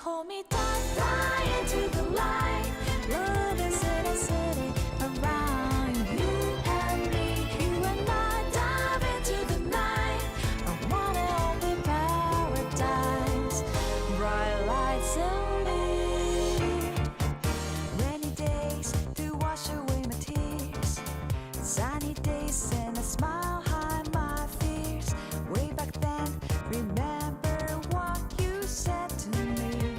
hold me tight, fly into the light. Love is sitting around you and me. You and I dive into the night. I wanna open paradise, bright lights and me. Rainy days to wash away my tears, sunny days and a smile hide my fears. Way back then, remember what you said to me.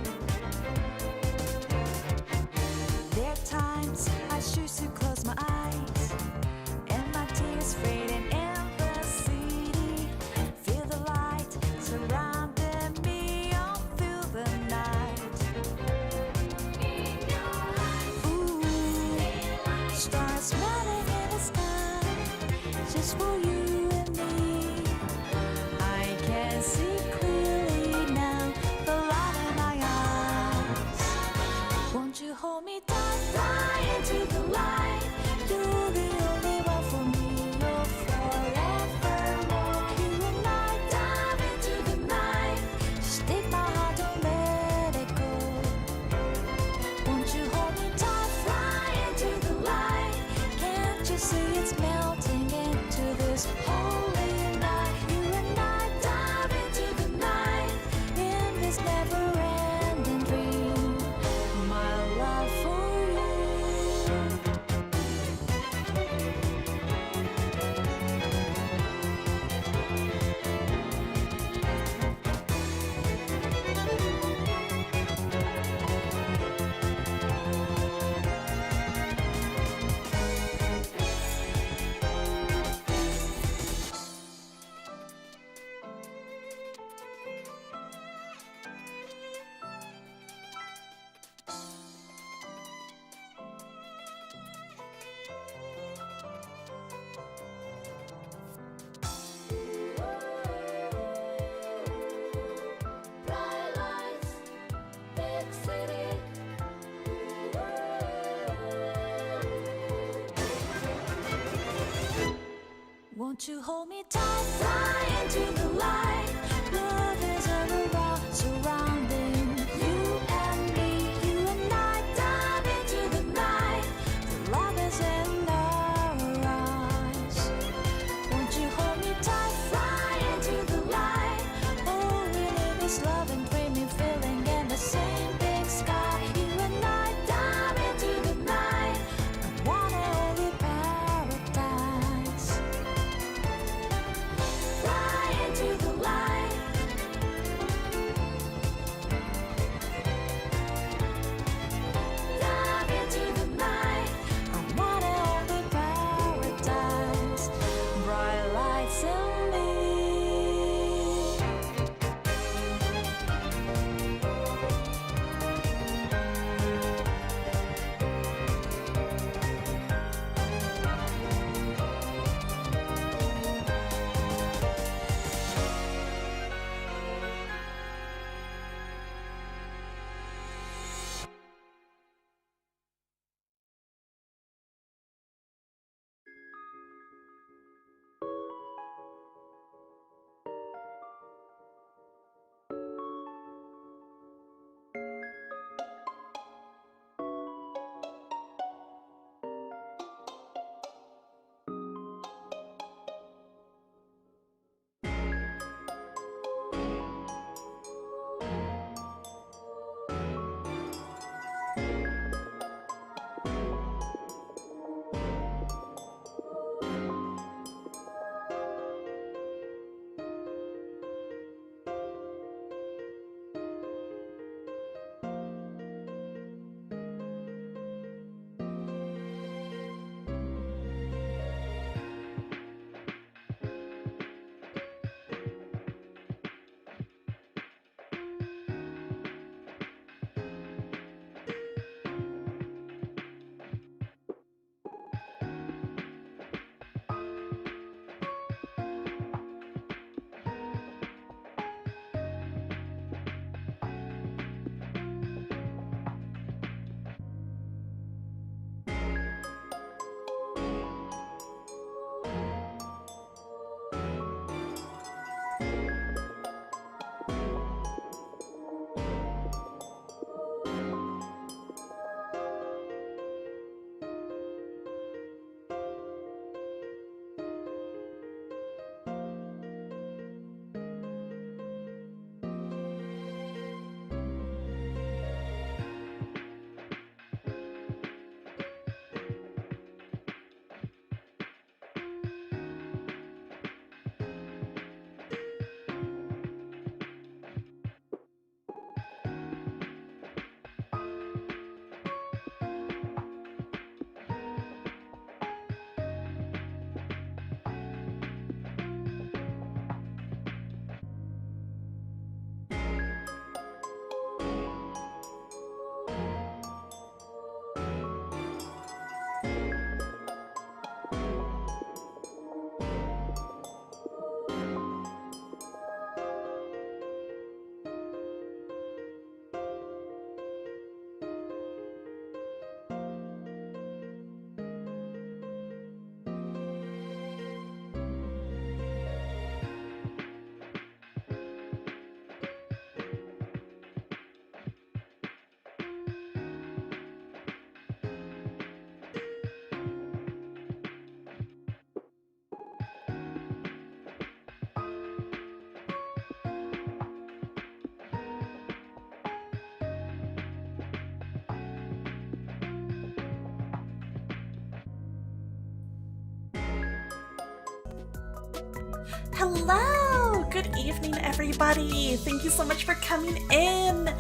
Hello! Good evening, everybody. Thank you so much for coming in.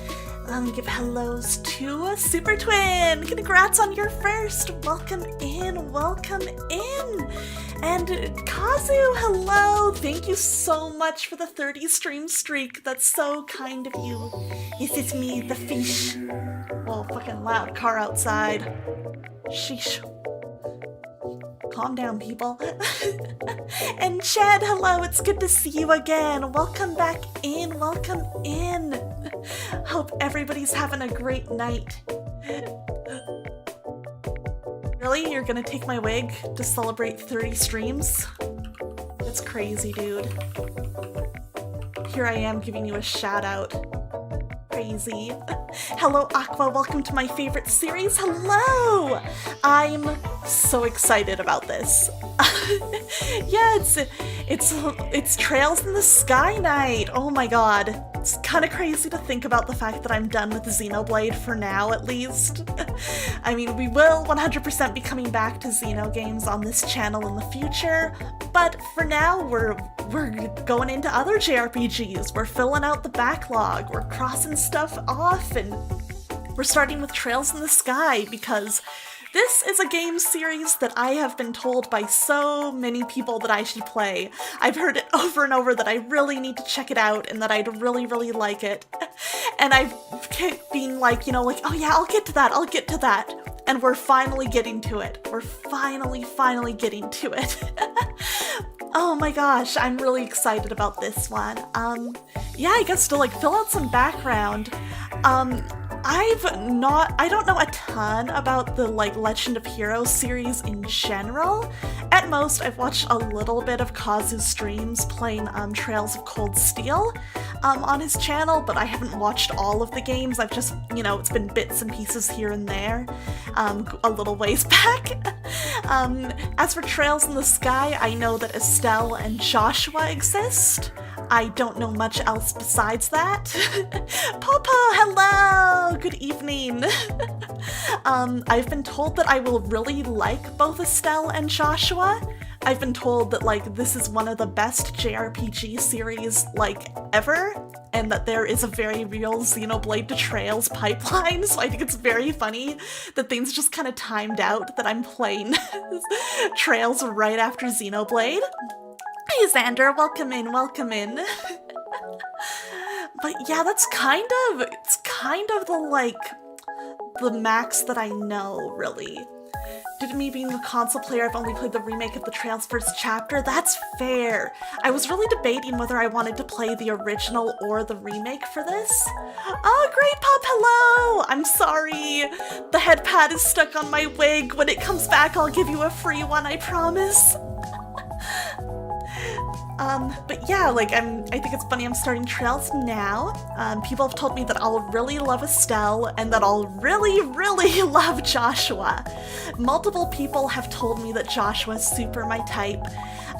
Give hellos to Super Twin. Congrats on your first. Welcome in, welcome in. And Kazu, hello. Thank you so much for the 30 stream streak. That's so kind of you. Yes, it's me, the fish. Oh, fucking loud car outside. Sheesh. Calm down, people. And Chad, hello, it's good to see you again. Welcome back in, welcome in. Hope everybody's having a great night. Really? You're gonna take my wig to celebrate 30 streams? That's crazy, dude. Here I am giving you a shout out. Crazy. Hello, Aqua. Welcome to my favorite series. Hello! I'm so excited about this. Yeah, it's Trails in the Sky Night. Oh my god. It's kind of crazy to think about the fact that I'm done with Xenoblade for now, at least. I mean, we will 100% be coming back to Xeno games on this channel in the future, but for now, we're going into other JRPGs. We're filling out the backlog. We're crossing stuff off, and we're starting with Trails in the Sky because this is a game series that I have been told by so many people that I should play. I've heard it over and over that I really need to check it out and that I'd really, really like it. And I've been like, you know, like, oh yeah, I'll get to that. And we're finally getting to it. We're finally getting to it. Oh my gosh, I'm really excited about this one. Yeah, I guess to like fill out some background, I don't know a ton about the like Legend of Heroes series in general. At most, I've watched a little bit of Kazu's streams playing Trails of Cold Steel on his channel, but I haven't watched all of the games. I've just, you know, it's been bits and pieces here and there, a little ways back. As for Trails in the Sky, I know that Estelle and Joshua exist. I don't know much else besides that. Popo, hello! Good evening. I've been told that I will really like both Estelle and Joshua. I've been told that, like, this is one of the best JRPG series, like, ever, and that there is a very real Xenoblade to Trails pipeline, so I think it's very funny that things just kind of timed out that I'm playing Trails right after Xenoblade. Hey Xander, welcome in, welcome in. But yeah, it's kind of the, like, the max that I know, really. Due to me being the console player, I've only played the remake of the Trails first chapter. That's fair. I was really debating whether I wanted to play the original or the remake for this. Oh, Great Pop, hello! I'm sorry. The head pad is stuck on my wig. When it comes back, I'll give you a free one, I promise. But yeah, like, I think it's funny I'm starting Trails now. People have told me that I'll really love Estelle and that I'll really, really love Joshua. Multiple people have told me that Joshua's super my type.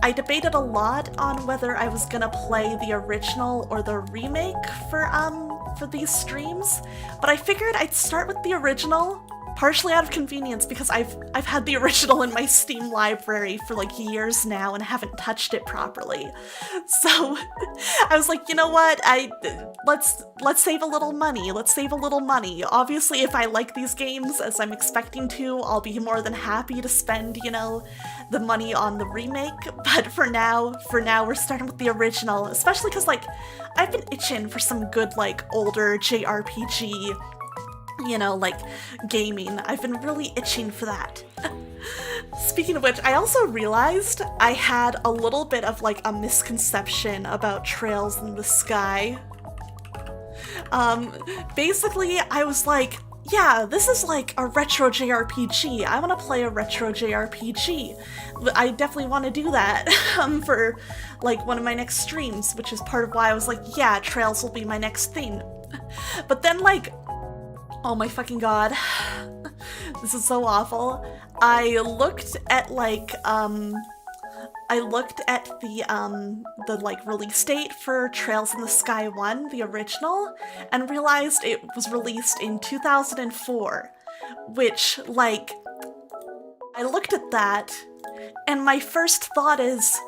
I debated a lot on whether I was gonna play the original or the remake for these streams, but I figured I'd start with the original, partially out of convenience because I've had the original in my Steam library for like years now and haven't touched it properly. So I was like, you know what? Let's save a little money. Let's save a little money. Obviously, if I like these games as I'm expecting to, I'll be more than happy to spend, you know, the money on the remake. But for now we're starting with the original, especially because like I've been itching for some good like older JRPG, you know, like, gaming. I've been really itching for that. Speaking of which, I also realized I had a little bit of, like, a misconception about Trails in the Sky. Basically, I was like, yeah, this is like a retro JRPG. I want to play a retro JRPG. I definitely want to do that for, like, one of my next streams, which is part of why I was like, yeah, Trails will be my next thing. But then, like, oh my fucking god. This is so awful. I looked at like the like release date for Trails in the Sky 1, the original, and realized it was released in 2004, which, like, I looked at that and my first thought is,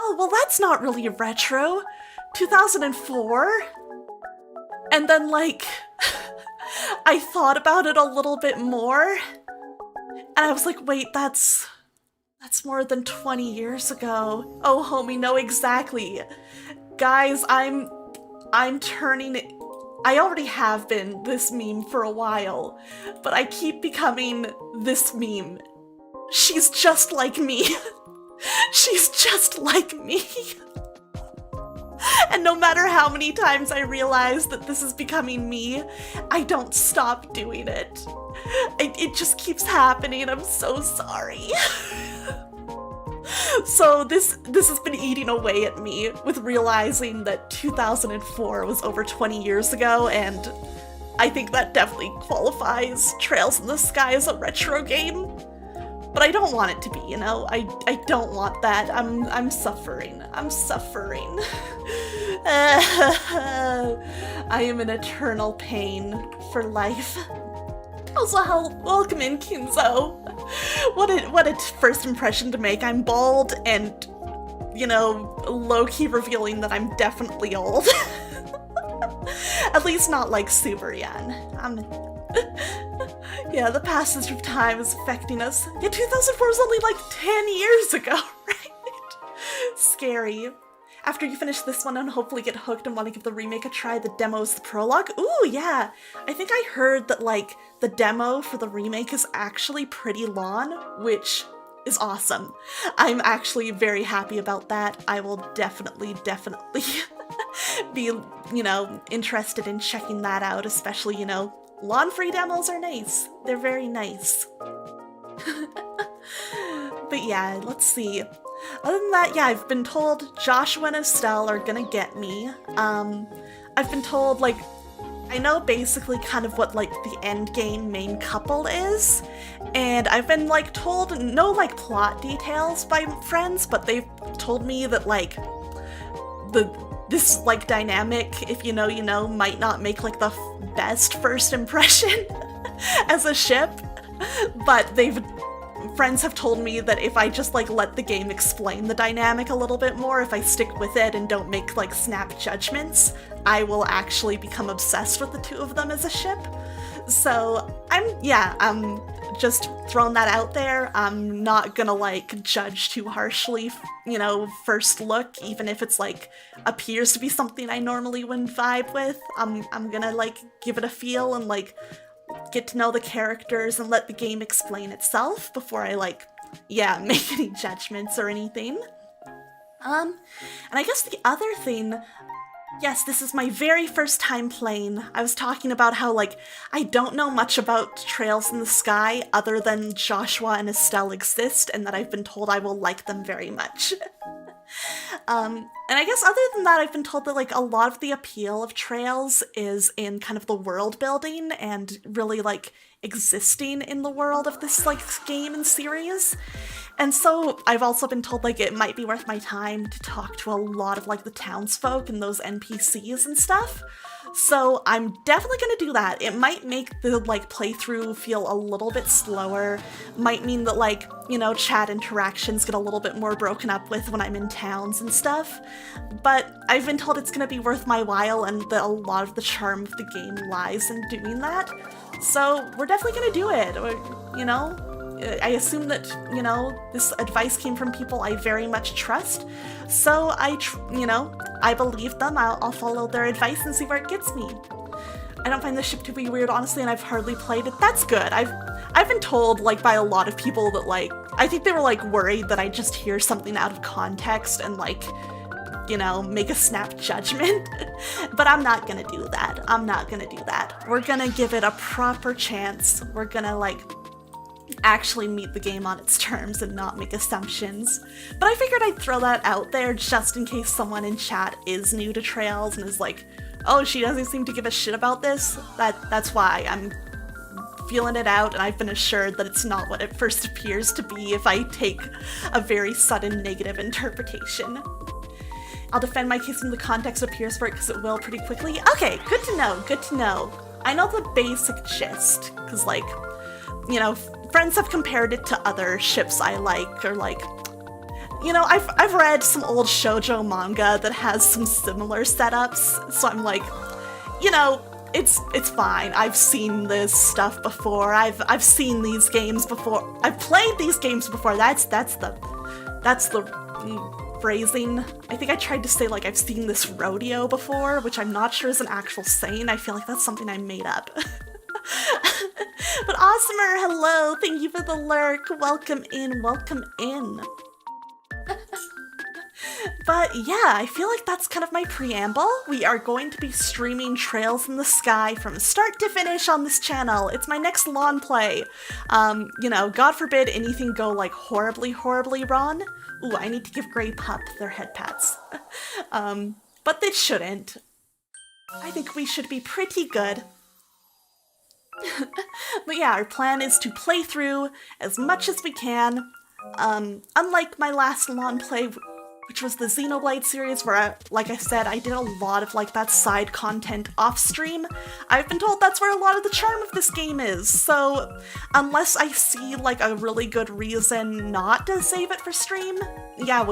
oh, well, that's not really retro. 2004? And then, like, I thought about it a little bit more, and I was like, wait, that's more than 20 years ago. Oh, homie, no, exactly. Guys, I'm turning... I already have been this meme for a while, but I keep becoming this meme. She's just like me. She's just like me. And no matter how many times I realize that this is becoming me, I don't stop doing it. It just keeps happening. I'm so sorry. So this has been eating away at me with realizing that 2004 was over 20 years ago, and I think that definitely qualifies Trails in the Sky as a retro game. But I don't want it to be, you know? I don't want that. I'm suffering. I'm suffering. I am in eternal pain for life. Also, welcome in, Kinzo. What a first impression to make. I'm bald and, you know, low-key revealing that I'm definitely old. At least not like super young. Yeah, the passage of time is affecting us. Yeah, 2004 was only like 10 years ago, right? Scary. After you finish this one and hopefully get hooked and want to give the remake a try, the demo is the prologue. Ooh, yeah. I think I heard that, like, the demo for the remake is actually pretty long, which is awesome. I'm actually very happy about that. I will definitely be, you know, interested in checking that out, especially, you know, lawn-free demos are nice. They're very nice. But yeah, let's see. Other than that, yeah, I've been told Joshua and Estelle are gonna get me. I've been told, like, I know basically kind of what, like, the end game main couple is, and I've been, like, told no, like, plot details by friends, but they've told me that, like, this, like, dynamic, if you know, you know, might not make, like, the best first impression as a ship, but friends have told me that if I just, like, let the game explain the dynamic a little bit more, if I stick with it and don't make, like, snap judgments, I will actually become obsessed with the two of them as a ship. So, I'm just throwing that out there. I'm not gonna, like, judge too harshly, you know, first look, even if it's, like, appears to be something I normally wouldn't vibe with. I'm gonna, like, give it a feel and, like, get to know the characters and let the game explain itself before I, like, yeah, make any judgments or anything. And I guess the other thing, yes, this is my very first time playing. I was talking about how, like, I don't know much about Trails in the Sky other than Joshua and Estelle exist, and that I've been told I will like them very much. And I guess other than that, I've been told that, like, a lot of the appeal of Trails is in kind of the world building and really, like, existing in the world of this, like, game and series. And so I've also been told, like, it might be worth my time to talk to a lot of, like, the townsfolk and those NPCs and stuff. So I'm definitely gonna do that. It might make the, like, playthrough feel a little bit slower, might mean that, like, you know, chat interactions get a little bit more broken up with when I'm in towns and stuff, but I've been told it's gonna be worth my while and that a lot of the charm of the game lies in doing that. So we're definitely gonna do it, you know? I assume that, you know, this advice came from people I very much trust, so you know, I believe them. I'll follow their advice and see where it gets me. I don't find this ship to be weird, honestly, and I've hardly played it. That's good. I've been told, like, by a lot of people that, like, I think they were, like, worried that I just hear something out of context and, like, you know, make a snap judgment. But I'm not gonna do that. I'm not gonna do that. We're gonna give it a proper chance. We're gonna, like, actually meet the game on its terms and not make assumptions. But I figured I'd throw that out there just in case someone in chat is new to Trails and is like, oh, she doesn't seem to give a shit about this. That's why I'm feeling it out, and I've been assured that it's not what it first appears to be if I take a very sudden negative interpretation. I'll defend my case when the context appears for it because it will pretty quickly. Okay, good to know, good to know. I know the basic gist, because, like, you know, friends have compared it to other ships I like, or, like, You know, I've read some old shoujo manga that has some similar setups, so I'm like, you know, it's fine. I've seen this stuff before. I've seen these games before. I've played these games before. That's the phrasing. I think I tried to say like I've seen this rodeo before, which I'm not sure is an actual saying. I feel like that's something I made up. But Awesomer, hello, thank you for the lurk. Welcome in, welcome in. But yeah, I feel like that's kind of my preamble. We are going to be streaming Trails in the Sky from start to finish on this channel. It's my next lawn play. You know, God forbid anything go like horribly, horribly wrong. Ooh, I need to give Grey Pup their head pats. But they shouldn't. I think we should be pretty good. But yeah, our plan is to play through as much as we can. Unlike my last lawn play, which was the Xenoblade series, where, like I said, I did a lot of like that side content off stream. I've been told that's where a lot of the charm of this game is, so unless I see like a really good reason not to save it for stream, yeah,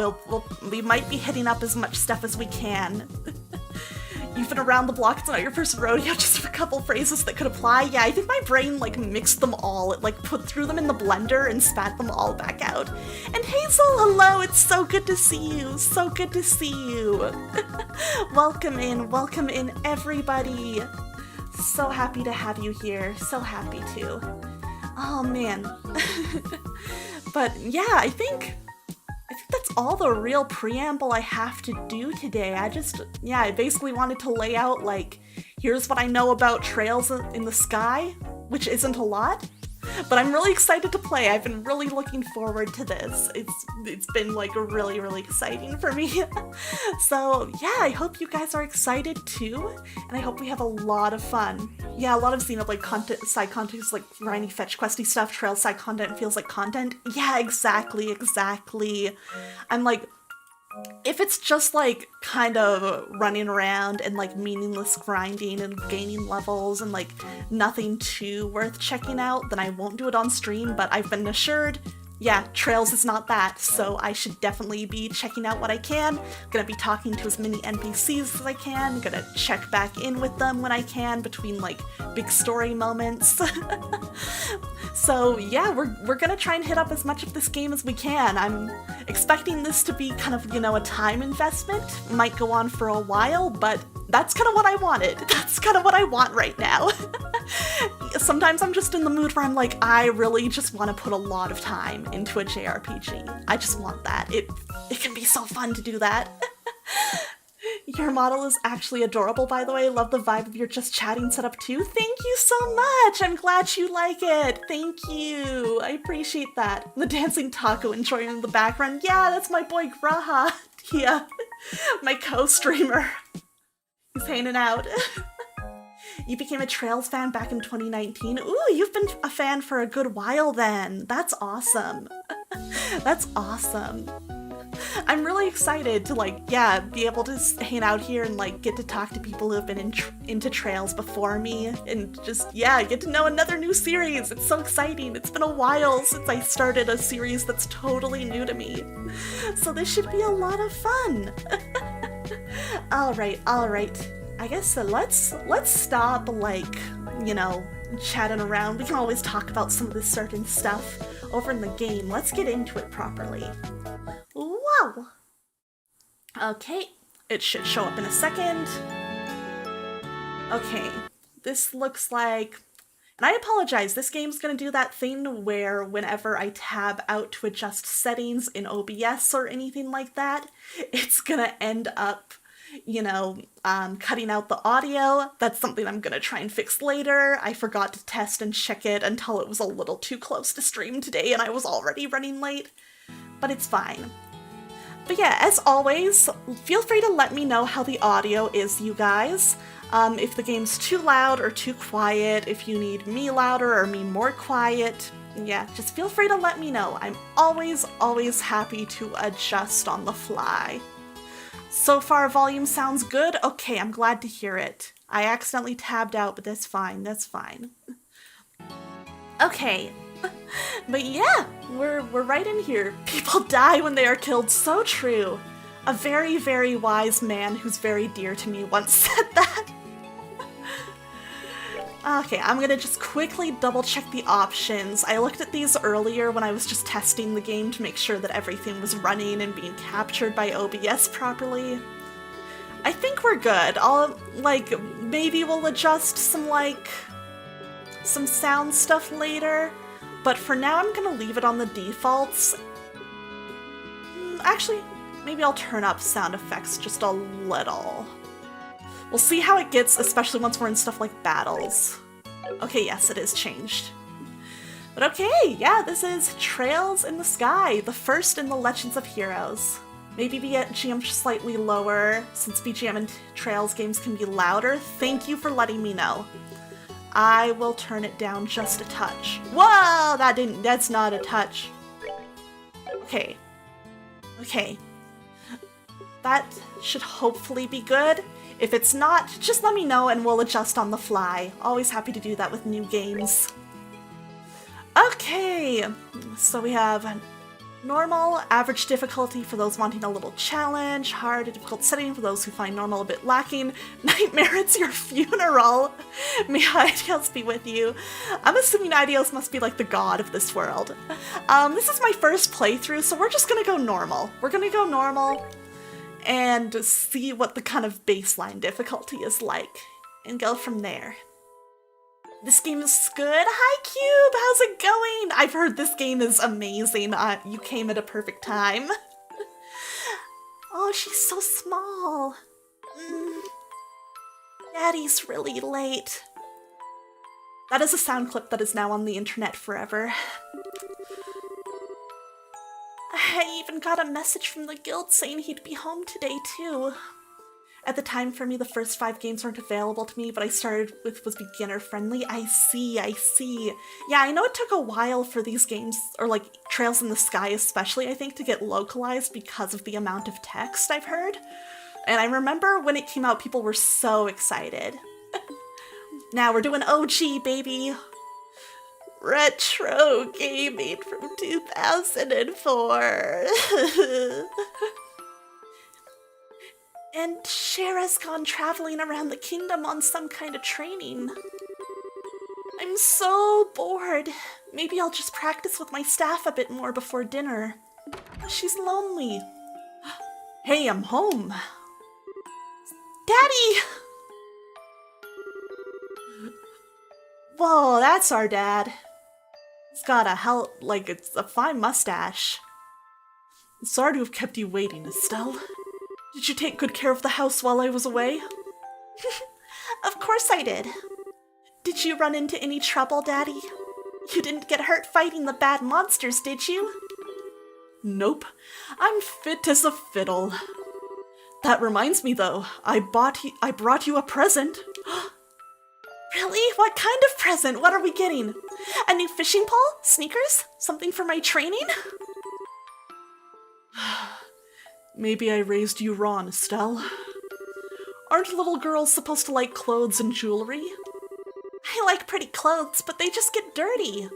we might be hitting up as much stuff as we can. You've been around the block, it's not your first rodeo, just a couple phrases that could apply. Yeah, I think my brain like mixed them all. It like threw them in the blender and spat them all back out. And Hazel, hello, it's so good to see you. So good to see you. Welcome in everybody. So happy to have you here. So happy to. Oh man. But yeah, I think that's all the real preamble I have to do today. I basically wanted to lay out, like, here's what I know about Trails in the Sky, which isn't a lot, but I'm really excited to play. I've been really looking forward to this. It's been, like, really, really exciting for me. So, yeah, I hope you guys are excited, too, and I hope we have a lot of fun. Yeah, a lot of Xenoblade content, side content is like grindy, fetch questy stuff. Trail side content feels like content. Yeah, exactly. I'm like, if it's just like kind of running around and like meaningless grinding and gaining levels and like nothing too worth checking out, then I won't do it on stream, but I've been assured, yeah, Trails is not that, so I should definitely be checking out what I can. I'm gonna be talking to as many NPCs as I can. I'm gonna check back in with them when I can between like big story moments. So yeah, we're gonna try and hit up as much of this game as we can. I'm expecting this to be kind of, you know, a time investment. Might go on for a while, but that's kind of what I wanted. That's kind of what I want right now. Sometimes I'm just in the mood where I'm like, I really just want to put a lot of time into a JRPG. I just want that. It can be so fun to do that. Your model is actually adorable, by the way. Love the vibe of your just chatting setup too. Thank you so much. I'm glad you like it. Thank you. I appreciate that. The dancing taco enjoying in the background. Yeah, that's my boy Graha. Yeah, my co-streamer. He's hanging out. You became a Trails fan back in 2019. Ooh, you've been a fan for a good while then. That's awesome. That's awesome. I'm really excited to like, yeah, be able to hang out here and like get to talk to people who have been into Trails before me and just, yeah, get to know another new series. It's so exciting. It's been a while since I started a series that's totally new to me. So this should be a lot of fun. All right. I guess let's stop, like, you know, chatting around. We can always talk about some of this certain stuff over in the game. Let's get into it properly. Wow! Okay, it should show up in a second. Okay, this looks like... And I apologize, this game's gonna do that thing where whenever I tab out to adjust settings in OBS or anything like that, it's gonna end up, you know, cutting out the audio. That's something I'm gonna try and fix later. I forgot to test and check it until it was a little too close to stream today and I was already running late, but it's fine. But yeah, as always, feel free to let me know how the audio is, you guys. If the game's too loud or too quiet, if you need me louder or me more quiet, yeah, just feel free to let me know. I'm always happy to adjust on the fly. So far, volume sounds good? Okay, I'm glad to hear it. I accidentally tabbed out, but that's fine, that's fine. Okay, But yeah, we're right in here. People die when they are killed. So true. A very, very wise man who's very dear to me once said that. Okay, I'm gonna just quickly double check the options. I looked at these earlier when I was just testing the game to make sure that everything was running and being captured by OBS properly. I think we're good. Maybe we'll adjust some sound stuff later, but for now I'm gonna leave it on the defaults. Actually, maybe I'll turn up sound effects just a little. We'll see how it gets, especially once we're in stuff like battles. Okay, yes, it is changed. But okay, yeah, this is Trails in the Sky, the first in the Legends of Heroes. Maybe BGM slightly lower, since BGM and Trails games can be louder. Thank you for letting me know. I will turn it down just a touch. Whoa, that's not a touch. Okay. Okay. That should hopefully be good. If it's not, just let me know and we'll adjust on the fly. Always happy to do that with new games. Okay, so we have normal, average difficulty for those wanting a little challenge, hard, difficult setting for those who find normal a bit lacking, nightmare, it's your funeral. May Idios be with you. I'm assuming Idios must be like the god of this world. This is my first playthrough, so we're just gonna go normal. We're gonna go normal and see what the kind of baseline difficulty is like, and go from there. This game is good. Hi, Cube! How's it going? I've heard this game is amazing. You came at a perfect time. Oh, she's so small. Daddy's really late. That is a sound clip that is now on the internet forever. I even got a message from the guild saying he'd be home today, too. At the time, for me, the first 5 games weren't available to me, but I started with was beginner-friendly. I see. Yeah, I know it took a while for these games, or like Trails in the Sky especially, I think, to get localized because of the amount of text I've heard. And I remember when it came out, people were so excited. Now we're doing OG, baby. Retro gaming from 2004. And Shara's gone traveling around the kingdom on some kind of training. I'm so bored. Maybe I'll just practice with my staff a bit more before dinner. She's lonely. Hey, I'm home. Daddy! Whoa, that's our dad. He's got it's a fine mustache. Sorry to have kept you waiting, Estelle. Did you take good care of the house while I was away? Of course I did. Did you run into any trouble, Daddy? You didn't get hurt fighting the bad monsters, did you? Nope. I'm fit as a fiddle. That reminds me, though. I brought you a present. Really? What kind of present? What are we getting? A new fishing pole? Sneakers? Something for my training? Maybe I raised you wrong, Estelle. Aren't little girls supposed to like clothes and jewelry? I like pretty clothes, but they just get dirty.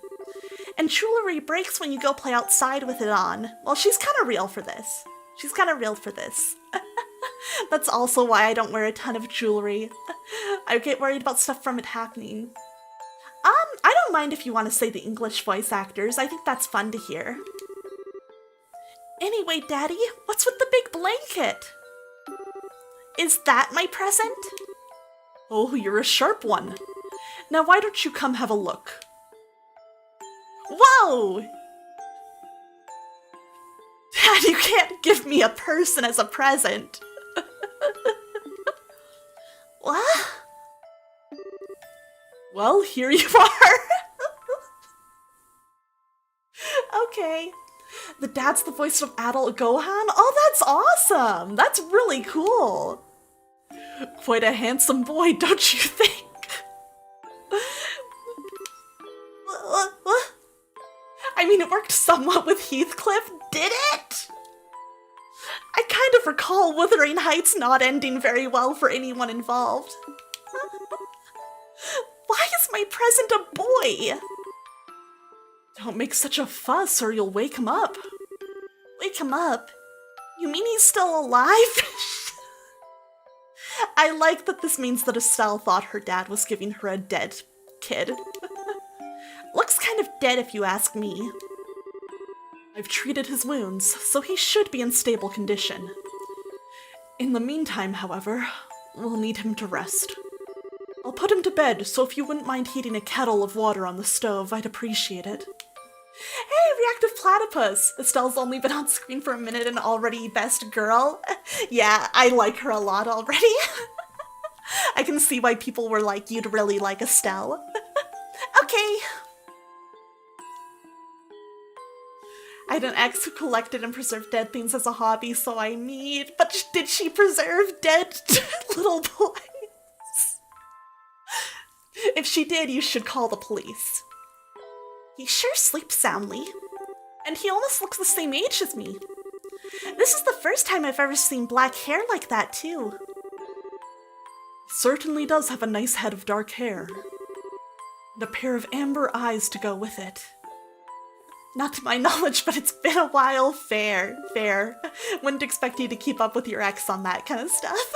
And jewelry breaks when you go play outside with it on. Well, she's kind of real for this. That's also why I don't wear a ton of jewelry. I get worried about stuff from it happening. I don't mind if you want to say the English voice actors. I think that's fun to hear. Anyway, Daddy, what's with the big blanket? Is that my present? Oh, you're a sharp one. Now why don't you come have a look? Whoa! Dad, you can't give me a person as a present. What? Well, here you are. Okay. The dad's the voice of adult Gohan? Oh, that's awesome! That's really cool! Quite a handsome boy, don't you think? I mean, it worked somewhat with Heathcliff, did it? I kind of recall Wuthering Heights not ending very well for anyone involved. Why is my present a boy? Don't make such a fuss or you'll wake him up. Wake him up? You mean he's still alive? I like that this means that Estelle thought her dad was giving her a dead kid. Looks kind of dead if you ask me. I've treated his wounds, so he should be in stable condition. In the meantime, however, we'll need him to rest. I'll put him to bed, so if you wouldn't mind heating a kettle of water on the stove, I'd appreciate it. Hey, reactive platypus! Estelle's only been on screen for a minute and already best girl. Yeah, I like her a lot already. I can see why people were like, you'd really like Estelle. Okay. I had an ex who collected and preserved dead things as a hobby, so I need... But did she preserve dead little boys? If she did, you should call the police. He sure sleeps soundly. And he almost looks the same age as me. This is the first time I've ever seen black hair like that, too. He certainly does have a nice head of dark hair. And a pair of amber eyes to go with it. Not to my knowledge, but it's been a while. Fair. Wouldn't expect you to keep up with your ex on that kind of stuff.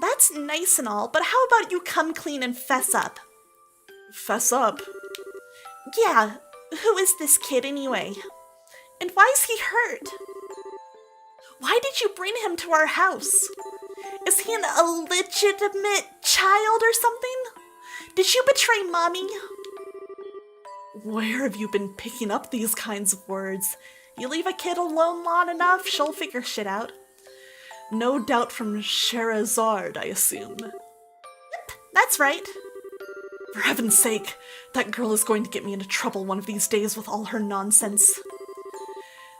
That's nice and all, but how about you come clean and fess up? Fess up? Yeah, who is this kid anyway? And why is he hurt? Why did you bring him to our house? Is he an illegitimate child or something? Did you betray Mommy? Where have you been picking up these kinds of words? You leave a kid alone long enough, she'll figure shit out. No doubt from Scheherazade, I assume. Yep, that's right. For heaven's sake, that girl is going to get me into trouble one of these days with all her nonsense.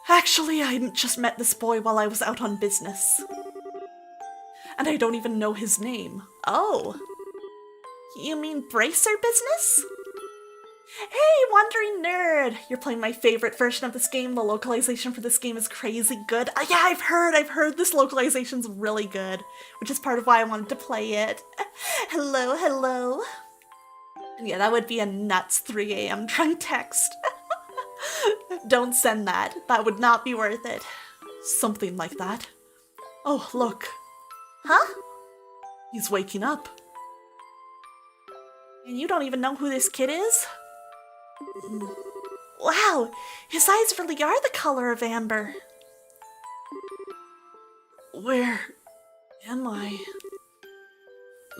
Actually, I just met this boy while I was out on business. And I don't even know his name. Oh. You mean bracer business? Hey, wandering nerd! You're playing my favorite version of this game. The localization for this game is crazy good. Yeah, I've heard this localization's really good, which is part of why I wanted to play it. Hello. Yeah, that would be a nuts 3 a.m. drunk text. Don't send that. That would not be worth it. Something like that. Oh, look. Huh? He's waking up. And you don't even know who this kid is? Wow, his eyes really are the color of amber. Where am I?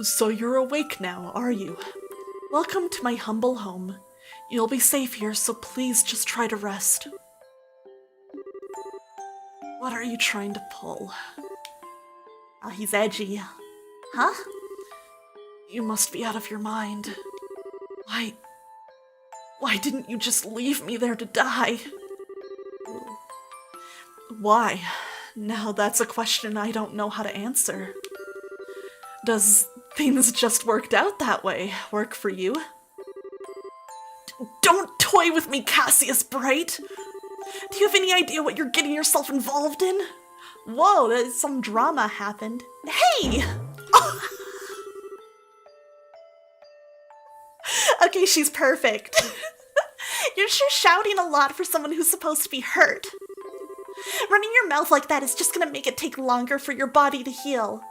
So you're awake now, are you? Welcome to my humble home. You'll be safe here, so please just try to rest. What are you trying to pull? Oh, he's edgy. Huh? You must be out of your mind. Why didn't you just leave me there to die? Why? Now that's a question I don't know how to answer. Does things just worked out that way work for you? Don't toy with me, Cassius Bright! Do you have any idea what you're getting yourself involved in? Whoa, some drama happened. Hey! Oh. Okay, she's perfect. You're sure shouting a lot for someone who's supposed to be hurt. Running your mouth like that is just gonna make it take longer for your body to heal.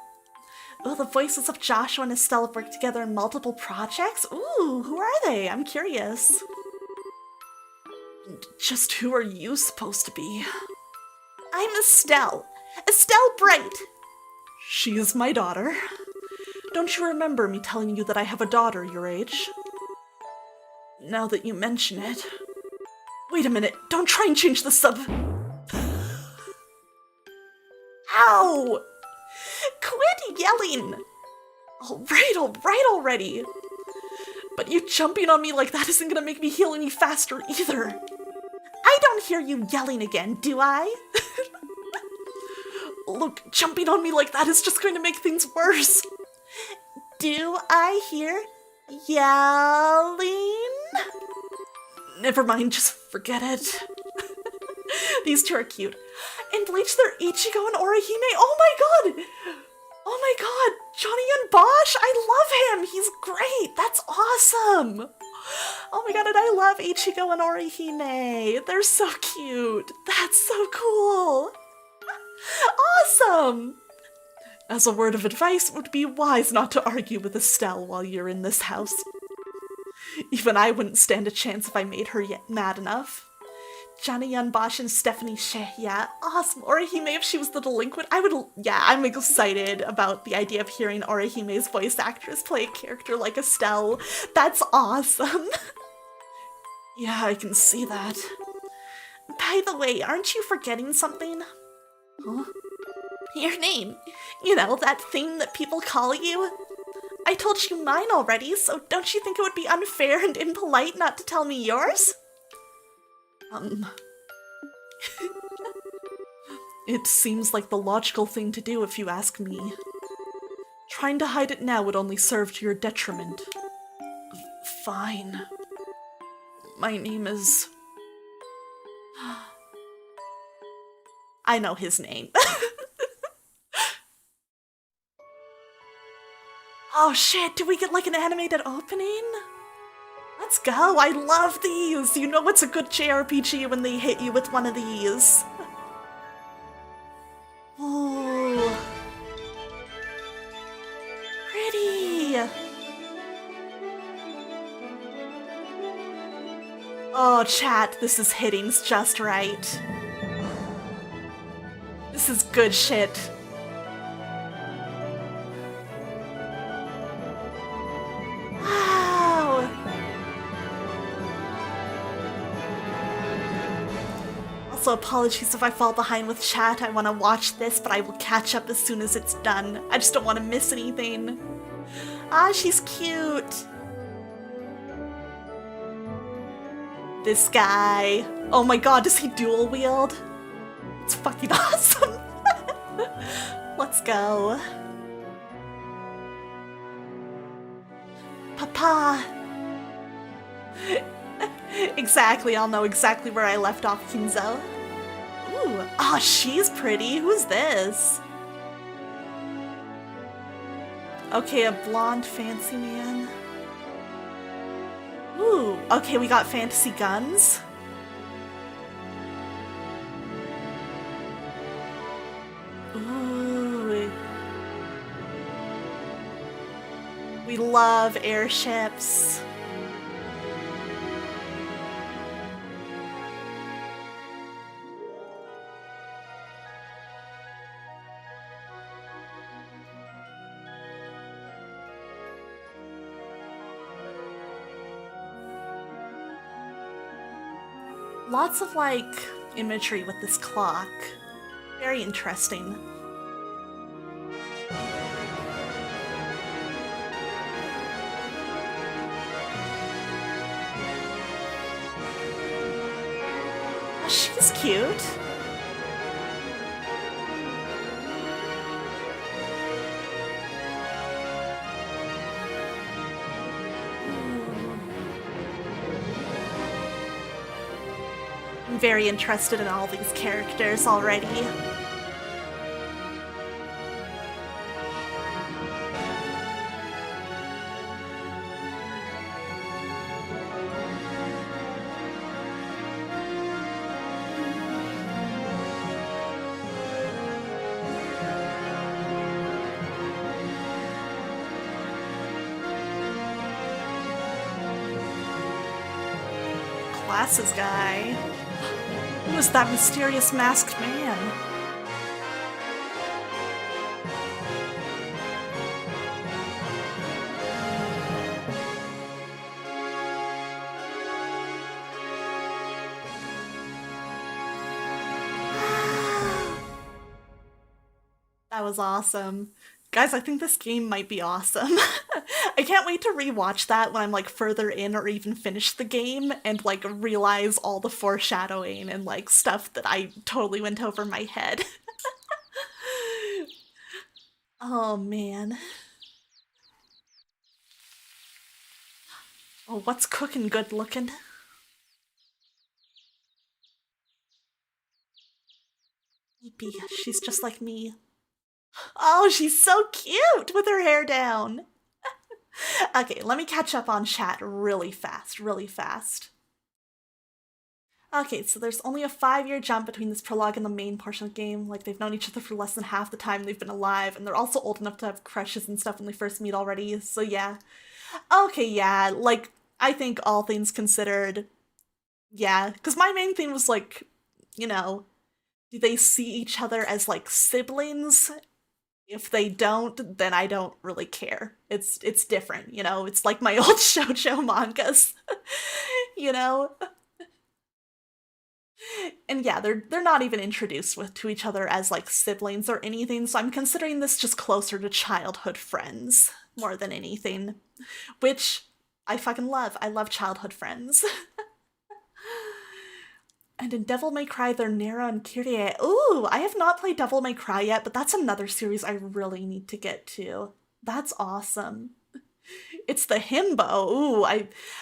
Oh, the voices of Joshua and Estelle have worked together in multiple projects? Ooh, who are they? I'm curious. Just who are you supposed to be? I'm Estelle. Estelle Bright. She is my daughter. Don't you remember me telling you that I have a daughter your age? Now that you mention it... Wait a minute, don't try and change the sub... Ow! Quit yelling! Alright already. But you jumping on me like that isn't gonna make me heal any faster either. I don't hear you yelling again, do I? Look, jumping on me like that is just going to make things worse. Do I hear yelling? Never mind, just forget it. These two are cute. And Bleach, they're Ichigo and Orihime. Oh my god! Johnny and Bosch! I love him! He's great! That's awesome! Oh my god, and I love Ichigo and Orihime. They're so cute. That's so cool. Awesome. As a word of advice, it would be wise not to argue with Estelle while you're in this house. Even I wouldn't stand a chance if I made her yet mad enough. Johnny Yunbosh and Stephanie Sheh, yeah, awesome. Orihime, if she was the delinquent, I'm excited about the idea of hearing Orihime's voice actress play a character like Estelle. That's awesome. Yeah, I can see that. By the way, aren't you forgetting something? Huh? Your name. You know, that thing that people call you. I told you mine already, so don't you think it would be unfair and impolite not to tell me yours? It seems like the logical thing to do if you ask me. Trying to hide it now would only serve to your detriment. Fine. My name is... I know his name. Oh shit, do we get like an animated opening? Let's go, I love these! You know it's a good JRPG when they hit you with one of these. Ooh. Pretty! Oh, chat, this is hitting just right. This is good shit. Wow! Also, apologies if I fall behind with chat. I want to watch this, but I will catch up as soon as it's done. I just don't want to miss anything. Ah, she's cute. This guy. Oh my god, does he dual wield? It's fucking awesome. Let's go. Papa. Exactly, I'll know exactly where I left off, Kinzo. Ooh, oh, she's pretty. Who's this? Okay, a blonde fancy man. Ooh, okay, we got fantasy guns. Ooh. We love airships. Lots of, like, imagery with this clock. Very interesting. Oh, she's cute. I'm very interested in all these characters already. Glasses guy. Who is that mysterious masked man? That was awesome. Guys, I think this game might be awesome. I can't wait to rewatch that when I'm like further in or even finish the game and like realize all the foreshadowing and like stuff that I totally went over my head. Oh man. Oh, what's cooking good looking? Eepy, she's just like me. Oh, she's so cute with her hair down. Okay, let me catch up on chat really fast, really fast. Okay, so there's only a 5-year jump between this prologue and the main portion of the game. Like, they've known each other for less than half the time they've been alive, and they're also old enough to have crushes and stuff when they first meet already, so yeah. Okay, yeah, like, I think all things considered, yeah, because my main thing was like, you know, do they see each other as like siblings? If they don't, then I don't really care. It's different, you know? It's like my old shoujo mangas, you know? And yeah, they're not even introduced to each other as like siblings or anything, so I'm considering this just closer to childhood friends more than anything, which I fucking love. I love childhood friends. And in Devil May Cry, they're Nera and Kyrie. Ooh, I have not played Devil May Cry yet, but that's another series I really need to get to. That's awesome. It's the himbo. Ooh,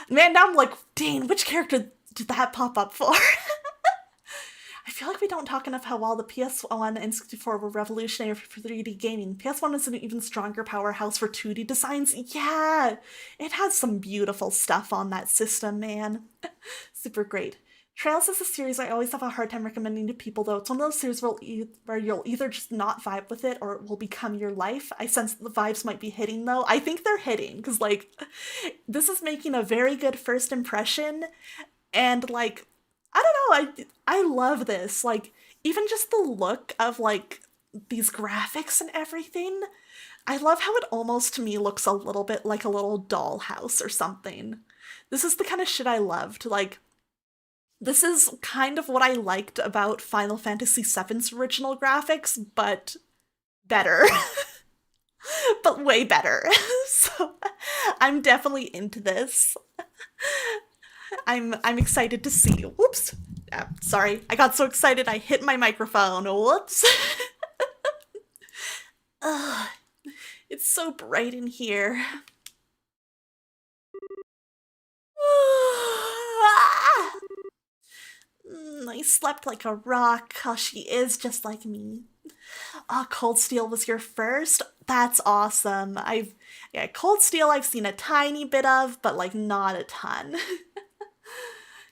man, now I'm like, dang, which character did that pop up for? I feel like we don't talk enough how well the PS1 and 64 were revolutionary for 3D gaming. PS1 is an even stronger powerhouse for 2D designs. Yeah, it has some beautiful stuff on that system, man. Super great. Trails is a series I always have a hard time recommending to people, though. It's one of those series where you'll either just not vibe with it or it will become your life. I sense that the vibes might be hitting, though. I think they're hitting, because, like, this is making a very good first impression, and, like, I don't know, I love this. Like, even just the look of, like, these graphics and everything, I love how it almost, to me, looks a little bit like a little dollhouse or something. This is the kind of shit I loved, like, this is kind of what I liked about Final Fantasy VII's original graphics, but better. But way better. So I'm definitely into this. I'm excited to see. Whoops. Sorry, I got so excited I hit my microphone. Whoops. Ugh, it's so bright in here. I slept like a rock. Oh, she is just like me. Oh, Cold Steel was your first? That's awesome. Cold Steel I've seen a tiny bit of, but like not a ton.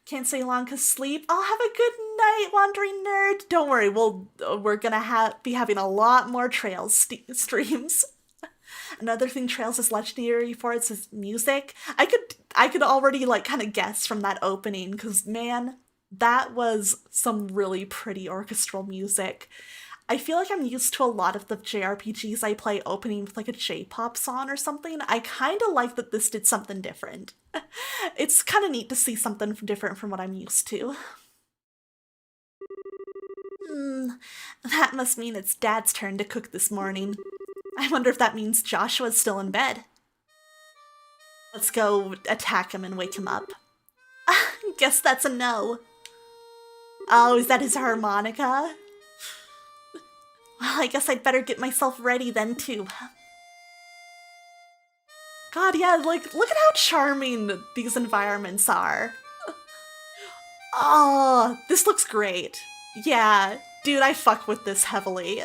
Can't stay long cause sleep. I'll have a good night, wandering nerd. Don't worry, we're gonna be having a lot more Trails streams. Another thing Trails is legendary for is his music. I could already like kind of guess from that opening, cause man, that was some really pretty orchestral music. I feel like I'm used to a lot of the JRPGs I play opening with like a J-pop song or something. I kind of like that this did something different. It's kind of neat to see something different from what I'm used to. That must mean it's Dad's turn to cook this morning. I wonder if that means Joshua's still in bed. Let's go attack him and wake him up. Guess that's a no. Oh, is that his harmonica? Well, I guess I'd better get myself ready then, too. God, yeah, like, look at how charming these environments are. Oh, this looks great. Yeah, dude, I fuck with this heavily.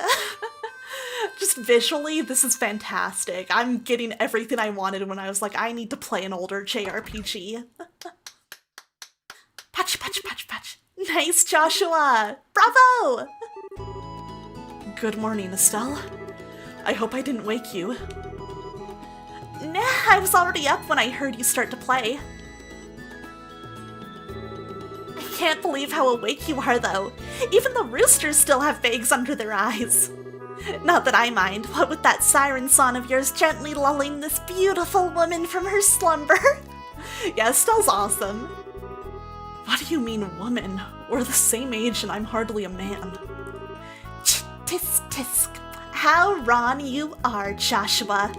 Just visually, this is fantastic. I'm getting everything I wanted when I was like, I need to play an older JRPG. Patch, patch, patch, patch. Nice, Joshua! Bravo! Good morning, Estelle. I hope I didn't wake you. Nah, I was already up when I heard you start to play. I can't believe how awake you are, though. Even the roosters still have bags under their eyes. Not that I mind, what with that siren song of yours gently lulling this beautiful woman from her slumber. Yeah, Estelle's awesome. What do you mean, woman? We're the same age and I'm hardly a man. Tisk tisk. How wrong you are, Joshua.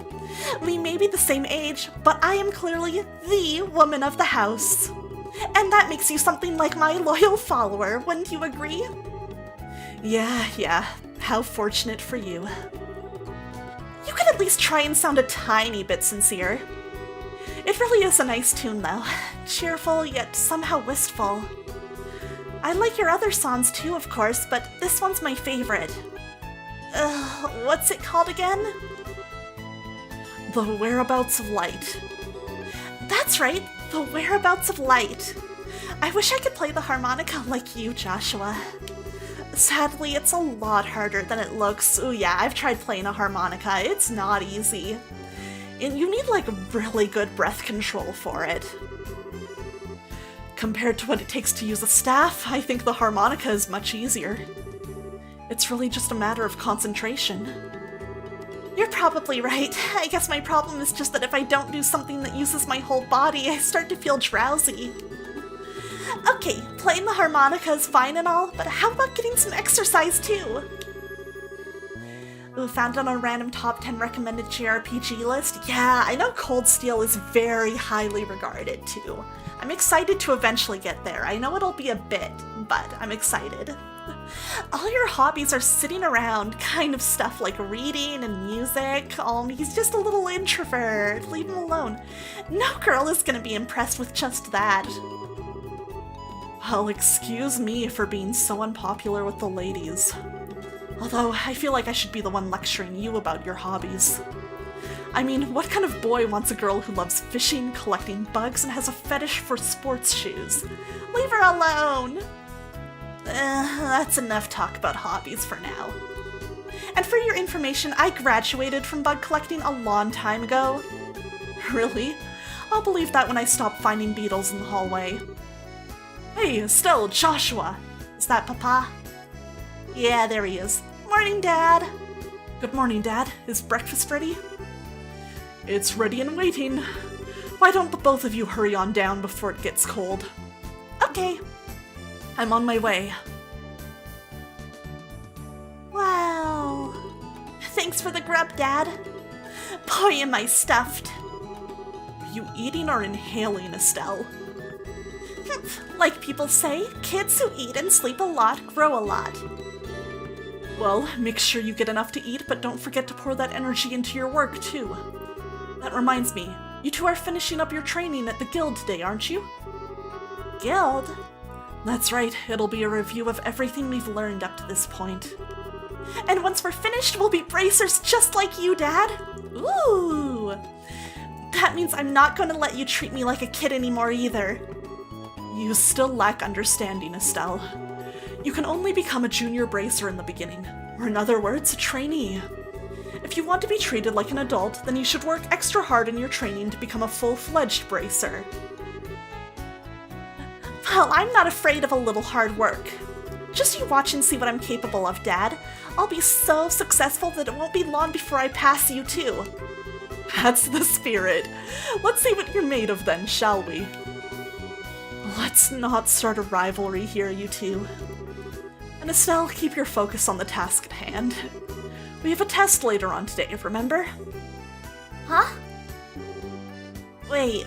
We may be the same age, but I am clearly the woman of the house. And that makes you something like my loyal follower, wouldn't you agree? Yeah. How fortunate for you. You could at least try and sound a tiny bit sincere. It really is a nice tune, though. Cheerful, yet somehow wistful. I like your other songs too, of course, but this one's my favorite. What's it called again? The whereabouts of light. That's right, the whereabouts of light. I wish I could play the harmonica like you, Joshua. Sadly, it's a lot harder than it looks. Ooh yeah, I've tried playing a harmonica. It's not easy. And you need like really good breath control for it. Compared to what it takes to use a staff, I think the harmonica is much easier. It's really just a matter of concentration. You're probably right. I guess my problem is just that if I don't do something that uses my whole body, I start to feel drowsy. Okay, playing the harmonica is fine and all, but how about getting some exercise too? Ooh, found on a random top 10 recommended JRPG list? Yeah, I know Cold Steel is very highly regarded too. I'm excited to eventually get there. I know it'll be a bit, but I'm excited. All your hobbies are sitting around, kind of stuff like reading and music. He's just a little introvert. Leave him alone. No girl is gonna be impressed with just that. Well, excuse me for being so unpopular with the ladies. Although, I feel like I should be the one lecturing you about your hobbies. I mean, what kind of boy wants a girl who loves fishing, collecting bugs, and has a fetish for sports shoes? Leave her alone! That's enough talk about hobbies for now. And for your information, I graduated from bug collecting a long time ago. Really? I'll believe that when I stop finding beetles in the hallway. Hey, Estelle, Joshua! Is that Papa? Yeah, there he is. Morning, Dad! Good morning, Dad. Is breakfast ready? It's ready and waiting. Why don't the both of you hurry on down before it gets cold? Okay. I'm on my way. Wow. Thanks for the grub, Dad. Boy, am I stuffed. Are you eating or inhaling, Estelle? Like people say, kids who eat and sleep a lot grow a lot. Well, make sure you get enough to eat, but don't forget to pour that energy into your work, too. That reminds me, you two are finishing up your training at the guild today, aren't you? Guild? That's right, it'll be a review of everything we've learned up to this point. And once we're finished, we'll be bracers just like you, Dad! Ooh! That means I'm not going to let you treat me like a kid anymore either. You still lack understanding, Estelle. You can only become a junior bracer in the beginning, or in other words, a trainee. If you want to be treated like an adult, then you should work extra hard in your training to become a full-fledged bracer. Well, I'm not afraid of a little hard work. Just you watch and see what I'm capable of, Dad. I'll be so successful that it won't be long before I pass you too. That's the spirit. Let's see what you're made of then, shall we? Let's not start a rivalry here, you two. And Estelle, keep your focus on the task at hand. We have a test later on today, remember? Huh? Wait,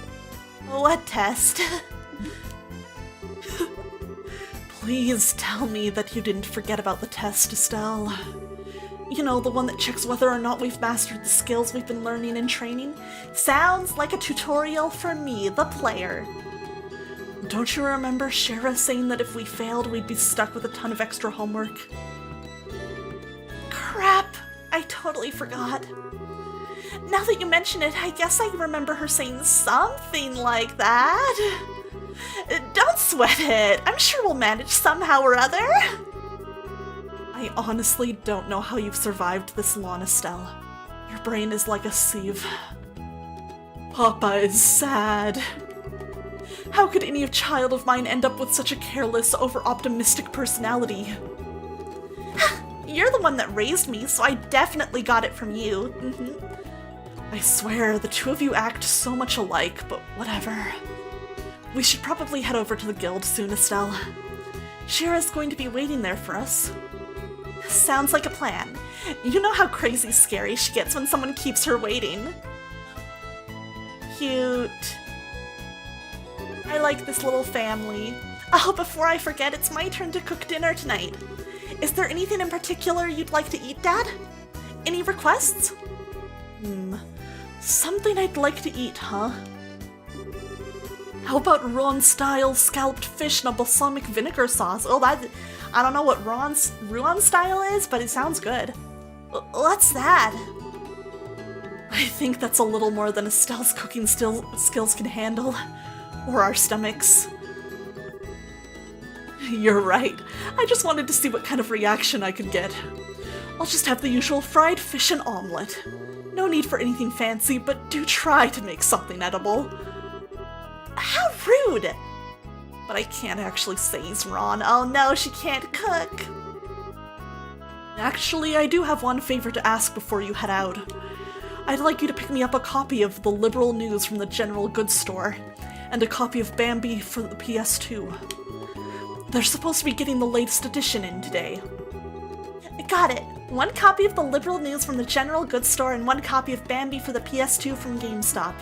what test? Please tell me that you didn't forget about the test, Estelle. You know, the one that checks whether or not we've mastered the skills we've been learning in training. Sounds like a tutorial for me, the player. Don't you remember Shara saying that if we failed, we'd be stuck with a ton of extra homework? Crap! I totally forgot. Now that you mention it, I guess I remember her saying something like that. Don't sweat it. I'm sure we'll manage somehow or other. I honestly don't know how you've survived this long, Estelle. Your brain is like a sieve. Papa is sad. How could any child of mine end up with such a careless, over-optimistic personality? You're the one that raised me, so I definitely got it from you. I swear, the two of you act so much alike, but whatever. We should probably head over to the guild soon, Estelle. Shira's going to be waiting there for us. Sounds like a plan. You know how crazy scary she gets when someone keeps her waiting. Cute. I like this little family. Oh, before I forget, it's my turn to cook dinner tonight. Is there anything in particular you'd like to eat, Dad? Any requests? Something I'd like to eat, huh? How about Ruan-style scalloped fish in a balsamic vinegar sauce? Oh, I don't know what Ruan-style is, but it sounds good. What's that? I think that's a little more than Estelle's cooking skills can handle. Or our stomachs. You're right. I just wanted to see what kind of reaction I could get. I'll just have the usual fried fish and omelet. No need for anything fancy, but do try to make something edible. How rude! But I can't actually say he's wrong. Oh no, she can't cook. Actually, I do have one favor to ask before you head out. I'd like you to pick me up a copy of the Liberal News from the General Goods Store, and a copy of Bambi for the PS2. They're supposed to be getting the latest edition in today. Got it. One copy of the Liberal News from the General Goods Store and one copy of Bambi for the PS2 from GameStop.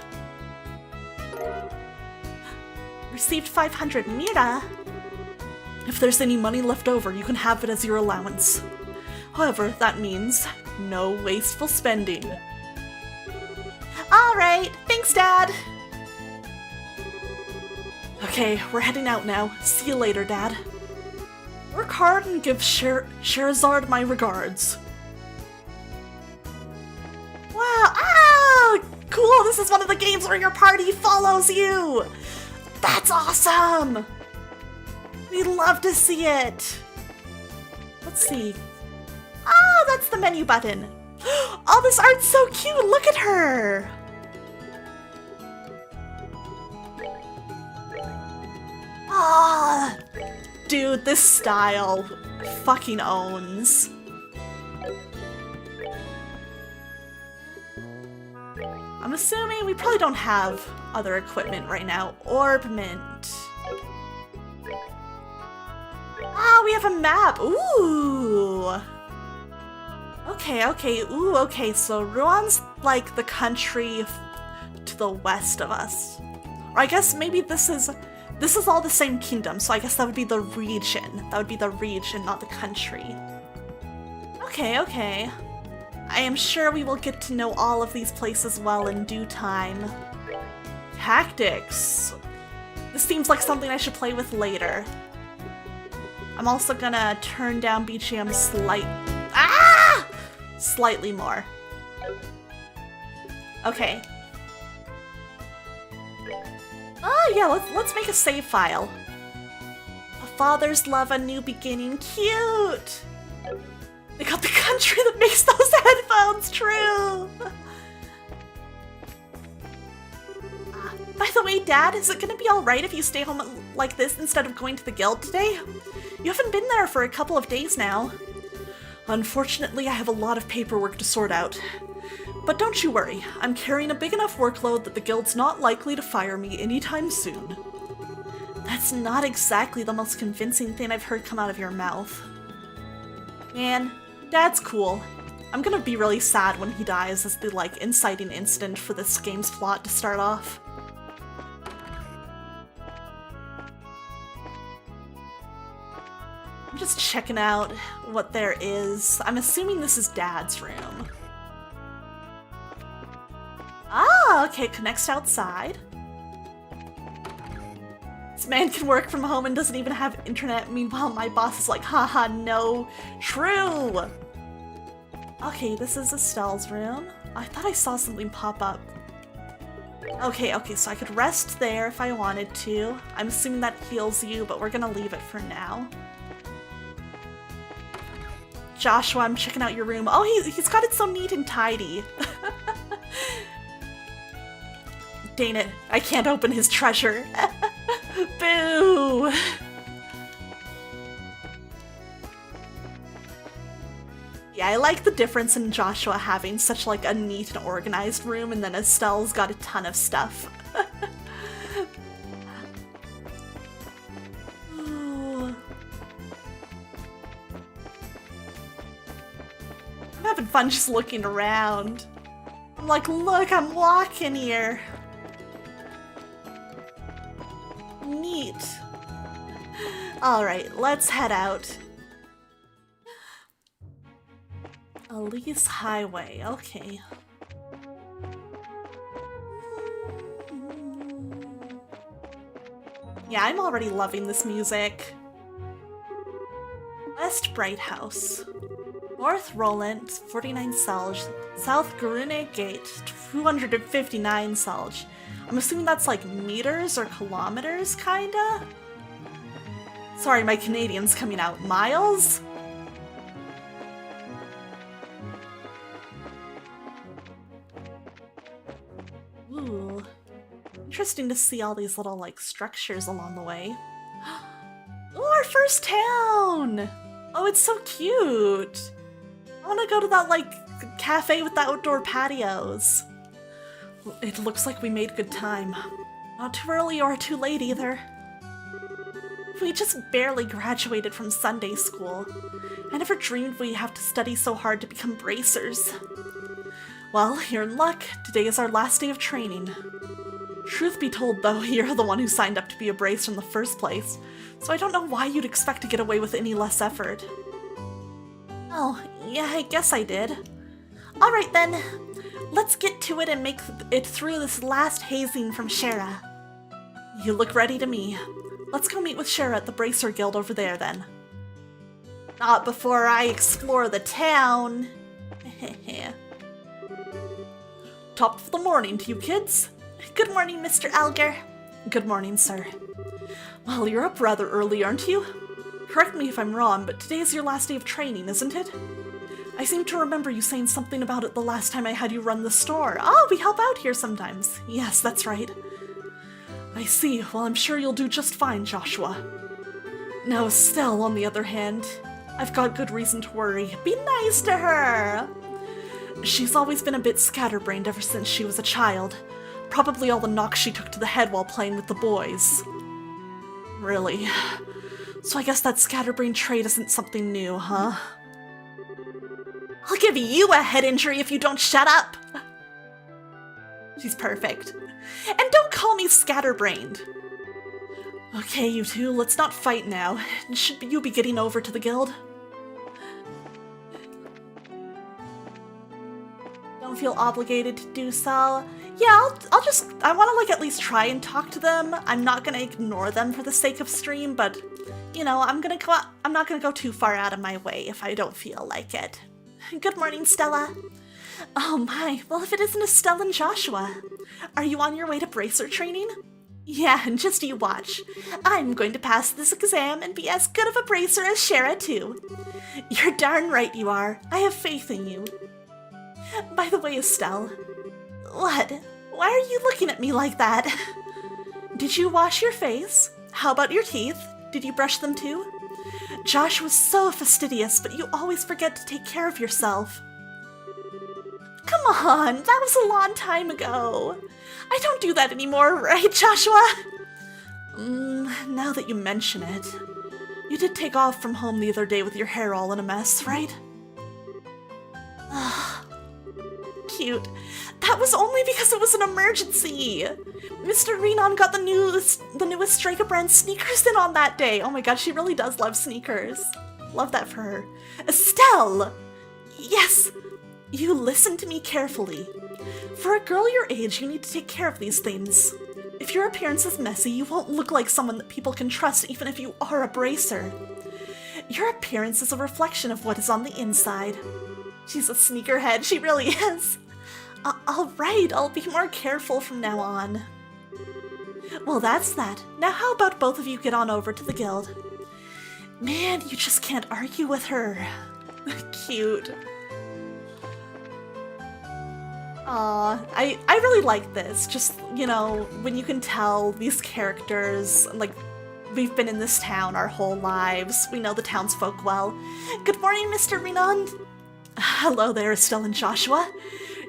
Received 500 Mira. If there's any money left over, you can have it as your allowance. However, that means no wasteful spending. Alright, thanks, Dad! Okay, we're heading out now. See you later, Dad. Work hard and give Sherazard my regards. Wow, ah! Cool, this is one of the games where your party follows you! That's awesome! We'd love to see it! Let's see. Oh, that's the menu button. Oh, this art's so cute! Look at her! Ah, dude, this style fucking owns. I'm assuming we probably don't have other equipment right now. Orb mint. Ah, we have a map. Ooh. Okay. Ooh, okay. So Ruan's like the country to the west of us. Or I guess maybe this is all the same kingdom, so I guess that would be the region. That would be the region, not the country. Okay. I am sure we will get to know all of these places well in due time. Tactics. This seems like something I should play with later. I'm also gonna turn down BGM slightly more. Okay. Oh yeah, let's make a save file. A father's love, a new beginning. Cute! They got the country that makes those headphones, true! By the way, Dad, is it gonna be alright if you stay home like this instead of going to the guild today? You haven't been there for a couple of days now. Unfortunately, I have a lot of paperwork to sort out. But don't you worry, I'm carrying a big enough workload that the guild's not likely to fire me anytime soon. That's not exactly the most convincing thing I've heard come out of your mouth. Man, Dad's cool. I'm gonna be really sad when he dies as the, inciting incident for this game's plot to start off. I'm just checking out what there is. I'm assuming this is Dad's room. Ah, okay, connects outside. This man can work from home and doesn't even have internet. Meanwhile, my boss is like, haha, no. True! Okay, this is Estelle's room. I thought I saw something pop up. Okay, so I could rest there if I wanted to. I'm assuming that heals you, but we're gonna leave it for now. Joshua, I'm checking out your room. Oh, he's got it so neat and tidy. Dang it, I can't open his treasure. Boo! Yeah, I like the difference in Joshua having such a neat and organized room, and then Estelle's got a ton of stuff. I'm having fun just looking around. I'm like, look, I'm walking here. Neat. Alright, let's head out. Elise Highway, okay. Yeah, I'm already loving this music. West Bright House. North Roland, 49 Selge. South Garune Gate, 259 Salj. I'm assuming that's like meters or kilometers, kinda? Sorry, my Canadian's coming out. Miles? Ooh. Interesting to see all these little, like, structures along the way. Oh, our first town! Oh, it's so cute! I want to go to that, like, cafe with the outdoor patios. It looks like we made good time. Not too early or too late either. We just barely graduated from Sunday school. I never dreamed we'd have to study so hard to become bracers. Well, you're in luck. Today is our last day of training. Truth be told, though, you're the one who signed up to be a bracer in the first place, so I don't know why you'd expect to get away with any less effort. Oh, yeah, I guess I did. Alright then, let's get to it and make it through this last hazing from Shara. You look ready to me. Let's go meet with Shara at the Bracer Guild over there then. Not before I explore the town. Top of the morning to you kids. Good morning, Mr. Alger. Good morning, sir. Well, you're up rather early, aren't you? Correct me if I'm wrong, but today's your last day of training, isn't it? I seem to remember you saying something about it the last time I had you run the store. Oh, we help out here sometimes. Yes, that's right. I see. Well, I'm sure you'll do just fine, Joshua. Now, Estelle, on the other hand, I've got good reason to worry. Be nice to her! She's always been a bit scatterbrained ever since she was a child. Probably all the knocks she took to the head while playing with the boys. Really? So I guess that scatterbrain trait isn't something new, huh? I'll give you a head injury if you don't shut up! She's perfect. And don't call me scatterbrained. Okay, you two, let's not fight now. Should you be getting over to the guild? Don't feel obligated to do so. Yeah, I want to, like, at least try and talk to them. I'm not gonna ignore them for the sake of stream, but, you know, I'm not gonna go too far out of my way if I don't feel like it. Good morning, Stella. Oh my, well, if it isn't Estelle and Joshua. Are you on your way to bracer training? Yeah, and just you watch. I'm going to pass this exam and be as good of a bracer as Shara, too. You're darn right you are. I have faith in you. By the way, Estelle. What? Why are you looking at me like that? Did you wash your face? How about your teeth? Did you brush them too? Josh was so fastidious, but you always forget to take care of yourself. Come on, that was a long time ago. I don't do that anymore, right, Joshua? Now that you mention it. You did take off from home the other day with your hair all in a mess, right? Cute. That was only because it was an emergency. Mr. Renan got the newest Strega brand sneakers in on that day. Oh my god, she really does love sneakers. Love that for her. Estelle! Yes, you listen to me carefully. For a girl your age, you need to take care of these things. If your appearance is messy, you won't look like someone that people can trust even if you are a bracer. Your appearance is a reflection of what is on the inside. She's a sneakerhead, she really is. Alright, I'll be more careful from now on. Well, that's that. Now how about both of you get on over to the guild? Man, you just can't argue with her. Cute. Aw, I really like this. Just, you know, when you can tell these characters, like, we've been in this town our whole lives. We know the townsfolk well. Good morning, Mr. Renan. Hello there, Estelle and Joshua.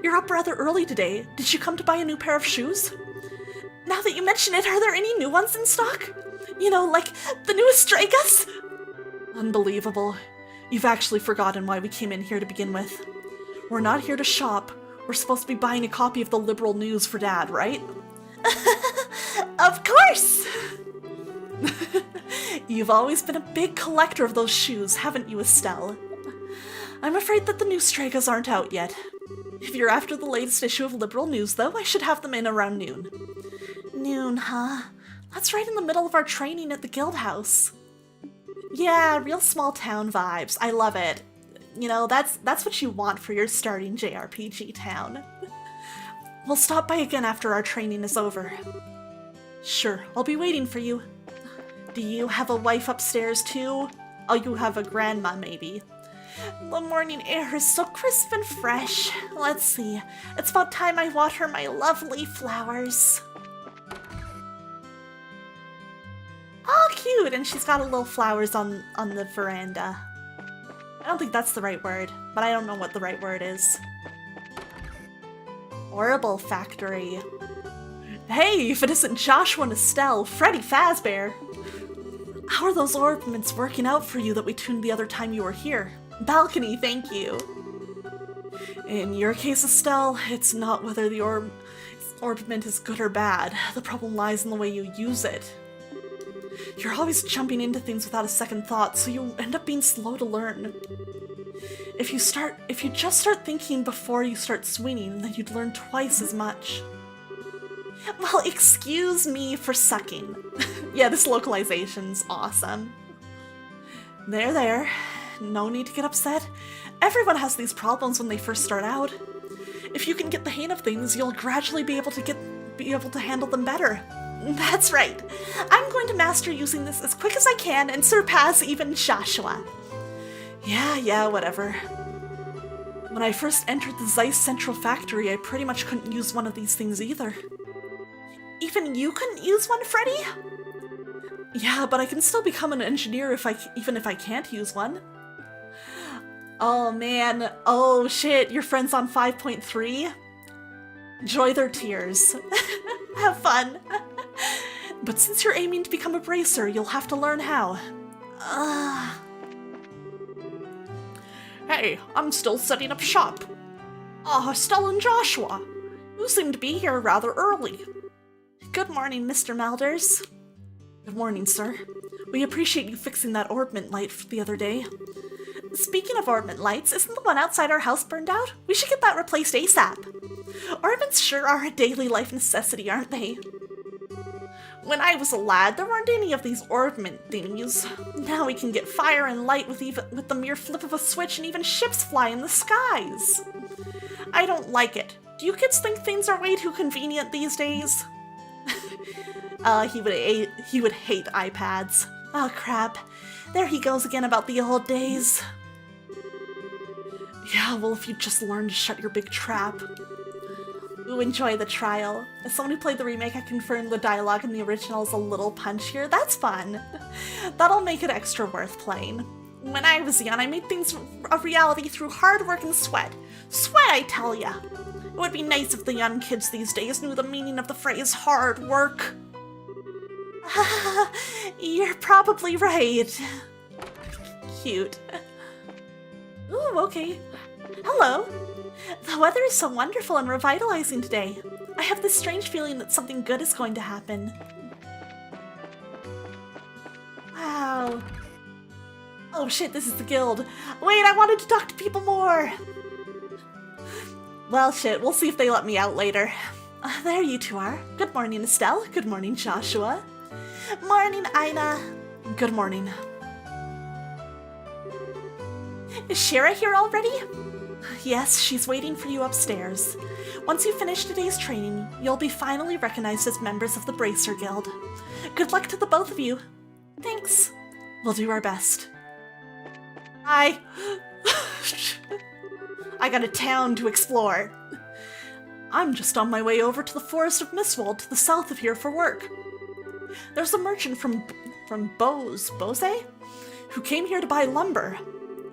You're up rather early today. Did you come to buy a new pair of shoes? Now that you mention it, are there any new ones in stock? You know, like the newest Stragas? Unbelievable. You've actually forgotten why we came in here to begin with. We're not here to shop. We're supposed to be buying a copy of the Liberal News for Dad, right? Of course! You've always been a big collector of those shoes, haven't you, Estelle? I'm afraid that the new Stragas aren't out yet. If you're after the latest issue of Liberal News, though, I should have them in around noon. Noon, huh? That's right in the middle of our training at the guild house. Yeah, real small town vibes. I love it. You know, that's what you want for your starting JRPG town. We'll stop by again after our training is over. Sure, I'll be waiting for you. Do you have a wife upstairs too? Oh, you have a grandma maybe. The morning air is so crisp and fresh. Let's see. It's about time I water my lovely flowers. Oh, cute! And she's got a little flowers on the veranda. I don't think that's the right word, but I don't know what the right word is. Horrible factory. Hey, if it isn't Joshua and Estelle, Freddy Fazbear! How are those orbments working out for you that we tuned the other time you were here? Balcony, thank you. In your case, Estelle, it's not whether the orbment is good or bad. The problem lies in the way you use it. You're always jumping into things without a second thought, so you end up being slow to learn. If you just start thinking before you start swinging, then you'd learn twice as much. Well, excuse me for sucking. Yeah, this localization's awesome. There. No need to get upset. Everyone has these problems when they first start out. If you can get the hang of things, you'll gradually be able to handle them better. That's right. I'm going to master using this as quick as I can and surpass even Joshua. Yeah, whatever. When I first entered the Zeiss Central Factory, I pretty much couldn't use one of these things either. Even you couldn't use one, Freddy? Yeah, but I can still become an engineer even if I can't use one. Oh man, oh shit, your friend's on 5.3? Enjoy their tears. Have fun. But since you're aiming to become a bracer, you'll have to learn how. Hey, I'm still setting up shop. Estelle and Joshua. You seem to be here rather early. Good morning, Mr. Malders. Good morning, sir. We appreciate you fixing that orbment light the other day. Speaking of orbment lights, isn't the one outside our house burned out? We should get that replaced ASAP. Orbments sure are a daily life necessity, aren't they? When I was a lad, there weren't any of these orbment thingies. Now we can get fire and light with the mere flip of a switch, and even ships fly in the skies. I don't like it. Do you kids think things are way too convenient these days? He would hate iPads. Oh crap. There he goes again about the old days. Yeah, well, if you just learn to shut your big trap. Ooh, enjoy the trial. As someone who played the remake, I confirmed the dialogue in the original is a little punchier. That's fun. That'll make it extra worth playing. When I was young, I made things a reality through hard work and sweat. Sweat, I tell ya! It would be nice if the young kids these days knew the meaning of the phrase hard work. You're probably right. Cute. Ooh, okay. Hello. The weather is so wonderful and revitalizing today. I have this strange feeling that something good is going to happen. Wow. Oh shit, this is the guild. Wait, I wanted to talk to people more. Well, shit, we'll see if they let me out later. There you two are. Good morning, Estelle. Good morning, Joshua. Morning, Ina. Good morning. Is Shira here already? Yes, she's waiting for you upstairs. Once you finish today's training, you'll be finally recognized as members of the Bracer Guild. Good luck to the both of you. Thanks. We'll do our best. Hi. I got a town to explore. I'm just on my way over to the Forest of Mistwald to the south of here for work. There's a merchant from Bose, who came here to buy lumber.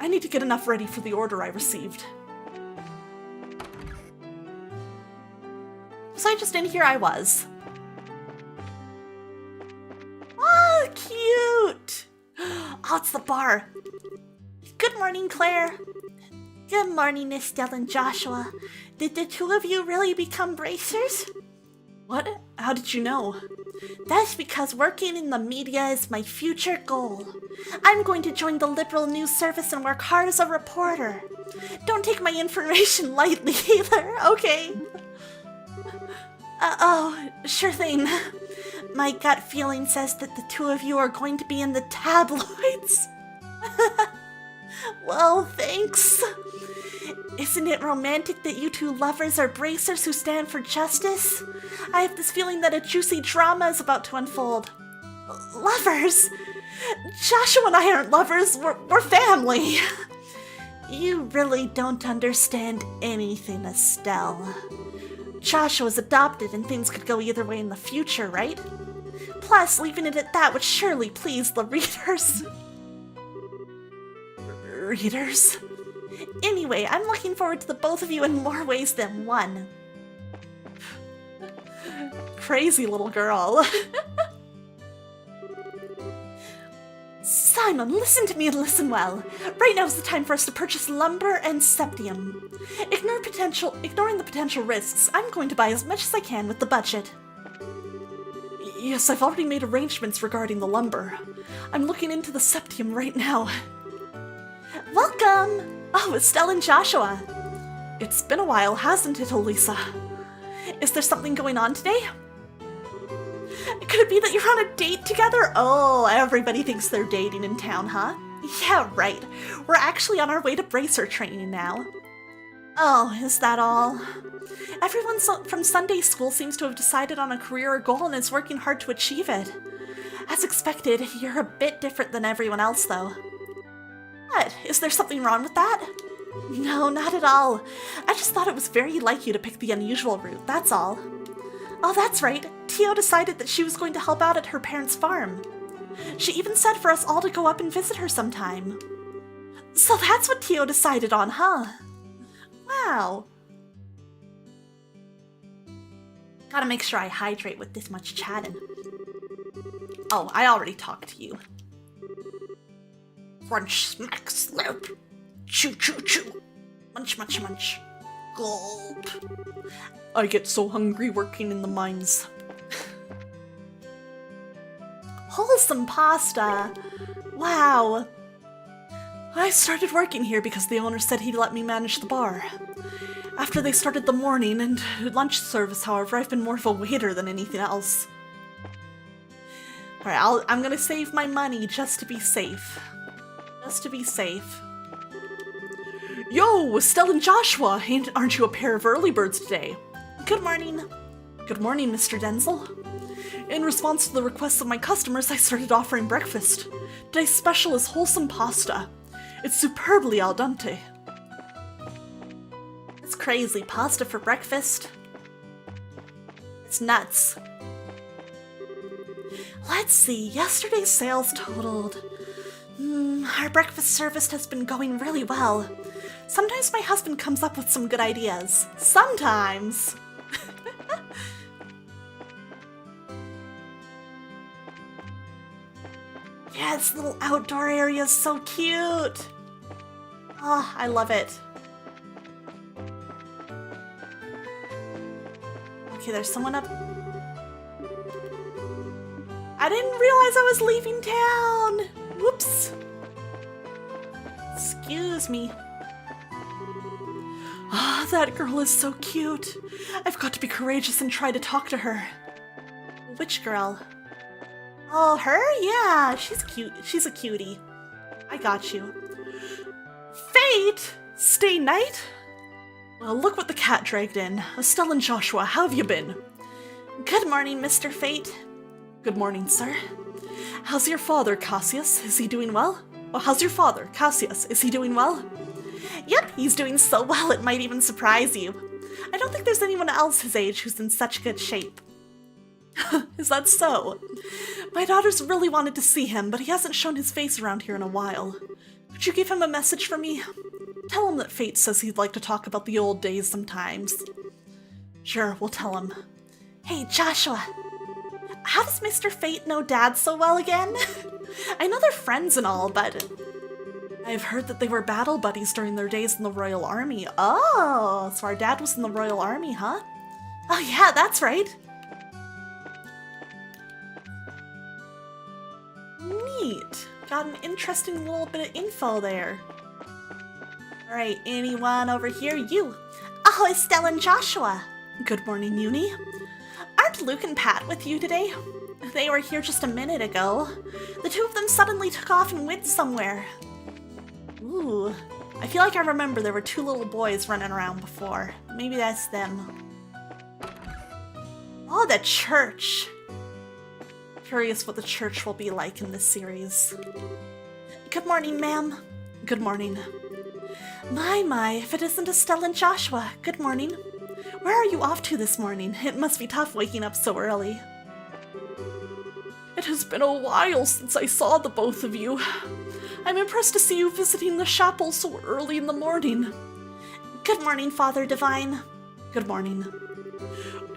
I need to get enough ready for the order I received. So I just in here I was. Oh, cute! Oh, it's the bar. Good morning, Claire. Good morning, Estelle and Joshua. Did the two of you really become bracers? What? How did you know? That's because working in the media is my future goal. I'm going to join the Liberal News Service and work hard as a reporter. Don't take my information lightly either, okay? Oh, sure thing. My gut feeling says that the two of you are going to be in the tabloids. Well, thanks. Isn't it romantic that you two lovers are bracers who stand for justice? I have this feeling that a juicy drama is about to unfold. Lovers? Joshua and I aren't lovers, we're family. You really don't understand anything, Estelle. Joshua's adopted and things could go either way in the future, right? Plus, leaving it at that would surely please the readers. Readers? Anyway, I'm looking forward to the both of you in more ways than one. Crazy little girl. Simon, listen to me and listen well. Right now is the time for us to purchase lumber and septium. Ignoring the potential risks, I'm going to buy as much as I can with the budget. Yes, I've already made arrangements regarding the lumber. I'm looking into the septium right now. Welcome! Oh, Estelle and Joshua. It's been a while, hasn't it, Elisa? Is there something going on today? Could it be that you're on a date together? Oh, everybody thinks they're dating in town, huh? Yeah, right. We're actually on our way to bracer training now. Oh, is that all? Everyone from Sunday school seems to have decided on a career or goal and is working hard to achieve it. As expected, you're a bit different than everyone else, though. What? Is there something wrong with that? No, not at all. I just thought it was very like you to pick the unusual route, that's all. Oh, that's right. Tio decided that she was going to help out at her parents' farm. She even said for us all to go up and visit her sometime. So that's what Tio decided on, huh? Wow. Gotta make sure I hydrate with this much chatting. Oh, I already talked to you. Crunch, smack, slurp. Chew, chew, chew. Munch, munch, munch. Gulp. I get so hungry working in the mines. Wholesome pasta. Wow. I started working here because the owner said he'd let me manage the bar. After they started the morning and lunch service, however, I've been more of a waiter than anything else. Alright, I'm gonna save my money just to be safe. Just to be safe. Yo, Estelle and Joshua! Aren't you a pair of early birds today? Good morning. Good morning, Mr. Denzel. In response to the requests of my customers, I started offering breakfast. Today's special is wholesome pasta. It's superbly al dente. It's crazy. Pasta for breakfast? It's nuts. Let's see. Yesterday's sales totaled... our breakfast service has been going really well. Sometimes my husband comes up with some good ideas. Sometimes! Yeah, this little outdoor area is so cute! Oh, I love it. Okay, there's someone up... I didn't realize I was leaving town! Whoops! Excuse me. Ah, that girl is so cute. I've got to be courageous and try to talk to her. Which girl? Oh, her? Yeah, she's cute. She's a cutie. I got you. Fate! Stay night? Well, look what the cat dragged in. Estelle and Joshua, how have you been? Good morning, Mr. Fate. Good morning, sir. How's your father, Cassius? Is he doing well? Oh, how's your father, Cassius? Is he doing well? Yep, he's doing so well it might even surprise you. I don't think there's anyone else his age who's in such good shape. Is that so? My daughters really wanted to see him, but he hasn't shown his face around here in a while. Could you give him a message for me? Tell him that Fate says he'd like to talk about the old days sometimes. Sure, we'll tell him. Hey, Joshua. How does Mr. Fate know Dad so well again? I know they're friends and all, but... I've heard that they were battle buddies during their days in the Royal Army. Oh, so our dad was in the Royal Army, huh? Oh yeah, that's right. Neat. Got an interesting little bit of info there. Alright, anyone over here? You. Oh, Estelle and Joshua. Good morning, Uni. Aren't Luke and Pat with you today? They were here just a minute ago. The two of them suddenly took off and went somewhere. Ooh, I feel like I remember there were two little boys running around before. Maybe that's them. Oh, the church. Curious what the church will be like in this series. Good morning, ma'am. Good morning. My, if it isn't Estelle and Joshua. Good morning. Where are you off to this morning? It must be tough waking up so early. It has been a while since I saw the both of you. I'm impressed to see you visiting the chapel so early in the morning. Good morning, Father Divine. Good morning.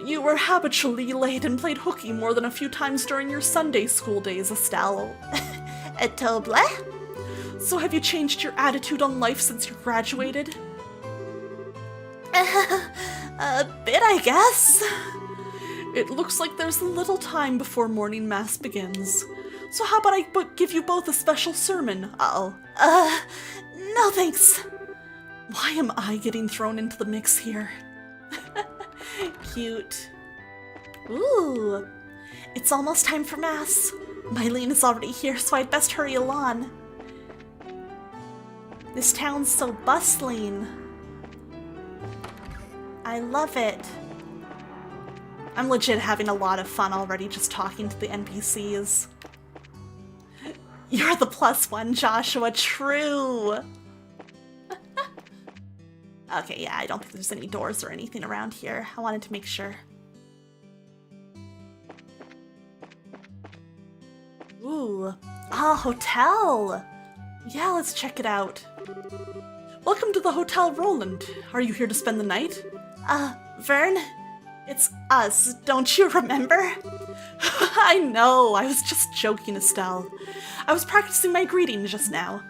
You were habitually late and played hooky more than a few times during your Sunday school days, Estelle. Toble? So have you changed your attitude on life since you graduated? A bit, I guess. It looks like there's a little time before morning mass begins. So how about I give you both a special sermon? No thanks. Why am I getting thrown into the mix here? Cute. Ooh, it's almost time for mass. Mylene is already here, so I'd best hurry along. This town's so bustling. I love it. I'm legit having a lot of fun already just talking to the NPCs. You're the plus one, Joshua, true. Okay, yeah, I don't think there's any doors or anything around here. I wanted to make sure. Ooh, hotel. Yeah, let's check it out. Welcome to the Hotel Roland. Are you here to spend the night? Vern? It's us, don't you remember? I know, I was just joking, Estelle. I was practicing my greeting just now.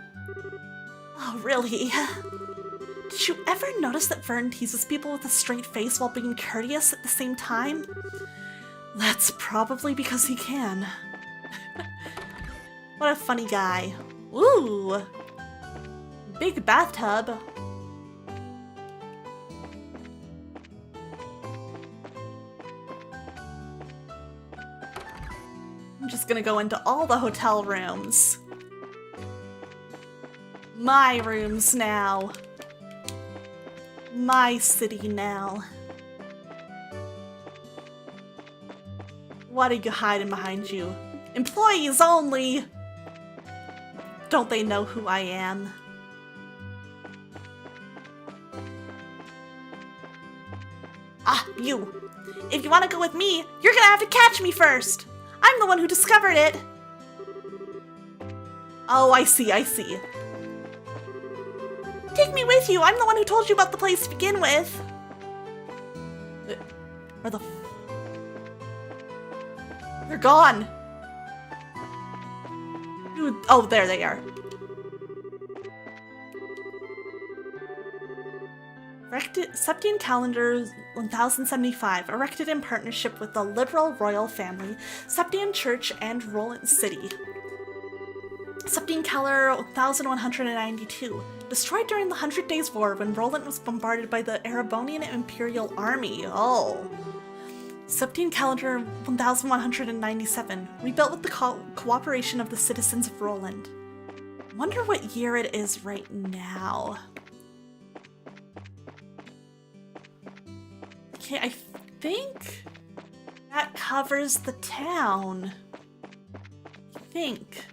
Oh, really? Did you ever notice that Vern teases people with a straight face while being courteous at the same time? That's probably because he can. What a funny guy. Ooh! Big bathtub. I'm just gonna go into all the hotel rooms. My rooms now. My city now. What are you hiding behind you? Employees only! Don't they know who I am? Ah, you! If you want to go with me, you're gonna have to catch me first! I'm the one who discovered it! Oh, I see, I see. Take me with you! I'm the one who told you about the place to begin with! Where the They're gone! Dude, oh, there they are. Septian Calendar 1075, erected in partnership with the liberal royal family, Septian Church, and Roland City. Septian Calendar 1192, destroyed during the 100 Days War when Roland was bombarded by the Erebonian Imperial Army. Oh. Septian Calendar 1197, rebuilt with the cooperation of the citizens of Roland. Wonder what year it is right now. Okay, I think that covers the town. I think.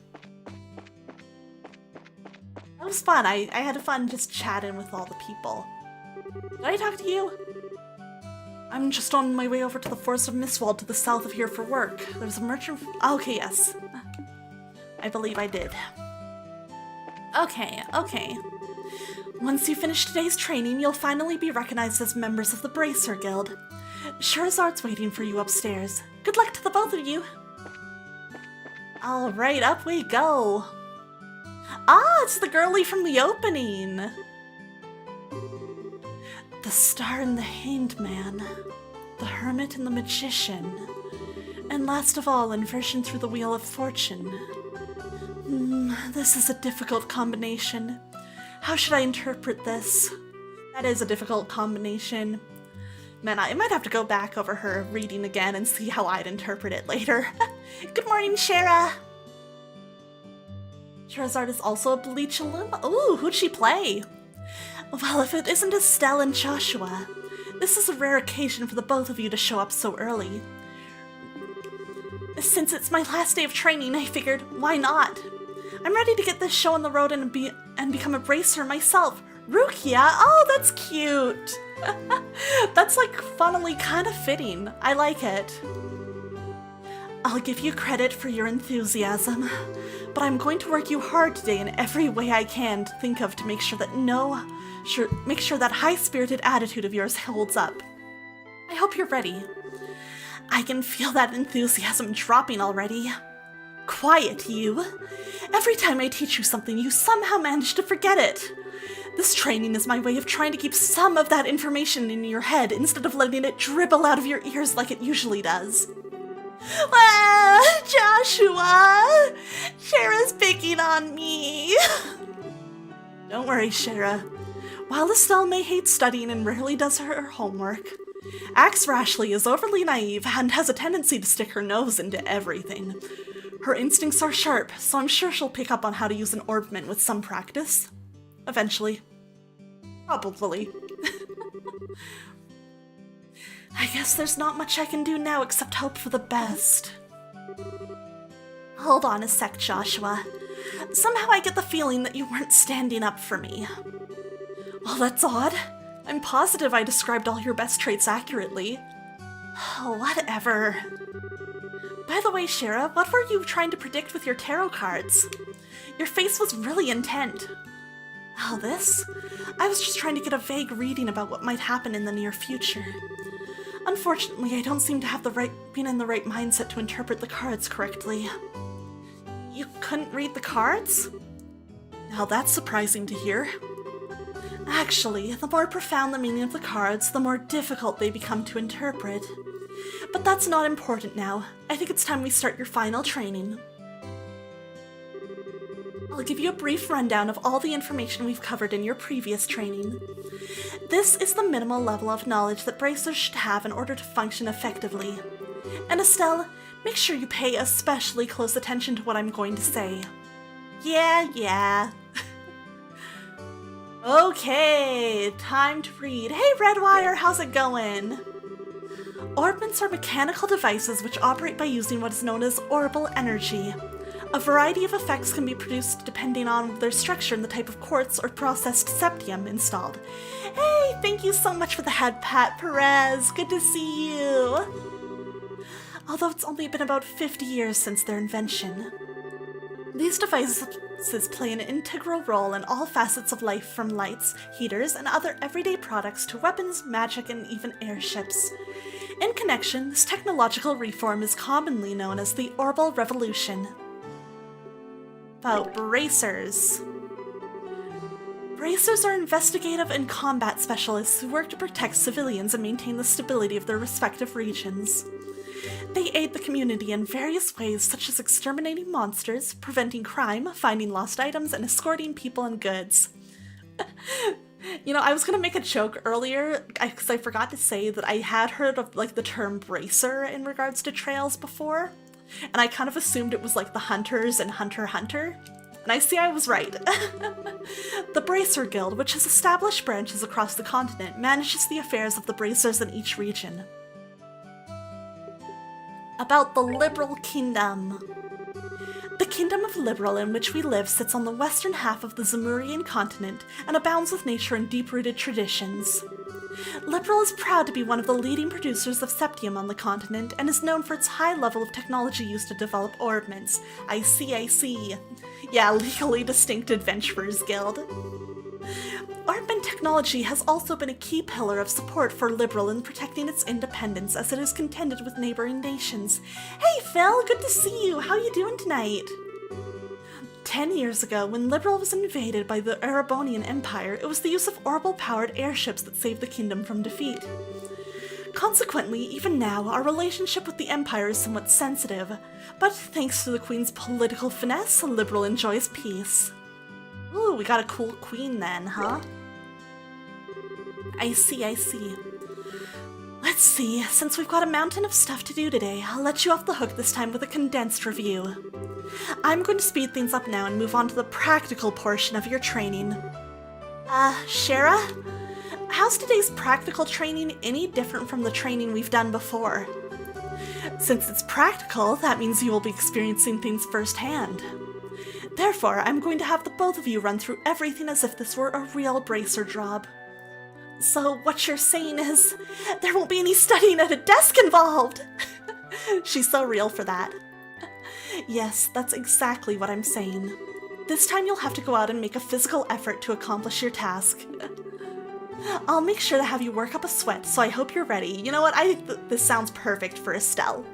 That was fun. I had fun just chatting with all the people. Did I talk to you? I'm just on my way over to the Forest of Mistwald to the south of here for work. There's a merchant. Okay, yes. I believe I did. Okay, okay. Once you finish today's training, you'll finally be recognized as members of the Bracer Guild. Scheherazad's waiting for you upstairs. Good luck to the both of you. Alright, up we go. Ah, it's the girlie from the opening. The Star and the Hanged Man, the Hermit and the Magician, and last of all, Inversion through the Wheel of Fortune. This is a difficult combination. How should I interpret this? That is a difficult combination. Man, I might have to go back over her reading again and see how I'd interpret it later. Good morning, Shara! Scheherazade is also a Bleach alum? Ooh, who'd she play? Well, if it isn't Estelle and Joshua, this is a rare occasion for the both of you to show up so early. Since it's my last day of training, I figured, why not? I'm ready to get this show on the road and become a bracer myself. Rukia? Oh, that's cute! That's like funnily kind of fitting. I like it. I'll give you credit for your enthusiasm, but I'm going to work you hard today in every way I can to think of to make sure that that high-spirited attitude of yours holds up. I hope you're ready. I can feel that enthusiasm dropping already. Quiet, you. Every time I teach you something, you somehow manage to forget it. This training is my way of trying to keep some of that information in your head instead of letting it dribble out of your ears like it usually does. Joshua! Shara's picking on me. Don't worry, Shara. While Estelle may hate studying and rarely does her homework, Axe Rashley is overly naive and has a tendency to stick her nose into everything. Her instincts are sharp, so I'm sure she'll pick up on how to use an orbment with some practice. Eventually. Probably. I guess there's not much I can do now except hope for the best. Hold on a sec, Joshua. Somehow I get the feeling that you weren't standing up for me. Well, that's odd. I'm positive I described all your best traits accurately. Oh, whatever. By the way, Shara, what were you trying to predict with your tarot cards? Your face was really intent. Oh, this? I was just trying to get a vague reading about what might happen in the near future. Unfortunately, I don't seem to have been in the right mindset to interpret the cards correctly. You couldn't read the cards? Now that's surprising to hear. Actually, the more profound the meaning of the cards, the more difficult they become to interpret. But that's not important now. I think it's time we start your final training. I'll give you a brief rundown of all the information we've covered in your previous training. This is the minimal level of knowledge that bracers should have in order to function effectively. And Estelle, make sure you pay especially close attention to what I'm going to say. Yeah. Okay, time to read. Hey Redwire, how's it going? Orbments are mechanical devices which operate by using what is known as orbal energy. A variety of effects can be produced depending on their structure and the type of quartz or processed septium installed. Hey, thank you so much for the head pat, Perez. Good to see you. Although it's only been about 50 years since their invention. These devices play an integral role in all facets of life, from lights, heaters, and other everyday products to weapons, magic, and even airships. In connection, this technological reform is commonly known as the Orbal Revolution. About bracers. Bracers are investigative and combat specialists who work to protect civilians and maintain the stability of their respective regions. They aid the community in various ways, such as exterminating monsters, preventing crime, finding lost items, and escorting people and goods. You know, I was gonna make a joke earlier, because I forgot to say that I had heard of, like, the term bracer in regards to trails before, and I kind of assumed it was like the hunters and Hunter x Hunter, and I see I was right. The Bracer Guild, which has established branches across the continent, manages the affairs of the bracers in each region. About the Liberal Kingdom. The Kingdom of Liberal in which we live sits on the western half of the Zemurian continent and abounds with nature and deep-rooted traditions. Liberal is proud to be one of the leading producers of septium on the continent and is known for its high level of technology used to develop orbments. I see. Yeah, legally distinct adventurers guild. Orbment technology has also been a key pillar of support for Liberal in protecting its independence as it is contended with neighboring nations. Hey Phil, good to see you. How you doing tonight? 10 years ago, when Liberal was invaded by the Erebonian Empire, it was the use of orbital-powered airships that saved the kingdom from defeat. Consequently, even now, our relationship with the Empire is somewhat sensitive, but thanks to the Queen's political finesse, Liberal enjoys peace. Ooh, we got a cool queen then, huh? I see. Let's see, since we've got a mountain of stuff to do today, I'll let you off the hook this time with a condensed review. I'm going to speed things up now and move on to the practical portion of your training. Shara? How's today's practical training any different from the training we've done before? Since it's practical, that means you will be experiencing things firsthand. Therefore, I'm going to have the both of you run through everything as if this were a real bracer job. So what you're saying is, there won't be any studying at a desk involved! She's so real for that. Yes, that's exactly what I'm saying. This time you'll have to go out and make a physical effort to accomplish your task. I'll make sure to have you work up a sweat, so I hope you're ready. You know what, I think this sounds perfect for Estelle.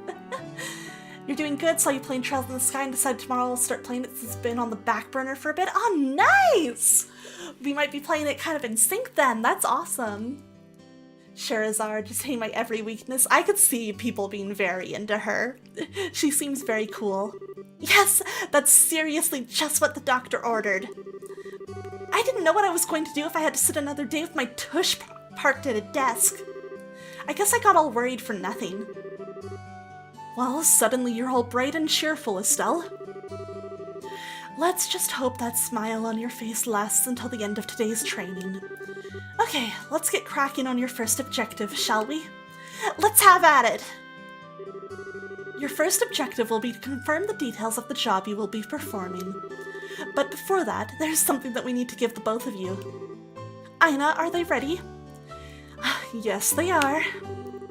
You're doing good, saw you playing Trails in the Sky and decided tomorrow I'll start playing it since it's been on the back burner for a bit. Oh, nice! We might be playing it kind of in sync then, that's awesome. Sherazard, just hitting my every weakness. I could see people being very into her. She seems very cool. Yes, that's seriously just what the doctor ordered. I didn't know what I was going to do if I had to sit another day with my tush parked at a desk. I guess I got all worried for nothing. Well, suddenly you're all bright and cheerful, Estelle. Let's just hope that smile on your face lasts until the end of today's training. Okay, let's get cracking on your first objective, shall we? Let's have at it! Your first objective will be to confirm the details of the job you will be performing. But before that, there's something that we need to give the both of you. Aina, are they ready? Yes, they are.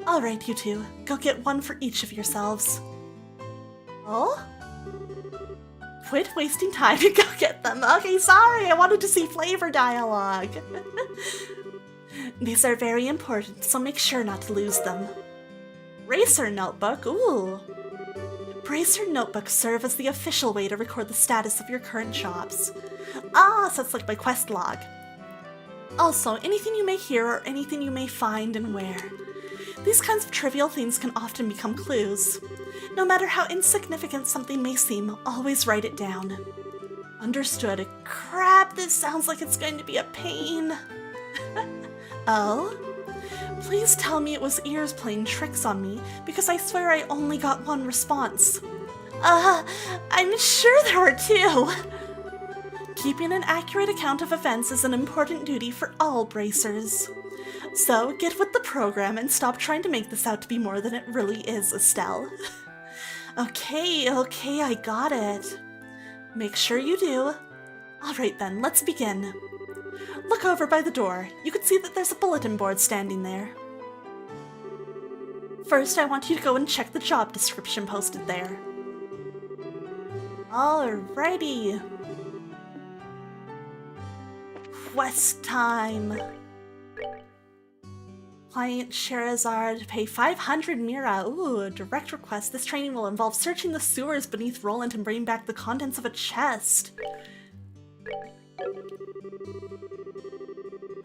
Alright, you two. Go get one for each of yourselves. Oh? Quit wasting time and go get them. Okay, sorry, I wanted to see flavor dialogue. These are very important, so make sure not to lose them. Bracer notebook, ooh. Bracer notebooks serve as the official way to record the status of your current jobs. Ah, so it's like my quest log. Also, anything you may hear or anything you may find and where. These kinds of trivial things can often become clues. No matter how insignificant something may seem, always write it down. Understood. Crap, this sounds like it's going to be a pain. Oh? Please tell me it was ears playing tricks on me, because I swear I only got one response. I'm sure there were two. Keeping an accurate account of events is an important duty for all bracers. So, get with the program and stop trying to make this out to be more than it really is, Estelle. Okay, I got it. Make sure you do. Alright then, let's begin. Look over by the door. You can see that there's a bulletin board standing there. First, I want you to go and check the job description posted there. Alrighty. Quest time. Client Sherazard, pay 500 Mira. Ooh, a direct request. This training will involve searching the sewers beneath Roland and bringing back the contents of a chest.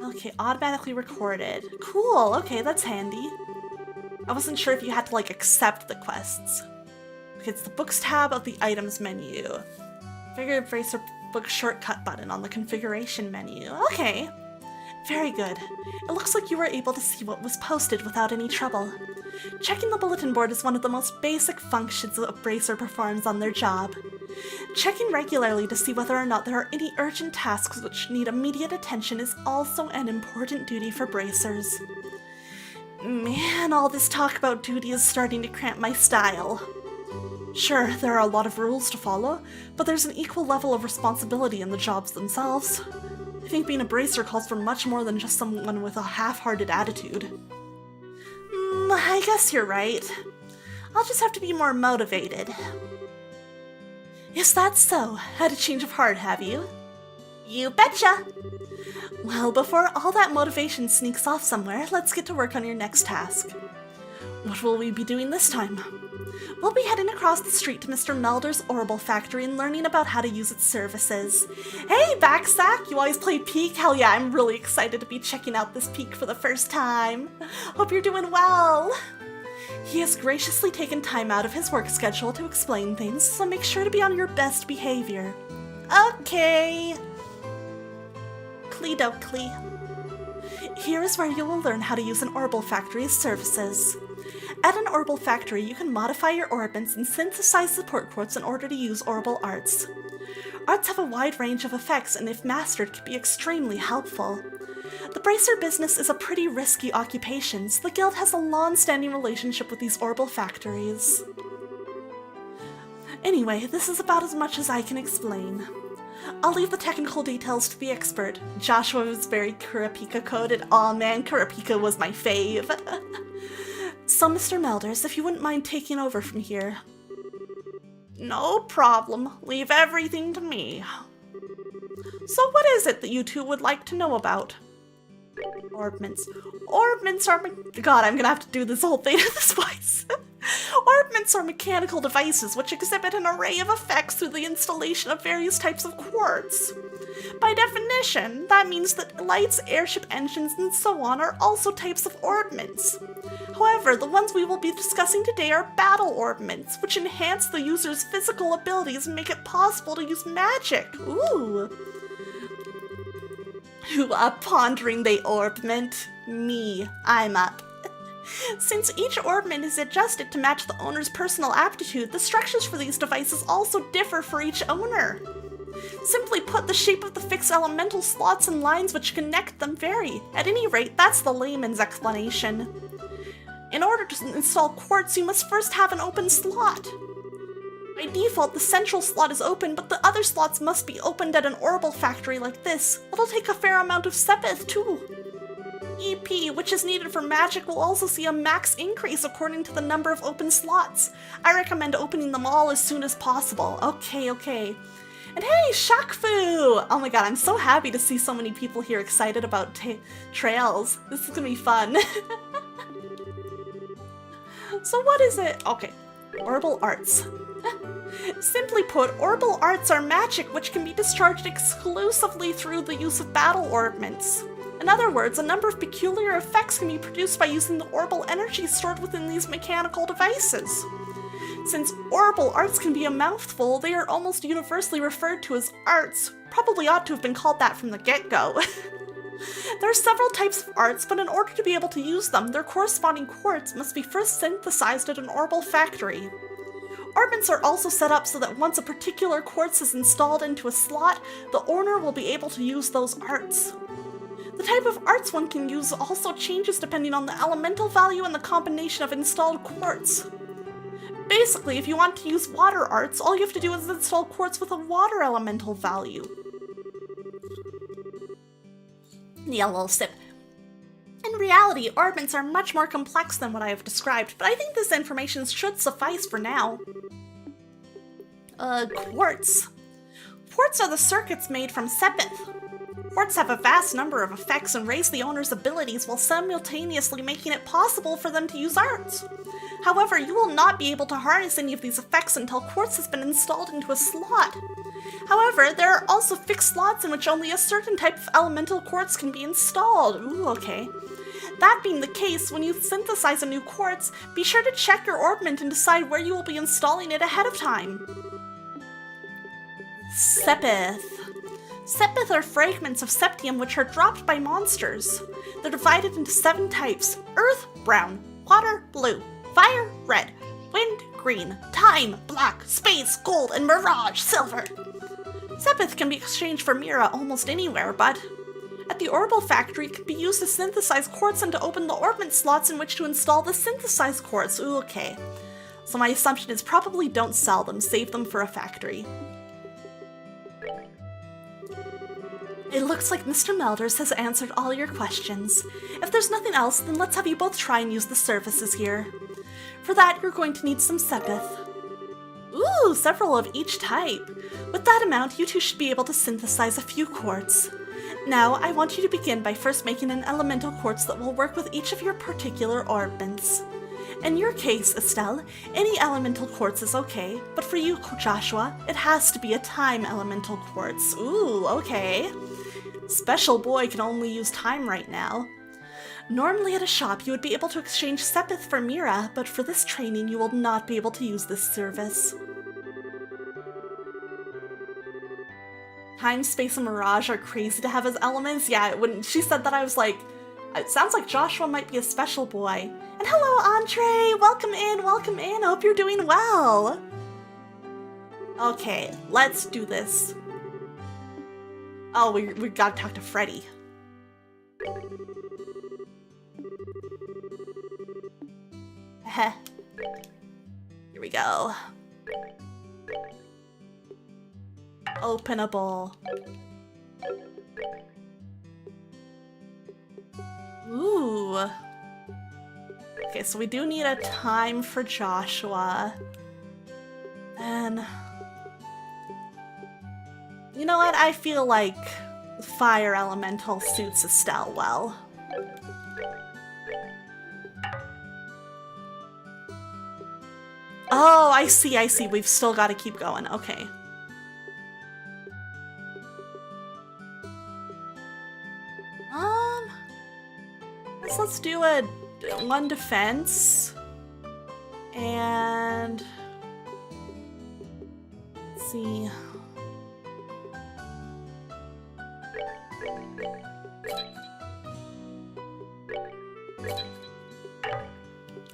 Okay, automatically recorded. Cool, okay, that's handy. I wasn't sure if you had to, like, accept the quests. Okay, it's the Books tab of the Items menu. Figure Bracer Book shortcut button on the configuration menu. Okay. Very good. It looks like you were able to see what was posted without any trouble. Checking the bulletin board is one of the most basic functions a bracer performs on their job. Checking regularly to see whether or not there are any urgent tasks which need immediate attention is also an important duty for bracers. Man, all this talk about duty is starting to cramp my style. Sure, there are a lot of rules to follow, but there's an equal level of responsibility in the jobs themselves. I think being a bracer calls for much more than just someone with a half-hearted attitude. I guess you're right. I'll just have to be more motivated. Is that so? Had a change of heart, have you? You betcha! Well, before all that motivation sneaks off somewhere, let's get to work on your next task. What will we be doing this time? We'll be heading across the street to Mr. Melder's Orbital Factory and learning about how to use its services. Hey, Backsack! You always play Peak? Hell yeah, I'm really excited to be checking out this Peak for the first time. Hope you're doing well! He has graciously taken time out of his work schedule to explain things, so make sure to be on your best behavior. Okay. Clee-do-clee. Here is where you will learn how to use an Orbital Factory's services. At an Orbital Factory, you can modify your orbits and synthesize support quotes in order to use Orbital arts. Arts have a wide range of effects and if mastered can be extremely helpful. The bracer business is a pretty risky occupation, so the guild has a long-standing relationship with these orbital factories. Anyway, this is about as much as I can explain. I'll leave the technical details to the expert. Joshua was very Kurapika coded. Aw man, Kurapika was my fave. So Mr. Melders, if you wouldn't mind taking over from here. No problem. Leave everything to me. So what is it that you two would like to know about? Orbments. Orbments are God, I'm gonna have to do this whole thing in this voice. Orbments are mechanical devices which exhibit an array of effects through the installation of various types of quartz. By definition, that means that lights, airship engines, and so on are also types of orbments. However, the ones we will be discussing today are battle orbments, which enhance the user's physical abilities and make it possible to use magic. Ooh. Who are pondering the orbment? Me. I'm up. Since each orbment is adjusted to match the owner's personal aptitude, the structures for these devices also differ for each owner. Simply put, the shape of the fixed elemental slots and lines which connect them vary. At any rate, that's the layman's explanation. In order to install quartz, you must first have an open slot. By default, the central slot is open, but the other slots must be opened at an orbital factory like this. It'll take a fair amount of sepith too. EP, which is needed for magic, will also see a max increase according to the number of open slots. I recommend opening them all as soon as possible. Okay. And hey, Shakfu! Oh my god, I'm so happy to see so many people here excited about trails. This is gonna be fun. So what is it? Okay, orbital arts. Simply put, orbital arts are magic which can be discharged exclusively through the use of battle orbments. In other words, a number of peculiar effects can be produced by using the orbital energy stored within these mechanical devices. Since orbital arts can be a mouthful, they are almost universally referred to as arts. Probably ought to have been called that from the get-go. There are several types of arts, but in order to be able to use them, their corresponding quartz must be first synthesized at an orbital factory. Orbments are also set up so that once a particular quartz is installed into a slot, the owner will be able to use those arts. The type of arts one can use also changes depending on the elemental value and the combination of installed quartz. Basically, if you want to use water arts, all you have to do is install quartz with a water elemental value. Yeah, a little sip. In reality, orbments are much more complex than what I have described, but I think this information should suffice for now. Quartz. Quartz are the circuits made from sepith. Quartz have a vast number of effects and raise the owner's abilities while simultaneously making it possible for them to use arts. However, you will not be able to harness any of these effects until quartz has been installed into a slot. However, there are also fixed slots in which only a certain type of elemental quartz can be installed. Ooh, okay. That being the case, when you synthesize a new quartz, be sure to check your orbment and decide where you will be installing it ahead of time. Sepith. Sepith are fragments of septium which are dropped by monsters. They're divided into 7 types: earth, brown; water, blue; fire, red; wind, green; time, black; space, gold; and mirage, silver. Sepith can be exchanged for Mira almost anywhere, but at the orbital factory it can be used to synthesize quartz and to open the orbment slots in which to install the synthesized quartz. Ooh, okay. So my assumption is probably don't sell them, save them for a factory. It looks like Mr. Melders has answered all your questions. If there's nothing else, then let's have you both try and use the services here. For that, you're going to need some sepith. Ooh, several of each type. With that amount, you two should be able to synthesize a few quartz. Now, I want you to begin by first making an elemental quartz that will work with each of your particular orbments. In your case, Estelle, any elemental quartz is okay, but for you, Joshua, it has to be a time elemental quartz. Ooh, okay. Special boy can only use time right now. Normally at a shop you would be able to exchange sepith for Mira, but for this training you will not be able to use this service. Time, space, and mirage are crazy to have as elements. Yeah, when she said that I was like, it sounds like Joshua might be a special boy. And hello, Andre! Welcome in, welcome in! I hope you're doing well! Okay, let's do this. Oh, we gotta talk to Freddy. Heh. Here we go. Openable. Ooh. Okay, so we do need a time for Joshua. And you know what? I feel like fire elemental suits Estelle well. Oh, I see, I see. We've still got to keep going. Okay. Let's do a 1 defense. And let's see.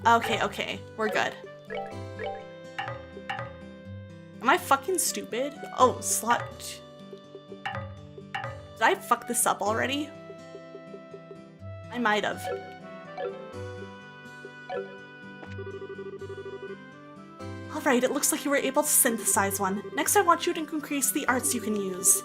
Okay, okay, we're good. Am I fucking stupid? Oh, slot. Did I fuck this up already? I might have. Alright, it looks like you were able to synthesize one. Next, I want you to increase the arts you can use.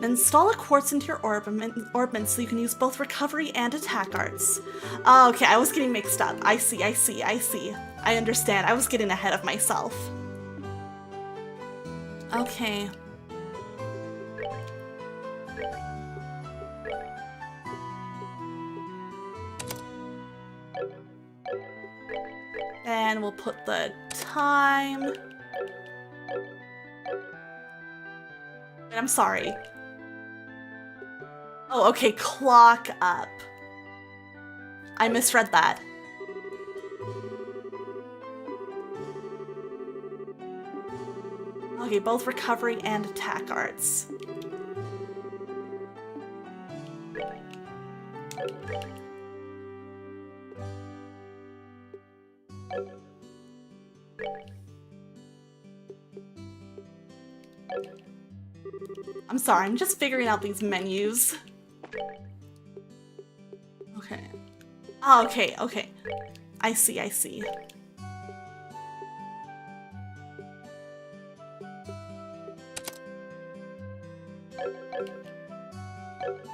Then install a quartz into your orbment so you can use both recovery and attack arts. Oh, okay, I was getting mixed up. I see, I see, I see. I understand. I was getting ahead of myself. Okay. And we'll put the time. Wait, I'm sorry. Oh, okay, clock up. I misread that. Okay, both recovery and attack arts. I'm sorry, I'm just figuring out these menus. Okay. Oh, okay, okay. I see, I see.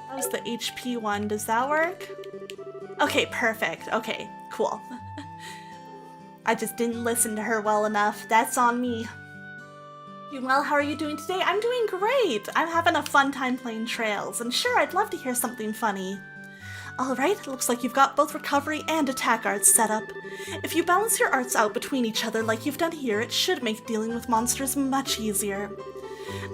That was the HP one. Does that work? Okay, perfect. Okay, cool. I just didn't listen to her well enough. That's on me. Doing well, how are you doing today? I'm doing great! I'm having a fun time playing Trails, and sure, I'd love to hear something funny. Alright, looks like you've got both recovery and attack arts set up. If you balance your arts out between each other like you've done here, it should make dealing with monsters much easier.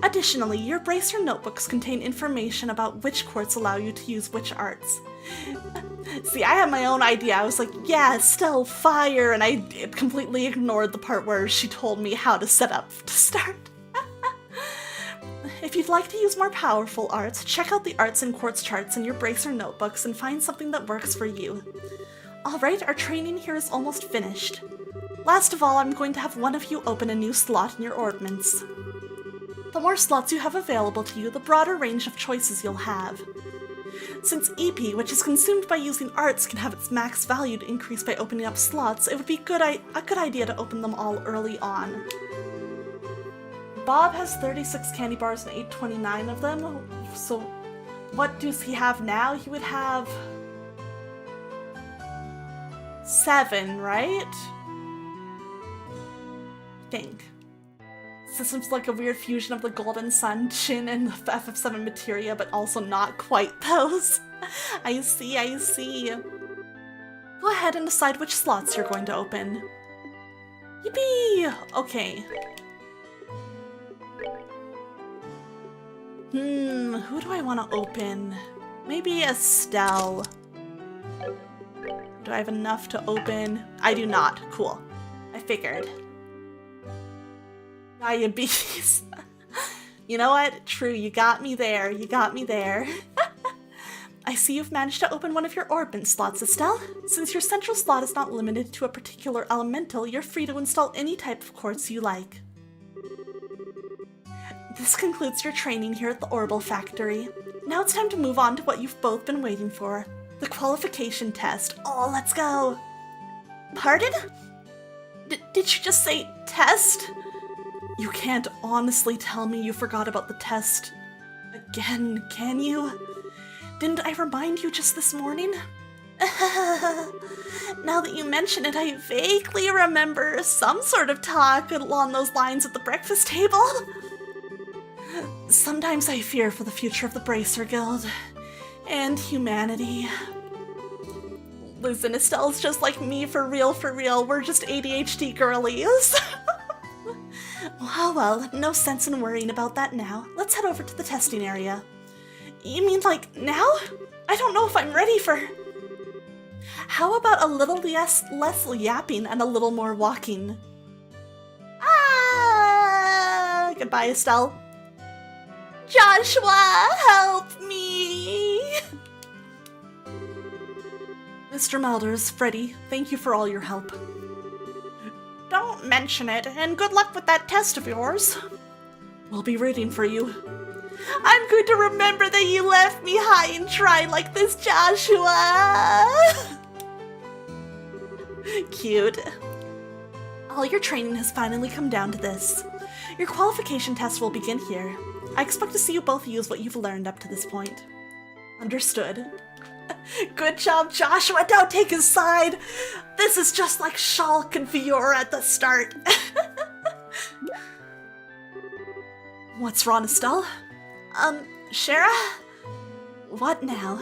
Additionally, your bracer notebooks contain information about which quartz allow you to use which arts. See, I had my own idea. I was like, yeah, Estelle, fire, and I completely ignored the part where she told me how to set up to start. If you'd like to use more powerful arts, check out the arts and quartz charts in your bracer notebooks and find something that works for you. Alright, our training here is almost finished. Last of all, I'm going to have one of you open a new slot in your ordnance. The more slots you have available to you, the broader range of choices you'll have. Since EP, which is consumed by using arts, can have its max value increase by opening up slots, it would be a good idea to open them all early on. Bob has 36 candy bars and 829 of them, so what does he have now? He would have 7, right? I think. System's like a weird fusion of the Golden Sun, Chin, and the FF7 materia, but also not quite those. I see, I see. Go ahead and decide which slots you're going to open. Yippee! Okay. Who do I want to open? Maybe Estelle. Do I have enough to open? I do not. Cool. I figured. Diabetes. You know what? True, you got me there. You got me there. I see you've managed to open one of your orbment slots, Estelle. Since your central slot is not limited to a particular elemental, you're free to install any type of quartz you like. This concludes your training here at the Orbital Factory. Now it's time to move on to what you've both been waiting for, the qualification test. Oh, let's go. Pardon? Did you just say test? You can't honestly tell me you forgot about the test again, can you? Didn't I remind you just this morning? Now that you mention it, I vaguely remember some sort of talk along those lines at the breakfast table. Sometimes I fear for the future of the Bracer Guild and humanity. Listen, Estelle's just like me, for real, for real. We're just ADHD girlies. Well, no sense in worrying about that now. Let's head over to the testing area. You mean like now? I don't know if I'm ready for... How about a little less yapping and a little more walking? Ah! Goodbye, Estelle. Joshua, help me! Mr. Melders, Freddy, thank you for all your help. Don't mention it, and good luck with that test of yours. We'll be rooting for you. I'm going to remember that you left me high and dry like this, Joshua! Cute. All your training has finally come down to this. Your qualification test will begin here. I expect to see you both use what you've learned up to this point. Understood. Good job, Joshua. Don't take his side. This is just like Shulk and Fiora at the start. What's wrong, Estelle? Shara? What now?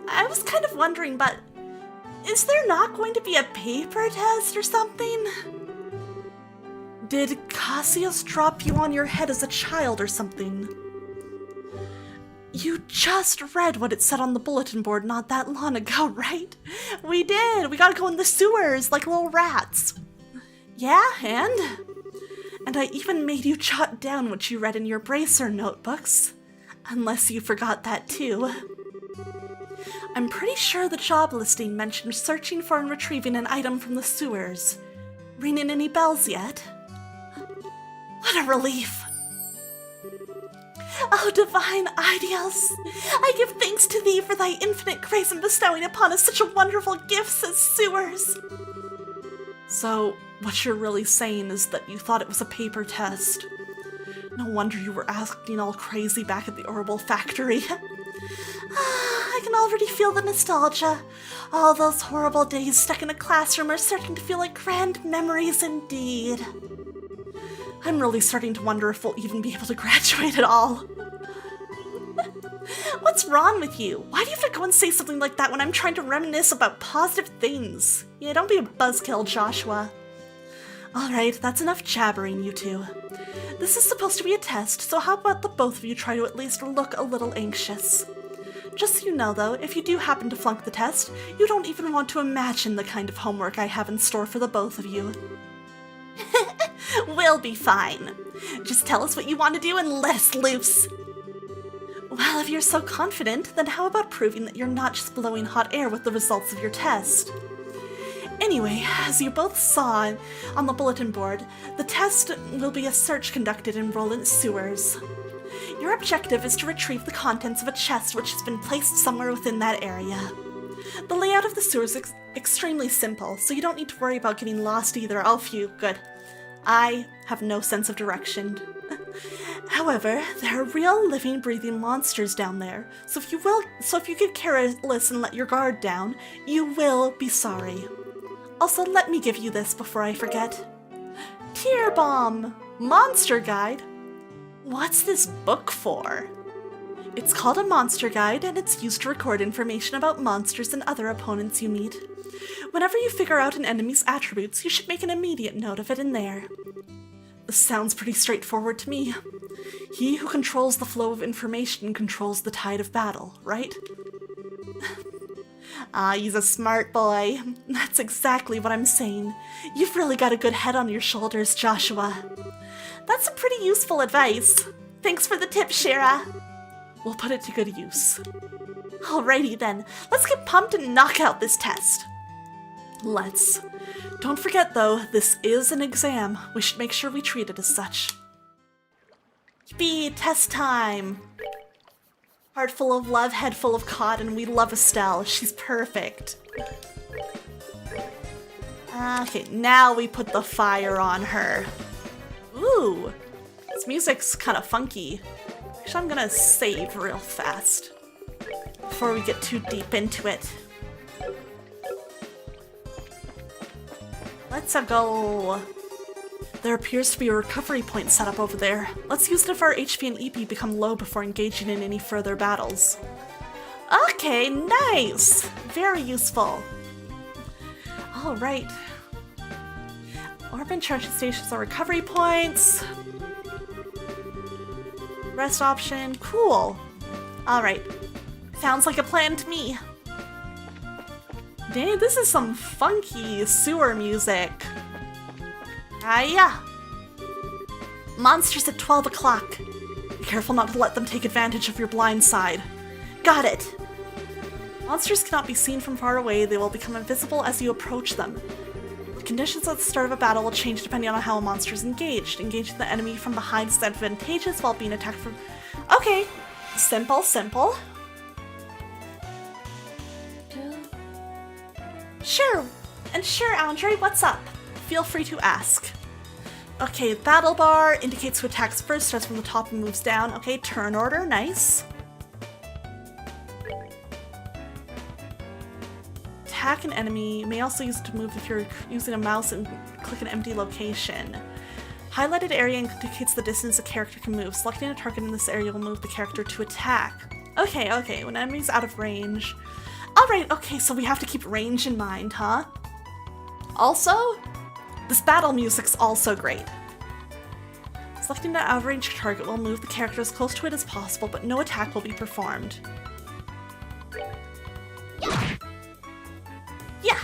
I was kind of wondering, but is there not going to be a paper test or something? Did Cassius drop you on your head as a child or something? You just read what it said on the bulletin board not that long ago, right? We did! We gotta go in the sewers like little rats. Yeah, and I even made you jot down what you read in your Bracer notebooks. Unless you forgot that too. I'm pretty sure the job listing mentioned searching for and retrieving an item from the sewers. Ringing any bells yet? What a relief! Oh, divine Ideals! I give thanks to thee for thy infinite grace in bestowing upon us such a wonderful gift as sewers! So, what you're really saying is that you thought it was a paper test. No wonder you were acting all crazy back at the Orbital Factory. I can already feel the nostalgia. All those horrible days stuck in a classroom are starting to feel like grand memories indeed. I'm really starting to wonder if we'll even be able to graduate at all. What's wrong with you? Why do you have to go and say something like that when I'm trying to reminisce about positive things? Yeah, don't be a buzzkill, Joshua. Alright, that's enough jabbering, you two. This is supposed to be a test, so how about the both of you try to at least look a little anxious? Just so you know, though, if you do happen to flunk the test, you don't even want to imagine the kind of homework I have in store for the both of you. We'll be fine. Just tell us what you want to do and let us loose. Well, if you're so confident, then how about proving that you're not just blowing hot air with the results of your test? Anyway, as you both saw on the bulletin board, the test will be a search conducted in Roland sewers. Your objective is to retrieve the contents of a chest which has been placed somewhere within that area. The layout of the sewers is extremely simple, so you don't need to worry about getting lost either. Oh phew, good. I have no sense of direction. However, there are real living, breathing monsters down there, so if you get careless and let your guard down, you will be sorry. Also, let me give you this before I forget. Tear Bomb! Monster Guide? What's this book for? It's called a Monster Guide, and it's used to record information about monsters and other opponents you meet. Whenever you figure out an enemy's attributes, you should make an immediate note of it in there. This sounds pretty straightforward to me. He who controls the flow of information controls the tide of battle, right? He's a smart boy. That's exactly what I'm saying. You've really got a good head on your shoulders, Joshua. That's some pretty useful advice. Thanks for the tip, Shara. We'll put it to good use. Alrighty then, let's get pumped and knock out this test. Let's. Don't forget though, this is an exam. We should make sure we treat it as such. You Speed test time. Heart full of love, head full of cotton. We love Estelle. She's perfect. Okay, now we put the fire on her. Ooh, this music's kind of funky. Actually, I'm gonna save real fast before we get too deep into it. Let's go. There appears to be a recovery point set up over there. Let's use it if our HP and EP become low before engaging in any further battles. Okay, nice! Very useful. Alright. Orban charging stations are recovery points. Rest option, cool. Alright. Sounds like a plan to me. Dang, this is some funky sewer music. Ah, yeah. Monsters at 12 o'clock. Be careful not to let them take advantage of your blind side. Got it. Monsters cannot be seen from far away. They will become invisible as you approach them. The conditions at the start of a battle will change depending on how a monster is engaged. Engaging the enemy from behind is advantageous while being attacked from... Okay. Simple, simple. Sure. And sure, Andre, what's up? Feel free to ask. Okay, battle bar indicates who attacks first, starts from the top and moves down. Okay, turn order, nice. Attack an enemy. You may also use it to move if you're using a mouse and click an empty location. Highlighted area indicates the distance a character can move. Selecting a target in this area will move the character to attack. Okay, okay, when enemy's out of range. Alright, okay, so we have to keep range in mind, huh? Also, this battle music's also great. Selecting the out-of-range target will move the character as close to it as possible, but no attack will be performed. Yeah!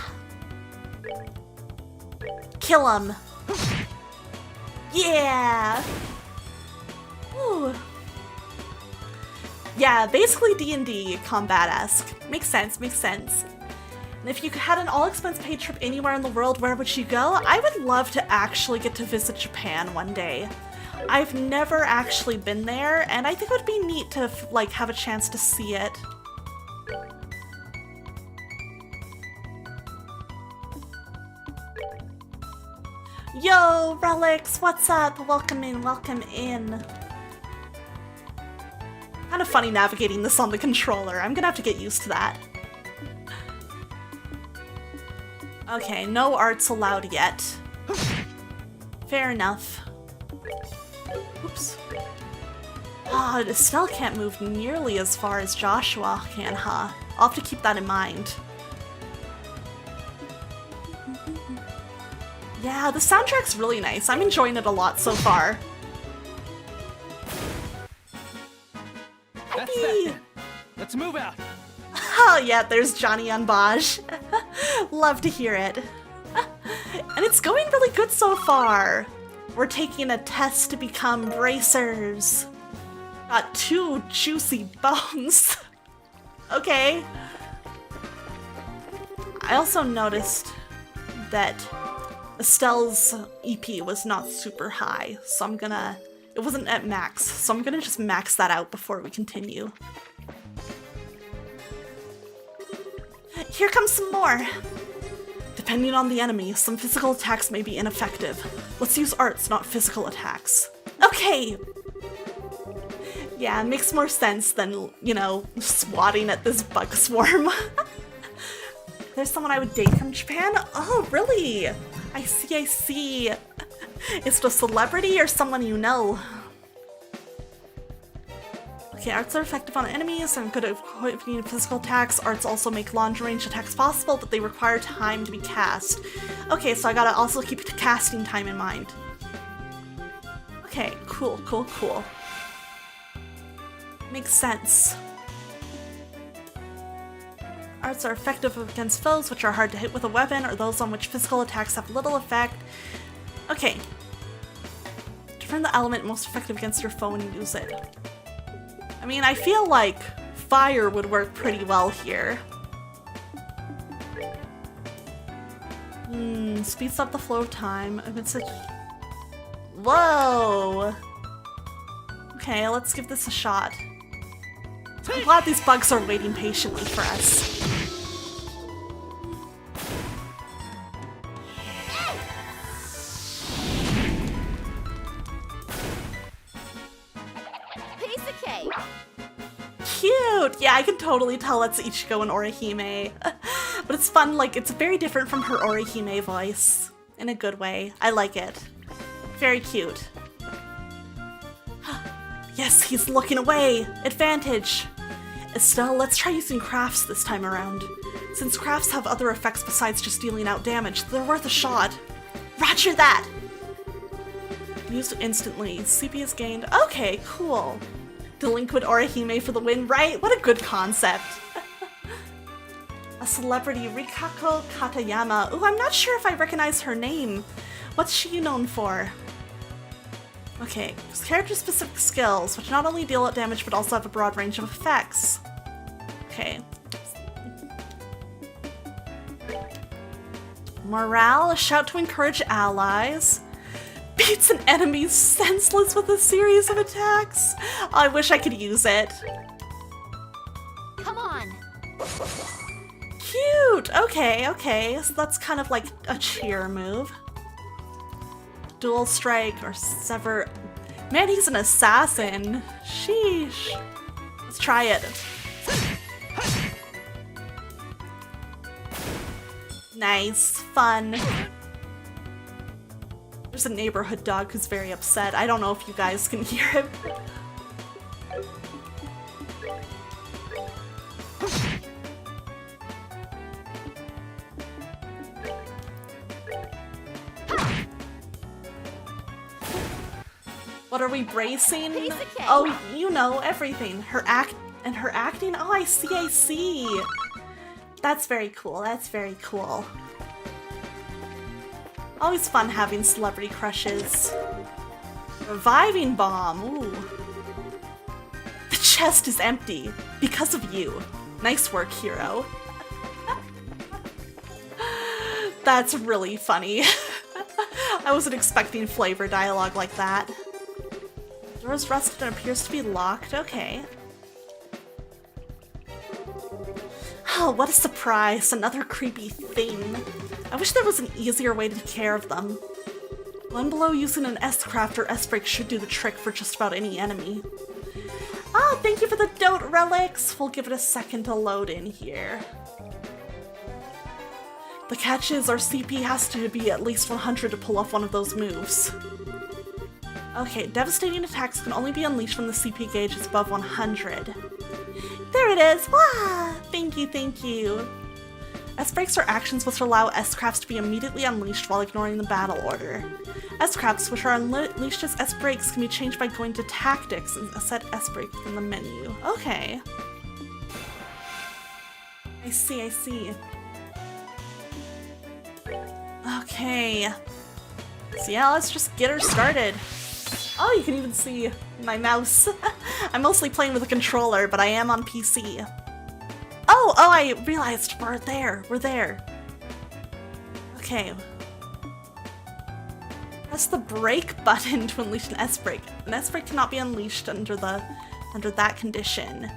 Kill him! Yeah! Ooh. Yeah, basically D&D combat-esque. Makes sense, makes sense. And if you had an all-expense-paid trip anywhere in the world, where would you go? I would love to actually get to visit Japan one day. I've never actually been there, and I think it would be neat to, like, have a chance to see it. Yo, Relics, what's up? Welcome in, welcome in. Kind of funny navigating this on the controller. I'm gonna have to get used to that. Okay, no arts allowed yet. Fair enough. Oops. Ah, Estelle can't move nearly as far as Joshua can, huh? I'll have to keep that in mind. Yeah, the soundtrack's really nice. I'm enjoying it a lot so far. That's that. Let's move out. Oh yeah, there's Johnny on Baj. Love to hear it. And it's going really good so far. We're taking a test to become bracers. Got 2 juicy bones. Okay. I also noticed that Estelle's EP was not super high, so I'm gonna... It wasn't at max, so I'm gonna just max that out before we continue. Here comes some more! Depending on the enemy, some physical attacks may be ineffective. Let's use arts, not physical attacks. Okay! Yeah, it makes more sense than, you know, swatting at this bug swarm. There's someone I would date from Japan? Oh, really? I see, I see. Is it a celebrity or someone you know? Okay, arts are effective on enemies and good at avoiding physical attacks. Arts also make long-range attacks possible, but they require time to be cast. Okay, so I gotta also keep casting time in mind. Okay, cool, cool, cool. Makes sense. Arts are effective against foes which are hard to hit with a weapon or those on which physical attacks have little effect. Okay. Turn the element most effective against your foe when you use it. I mean, I feel like fire would work pretty well here. Speeds up the flow of time. If it's such... Whoa! Okay, let's give this a shot. I'm glad these bugs are waiting patiently for us. Piece of cake. Cute! Yeah, I can totally tell it's Ichigo and Orihime. But it's fun, like, it's very different from her Orihime voice. In a good way. I like it. Very cute. Yes, he's looking away! Advantage! Estelle, let's try using crafts this time around. Since crafts have other effects besides just dealing out damage, they're worth a shot. Roger that! Used instantly. CP is gained. Okay, cool. Delinquent Orihime for the win, right? What a good concept. A celebrity, Rikako Katayama. Ooh, I'm not sure if I recognize her name. What's she known for? Okay, character-specific skills, which not only deal out damage but also have a broad range of effects. Okay. Morale, a shout to encourage allies. Beats an enemy senseless with a series of attacks. Oh, I wish I could use it. Come on. Cute! Okay, okay. So that's kind of like a cheer move. Dual strike or sever. Man, he's an assassin. Sheesh. Let's try it. Nice. Fun. There's a neighborhood dog who's very upset. I don't know if you guys can hear him. What are we bracing? Piece of cake. Oh, you know, everything. Her acting? Oh, I see, I see. That's very cool, that's very cool. Always fun having celebrity crushes. Reviving bomb, ooh. The chest is empty, because of you. Nice work, hero. That's really funny. I wasn't expecting flavor dialogue like that. Door is rusted and appears to be locked. Okay. Oh, what a surprise. Another creepy thing. I wish there was an easier way to take care of them. One blow using an S-craft or S-break should do the trick for just about any enemy. Oh, thank you for the dote relics. We'll give it a second to load in here. The catch is our CP has to be at least 100 to pull off one of those moves. Okay, devastating attacks can only be unleashed when the CP gauge is above 100. There it is! Wah! Thank you, thank you. S-breaks are actions which allow S-crafts to be immediately unleashed while ignoring the battle order. S-crafts, which are unleashed as S-breaks, can be changed by going to Tactics and set S-break in the menu. Okay. I see, I see. Okay. So yeah, let's just get her started. Oh, you can even see my mouse. I'm mostly playing with a controller, but I am on PC. Oh, I realized we're there. Okay. Press the brake button to unleash an S-break. An S-break cannot be unleashed under that condition.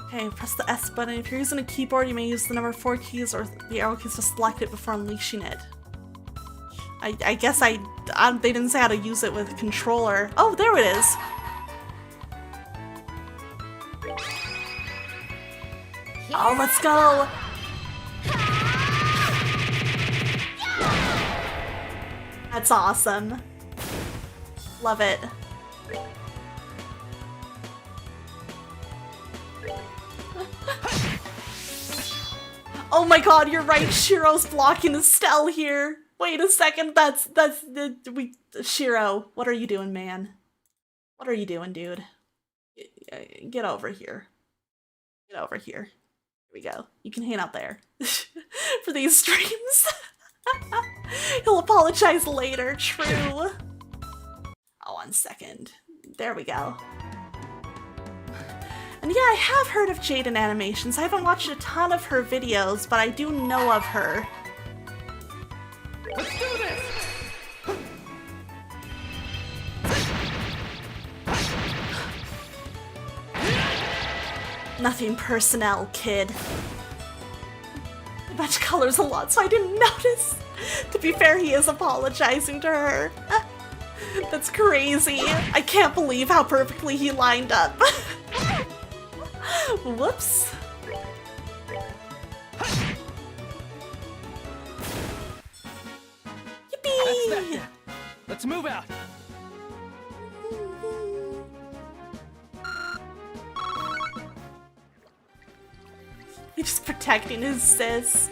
Okay, press the S button. If you're using a keyboard, you may use the number 4 keys or the arrow keys to select it before unleashing it. I guess they didn't say how to use it with a controller. Oh, there it is. Oh, let's go. That's awesome. Love it. Oh my god, you're right. Shiro's blocking Estelle here. Wait a second, Shiro, what are you doing, man? What are you doing, dude? Get over here. Get over here. Here we go. You can hang out there for these streams. He'll apologize later, true. Oh, 1 second. There we go. And yeah, I have heard of Jade in animations. I haven't watched a ton of her videos, but I do know of her. Let's do this! Nothing personnel, kid. The match colors a lot, so I didn't notice. To be fair, he is apologizing to her. That's crazy. I can't believe how perfectly he lined up. Whoops. That's that Yippee! then. Let's move out. He's just protecting his sis.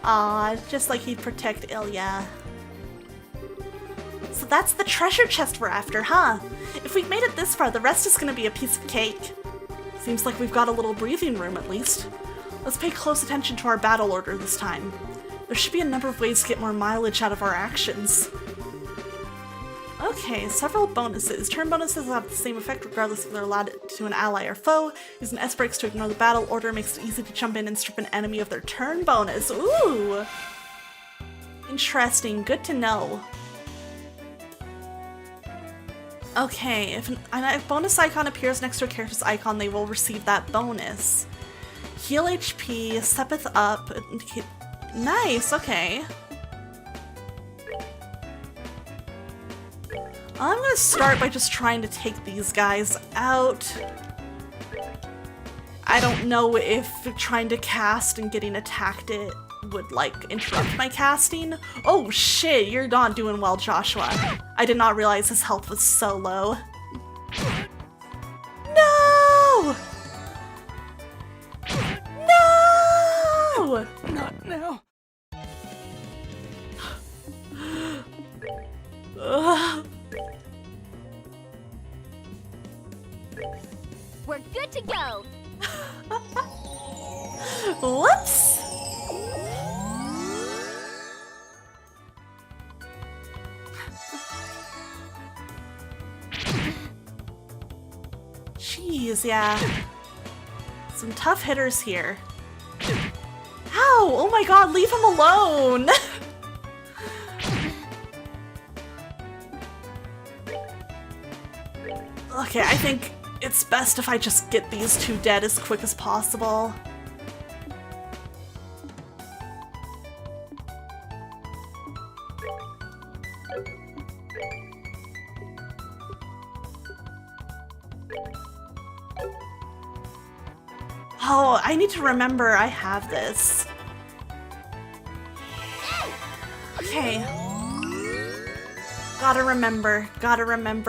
Aw, just like he'd protect Ilya. So that's the treasure chest we're after, huh? If we've made it this far, the rest is gonna be a piece of cake. Seems like we've got a little breathing room at least. Let's pay close attention to our battle order this time. There should be a number of ways to get more mileage out of our actions. Okay, several bonuses. Turn bonuses have the same effect regardless if they're allowed to an ally or foe. Using S breaks to ignore the battle order makes it easy to jump in and strip an enemy of their turn bonus. Ooh! Interesting, good to know. Okay, if a bonus icon appears next to a character's icon, they will receive that bonus. Heal HP, steppeth up, indicate... Nice, okay. I'm gonna start by just trying to take these guys out. I don't know if trying to cast and getting attacked it would, like, interrupt my casting. Oh shit, you're not doing well, Joshua. I did not realize his health was so low. No! No! Not now. Ugh. We're good to go. Whoops! Jeez, yeah. Some tough hitters here. Ow! Oh my god, leave him alone! Okay, I think it's best if I just get these two dead as quick as possible. Oh, I need to remember I have this. Okay. Gotta remember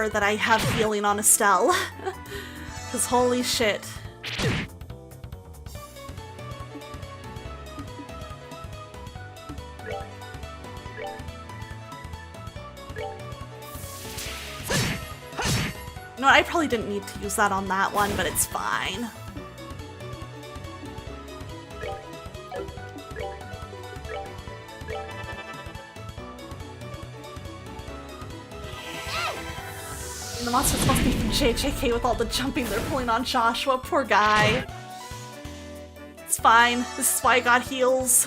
that I have healing on Estelle. Cause holy shit. No, I probably didn't need to use that on that one, but it's fine. And the monsters must be from JJK with all the jumping they're pulling on Joshua. Poor guy. It's fine. This is why I got heals.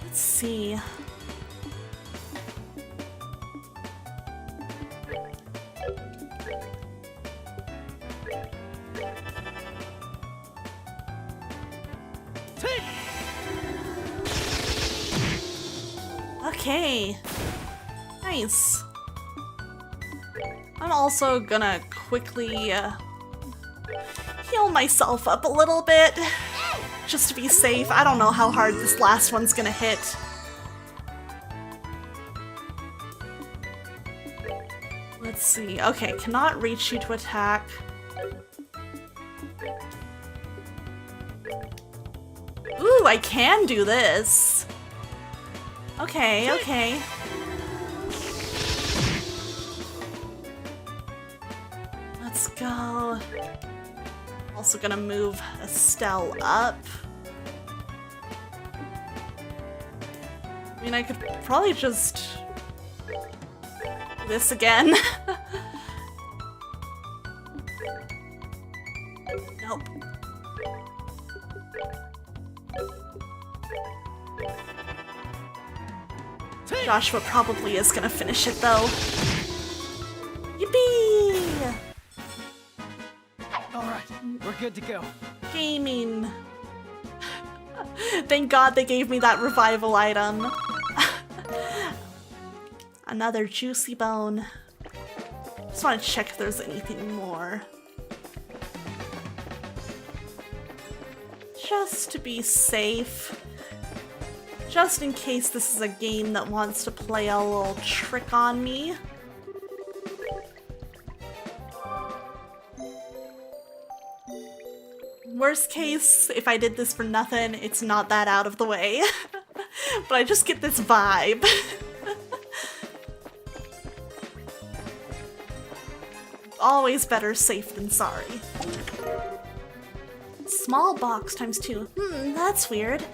Let's see. Okay. Nice. I'm also gonna quickly heal myself up a little bit, just to be safe. I don't know how hard this last one's gonna hit. Let's see. Okay, cannot reach you to attack. Ooh, I can do this. Okay, okay. Let's go. Also gonna move Estelle up. I mean, I could probably just do this again. Nope. Joshua probably is gonna finish it though. Yippee! We're good to go. Gaming. Thank God they gave me that revival item. Another juicy bone. Just want to check if there's anything more. Just to be safe. Just in case this is a game that wants to play a little trick on me. Worst case, if I did this for nothing, it's not that out of the way. But I just get this vibe. Always better safe than sorry. Small box times 2. That's weird.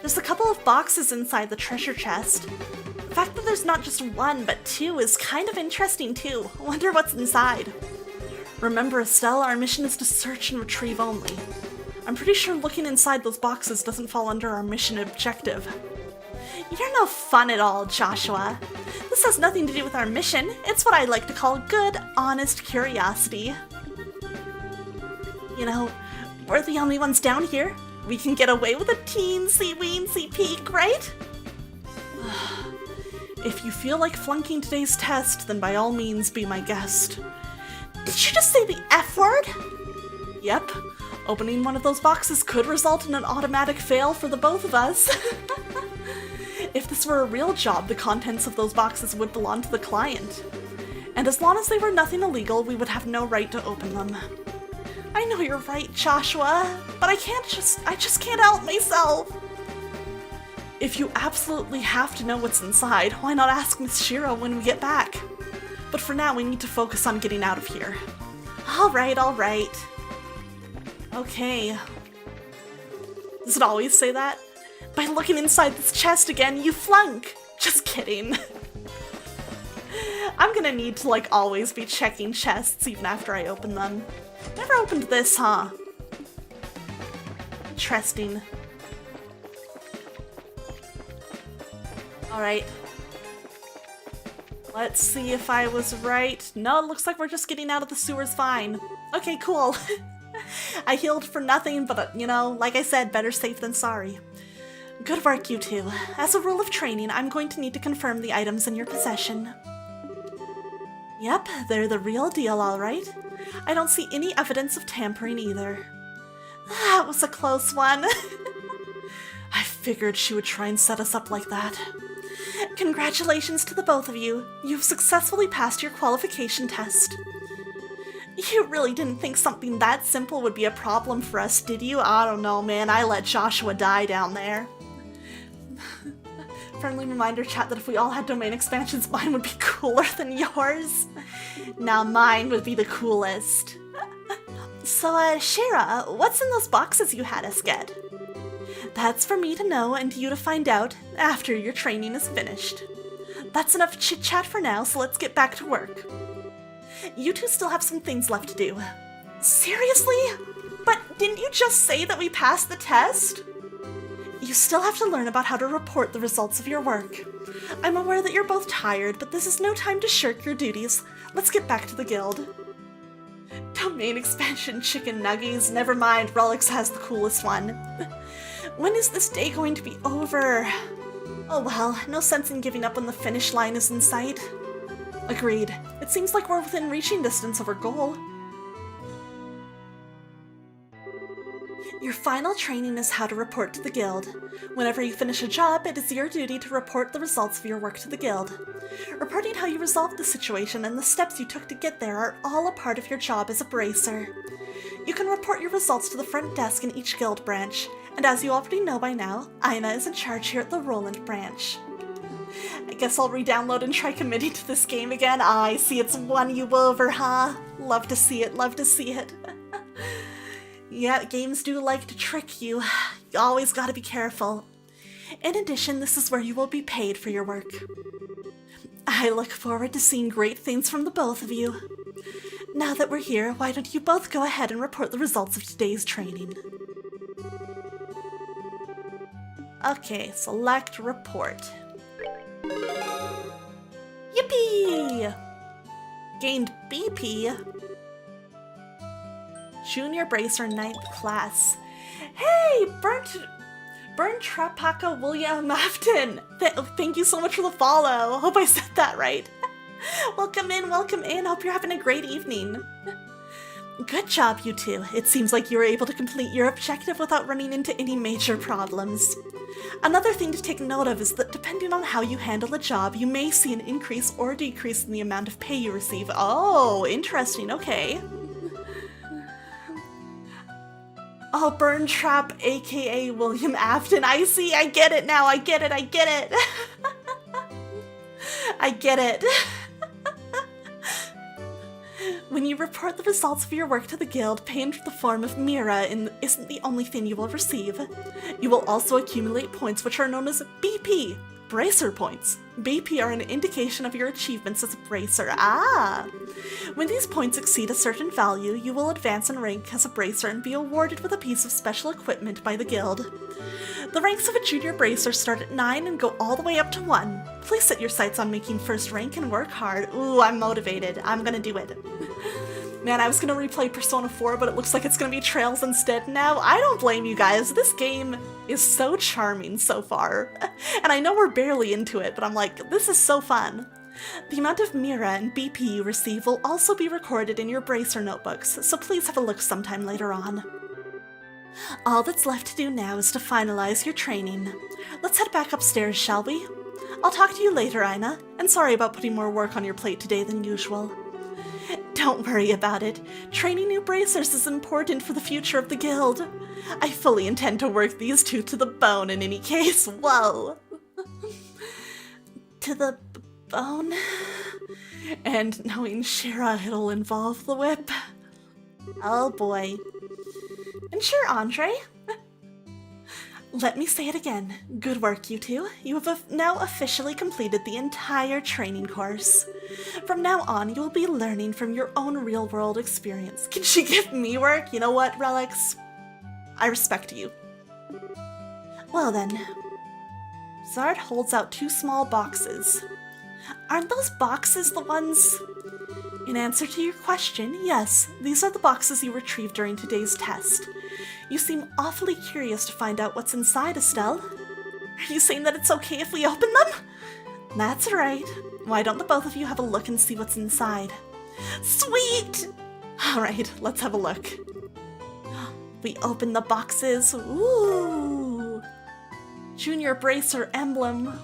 There's a couple of boxes inside the treasure chest. The fact that there's not just one, but 2 is kind of interesting too. I wonder what's inside. Remember, Estelle, our mission is to search and retrieve only. I'm pretty sure looking inside those boxes doesn't fall under our mission objective. You're no fun at all, Joshua. This has nothing to do with our mission. It's what I like to call good, honest curiosity. You know, we're the only ones down here. We can get away with a teensy-weensy peek, right? If you feel like flunking today's test, then by all means be my guest. Did you just say the F word? Yep. Opening one of those boxes could result in an automatic fail for the both of us. If this were a real job, the contents of those boxes would belong to the client. And as long as they were nothing illegal, we would have no right to open them. I know you're right, Joshua, but I just can't help myself. If you absolutely have to know what's inside, why not ask Miss Shira when we get back? But for now, we need to focus on getting out of here. All right. Okay. Does it always say that? By looking inside this chest again, you flunk! Just kidding. I'm gonna need to, like, always be checking chests even after I open them. Never opened this, huh? Interesting. Alright. Let's see if I was right. No, it looks like we're just getting out of the sewers fine. Okay, cool. I healed for nothing, but, you know, like I said, better safe than sorry. Good work, you two. As a rule of training, I'm going to need to confirm the items in your possession. Yep, they're the real deal, all right. I don't see any evidence of tampering either. That was a close one. I figured she would try and set us up like that. Congratulations to the both of you. You've successfully passed your qualification test. You really didn't think something that simple would be a problem for us, did you? I don't know, man. I let Joshua die down there. Friendly reminder, chat, that if we all had domain expansions, mine would be cooler than yours. Now mine would be the coolest. So, Shira, what's in those boxes you had us get? That's for me to know and you to find out after your training is finished. That's enough chit-chat for now, so let's get back to work. You two still have some things left to do. Seriously? But didn't you just say that we passed the test? You still have to learn about how to report the results of your work. I'm aware that you're both tired, but this is no time to shirk your duties. Let's get back to the guild. Domain expansion chicken nuggies. Never mind, Relics has the coolest one. When is this day going to be over? Oh well, no sense in giving up when the finish line is in sight. Agreed. It seems like we're within reaching distance of our goal. Your final training is how to report to the guild. Whenever you finish a job, it is your duty to report the results of your work to the guild. Reporting how you resolved the situation and the steps you took to get there are all a part of your job as a bracer. You can report your results to the front desk in each guild branch, and as you already know by now, Aina is in charge here at the Roland branch. I guess I'll re-download and try committing to this game again. I see it's won you over, huh? Love to see it, love to see it. Yeah, games do like to trick you. You always gotta be careful. In addition, this is where you will be paid for your work. I look forward to seeing great things from the both of you. Now that we're here, why don't you both go ahead and report the results of today's training? Okay, select report. Yippee! Gained BP. Junior Bracer 9th class. Hey, Burn Trapaka William Afton. Thank you so much for the follow. Hope I said that right. Welcome in, welcome in. Hope you're having a great evening. Good job, you two. It seems like you were able to complete your objective without running into any major problems. Another thing to take note of is that depending on how you handle a job, you may see an increase or decrease in the amount of pay you receive. Oh, interesting, okay. Oh, Burn Trap, aka William Afton. I see, I get it now, I get it. I get it. When you report the results of your work to the guild, pay in the form of Mira isn't the only thing you will receive. You will also accumulate points which are known as BP, Bracer points. BP are an indication of your achievements as a Bracer. When these points exceed a certain value, you will advance in rank as a Bracer and be awarded with a piece of special equipment by the guild. The ranks of a Junior Bracer start at 9 and go all the way up to 1. Please set your sights on making first rank and work hard. Ooh, I'm motivated. I'm gonna do it. Man, I was gonna replay Persona 4, but it looks like it's gonna be Trails instead now. I don't blame you guys. This game is so charming so far. And I know we're barely into it, but I'm like, this is so fun. The amount of Mira and BP you receive will also be recorded in your Bracer notebooks, so please have a look sometime later on. All that's left to do now is to finalize your training. Let's head back upstairs, shall we? I'll talk to you later, Aina, and sorry about putting more work on your plate today than usual. Don't worry about it. Training new bracers is important for the future of the guild. I fully intend to work these two to the bone in any case. Whoa. To the bone? And knowing Shira, it'll involve the whip. Oh boy. And sure, Andre. Let me say it again. Good work, you two. You have now officially completed the entire training course. From now on, you will be learning from your own real-world experience. Can she give me work? You know what, Relics? I respect you. Well then. Zard holds out 2 small boxes. Aren't those boxes the ones... In answer to your question, yes, these are the boxes you retrieved during today's test. You seem awfully curious to find out what's inside, Estelle. Are you saying that it's okay if we open them? That's right. Why don't the both of you have a look and see what's inside? Sweet! Alright, let's have a look. We open the boxes. Ooh! Junior Bracer emblem.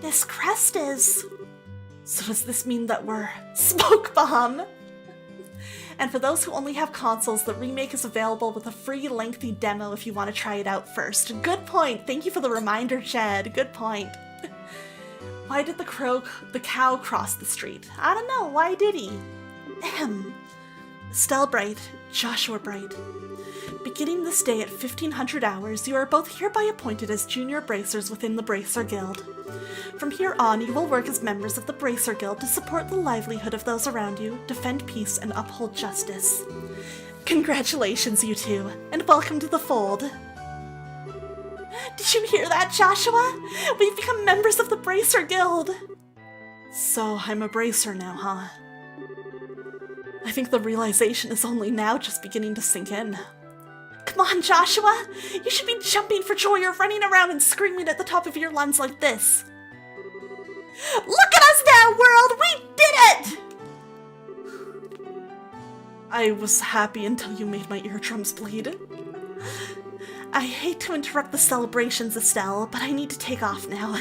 This crest is... So does this mean that we're Smoke Bomb? And for those who only have consoles, the remake is available with a free lengthy demo if you want to try it out first. Good point. Thank you for the reminder, Jed. Good point. Why did the cow cross the street? I don't know. Why did he? Estelle Bright, Joshua Bright. Beginning this day at 1500 hours, you are both hereby appointed as junior bracers within the Bracer Guild. From here on, you will work as members of the Bracer Guild to support the livelihood of those around you, defend peace, and uphold justice. Congratulations, you two, and welcome to the fold. Did you hear that, Joshua? We've become members of the Bracer Guild! So, I'm a Bracer now, huh? I think the realization is only now just beginning to sink in. Come on, Joshua! You should be jumping for joy or running around and screaming at the top of your lungs like this. Look at us now, world! We did it! I was happy until you made my eardrums bleed. I hate to interrupt the celebrations, Estelle, but I need to take off now.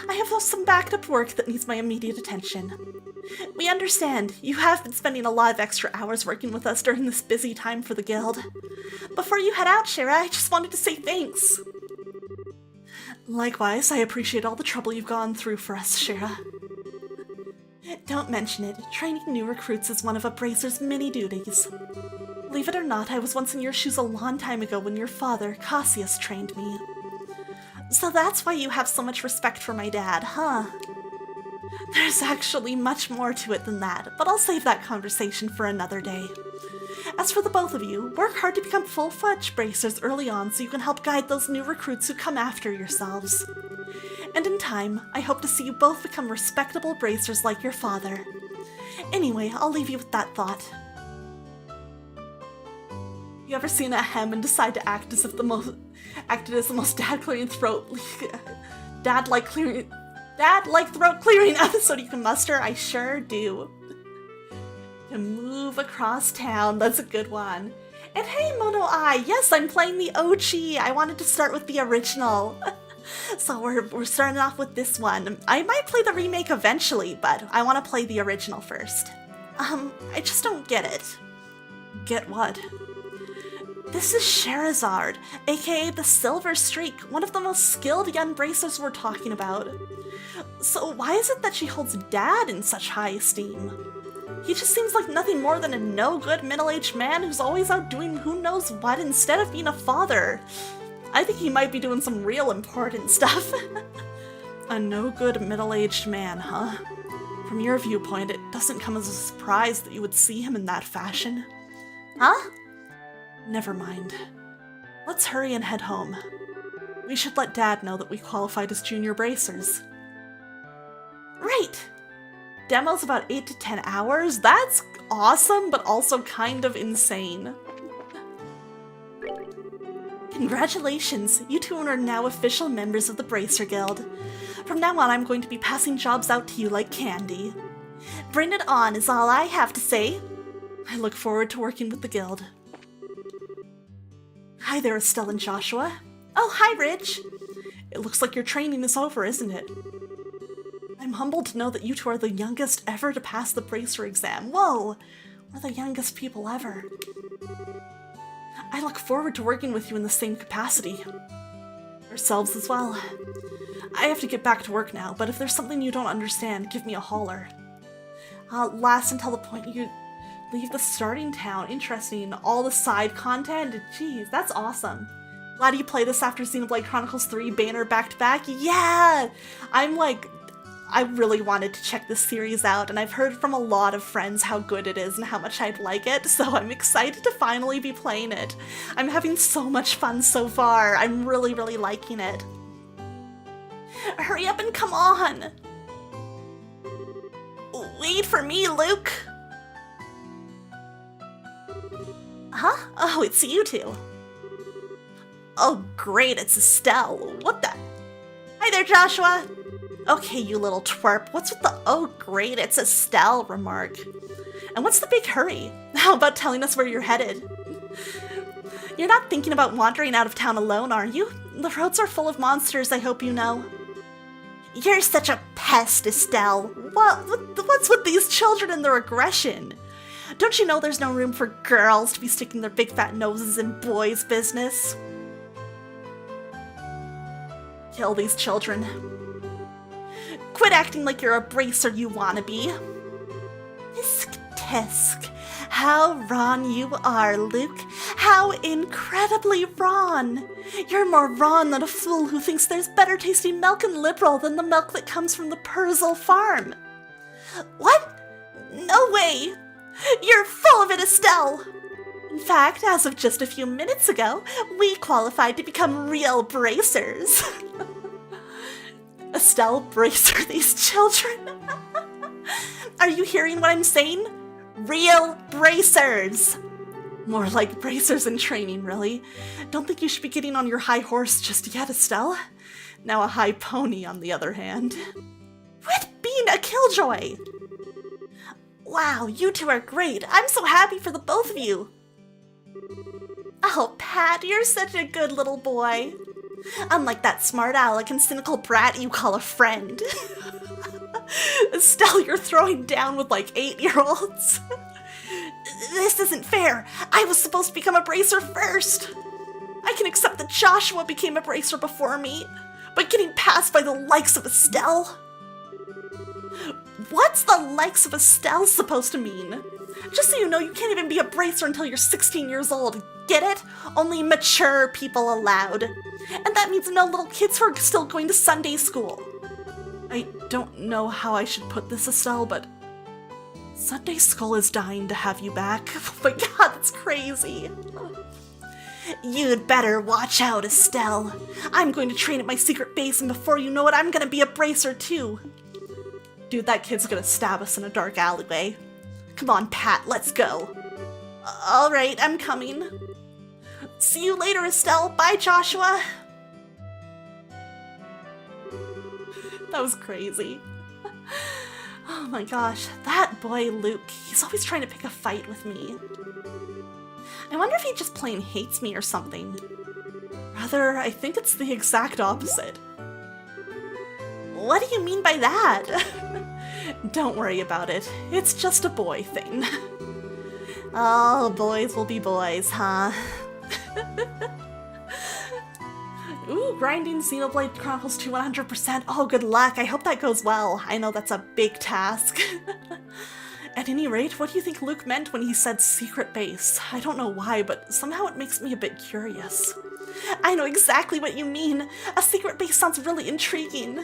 I have some backed up work that needs my immediate attention. We understand. You have been spending a lot of extra hours working with us during this busy time for the guild. Before you head out, Shira, I just wanted to say thanks. Likewise, I appreciate all the trouble you've gone through for us, Shira. Don't mention it. Training new recruits is one of a Bracer's many duties. Believe it or not, I was once in your shoes a long time ago when your father, Cassius, trained me. So that's why you have so much respect for my dad, huh? There's actually much more to it than that, but I'll save that conversation for another day. As for the both of you, work hard to become full-fledged bracers early on so you can help guide those new recruits who come after yourselves. And in time, I hope to see you both become respectable bracers like your father. Anyway, I'll leave you with that thought. You ever seen a hem and decide to act as the most dad-clearing dad-like throat-clearing episode you can muster? I sure do. To move across town, that's a good one. And hey, Mono Eye, yes, I'm playing the OG. I wanted to start with the original. So we're starting off with this one. I might play the remake eventually, but I want to play the original first. I just don't get it. Get what? This is Sherazard, aka the Silver Streak, one of the most skilled young bracers we're talking about. So why is it that she holds Dad in such high esteem? He just seems like nothing more than a no-good middle-aged man who's always out doing who knows what instead of being a father. I think he might be doing some real important stuff. A no-good middle-aged man, huh? From your viewpoint, it doesn't come as a surprise that you would see him in that fashion. Huh? Never mind. Let's hurry and head home. We should let Dad know that we qualified as junior bracers. Right! Demo's about 8 to 10 hours? That's awesome, but also kind of insane. Congratulations! You two are now official members of the Bracer Guild. From now on, I'm going to be passing jobs out to you like candy. Bring it on is all I have to say. I look forward to working with the guild. Hi there, Estelle and Joshua. Oh, hi, Ridge. It looks like your training is over, isn't it? I'm humbled to know that you two are the youngest ever to pass the Bracer exam. Whoa! We're the youngest people ever. I look forward to working with you in the same capacity. Ourselves as well. I have to get back to work now, but if there's something you don't understand, give me a holler. Last until the point you leave the starting town. Interesting. All the side content? Jeez, that's awesome. Glad you play this after Xenoblade Chronicles 3 banner back-to-back. Yeah! I really wanted to check this series out, and I've heard from a lot of friends how good it is and how much I'd like it, so I'm excited to finally be playing it. I'm having so much fun so far. I'm really, really liking it. Hurry up and come on! Wait for me, Luke! Huh? Oh, it's you two. Oh, great, it's Estelle. What the? Hi there, Joshua! Okay, you little twerp, what's with the "oh great, it's Estelle" remark? And what's the big hurry? How about telling us where you're headed? You're not thinking about wandering out of town alone, are you? The roads are full of monsters, I hope you know. You're such a pest, Estelle. What's with these children and their aggression? Don't you know there's no room for girls to be sticking their big fat noses in boys' business? Kill these children. Quit acting like you're a bracer you wanna be. Tisk tisk. How wrong you are, Luke. How incredibly wrong. You're more wrong than a fool who thinks there's better tasting milk in Liberal than the milk that comes from the Purzel farm. What? No way. You're full of it, Estelle. In fact, as of just a few minutes ago, we qualified to become real bracers. Estelle, bracer these children. Are you hearing what I'm saying? Real bracers! More like bracers in training, really. Don't think you should be getting on your high horse just yet, Estelle. Now a high pony, on the other hand. Quit being a killjoy! Wow, you two are great. I'm so happy for the both of you. Oh, Pat, you're such a good little boy. Unlike that smart aleck and cynical brat you call a friend. Estelle, you're throwing down with like 8-year-olds. This isn't fair. I was supposed to become a bracer first. I can accept that Joshua became a bracer before me, but getting passed by the likes of Estelle? What's the likes of Estelle supposed to mean? Just so you know, you can't even be a bracer until you're 16 years old. Get it? Only mature people allowed. And that means no little kids who are still going to Sunday school. I don't know how I should put this, Estelle, but Sunday school is dying to have you back. Oh my god, that's crazy. You'd better watch out, Estelle. I'm going to train at my secret base, and before you know it, I'm gonna be a bracer too. Dude, that kid's gonna stab us in a dark alleyway. Come on, Pat, let's go. Alright, I'm coming. See you later, Estelle. Bye, Joshua. That was crazy. Oh my gosh, that boy Luke, he's always trying to pick a fight with me. I wonder if he just plain hates me or something. Rather, I think it's the exact opposite. What do you mean by that? Don't worry about it. It's just a boy thing. Oh, boys will be boys, huh? Ooh, grinding Xenoblade Chronicles 2 100%. Oh, good luck. I hope that goes well. I know that's a big task. At any rate, what do you think Luke meant when he said secret base? I don't know why, but somehow it makes me a bit curious. I know exactly what you mean. A secret base sounds really intriguing.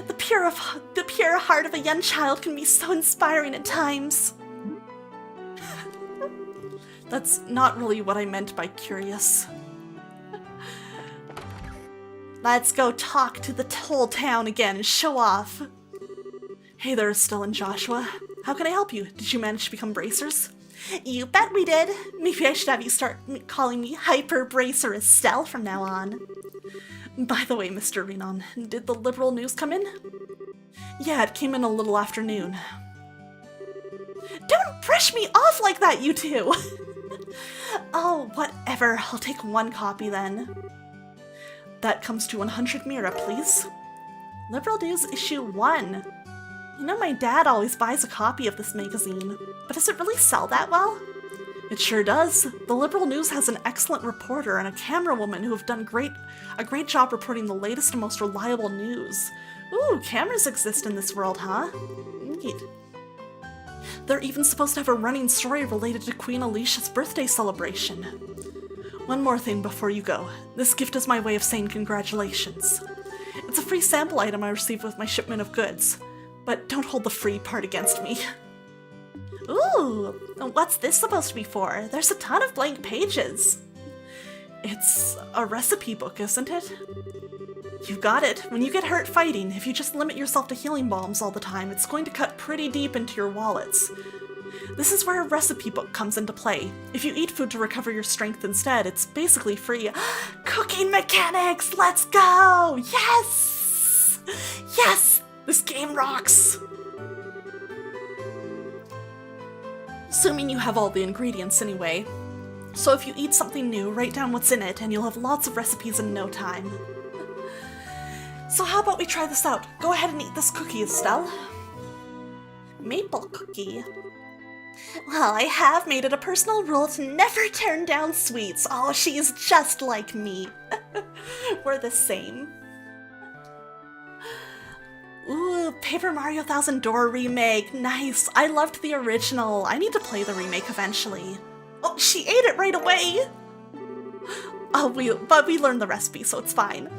The pure heart of a young child can be so inspiring at times. That's not really what I meant by curious. Let's go talk to the whole town again and show off. Hey there, Estelle and Joshua. How can I help you? Did you manage to become bracers? You bet we did. Maybe I should have you start calling me Hyper Bracer Estelle from now on. By the way, Mr. Renan, did the liberal news come in? Yeah, it came in a little afternoon. Don't brush me off like that, you two! Oh, whatever. I'll take one copy then. That comes to 100 Mira, please. Liberal News issue 1. You know, my dad always buys a copy of this magazine, but does it really sell that well? It sure does. The Liberal News has an excellent reporter and a camerawoman who have done a great job reporting the latest and most reliable news. Ooh, cameras exist in this world, huh? Neat. They're even supposed to have a running story related to Queen Alicia's birthday celebration. One more thing before you go. This gift is my way of saying congratulations. It's a free sample item I received with my shipment of goods, but don't hold the free part against me. Ooh, what's this supposed to be for? There's a ton of blank pages. It's a recipe book, isn't it? You've got it. When you get hurt fighting, if you just limit yourself to healing bombs all the time, it's going to cut pretty deep into your wallets. This is where a recipe book comes into play. If you eat food to recover your strength instead, it's basically free. Cooking mechanics! Let's go! Yes! Yes! This game rocks! Assuming you have all the ingredients anyway. So if you eat something new, write down what's in it and you'll have lots of recipes in no time. So how about we try this out? Go ahead and eat this cookie, Estelle. Maple cookie. Well, I have made it a personal rule to never turn down sweets. Oh, she is just like me. We're the same. Ooh, Paper Mario Thousand Door remake. Nice. I loved the original. I need to play the remake eventually. Oh, she ate it right away. Oh, but we learned the recipe, so it's fine.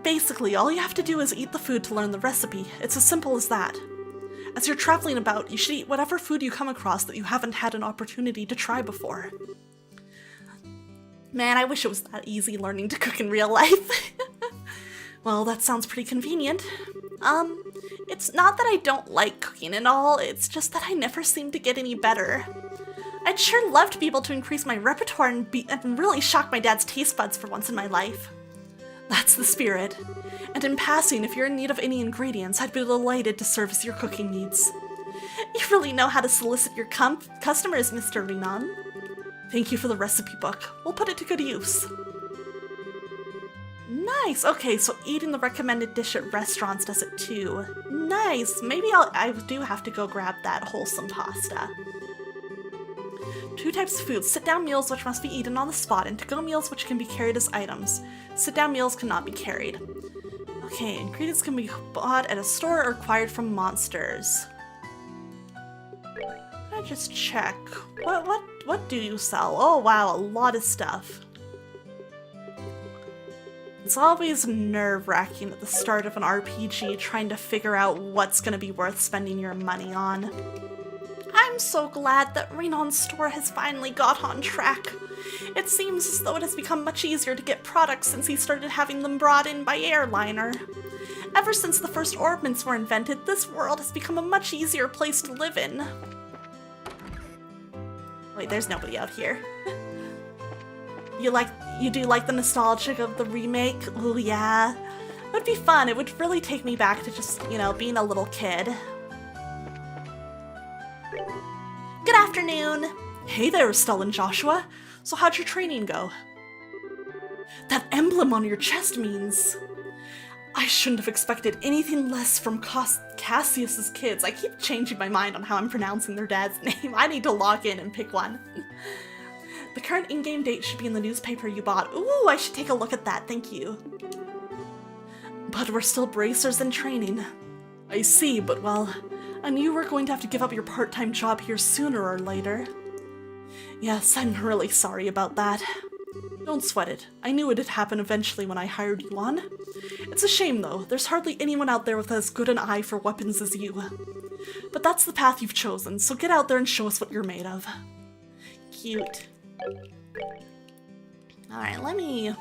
Basically, all you have to do is eat the food to learn the recipe. It's as simple as that. As you're traveling about, you should eat whatever food you come across that you haven't had an opportunity to try before. Man, I wish it was that easy learning to cook in real life. Well, that sounds pretty convenient. It's not that I don't like cooking and all, it's just that I never seem to get any better. I'd sure love to be able to increase my repertoire and really shock my dad's taste buds for once in my life. That's the spirit. And in passing, if you're in need of any ingredients, I'd be delighted to service your cooking needs. You really know how to solicit your customers, Mr. Renan. Thank you for the recipe book. We'll put it to good use. Nice! Okay, so eating the recommended dish at restaurants does it too. Nice! Maybe I do have to go grab that wholesome pasta. 2 types of food. Sit-down meals which must be eaten on the spot, and to-go meals which can be carried as items. Sit-down meals cannot be carried. Okay, ingredients can be bought at a store or acquired from monsters. Can I just check? What do you sell? Oh wow, a lot of stuff. It's always nerve-wracking at the start of an RPG trying to figure out what's gonna be worth spending your money on. I'm so glad that Renon's store has finally got on track. It seems as though it has become much easier to get products since he started having them brought in by airliner. Ever since the first orbments were invented, this world has become a much easier place to live in. Wait, there's nobody out here. you do like the nostalgia of the remake? Oh yeah. It would be fun. It would really take me back to just, you know, being a little kid. Good afternoon. Hey there, Estelle and Joshua. So how'd your training go? That emblem on your chest means... I shouldn't have expected anything less from Cassius's kids. I keep changing my mind on how I'm pronouncing their dad's name. I need to log in and pick one. The current in-game date should be in the newspaper you bought. Ooh, I should take a look at that, thank you. But we're still bracers in training. I see, but well, I knew you were going to have to give up your part-time job here sooner or later. Yes, I'm really sorry about that. Don't sweat it. I knew it'd happen eventually when I hired you on. It's a shame, though. There's hardly anyone out there with as good an eye for weapons as you. But that's the path you've chosen, so get out there and show us what you're made of. Cute. Alright, let me...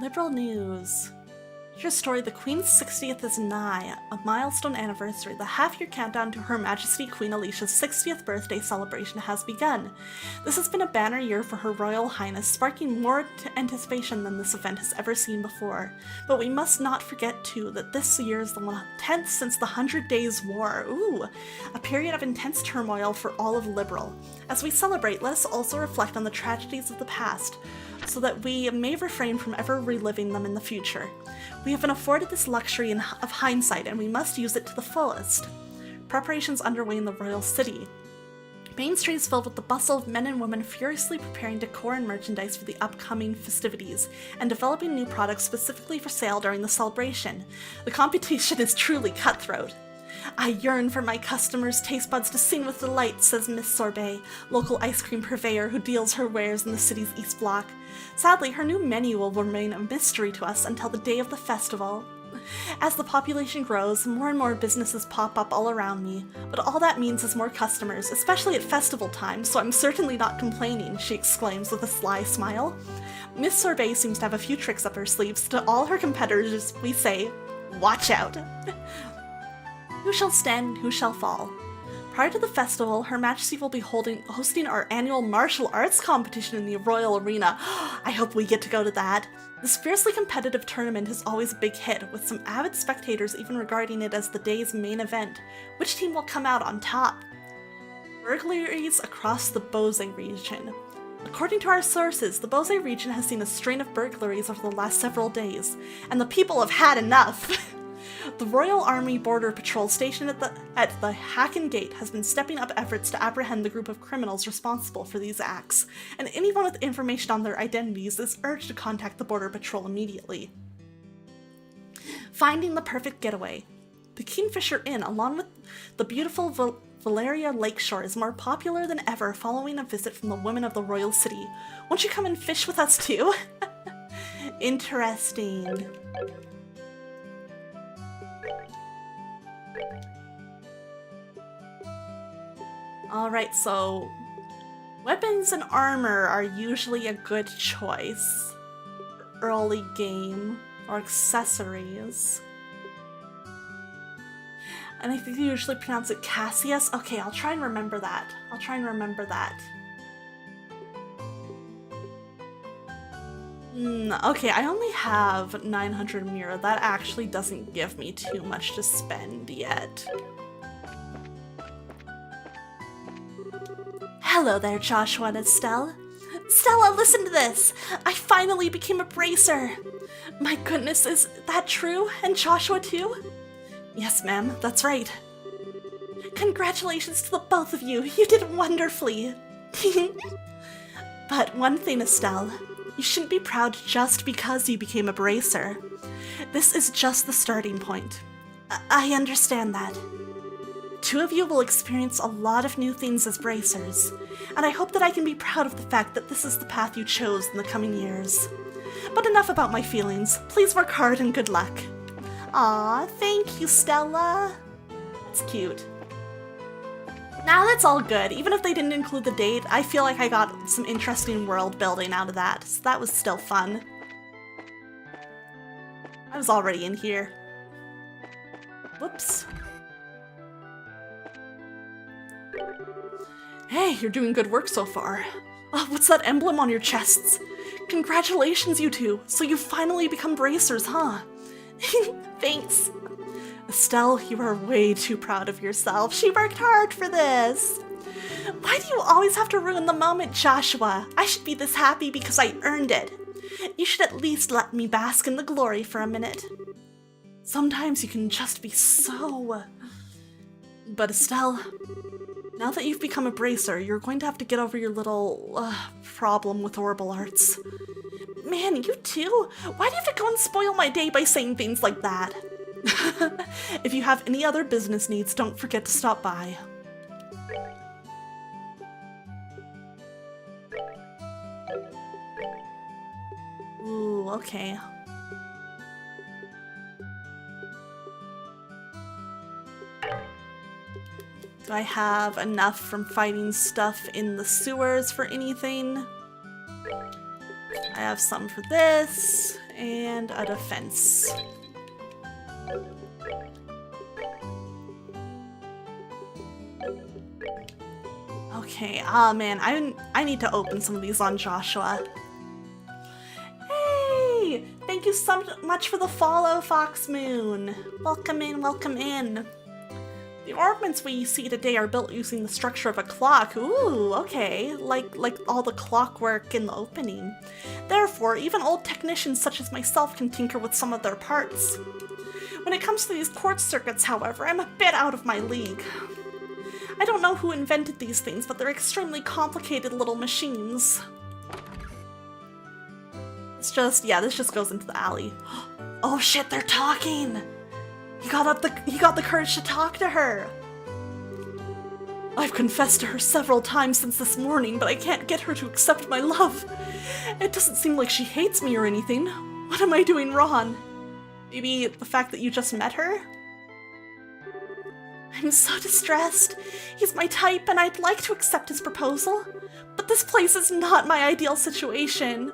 Liberal news. Your story, the Queen's 60th is nigh, a milestone anniversary. The half-year countdown to Her Majesty Queen Alicia's 60th birthday celebration has begun. This has been a banner year for Her Royal Highness, sparking more anticipation than this event has ever seen before. But we must not forget, too, that this year is the 10th since the 100 Days' War. Ooh, a period of intense turmoil for all of Liberal. As we celebrate, let us also reflect on the tragedies of the past, so that we may refrain from ever reliving them in the future. We have been afforded this luxury of hindsight, and we must use it to the fullest. Preparations underway in the royal city. Main Street is filled with the bustle of men and women furiously preparing decor and merchandise for the upcoming festivities, and developing new products specifically for sale during the celebration. The competition is truly cutthroat. I yearn for my customers' taste buds to sing with delight, says Miss Sorbet, local ice cream purveyor who deals her wares in the city's East Block. Sadly, her new menu will remain a mystery to us until the day of the festival. As the population grows, more and more businesses pop up all around me, but all that means is more customers, especially at festival time, so I'm certainly not complaining, she exclaims with a sly smile. Miss Sorbet seems to have a few tricks up her sleeves. To all her competitors, we say, watch out. Who shall stand, who shall fall? Prior to the festival, Her Majesty will be hosting our annual martial arts competition in the Royal Arena. I hope we get to go to that. This fiercely competitive tournament is always a big hit, with some avid spectators even regarding it as the day's main event. Which team will come out on top? Burglaries across the Bose region. According to our sources, the Bose region has seen a string of burglaries over the last several days, and the people have had enough. The Royal Army Border Patrol stationed at the Hacken Gate has been stepping up efforts to apprehend the group of criminals responsible for these acts, and anyone with information on their identities is urged to contact the Border Patrol immediately. Finding the perfect getaway. The Kingfisher Inn, along with the beautiful Valeria Lakeshore, is more popular than ever following a visit from the women of the royal city. Won't you come and fish with us too? Interesting. Alright, so weapons and armor are usually a good choice. Early game, or accessories. And I think you usually pronounce it Cassius. Okay, I'll try and remember that. Okay, I only have 900 mira. That actually doesn't give me too much to spend yet. Hello there, Joshua and Estelle. Stella, listen to this! I finally became a bracer! My goodness, is that true? And Joshua too? Yes, ma'am, that's right. Congratulations to the both of you! You did wonderfully! But one thing, Estelle, you shouldn't be proud just because you became a bracer. This is just the starting point. I understand that. Two of you will experience a lot of new things as bracers, and I hope that I can be proud of the fact that this is the path you chose in the coming years. But enough about my feelings. Please work hard and good luck. Aw, thank you, Stella. That's cute. Now that's all good. Even if they didn't include the date, I feel like I got some interesting world building out of that, so that was still fun. I was already in here. Whoops. Hey, you're doing good work so far. Oh, what's that emblem on your chests? Congratulations, you two. So you've finally become bracers, huh? Thanks. Estelle, you are way too proud of yourself. She worked hard for this. Why do you always have to ruin the moment, Joshua? I should be this happy because I earned it. You should at least let me bask in the glory for a minute. Sometimes you can just be so... But Estelle, now that you've become a bracer, you're going to have to get over your little problem with horrible arts. Man, you too? Why do you have to go and spoil my day by saying things like that? If you have any other business needs, don't forget to stop by. Ooh, okay. Do I have enough from fighting stuff in the sewers for anything? I have some for this, and a defense. Okay, ah man, I need to open some of these on Joshua. Hey! Thank you so much for the follow, Foxmoon. Welcome in, welcome in. The ornaments we see today are built using the structure of a clock. Ooh, okay. Like all the clockwork in the opening. Therefore, even old technicians such as myself can tinker with some of their parts. When it comes to these quartz circuits, however, I'm a bit out of my league. I don't know who invented these things, but they're extremely complicated little machines. It's just, yeah, this just goes into the alley. Oh shit, they're talking! He got the courage to talk to her. I've confessed to her several times since this morning, but I can't get her to accept my love. It doesn't seem like she hates me or anything. What am I doing wrong? Maybe the fact that you just met her? I'm so distressed. He's my type and I'd like to accept his proposal. But this place is not my ideal situation.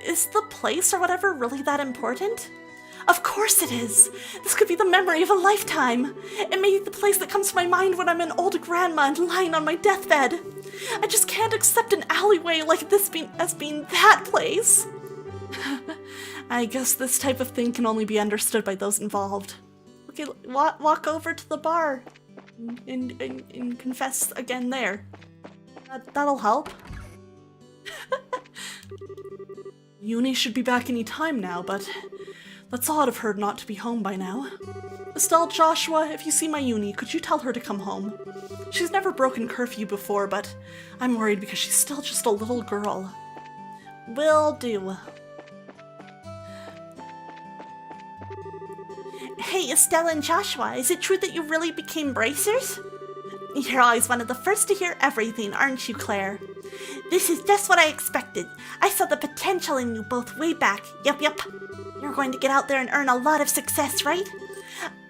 Is the place or whatever really that important? Of course it is! This could be the memory of a lifetime! It may be the place that comes to my mind when I'm an old grandma and lying on my deathbed! I just can't accept an alleyway like this as being that place! I guess this type of thing can only be understood by those involved. Okay, walk over to the bar and confess again there. That'll help. Uni should be back any time now, but... That's odd of her not to be home by now. Estelle, Joshua, if you see my Uni, could you tell her to come home? She's never broken curfew before, but I'm worried because she's still just a little girl. Will do. Hey, Estelle and Joshua, is it true that you really became bracers? You're always one of the first to hear everything, aren't you, Claire? This is just what I expected. I saw the potential in you both way back. Yup. You're going to get out there and earn a lot of success, right?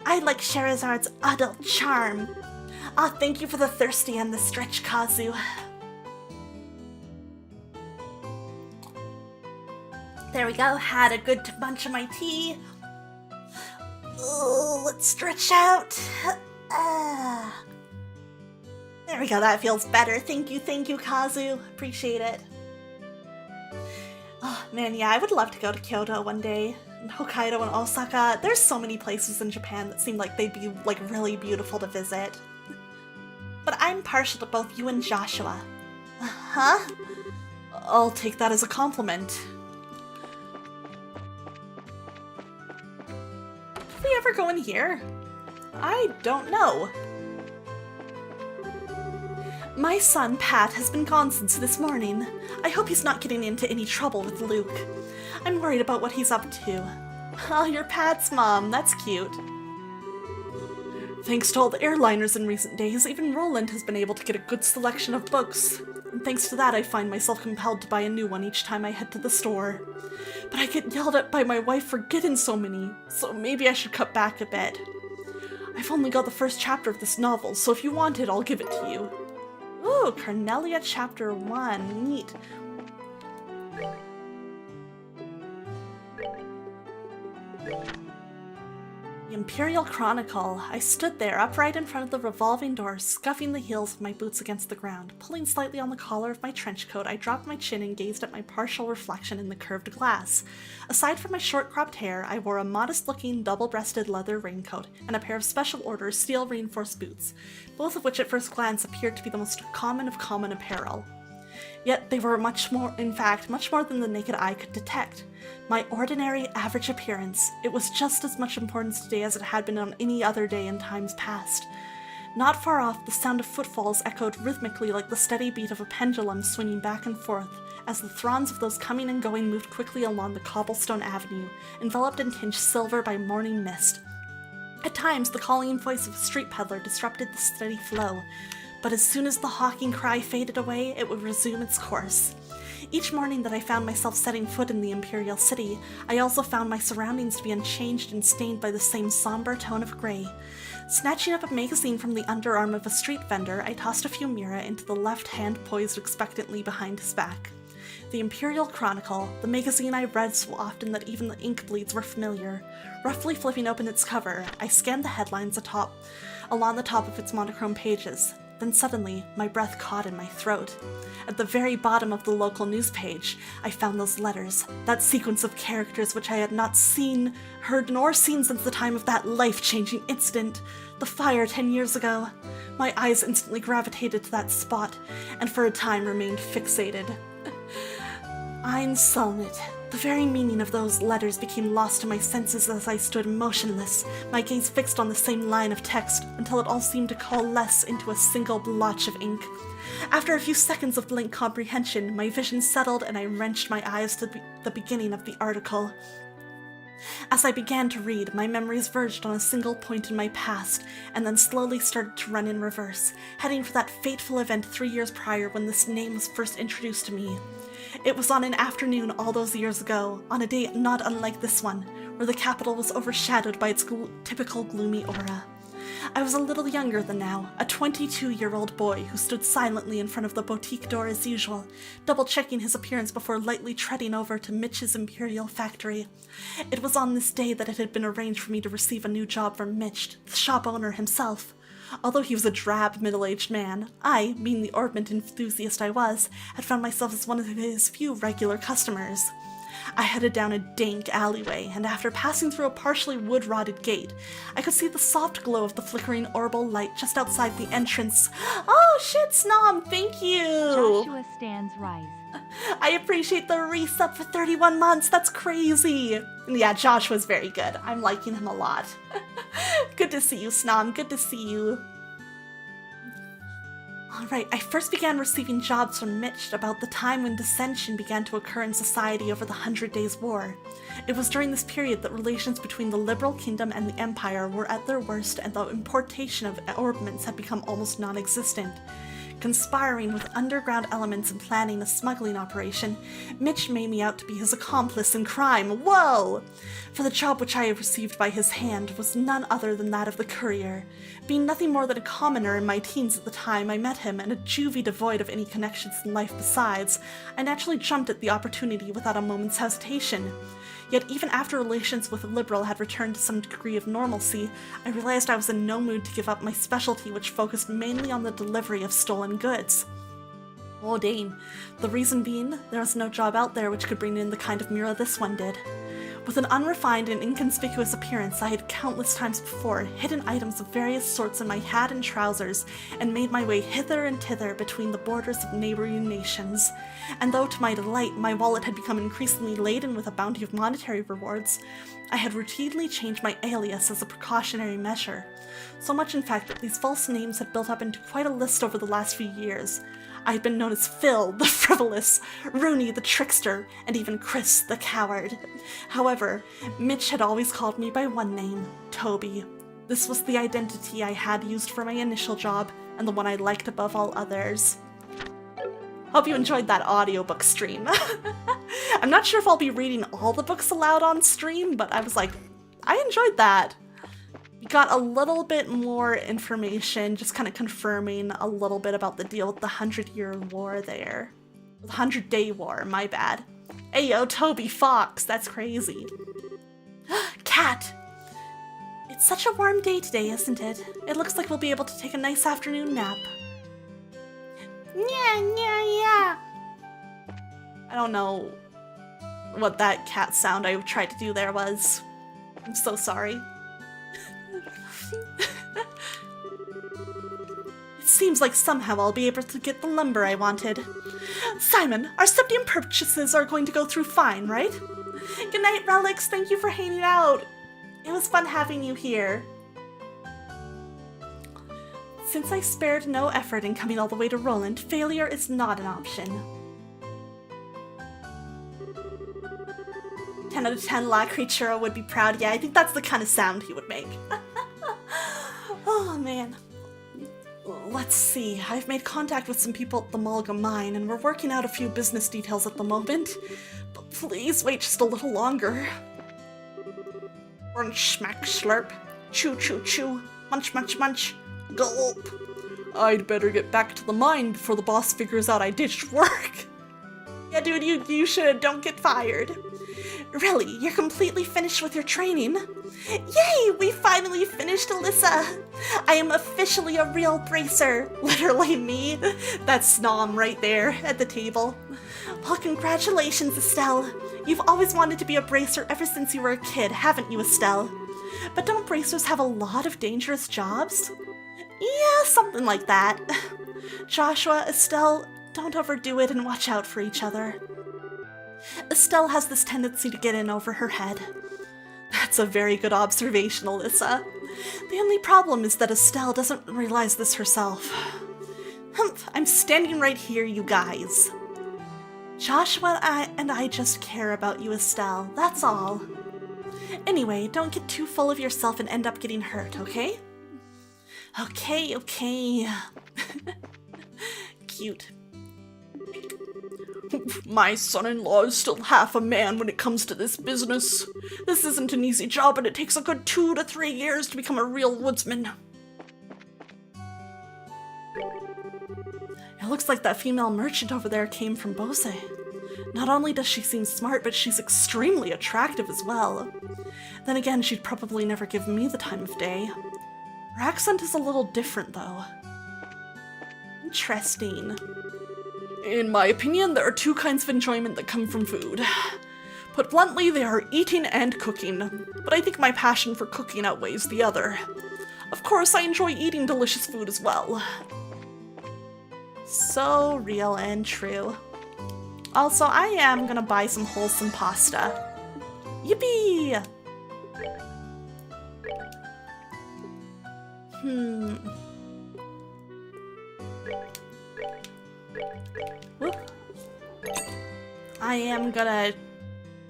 I like Sherazard's adult charm. Ah, thank you for the thirsty and the stretch, Kazu. There we go, had a good bunch of my tea. Ooh, let's stretch out. There we go, that feels better. Thank you, Kazu. Appreciate it. Oh man, yeah, I would love to go to Kyoto one day. And Hokkaido and Osaka. There's so many places in Japan that seem like they'd be like really beautiful to visit. But I'm partial to both you and Joshua. Huh? I'll take that as a compliment. Did we ever go in here? I don't know. My son, Pat, has been gone since this morning. I hope he's not getting into any trouble with Luke. I'm worried about what he's up to. Oh, you're Pat's mom. That's cute. Thanks to all the airliners in recent days, even Roland has been able to get a good selection of books. And thanks to that, I find myself compelled to buy a new one each time I head to the store. But I get yelled at by my wife for getting so many, so maybe I should cut back a bit. I've only got the first chapter of this novel, so if you want it, I'll give it to you. Ooh, Cornelia Chapter 1. Neat. You Imperial Chronicle. I stood there, upright in front of the revolving door, scuffing the heels of my boots against the ground. Pulling slightly on the collar of my trench coat, I dropped my chin and gazed at my partial reflection in the curved glass. Aside from my short-cropped hair, I wore a modest-looking, double-breasted leather raincoat and a pair of special order steel-reinforced boots, both of which at first glance appeared to be the most common of common apparel. Yet they were much more than the naked eye could detect. My ordinary, average appearance, it was just as much importance today as it had been on any other day in times past. Not far off, the sound of footfalls echoed rhythmically like the steady beat of a pendulum swinging back and forth, as the throngs of those coming and going moved quickly along the cobblestone avenue, enveloped and tinged silver by morning mist. At times, the calling voice of a street peddler disrupted the steady flow, but as soon as the hawking cry faded away, it would resume its course. Each morning that I found myself setting foot in the Imperial City, I also found my surroundings to be unchanged and stained by the same somber tone of grey. Snatching up a magazine from the underarm of a street vendor, I tossed a few mira into the left hand poised expectantly behind his back. The Imperial Chronicle, the magazine I read so often that even the ink bleeds were familiar. Roughly flipping open its cover, I scanned the headlines along the top of its monochrome pages. Then suddenly, my breath caught in my throat. At the very bottom of the local news page, I found those letters, that sequence of characters which I had not heard nor seen since the time of that life-changing incident, the fire 10 years ago. My eyes instantly gravitated to that spot, and for a time remained fixated. Ein Solnit. The very meaning of those letters became lost to my senses as I stood motionless, my gaze fixed on the same line of text, until it all seemed to coalesce into a single blotch of ink. After a few seconds of blank comprehension, my vision settled and I wrenched my eyes to the beginning of the article. As I began to read, my memories verged on a single point in my past, and then slowly started to run in reverse, heading for that fateful event 3 years prior when this name was first introduced to me. It was on an afternoon all those years ago, on a day not unlike this one, where the capital was overshadowed by its typical gloomy aura. I was a little younger than now, a 22-year-old boy who stood silently in front of the boutique door as usual, double-checking his appearance before lightly treading over to Mitch's Imperial factory. It was on this day that it had been arranged for me to receive a new job from Mitch, the shop owner himself. Although he was a drab, middle-aged man, I, being the ornament enthusiast I was, had found myself as one of his few regular customers. I headed down a dank alleyway, and after passing through a partially wood-rotted gate, I could see the soft glow of the flickering orbal light just outside the entrance. Oh shit, Snom, thank you! Joshua stands rise. I appreciate the resub for 31 months, that's crazy! Yeah, Joshua's very good. I'm liking him a lot. Good to see you, Snom, good to see you. Alright, I first began receiving jobs from Mitch about the time when dissension began to occur in society over the 100 Days' War. It was during this period that relations between the Liberal Kingdom and the Empire were at their worst and the importation of armaments had become almost non-existent. Conspiring with underground elements and planning a smuggling operation, Mitch made me out to be his accomplice in crime. Whoa! For the job which I had received by his hand was none other than that of the courier. Being nothing more than a commoner in my teens at the time I met him, and a juvie devoid of any connections in life besides, I naturally jumped at the opportunity without a moment's hesitation. Yet even after relations with the Liberal had returned to some degree of normalcy, I realized I was in no mood to give up my specialty, which focused mainly on the delivery of stolen goods. Oh dang. The reason being, there was no job out there which could bring in the kind of mirror this one did. With an unrefined and inconspicuous appearance, I had countless times before hidden items of various sorts in my hat and trousers, and made my way hither and thither between the borders of neighboring nations. And though to my delight my wallet had become increasingly laden with a bounty of monetary rewards, I had routinely changed my alias as a precautionary measure. So much in fact that these false names had built up into quite a list over the last few years. I had been known as Phil, the frivolous, Rooney, the trickster, and even Chris, the coward. However, Mitch had always called me by one name, Toby. This was the identity I had used for my initial job, and the one I liked above all others. Hope you enjoyed that audiobook stream. I'm not sure if I'll be reading all the books aloud on stream, but I was like, I enjoyed that. We got a little bit more information, just kind of confirming a little bit about the deal with the 100-Year War there. The 100-Day War, my bad. Ayo, Toby Fox, that's crazy. Cat! It's such a warm day today, isn't it? It looks like we'll be able to take a nice afternoon nap. Yeah. I don't know what that cat sound I tried to do there was. I'm so sorry. It seems like somehow I'll be able to get the lumber I wanted. Simon, our sodium purchases are going to go through fine, right? Good night, Relics. Thank you for hanging out. It was fun having you here. Since I spared no effort in coming all the way to Roland, failure is not an option. 10 out of 10 La Creatura would be proud. Yeah, I think that's the kind of sound he would make. Oh, man. Let's see. I've made contact with some people at the Mulga mine, and we're working out a few business details at the moment. But please wait just a little longer. Crunch, smack, slurp. Chew, chew, chew. Munch, munch, munch. Gulp. I'd better get back to the mine before the boss figures out I ditched work. Yeah, dude, you should. Don't get fired. Really, you're completely finished with your training? Yay, we finally finished, Alyssa! I am officially a real bracer. Literally me. That's Snom right there at the table. Well, congratulations, Estelle. You've always wanted to be a bracer ever since you were a kid, haven't you, Estelle? But don't bracers have a lot of dangerous jobs? Yeah, something like that. Joshua, Estelle, don't overdo it and watch out for each other. Estelle has this tendency to get in over her head. That's a very good observation, Alyssa. The only problem is that Estelle doesn't realize this herself. I'm standing right here, you guys. Joshua and I just care about you, Estelle. That's all. Anyway, don't get too full of yourself and end up getting hurt, okay? Okay. Cute. My son-in-law is still half a man when it comes to this business. This isn't an easy job, and it takes a good 2 to 3 years to become a real woodsman. It looks like that female merchant over there came from Bose. Not only does she seem smart, but she's extremely attractive as well. Then again, she'd probably never give me the time of day. Her accent is a little different, though. Interesting. In my opinion, there are 2 kinds of enjoyment that come from food. Put bluntly, they are eating and cooking, but I think my passion for cooking outweighs the other. Of course, I enjoy eating delicious food as well. So real and true. Also, I am gonna buy some wholesome pasta. Yippee! Whoop. I am gonna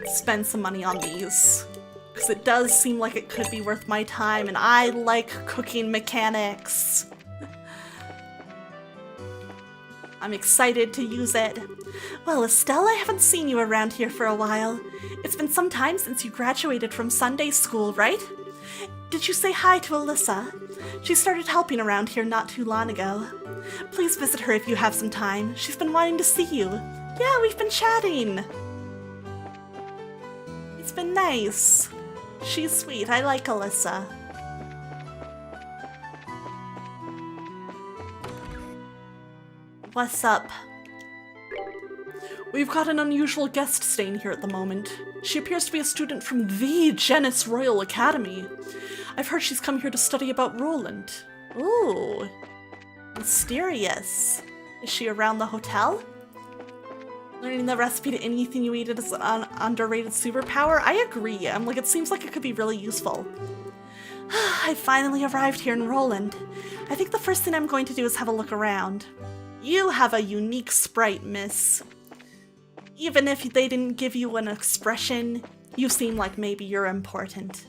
spend some money on these, because it does seem like it could be worth my time, and I like cooking mechanics. I'm excited to use it. Well, Estelle, I haven't seen you around here for a while. It's been some time since you graduated from Sunday school, right? Did you say hi to Alyssa? She started helping around here not too long ago. Please visit her if you have some time. She's been wanting to see you. Yeah, we've been chatting. It's been nice. She's sweet. I like Alyssa. What's up? We've got an unusual guest staying here at the moment. She appears to be a student from the Genus Royal Academy. I've heard she's come here to study about Roland. Ooh. Mysterious. Is she around the hotel? Learning the recipe to anything you eat is an underrated superpower? I agree. It seems like it could be really useful. I finally arrived here in Roland. I think the first thing I'm going to do is have a look around. You have a unique sprite, miss. Even if they didn't give you an expression, you seem like maybe you're important.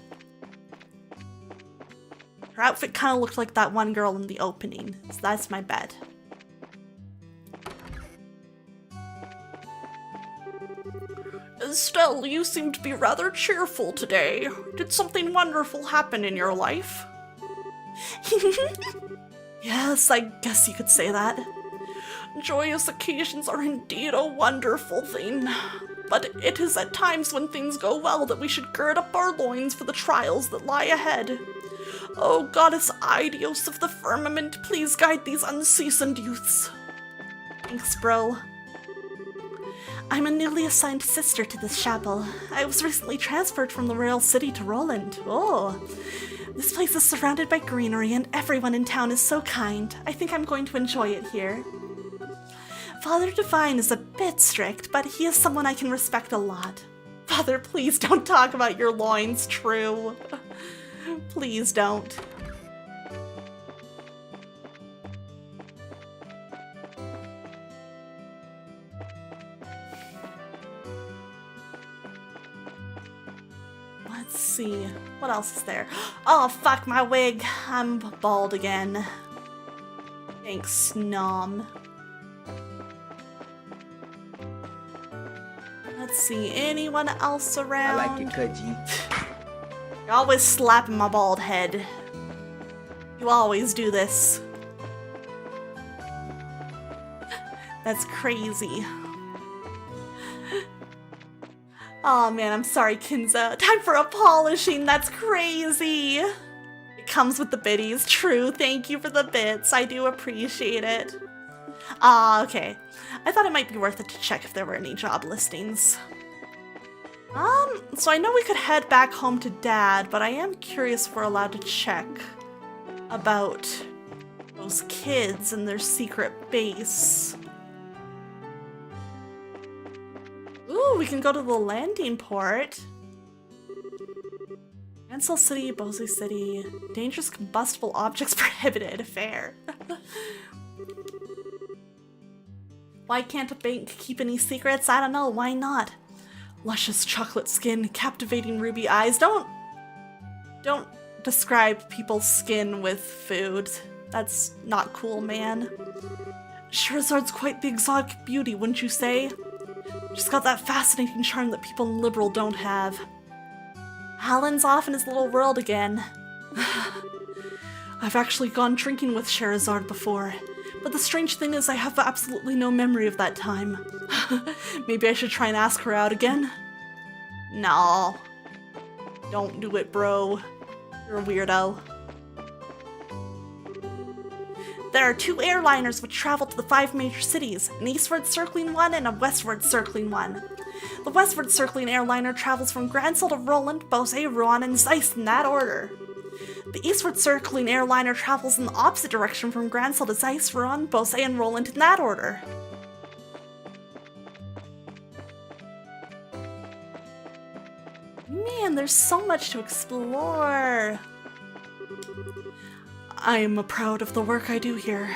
Her outfit kind of looked like that one girl in the opening, so that's my bet. Estelle, you seem to be rather cheerful today. Did something wonderful happen in your life? Yes, I guess you could say that. Joyous occasions are indeed a wonderful thing, but it is at times when things go well that we should gird up our loins for the trials that lie ahead. Oh, goddess Idios of the firmament, please guide these unseasoned youths. Thanks, bro. I'm a newly assigned sister to this chapel. I was recently transferred from the royal city to Roland. Oh, this place is surrounded by greenery and everyone in town is so kind. I think I'm going to enjoy it here. Father Divine is a bit strict, but he is someone I can respect a lot. Father, please don't talk about your loins, True. Please don't. Let's see. What else is there? Oh, fuck my wig. I'm bald again. Thanks, Nom. Let's see. Anyone else around? I like it, Kudgy. You're always slapping my bald head. You always do this. That's crazy. Oh man, I'm sorry, Kinza. Time for a polishing. That's crazy. It comes with the biddies. True. Thank you for the bits. I do appreciate it. Ah, okay. I thought it might be worth it to check if there were any job listings. So I know we could head back home to Dad, but I am curious if we're allowed to check about those kids and their secret base. Ooh, we can go to the landing port. Ansel City, Bosley City. Dangerous combustible objects prohibited. Fair. Why can't a bank keep any secrets? I don't know. Why not? Luscious chocolate skin, captivating ruby eyes. Don't describe people's skin with food. That's not cool, man. Scheherazad's quite the exotic beauty, wouldn't you say? She's got that fascinating charm that people in Liberal don't have. Alan's off in his little world again. I've actually gone drinking with Scheherazade before, but the strange thing is I have absolutely no memory of that time. Maybe I should try and ask her out again? No. Don't do it, bro. You're a weirdo. There are 2 airliners which travel to the 5 major cities, an eastward circling one and a westward circling one. The westward circling airliner travels from Gransel to Roland, Beausset, Rouen, and Zeiss in that order. The eastward circling airliner travels in the opposite direction from Gransel to Zeiss, Rouen, Beausset, and Roland in that order. Man, there's so much to explore. I'm proud of the work I do here.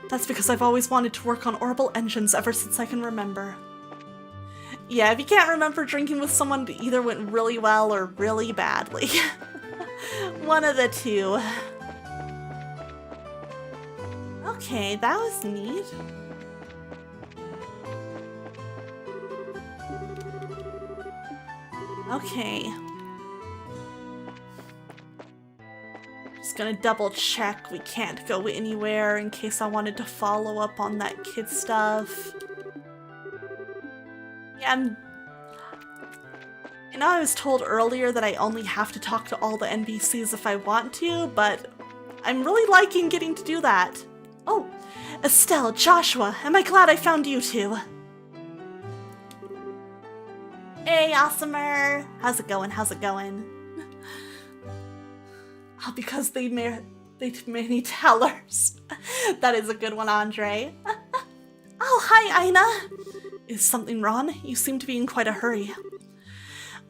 That's because I've always wanted to work on orbital engines ever since I can remember. Yeah, if you can't remember, drinking with someone either went really well or really badly. One of the two. Okay, that was neat. Okay. Just gonna double check we can't go anywhere in case I wanted to follow up on that kid stuff. Yeah, you know, I was told earlier that I only have to talk to all the NPCs if I want to, but I'm really liking getting to do that. Oh, Estelle, Joshua, am I glad I found you two? Hey, Awesomer! How's it going? How's it going? Oh, because they many tellers. That is a good one, Andre. Oh, hi, Aina. Is something wrong? You seem to be in quite a hurry.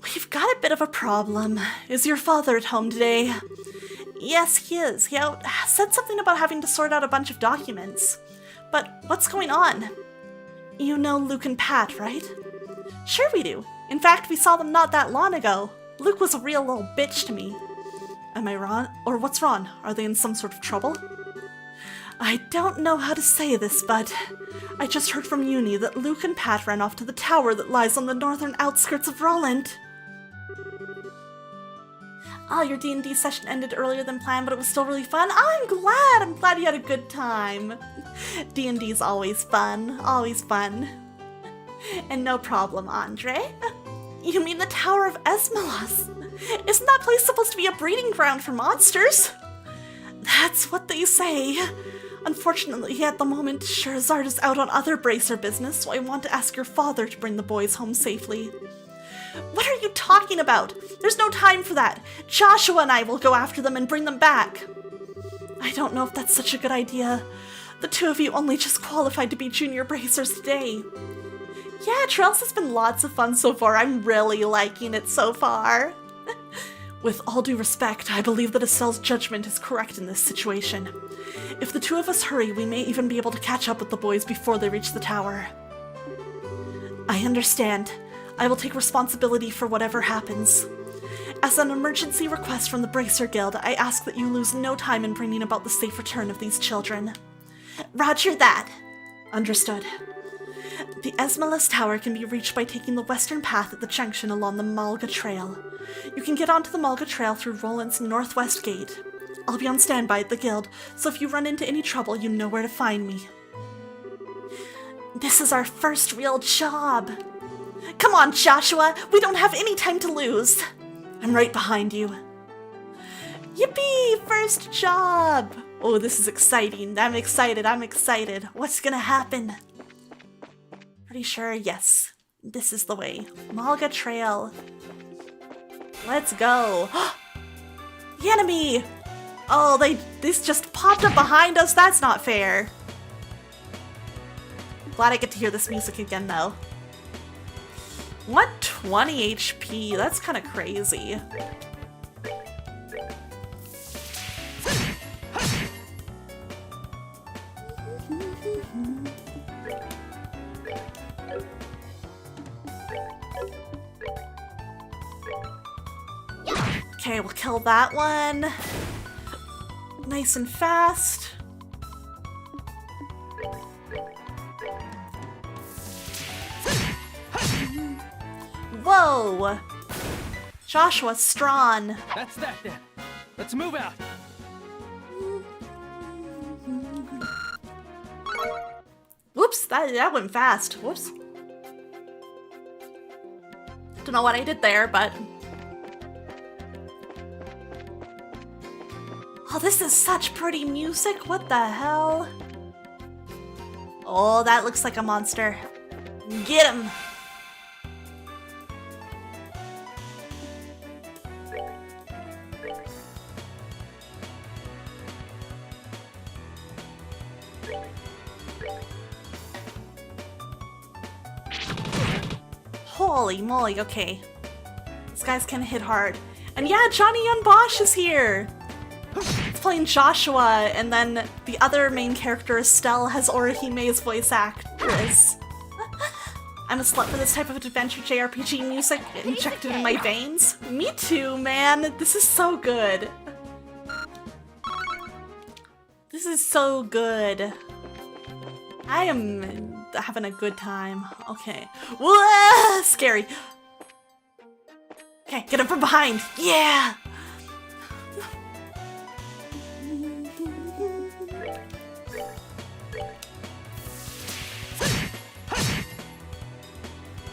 We've got a bit of a problem. Is your father at home today? Yes, he is. He said something about having to sort out a bunch of documents. But what's going on? You know Luke and Pat, right? Sure we do. In fact, we saw them not that long ago. Luke was a real little bitch to me. Am I wrong? Or what's wrong? Are they in some sort of trouble? I don't know how to say this, but I just heard from Uni that Luke and Pat ran off to the tower that lies on the northern outskirts of Roland. Oh, your D&D session ended earlier than planned, but it was still really fun. Oh, I'm glad you had a good time. D&D's always fun, always fun. And no problem, Andre. You mean the Tower of Esmelas? Isn't that place supposed to be a breeding ground for monsters? That's what they say. Unfortunately, at the moment, Scheherazade is out on other bracer business, so I want to ask your father to bring the boys home safely. What are you talking about? There's no time for that. Joshua and I will go after them and bring them back. I don't know if that's such a good idea. The two of you only just qualified to be junior bracers today. Yeah, Trails has been lots of fun so far. I'm really liking it so far. With all due respect, I believe that Estelle's judgment is correct in this situation. If the two of us hurry, we may even be able to catch up with the boys before they reach the tower. I understand. I will take responsibility for whatever happens. As an emergency request from the Bracer Guild, I ask that you lose no time in bringing about the safe return of these children. Roger that. Understood. The Esmeralda Tower can be reached by taking the western path at the junction along the Malga Trail. You can get onto the Malga Trail through Roland's northwest gate. I'll be on standby at the guild, so if you run into any trouble, you know where to find me. This is our first real job. Come on, Joshua! We don't have any time to lose! I'm right behind you. Yippee! First job! Oh, this is exciting. I'm excited. What's gonna happen? Pretty sure, yes. This is the way. Malga Trail. Let's go. The enemy! Oh, this just popped up behind us. That's not fair. Glad I get to hear this music again, though. 120 HP. That's kind of crazy. Okay, we'll kill that one. Nice and fast. Whoa! Joshua's strong. That's that then. Let's move out. Whoops, that went fast. Whoops. Don't know what I did there, but... Oh, this is such pretty music. What the hell? Oh, that looks like a monster. Get him! Holy moly, okay. These guys can hit hard. And yeah, Johnny Young Bosch is here! It's playing Joshua, and then the other main character, Estelle, has Orihime's voice actress. I'm a slut for this type of adventure JRPG music injected in my veins. Me too, man! This is so good. This is so good. I am having a good time. Okay. Whoa! Scary. Okay, get him from behind. Yeah!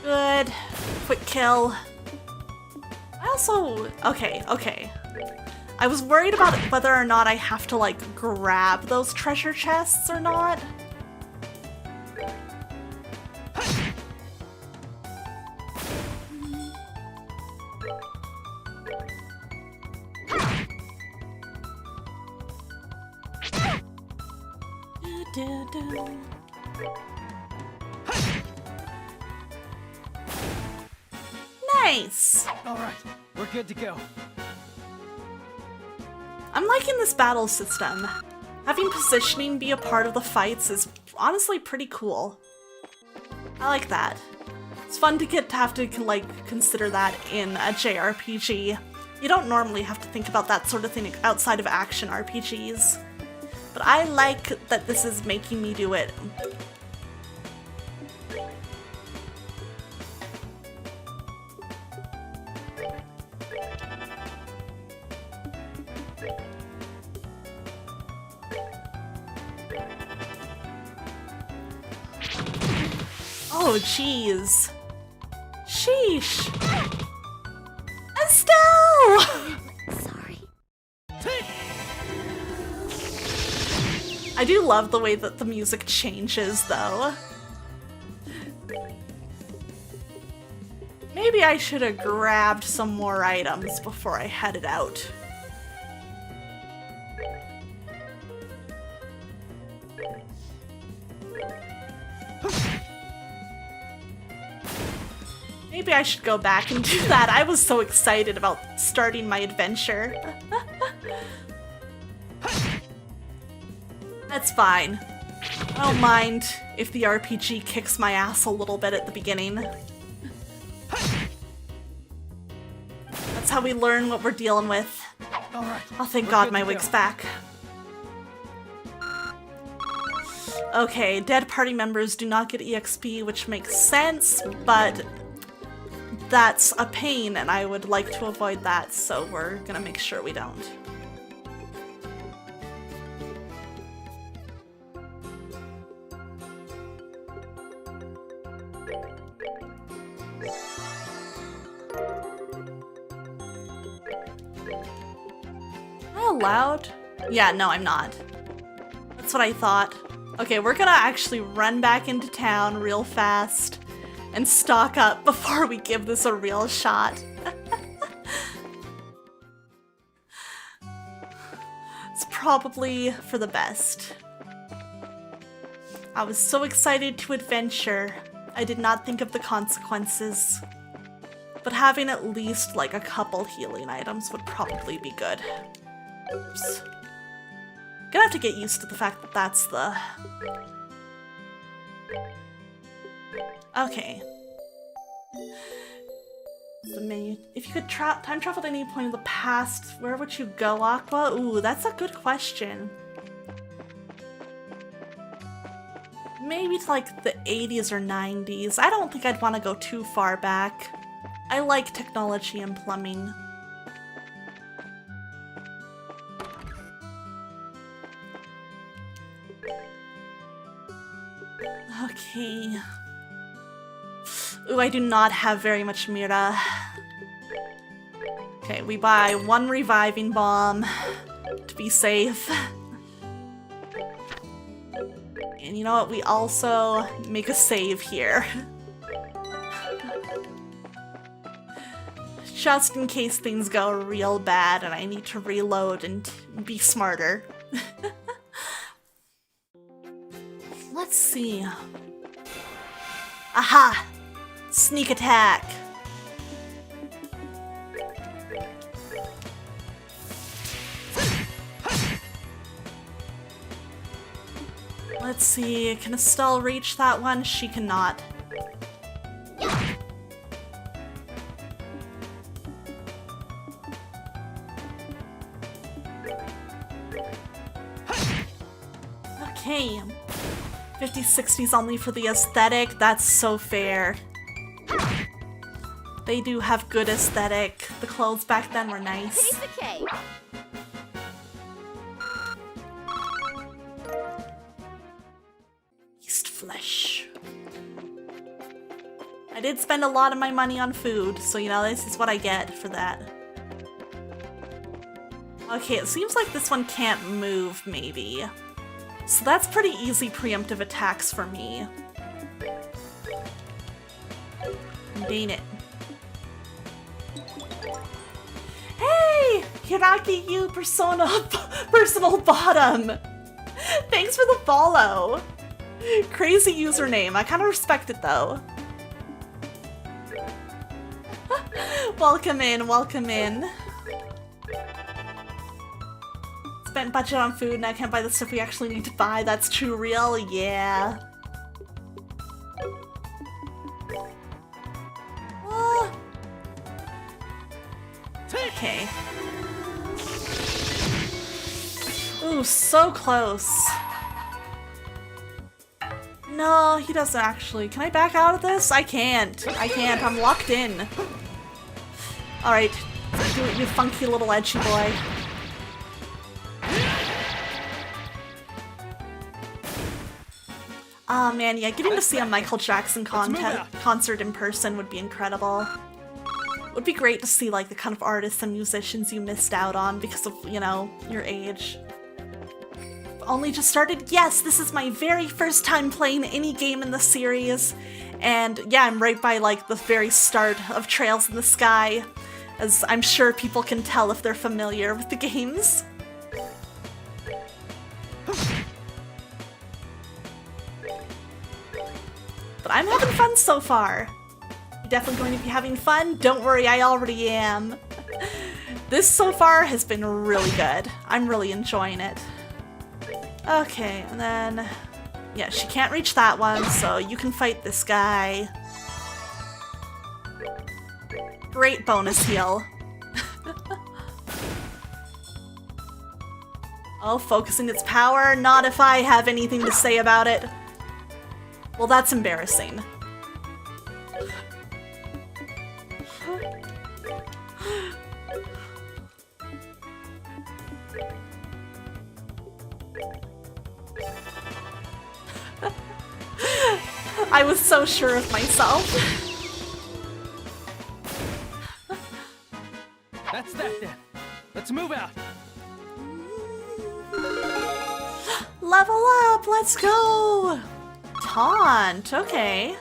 Good. Quick kill. I also... Okay. I was worried about whether or not I have to, like, grab those treasure chests or not. Nice! Alright, we're good to go. I'm liking this battle system. Having positioning be a part of the fights is honestly pretty cool. I like that. It's fun to have to like consider that in a JRPG. You don't normally have to think about that sort of thing outside of action RPGs. But I like that this is making me do it. Oh, jeez. Sheesh. Estelle! Sorry. I do love the way that the music changes, though. Maybe I should have grabbed some more items before I headed out. Maybe I should go back and do that. I was so excited about starting my adventure. That's fine. I don't mind if the RPG kicks my ass a little bit at the beginning. That's how we learn what we're dealing with. All right. Oh, thank We're God good my to wig's go. back. Okay, dead party members do not get EXP, which makes sense, but that's a pain and I would like to avoid that, so we're gonna make sure we don't. Am I allowed? Yeah, no, I'm not. That's what I thought. Okay, we're gonna actually run back into town real fast and stock up before we give this a real shot. It's probably for the best. I was so excited to adventure, I did not think of the consequences. But having at least like a couple healing items would probably be good. Oops. Gonna have to get used to the fact that that's the... Okay. The menu. If you could time travel to any point in the past, where would you go, Aqua? Ooh, that's a good question. Maybe to like the 80s or 90s. I don't think I'd want to go too far back. I like technology and plumbing. Okay. Ooh, I do not have very much Mira. Okay, we buy one reviving bomb to be safe. And you know what? We also make a save here. Just in case things go real bad and I need to reload and be smarter. Let's see. Aha! Sneak attack! Let's see, can Estelle reach that one? She cannot. Okay. 50s, 60s only for the aesthetic. That's so fair. They do have good aesthetic. The clothes back then were nice. Piece of cake. Beast flesh. I did spend a lot of my money on food, so you know, this is what I get for that. Okay, it seems like this one can't move, maybe. So that's pretty easy preemptive attacks for me. Dang it. Hey! Hiraki Yu Personal Bottom! Thanks for the follow! Crazy username. I kind of respect it though. Welcome in, welcome in. Spent budget on food and I can't buy the stuff we actually need to buy. That's too real, yeah. Okay. Ooh, so close. No, he doesn't actually. Can I back out of this? I can't. I can't. I'm locked in. Alright. Do it, you funky little edgy boy. Oh man, yeah, getting to see a Michael Jackson concert in person would be incredible. It would be great to see like the kind of artists and musicians you missed out on because of, you know, your age. only just started? Yes, this is my very first time playing any game in the series. And yeah, I'm right by like the very start of Trails in the Sky, as I'm sure people can tell if they're familiar with the games. But I'm having fun so far. You're definitely going to be having fun. Don't worry, I already am. This so far has been really good. I'm really enjoying it. Okay, and then... yeah, she can't reach that one, so you can fight this guy. Great bonus heal. Oh, focusing its power? Not if I have anything to say about it. Well, that's embarrassing. I was so sure of myself. That's that then. Let's move out. Level up, let's go! Taunt, okay.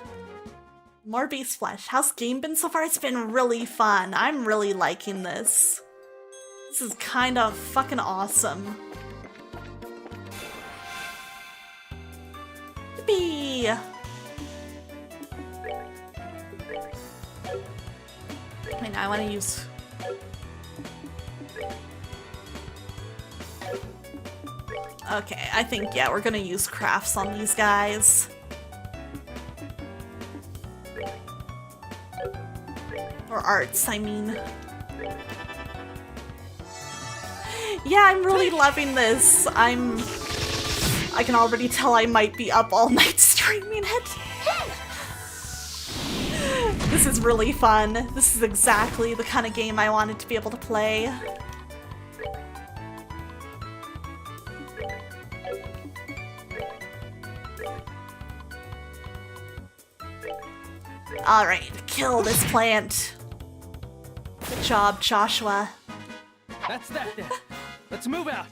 More beast flesh. How's game been so far? It's been really fun. I'm really liking this. This is kind of fucking awesome. Yippee! Wait, now I want to use... okay, I think, yeah, we're gonna use crafts on these guys. Or arts, I mean. Yeah, I'm really loving this. I can already tell I might be up all night streaming it. This is really fun. This is exactly the kind of game I wanted to be able to play. Alright, kill this plant. Good job, Joshua. That's that then. Let's move out.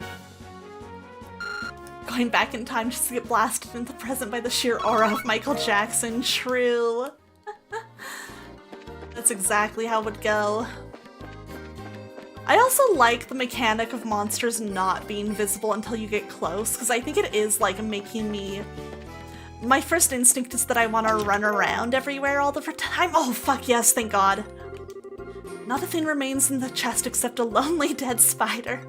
Going back in time just to get blasted into the present by the sheer aura of Michael Jackson. True. That's exactly how it would go. I also like the mechanic of monsters not being visible until you get close, because I think it is like making me... my first instinct is that I want to run around everywhere all the time. Oh, fuck yes, thank God. Not a thing remains in the chest except a lonely dead spider.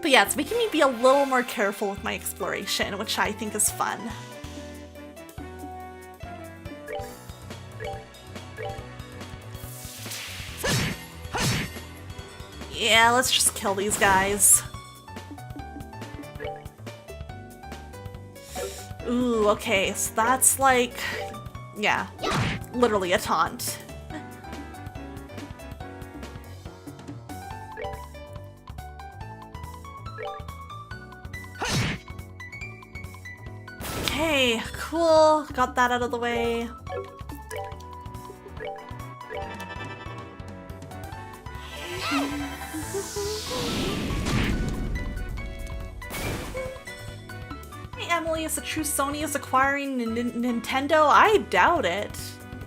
But yeah, it's making me be a little more careful with my exploration, which I think is fun. Yeah, let's just kill these guys. Ooh, okay, so that's like... yeah, literally a taunt. Okay, cool. Got that out of the way. Hey, Emily, is the true Sony is acquiring Nintendo? I doubt it.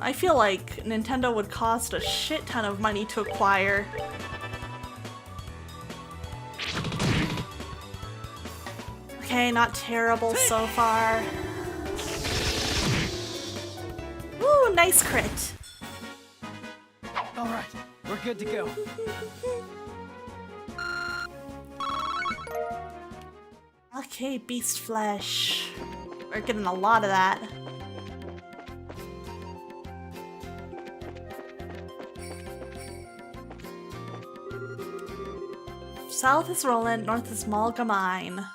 I feel like Nintendo would cost a shit ton of money to acquire. Okay, not terrible so far. Ooh, nice crit. All right, we're good to go. Okay, beast flesh. We're getting a lot of that. South is Roland, north is Malgamine.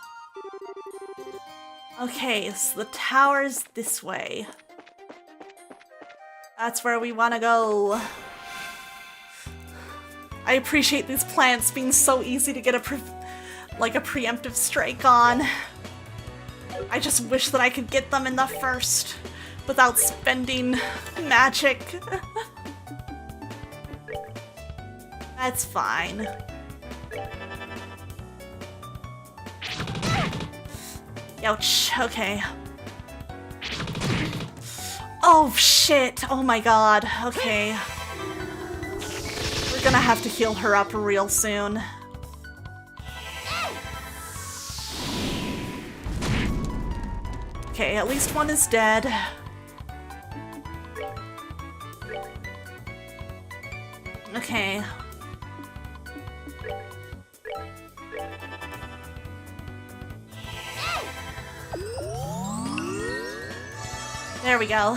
Okay, so the tower's this way. That's where we want to go. I appreciate these plants being so easy to get a preemptive strike on. I just wish that I could get them in the first without spending magic. That's fine. Ouch, okay. Oh shit, oh my god, okay. We're gonna have to heal her up real soon. Okay, at least one is dead. Okay. There we go.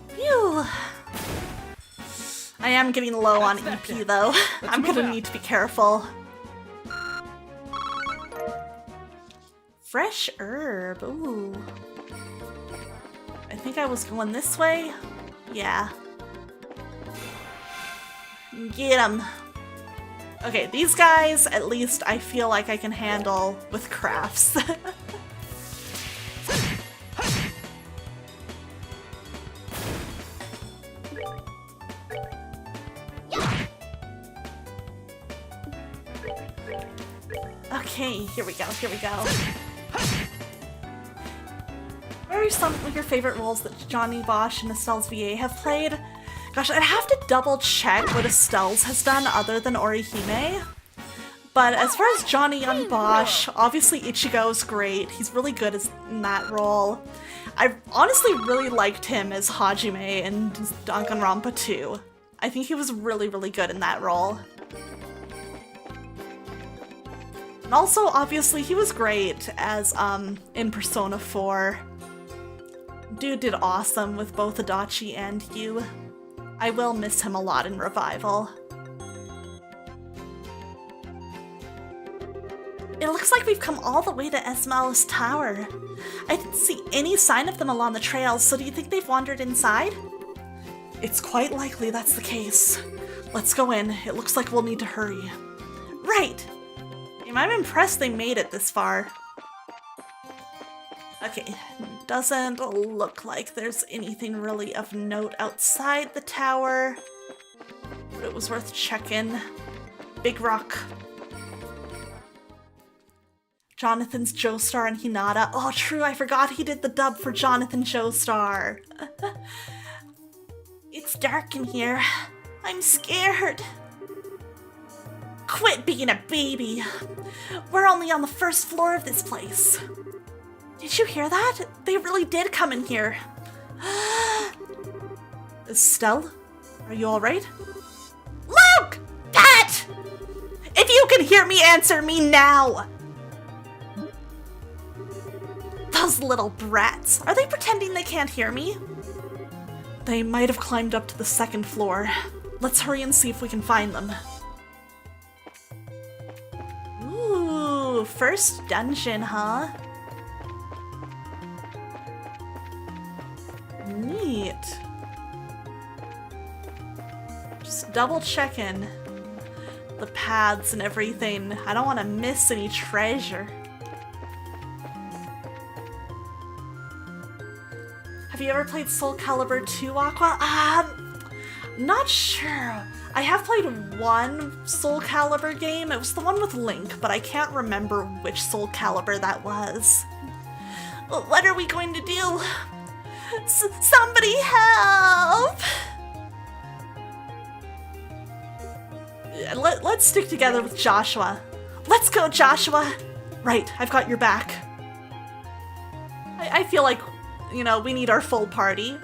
Phew. I am getting low on EP though. I'm gonna need to be careful. Fresh herb, ooh. I think I was going this way. Yeah. Get 'em. Okay, these guys, at least I feel like I can handle with crafts. Okay, here we go, here we go. What are some of your favorite roles that Johnny Bosch and Estelle's VA have played? Gosh, I'd have to double check what Estelle's has done other than Orihime. But as far as Johnny and Bosch, obviously Ichigo's great. He's really good in that role. I honestly really liked him as Hajime in Danganronpa 2. I think he was really, really good in that role. And also, obviously, he was great as, in Persona 4. Dude did awesome with both Adachi and Yu. I will miss him a lot in Revival. It looks like we've come all the way to Esmeralda's Tower. I didn't see any sign of them along the trail, so do you think they've wandered inside? It's quite likely that's the case. Let's go in. It looks like we'll need to hurry. Right! I'm impressed they made it this far. Okay, doesn't look like there's anything really of note outside the tower, but it was worth checking. Big rock. Jonathan's Joestar and Hinata. Oh, true, I forgot he did the dub for Jonathan Joestar. It's dark in here. I'm scared. Quit being a baby. We're only on the first floor of this place. Did you hear that? They really did come in here. Estelle, are you alright? Luke! Dad! If you can hear me, answer me now! Those little brats. Are they pretending they can't hear me? They might have climbed up to the second floor. Let's hurry and see if we can find them. Ooh, first dungeon, huh? Neat. Just double checking the paths and everything. I don't want to miss any treasure. Have you ever played Soul Calibur 2, Aqua? Not sure. I have played one Soul Calibur game. It was the one with Link, but I can't remember which Soul Calibur that was. What are we going to do? Somebody help! Let's stick together with Joshua. Let's go, Joshua! Right, I've got your back. I feel like, you know, we need our full party.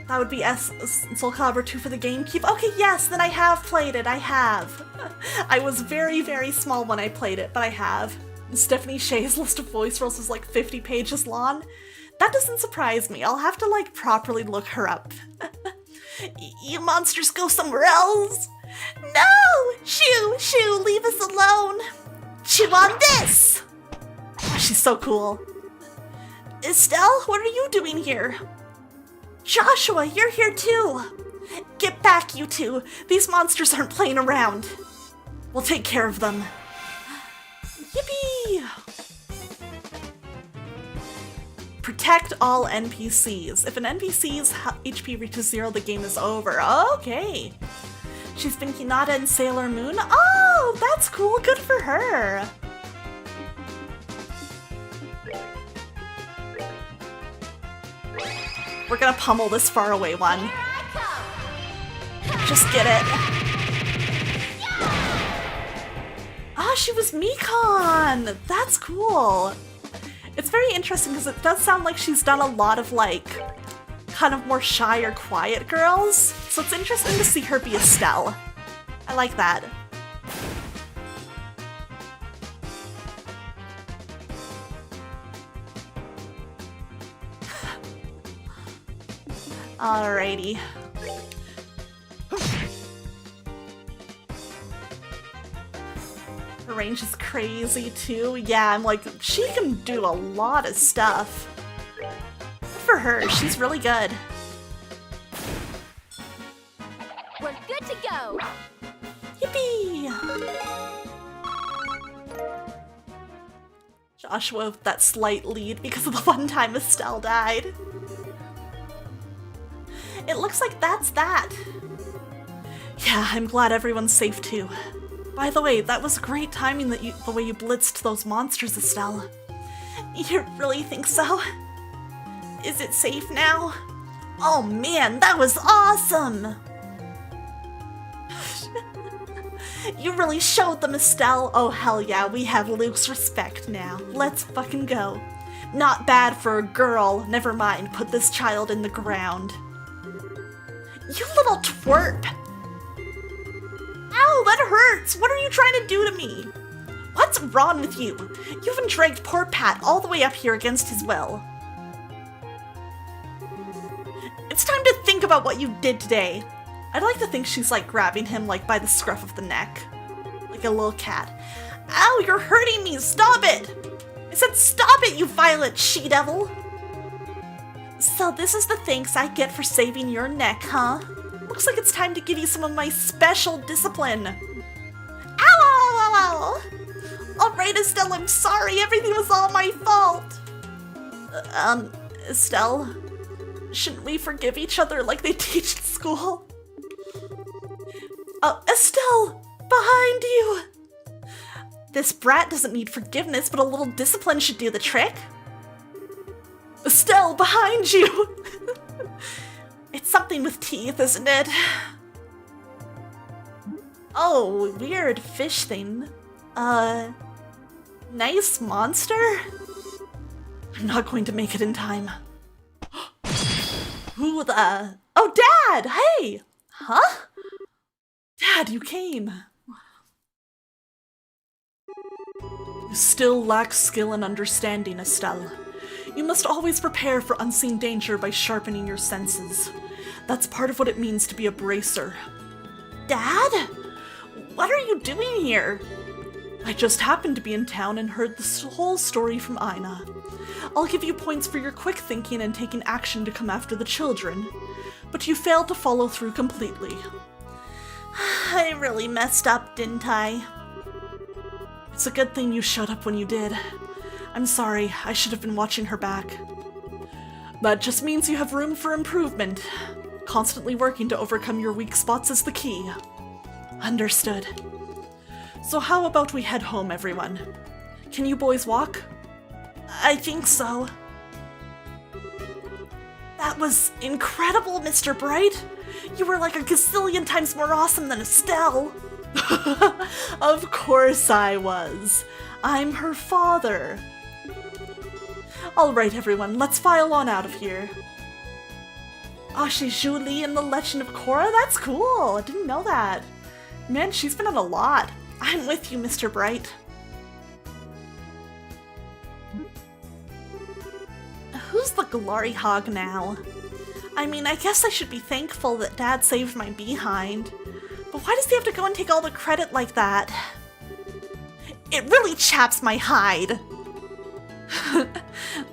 That would be Soul Calibur 2 for the GameCube. Okay, yes, then I have played it, I have. I was very, very small when I played it, but I have. Stephanie Shea's list of voice roles is like 50 pages long. That doesn't surprise me. I'll have to like properly look her up. You monsters go somewhere else. No! Shoo, leave us alone. Chew on this. Oh, she's so cool. Estelle, what are you doing here? Joshua, you're here too. Get back, you two. These monsters aren't playing around. We'll take care of them. Yippee! Protect all NPCs. If an NPC's HP reaches 0, the game is over. Okay. She's been Hinata and Sailor Moon? Oh, that's cool. Good for her. We're gonna pummel this faraway one. Just get it. Ah, she was Mikan! That's cool. It's very interesting because it does sound like she's done a lot of like, kind of more shy or quiet girls. So it's interesting to see her be Estelle. I like that. Alrighty. Her range is crazy too. Yeah, I'm like, she can do a lot of stuff. Good for her, she's really good. We're good to go. Yippee! Joshua with that slight lead because of the one time Estelle died. It looks like that's that. Yeah, I'm glad everyone's safe too. By the way, that was great timing that the way you blitzed those monsters, Estelle. You really think so? Is it safe now? Oh man, that was awesome! You really showed them, Estelle. Oh hell yeah, we have Luke's respect now. Let's fucking go. Not bad for a girl. Never mind, put this child in the ground. You little twerp! Ow, that hurts! What are you trying to do to me? What's wrong with you? You haven't dragged poor Pat all the way up here against his will. It's time to think about what you did today. I'd like to think she's like grabbing him like by the scruff of the neck. Like a little cat. Ow, you're hurting me! Stop it! I said stop it, you violent she-devil! So this is the thanks I get for saving your neck, huh? Looks like it's time to give you some of my special discipline. Ow, ow, ow, ow. Alright, Estelle, I'm sorry. Everything was all my fault. Estelle, shouldn't we forgive each other like they teach at school? Estelle, behind you. This brat doesn't need forgiveness, but a little discipline should do the trick. Estelle, behind you! It's something with teeth, isn't it? Oh, weird fish thing. Nice monster? I'm not going to make it in time. Who the... Oh, Dad! Hey! Huh? Dad, you came. You still lack skill and understanding, Estelle. You must always prepare for unseen danger by sharpening your senses. That's part of what it means to be a bracer. Dad? What are you doing here? I just happened to be in town and heard the whole story from Ina. I'll give you points for your quick thinking and taking action to come after the children, but you failed to follow through completely. I really messed up, didn't I? It's a good thing you showed up when you did. I'm sorry, I should have been watching her back. That just means you have room for improvement. Constantly working to overcome your weak spots is the key. Understood. So how about we head home, everyone? Can you boys walk? I think so. That was incredible, Mr. Bright. You were like a gazillion times more awesome than Estelle. Of course I was. I'm her father. Alright everyone, let's file on out of here. Oh, she's Julie in The Legend of Korra? That's cool, I didn't know that. Man, she's been in a lot. I'm with you, Mr. Bright. Who's the glory hog now? I mean, I guess I should be thankful that Dad saved my behind. But why does he have to go and take all the credit like that? It really chaps my hide.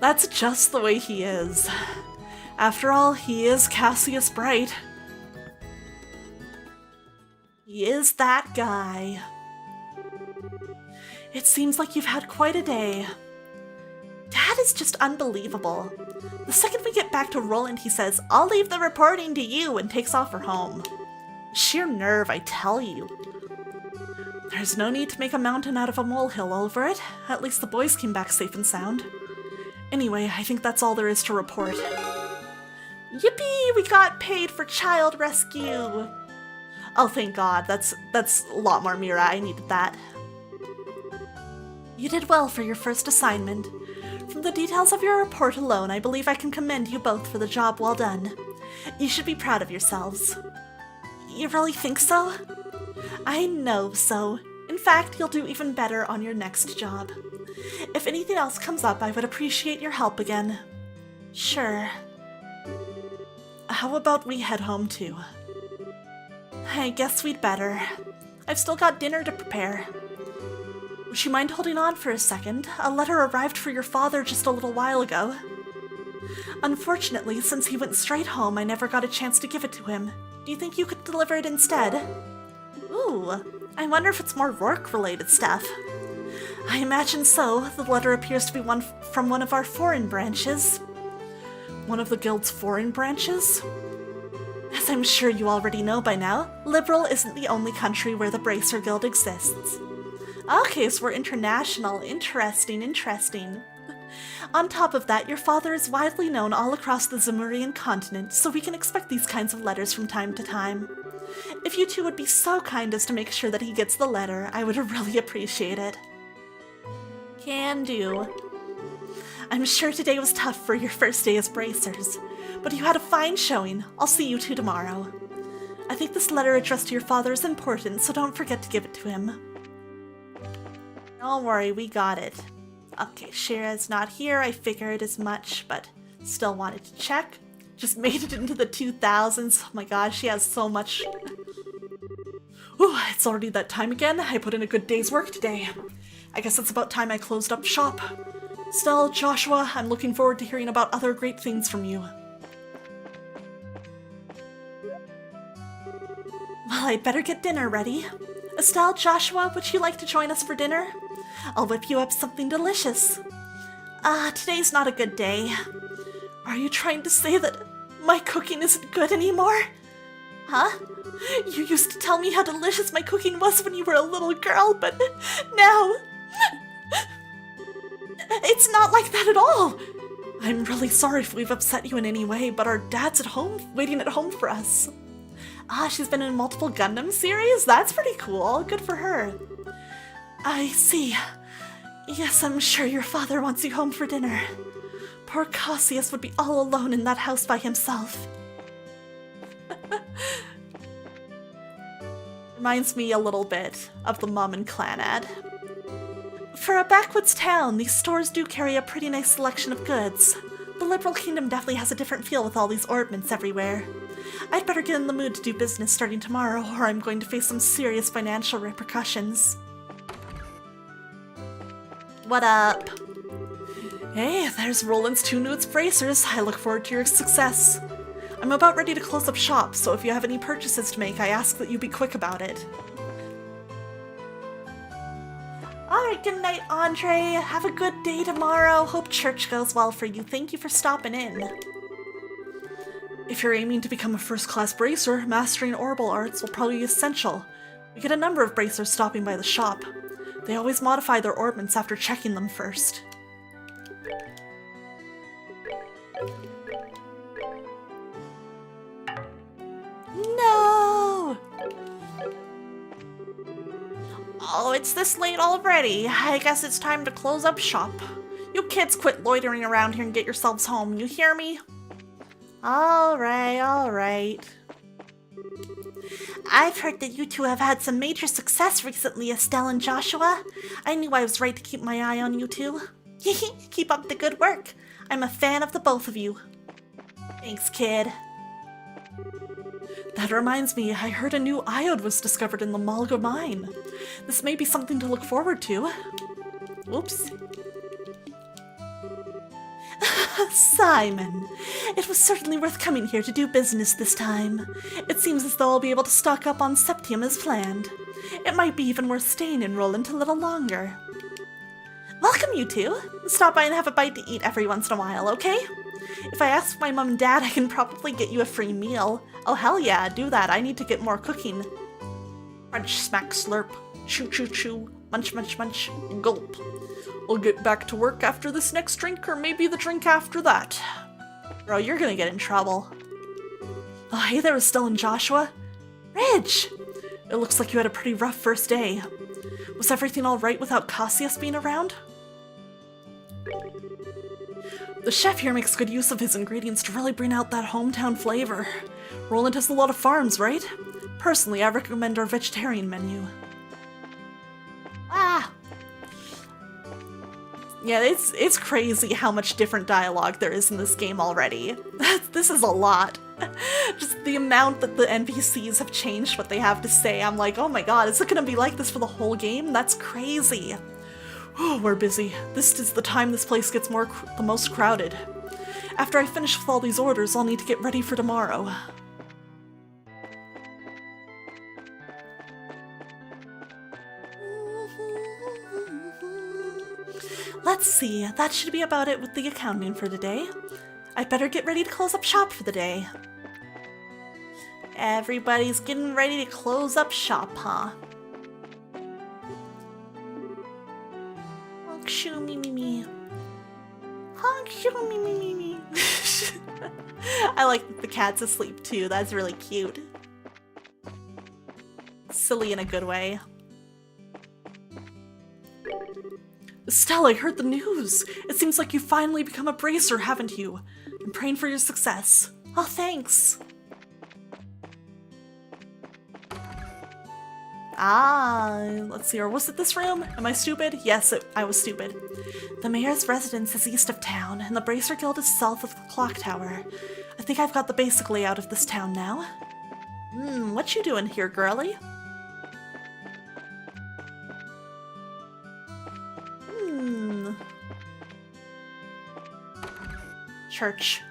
That's just the way he is. After all, he is Cassius Bright. He is that guy. It seems like you've had quite a day. Dad is just unbelievable. The second we get back to Roland, he says, I'll leave the reporting to you, and takes off for home. Sheer nerve, I tell you. There's no need to make a mountain out of a molehill over it. At least the boys came back safe and sound. Anyway, I think that's all there is to report. Yippee! We got paid for child rescue! Oh, thank God. That's a lot more Mira. I needed that. You did well for your first assignment. From the details of your report alone, I believe I can commend you both for the job well done. You should be proud of yourselves. You really think so? I know so. In fact, you'll do even better on your next job. If anything else comes up, I would appreciate your help again. Sure. How about we head home too? I guess we'd better. I've still got dinner to prepare. Would you mind holding on for a second? A letter arrived for your father just a little while ago. Unfortunately, since he went straight home, I never got a chance to give it to him. Do you think you could deliver it instead? Ooh, I wonder if it's more work-related stuff. I imagine so. The letter appears to be one from one of our foreign branches. One of the guild's foreign branches? As I'm sure you already know by now, Liberal isn't the only country where the Bracer Guild exists. Okay, so we're international. Interesting, interesting. On top of that, your father is widely known all across the Zemurian continent, so we can expect these kinds of letters from time to time. If you two would be so kind as to make sure that he gets the letter, I would really appreciate it. Can do. I'm sure today was tough for your first day as bracers, but you had a fine showing. I'll see you two tomorrow. I think this letter addressed to your father is important, so don't forget to give it to him. Don't worry, we got it. Okay, Shira's not here. I figured as much, but still wanted to check. Just made it into the 2000s. Oh my gosh, she has so much. Ooh, it's already that time again. I put in a good day's work today. I guess it's about time I closed up shop. Still, Joshua, I'm looking forward to hearing about other great things from you. Well, I'd better get dinner ready. Estelle, Joshua, would you like to join us for dinner? I'll whip you up something delicious. Today's not a good day. Are you trying to say that my cooking isn't good anymore? Huh? You used to tell me how delicious my cooking was when you were a little girl, but now... It's not like that at all! I'm really sorry if we've upset you in any way, but our dad's at home, waiting at home for us. She's been in multiple Gundam series? That's pretty cool. Good for her. I see. Yes, I'm sure your father wants you home for dinner. Poor Cassius would be all alone in that house by himself. Reminds me a little bit of the Mom and Clan ad. For a backwoods town, these stores do carry a pretty nice selection of goods. The Liberal Kingdom definitely has a different feel with all these ordnance everywhere. I'd better get in the mood to do business starting tomorrow, or I'm going to face some serious financial repercussions. What up? Hey, there's Roland's two newest bracers. I look forward to your success. I'm about ready to close up shop, so if you have any purchases to make, I ask that you be quick about it. Alright, good night, Andre. Have a good day tomorrow. Hope church goes well for you. Thank you for stopping in. If you're aiming to become a first-class bracer, mastering orbal arts will probably be essential. We get a number of bracers stopping by the shop. They always modify their ordnance after checking them first. No! Oh, it's this late already. I guess it's time to close up shop. You kids quit loitering around here and get yourselves home, you hear me? Alright, alright. I've heard that you two have had some major success recently, Estelle and Joshua. I knew I was right to keep my eye on you two. Keep up the good work. I'm a fan of the both of you. Thanks, kid. That reminds me, I heard a new iode was discovered in the Malga mine. This may be something to look forward to. Oops. Simon, it was certainly worth coming here to do business this time. It seems as though I'll be able to stock up on septium as planned. It might be even worth staying in Roland a little longer. Welcome, you two. Stop by and have a bite to eat every once in a while, okay? If I ask my mom and dad, I can probably get you a free meal. Oh hell yeah, do that. I need to get more cooking. Crunch, smack, slurp, chew, chew, chew, munch, munch, munch, gulp. I'll get back to work after this next drink, or maybe the drink after that. Bro, you're gonna get in trouble. Oh, hey there, Estelle and Joshua. Ridge! It looks like you had a pretty rough first day. Was everything alright without Cassius being around? The chef here makes good use of his ingredients to really bring out that hometown flavor. Roland has a lot of farms, right? Personally, I recommend our vegetarian menu. Ah! Yeah, it's crazy how much different dialogue there is in this game already. This is a lot. Just the amount that the NPCs have changed what they have to say. I'm like, oh my god, is it gonna be like this for the whole game? That's crazy. Oh, we're busy. This is the time this place gets the most crowded. After I finish with all these orders, I'll need to get ready for tomorrow. Let's see, that should be about it with the accounting for today. I better get ready to close up shop for the day. Everybody's getting ready to close up shop, huh? Honk shoo me me me. Honk shoo me me me me. I like that the cat's asleep too, that's really cute. Silly in a good way. Estelle, I heard the news! It seems like you've finally become a bracer, haven't you? I'm praying for your success. Oh, thanks! Ah, let's see, or was it this room? Am I stupid? Yes, I was stupid. The mayor's residence is east of town, and the Bracer Guild is south of the clock tower. I think I've got the basic layout of this town now. What you doing here, girlie? Church.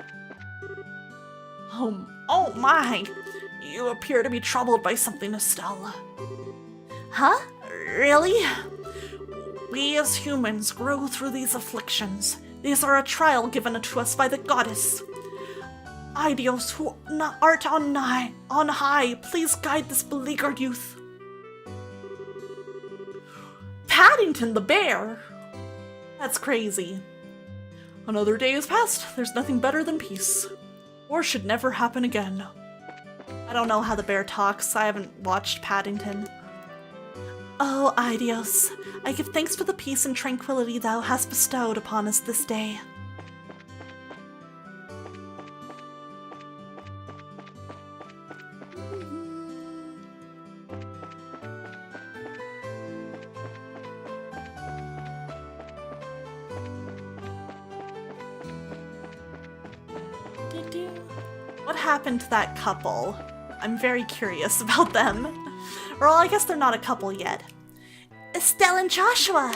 Oh my! You appear to be troubled by something, Estelle. Huh? Really? We as humans grow through these afflictions. These are a trial given to us by the goddess. Idios who art on high, please guide this beleaguered youth. Paddington the bear? That's crazy. Another day has passed. There's nothing better than peace. War should never happen again. I don't know how the bear talks. I haven't watched Paddington. Oh, Idios, I give thanks for the peace and tranquility thou hast bestowed upon us this day. What happened to that couple? I'm very curious about them. Or well, I guess they're not a couple yet. Estelle and Joshua!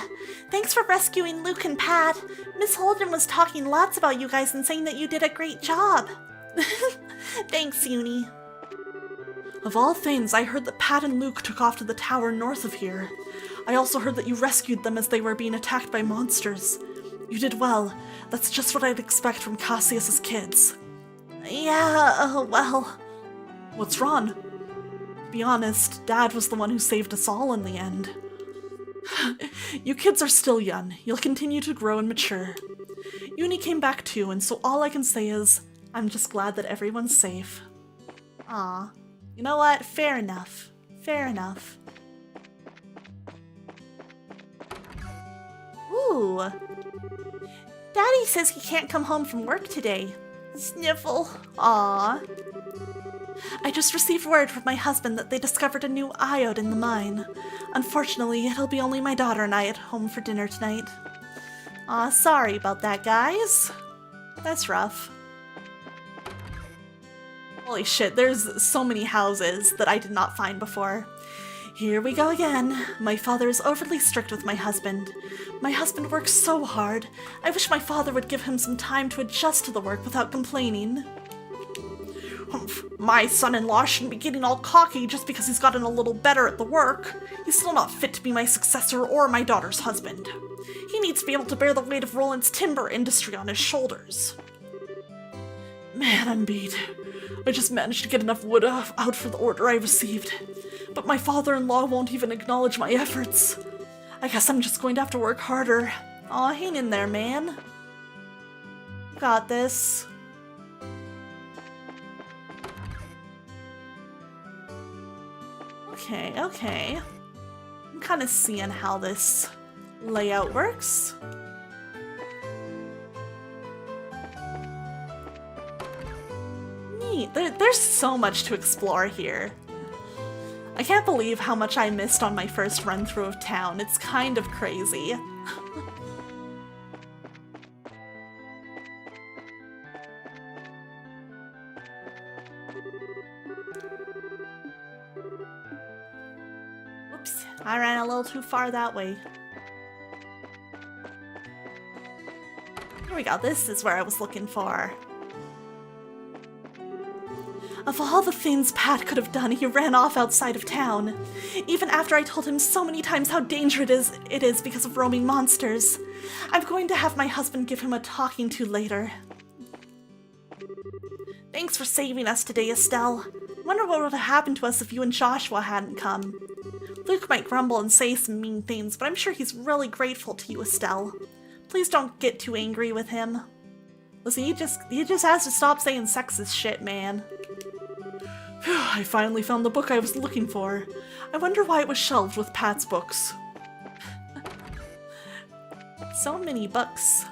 Thanks for rescuing Luke and Pat. Miss Holden was talking lots about you guys and saying that you did a great job. Thanks, Uni. Of all things, I heard that Pat and Luke took off to the tower north of here. I also heard that you rescued them as they were being attacked by monsters. You did well. That's just what I'd expect from Cassius's kids. Yeah, well... What's wrong? To be honest, Dad was the one who saved us all in the end. You kids are still young. You'll continue to grow and mature. Uni came back too, and so all I can say is, I'm just glad that everyone's safe. Aw. You know what? Fair enough. Fair enough. Ooh. Daddy says he can't come home from work today. Sniffle. Aw. I just received word from my husband that they discovered a new iode in the mine. Unfortunately, it'll be only my daughter and I at home for dinner tonight. Aw, sorry about that, guys. That's rough. Holy shit, there's so many houses that I did not find before. Here we go again. My father is overly strict with my husband. My husband works so hard. I wish my father would give him some time to adjust to the work without complaining. Humph, my son-in-law shouldn't be getting all cocky just because he's gotten a little better at the work. He's still not fit to be my successor or my daughter's husband. He needs to be able to bear the weight of Roland's timber industry on his shoulders. Man, I'm beat. I just managed to get enough wood out for the order I received. But my father-in-law won't even acknowledge my efforts. I guess I'm just going to have to work harder. Aw, hang in there, man. Got this. Okay. I'm kind of seeing how this layout works. Neat. There's so much to explore here. I can't believe how much I missed on my first run-through of town. It's kind of crazy. Oops, I ran a little too far that way. Here we go, this is where I was looking for. Of all the things Pat could have done, he ran off outside of town. Even after I told him so many times how dangerous it is because of roaming monsters. I'm going to have my husband give him a talking to later. Thanks for saving us today, Estelle. Wonder what would have happened to us if you and Joshua hadn't come. Luke might grumble and say some mean things, but I'm sure he's really grateful to you, Estelle. Please don't get too angry with him. Listen, he just has to stop saying sexist shit, man. Phew, I finally found the book I was looking for. I wonder why it was shelved with Pat's books. So many books.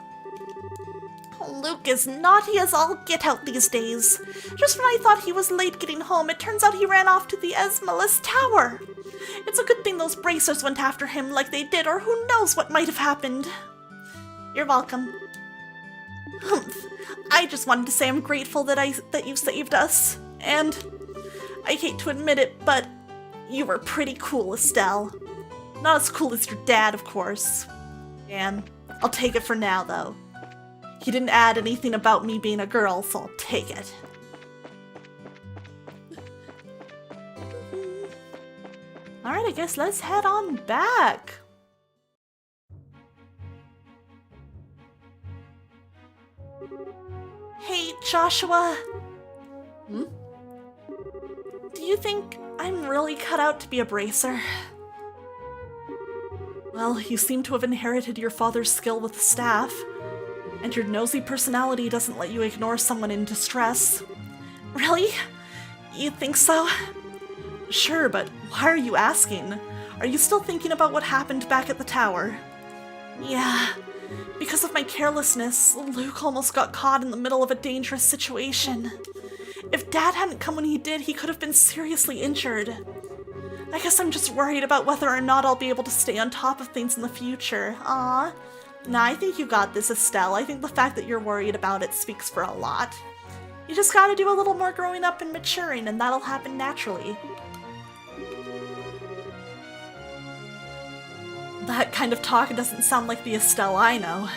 Luke is naughty as all get out these days. Just when I thought he was late getting home, it turns out he ran off to the Esmalus Tower. It's a good thing those bracers went after him like they did, or who knows what might have happened. You're welcome. Humph. I just wanted to say I'm grateful that you saved us. And I hate to admit it, but you were pretty cool, Estelle. Not as cool as your dad, of course. And I'll take it for now, though. He didn't add anything about me being a girl, so I'll take it. Alright, I guess let's head on back. Hey, Joshua. Do you think I'm really cut out to be a bracer? Well, you seem to have inherited your father's skill with the staff, and your nosy personality doesn't let you ignore someone in distress. Really? You think so? Sure, but why are you asking? Are you still thinking about what happened back at the tower? Yeah. Because of my carelessness, Luke almost got caught in the middle of a dangerous situation. If Dad hadn't come when he did, he could have been seriously injured. I guess I'm just worried about whether or not I'll be able to stay on top of things in the future. Nah, I think you got this, Estelle. I think the fact that you're worried about it speaks for a lot. You just gotta do a little more growing up and maturing, and that'll happen naturally. That kind of talk doesn't sound like the Estelle I know.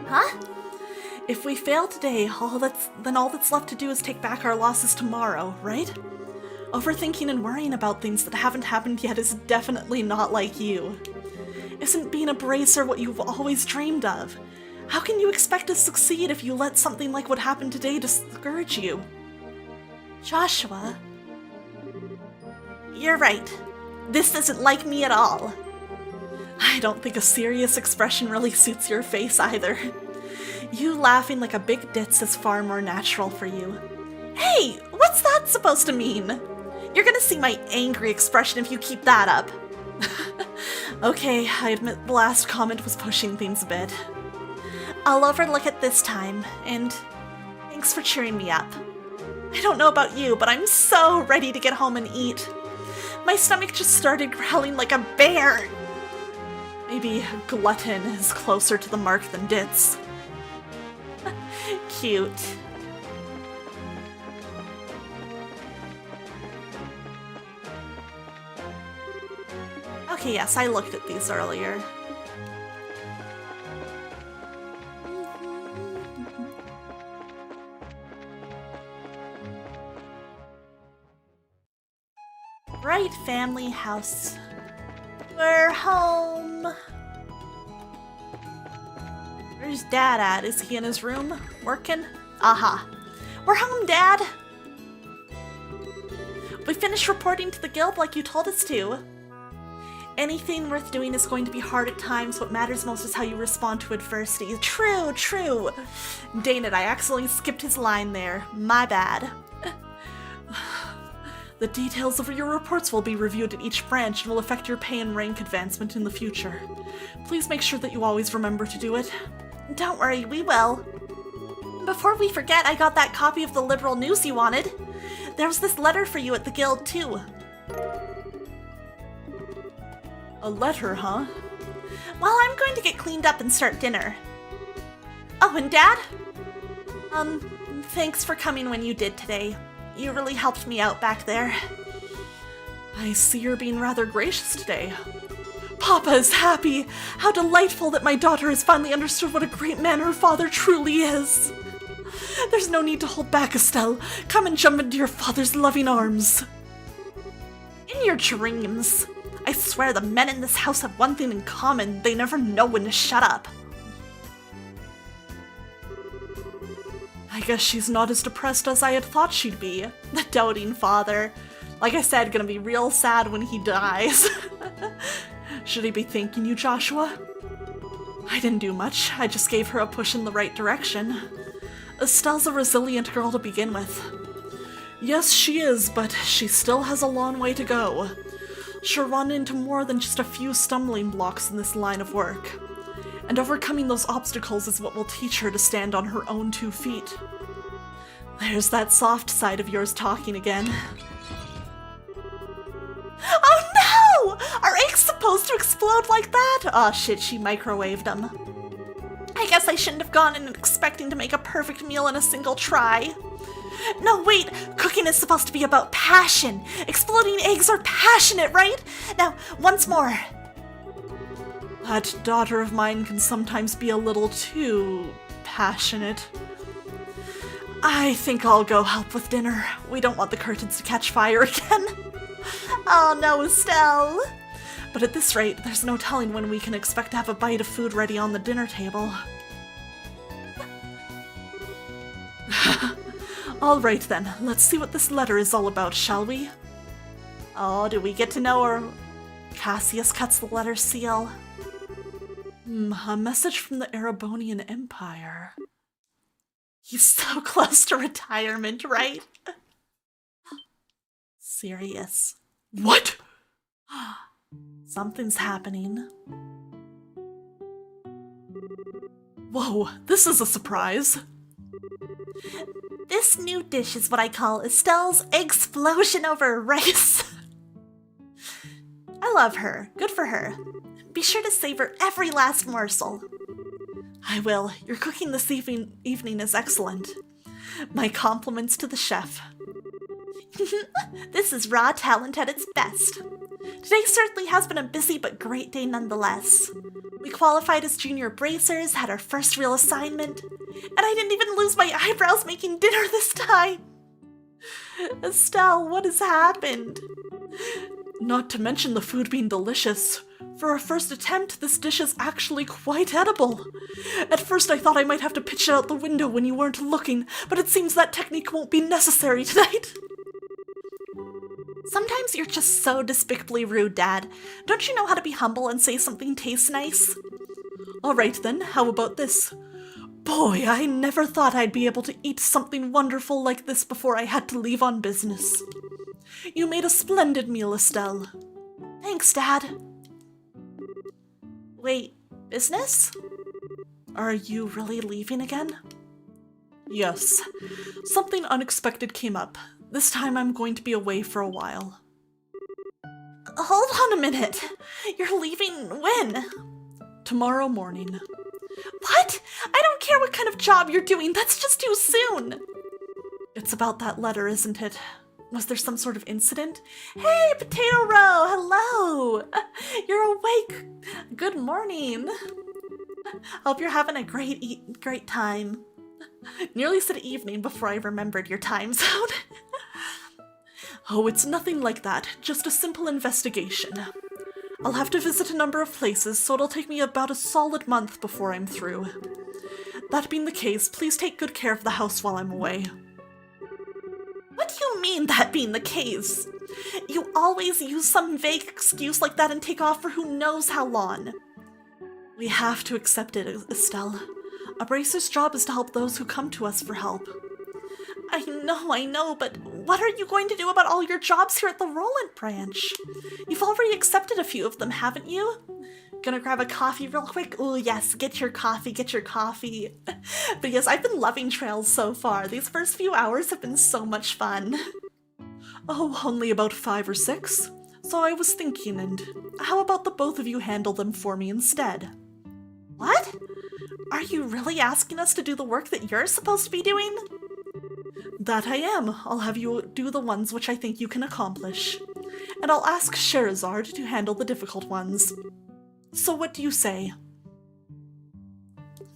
Huh? If we fail today, then all that's left to do is take back our losses tomorrow, right? Overthinking and worrying about things that haven't happened yet is definitely not like you. Isn't being a bracer what you've always dreamed of? How can you expect to succeed if you let something like what happened today discourage you? Joshua. You're right. This isn't like me at all. I don't think a serious expression really suits your face either. You laughing like a big ditz is far more natural for you. Hey, what's that supposed to mean? You're gonna see my angry expression if you keep that up. Okay, I admit the last comment was pushing things a bit. I'll overlook it this time, and thanks for cheering me up. I don't know about you, but I'm so ready to get home and eat. My stomach just started growling like a bear. Maybe glutton is closer to the mark than ditz. Cute. Okay, yes, I looked at these earlier. Right, family house. We're home. Where's Dad at? Is he in his room? Working? Aha. We're home, Dad! We finished reporting to the guild like you told us to. Anything worth doing is going to be hard at times. What matters most is how you respond to adversity. True, true. Dang it, I accidentally skipped his line there. My bad. The details of your reports will be reviewed at each branch and will affect your pay and rank advancement in the future. Please make sure that you always remember to do it. Don't worry, we will. Before we forget, I got that copy of the liberal news you wanted. There was this letter for you at the guild, too. A letter, huh? Well, I'm going to get cleaned up and start dinner. Oh, and Dad? Thanks for coming when you did today. You really helped me out back there. I see you're being rather gracious today. Papa is happy! How delightful that my daughter has finally understood what a great man her father truly is! There's no need to hold back, Estelle. Come and jump into your father's loving arms. In your dreams. I swear the men in this house have one thing in common. They never know when to shut up. I guess she's not as depressed as I had thought she'd be. The doting father. Like I said, gonna be real sad when he dies. Should he be thanking you, Joshua? I didn't do much. I just gave her a push in the right direction. Estelle's a resilient girl to begin with. Yes, she is, but she still has a long way to go. She'll run into more than just a few stumbling blocks in this line of work. And overcoming those obstacles is what will teach her to stand on her own 2 feet. There's that soft side of yours talking again. Oh no! Are eggs supposed to explode like that? Aw, shit, she microwaved them. I guess I shouldn't have gone in expecting to make a perfect meal in a single try. No, wait! Cooking is supposed to be about passion! Exploding eggs are passionate, right? Now, once more. That daughter of mine can sometimes be a little too passionate. I think I'll go help with dinner. We don't want the curtains to catch fire again. Oh no, Estelle! But at this rate, there's no telling when we can expect to have a bite of food ready on the dinner table. Alright then, let's see what this letter is all about, shall we? Oh, do we get to know her? Cassius cuts the letter seal. A message from the Erebonian Empire. He's so close to retirement, right? Serious. What? Something's happening. Whoa, this is a surprise. This new dish is what I call Estelle's explosion over rice. I love her. Good for her. Be sure to savor every last morsel. I will. Your cooking this evening is excellent. My compliments to the chef. This is raw talent at its best. Today certainly has been a busy but great day nonetheless. We qualified as junior bracers, had our first real assignment, and I didn't even lose my eyebrows making dinner this time. Estelle, what has happened? Not to mention the food being delicious. For a first attempt, this dish is actually quite edible. At first I thought I might have to pitch it out the window when you weren't looking, but it seems that technique won't be necessary tonight. Sometimes you're just so despicably rude, Dad. Don't you know how to be humble and say something tastes nice? Alright then, how about this? Boy, I never thought I'd be able to eat something wonderful like this before I had to leave on business. You made a splendid meal, Estelle. Thanks, Dad. Wait, business? Are you really leaving again? Yes. Something unexpected came up. This time I'm going to be away for a while. Hold on a minute. You're leaving when? Tomorrow morning. What? I don't care what kind of job you're doing. That's just too soon. It's about that letter, isn't it? Was there some sort of incident? Hey, Potato Row! Hello! You're awake! Good morning! Hope you're having a great time. Nearly said evening before I remembered your time zone. Oh, it's nothing like that. Just a simple investigation. I'll have to visit a number of places, so it'll take me about a solid month before I'm through. That being the case, please take good care of the house while I'm away. mean that being the case? You always use some vague excuse like that and take off for who knows how long. We have to accept it, Estelle. A bracer's job is to help those who come to us for help. I know, but what are you going to do about all your jobs here at the Roland branch? You've already accepted a few of them, haven't you? Gonna grab a coffee real quick? Oh yes, get your coffee. But yes, I've been loving trails so far. These first few hours have been so much fun. Oh, only about 5 or 6. So I was thinking, and how about the both of you handle them for me instead? What? Are you really asking us to do the work that you're supposed to be doing? That I am. I'll have you do the ones which I think you can accomplish. And I'll ask Sherazard to handle the difficult ones. So what do you say?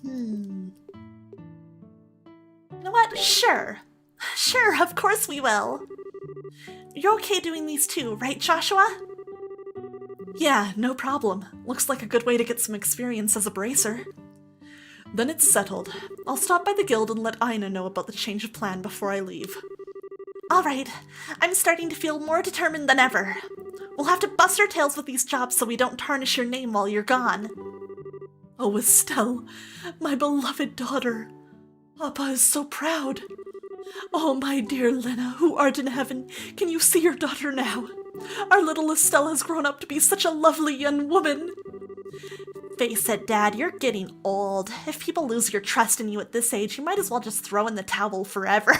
You know what? Sure, of course we will. You're okay doing these too, right, Joshua? Yeah, no problem. Looks like a good way to get some experience as a bracer. Then it's settled. I'll stop by the guild and let Ina know about the change of plan before I leave. Alright, I'm starting to feel more determined than ever. We'll have to bust our tails with these jobs so we don't tarnish your name while you're gone. Oh, Estelle, my beloved daughter. Papa is so proud. Oh, my dear Lena, who art in heaven, can you see your daughter now? Our little Estelle has grown up to be such a lovely young woman. Face it, Dad, you're getting old. If people lose your trust in you at this age, you might as well just throw in the towel forever.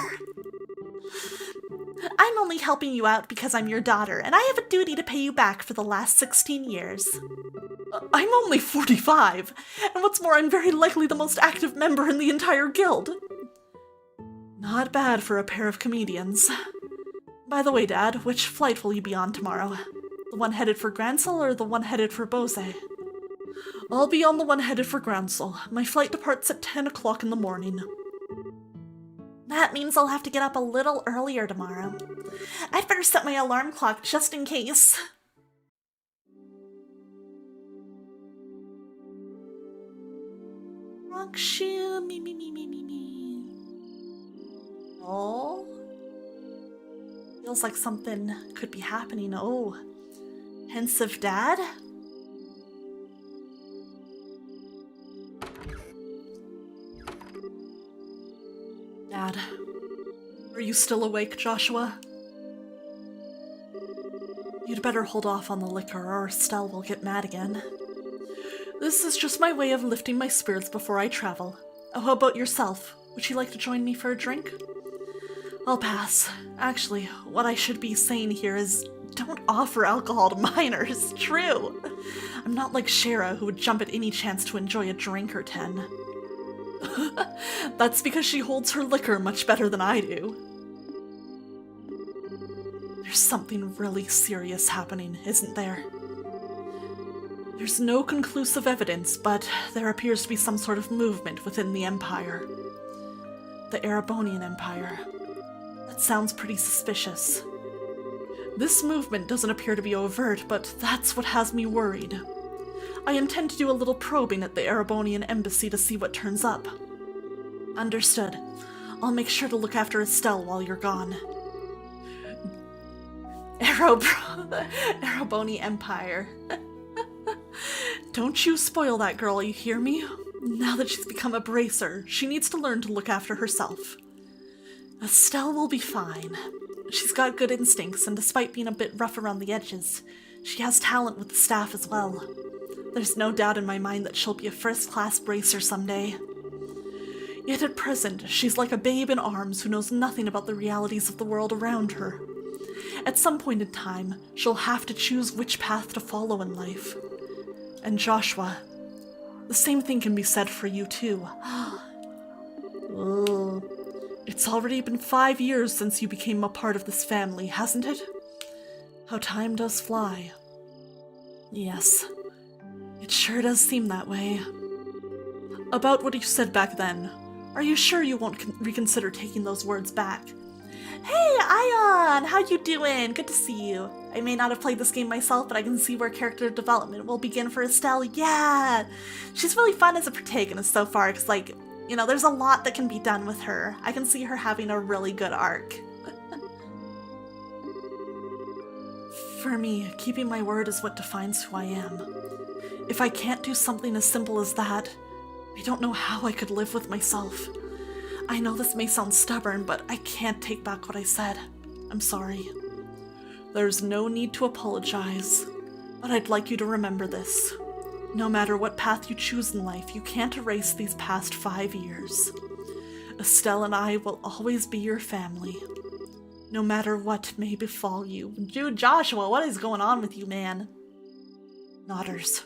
I'm only helping you out because I'm your daughter, and I have a duty to pay you back for the last 16 years. I'm only 45, and what's more, I'm very likely the most active member in the entire guild. Not bad for a pair of comedians. By the way, Dad, which flight will you be on tomorrow? The one headed for Gransel or the one headed for Bose? I'll be on the one headed for Gransel. My flight departs at 10 o'clock in the morning. That means I'll have to get up a little earlier tomorrow. I'd better set my alarm clock just in case. Rock shoe, me. Oh. Feels like something could be happening. Oh. Pensive Dad? Dad, are you still awake, Joshua? You'd better hold off on the liquor or Estelle will get mad again. This is just my way of lifting my spirits before I travel. Oh, how about yourself? Would you like to join me for a drink? I'll pass. Actually, what I should be saying here is don't offer alcohol to minors. True. I'm not like Shara, who would jump at any chance to enjoy a drink or 10. That's because she holds her liquor much better than I do. There's something really serious happening, isn't there? There's no conclusive evidence, but there appears to be some sort of movement within the Empire. The Erebonian Empire. That sounds pretty suspicious. This movement doesn't appear to be overt, but that's what has me worried. I intend to do a little probing at the Erebonian embassy to see what turns up. Understood. I'll make sure to look after Estelle while you're gone. Ereboni Empire. Don't you spoil that girl, you hear me? Now that she's become a bracer, she needs to learn to look after herself. Estelle will be fine. She's got good instincts, and despite being a bit rough around the edges, she has talent with the staff as well. There's no doubt in my mind that she'll be a first-class bracer someday. Yet at present, she's like a babe in arms who knows nothing about the realities of the world around her. At some point in time, she'll have to choose which path to follow in life. And Joshua, the same thing can be said for you too. Oh, it's already been 5 years since you became a part of this family, hasn't it? How time does fly. Yes, it sure does seem that way. About what you said back then, are you sure you won't reconsider taking those words back? Hey, Ion! How you doing? Good to see you. I may not have played this game myself, but I can see where character development will begin for Estelle. Yeah! She's really fun as a protagonist so far, because, like, you know, there's a lot that can be done with her. I can see her having a really good arc. For me, keeping my word is what defines who I am. If I can't do something as simple as that, I don't know how I could live with myself. I know this may sound stubborn, but I can't take back what I said. I'm sorry. There's no need to apologize, but I'd like you to remember this. No matter what path you choose in life, you can't erase these past 5 years. Estelle and I will always be your family, no matter what may befall you. Dude, Joshua, what is going on with you, man? Nodders.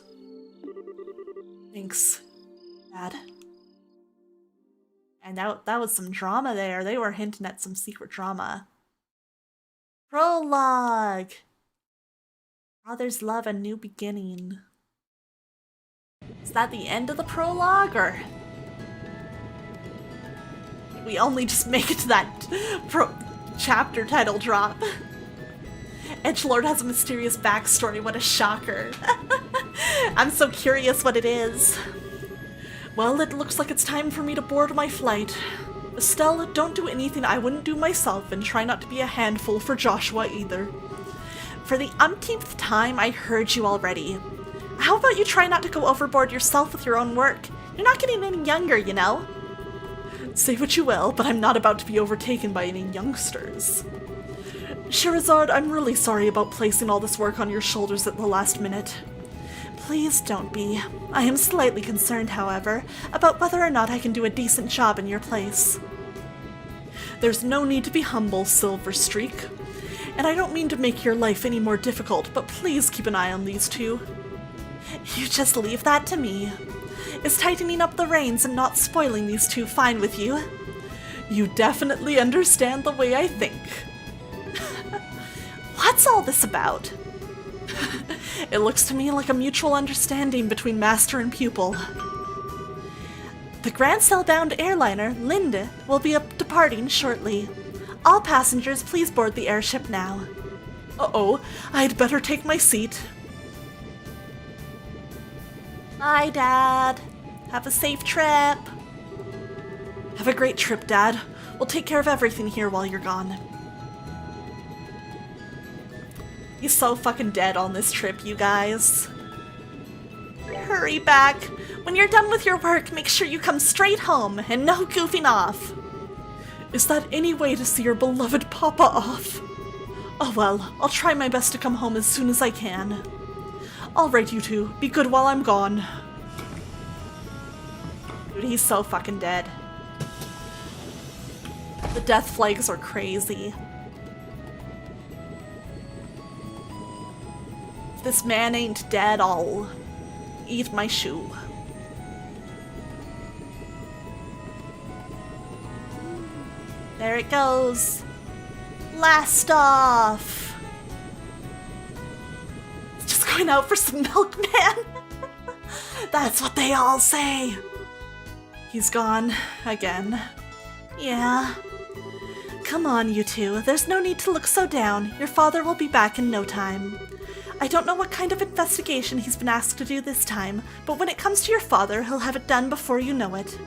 Thanks, Dad. And that was some drama there. They were hinting at some secret drama. Prologue! Father's love, a new beginning. Is that the end of the prologue, or did we only just make it to that chapter title drop? Edgelord has a mysterious backstory, what a shocker. I'm so curious what it is. Well, it looks like it's time for me to board my flight. Estelle, don't do anything I wouldn't do myself, and try not to be a handful for Joshua either. For the umpteenth time, I heard you already. How about you try not to go overboard yourself with your own work? You're not getting any younger, you know? Say what you will, but I'm not about to be overtaken by any youngsters. Sherazade, I'm really sorry about placing all this work on your shoulders at the last minute. Please don't be. I am slightly concerned, however, about whether or not I can do a decent job in your place. There's no need to be humble, Silverstreak. And I don't mean to make your life any more difficult, but please keep an eye on these two. You just leave that to me. Is tightening up the reins and not spoiling these two fine with you? You definitely understand the way I think. What's all this about? It looks to me like a mutual understanding between master and pupil. The Grand Cell-bound airliner, Linde, will be departing shortly. All passengers, please board the airship now. Uh-oh, I'd better take my seat. Bye, Dad. Have a safe trip. Have a great trip, Dad. We'll take care of everything here while you're gone. He's so fucking dead on this trip, you guys. Hurry back. When you're done with your work, make sure you come straight home and no goofing off. Is that any way to see your beloved Papa off? Oh well, I'll try my best to come home as soon as I can. Alright, you two, be good while I'm gone. Dude, he's so fucking dead. The death flags are crazy. If this man ain't dead, I'll eat my shoe. There it goes. Blast off. Just going out for some milk, man. That's what they all say. He's gone again. Yeah. Come on, you two. There's no need to look so down. Your father will be back in no time. I don't know what kind of investigation he's been asked to do this time, but when it comes to your father, he'll have it done before you know it.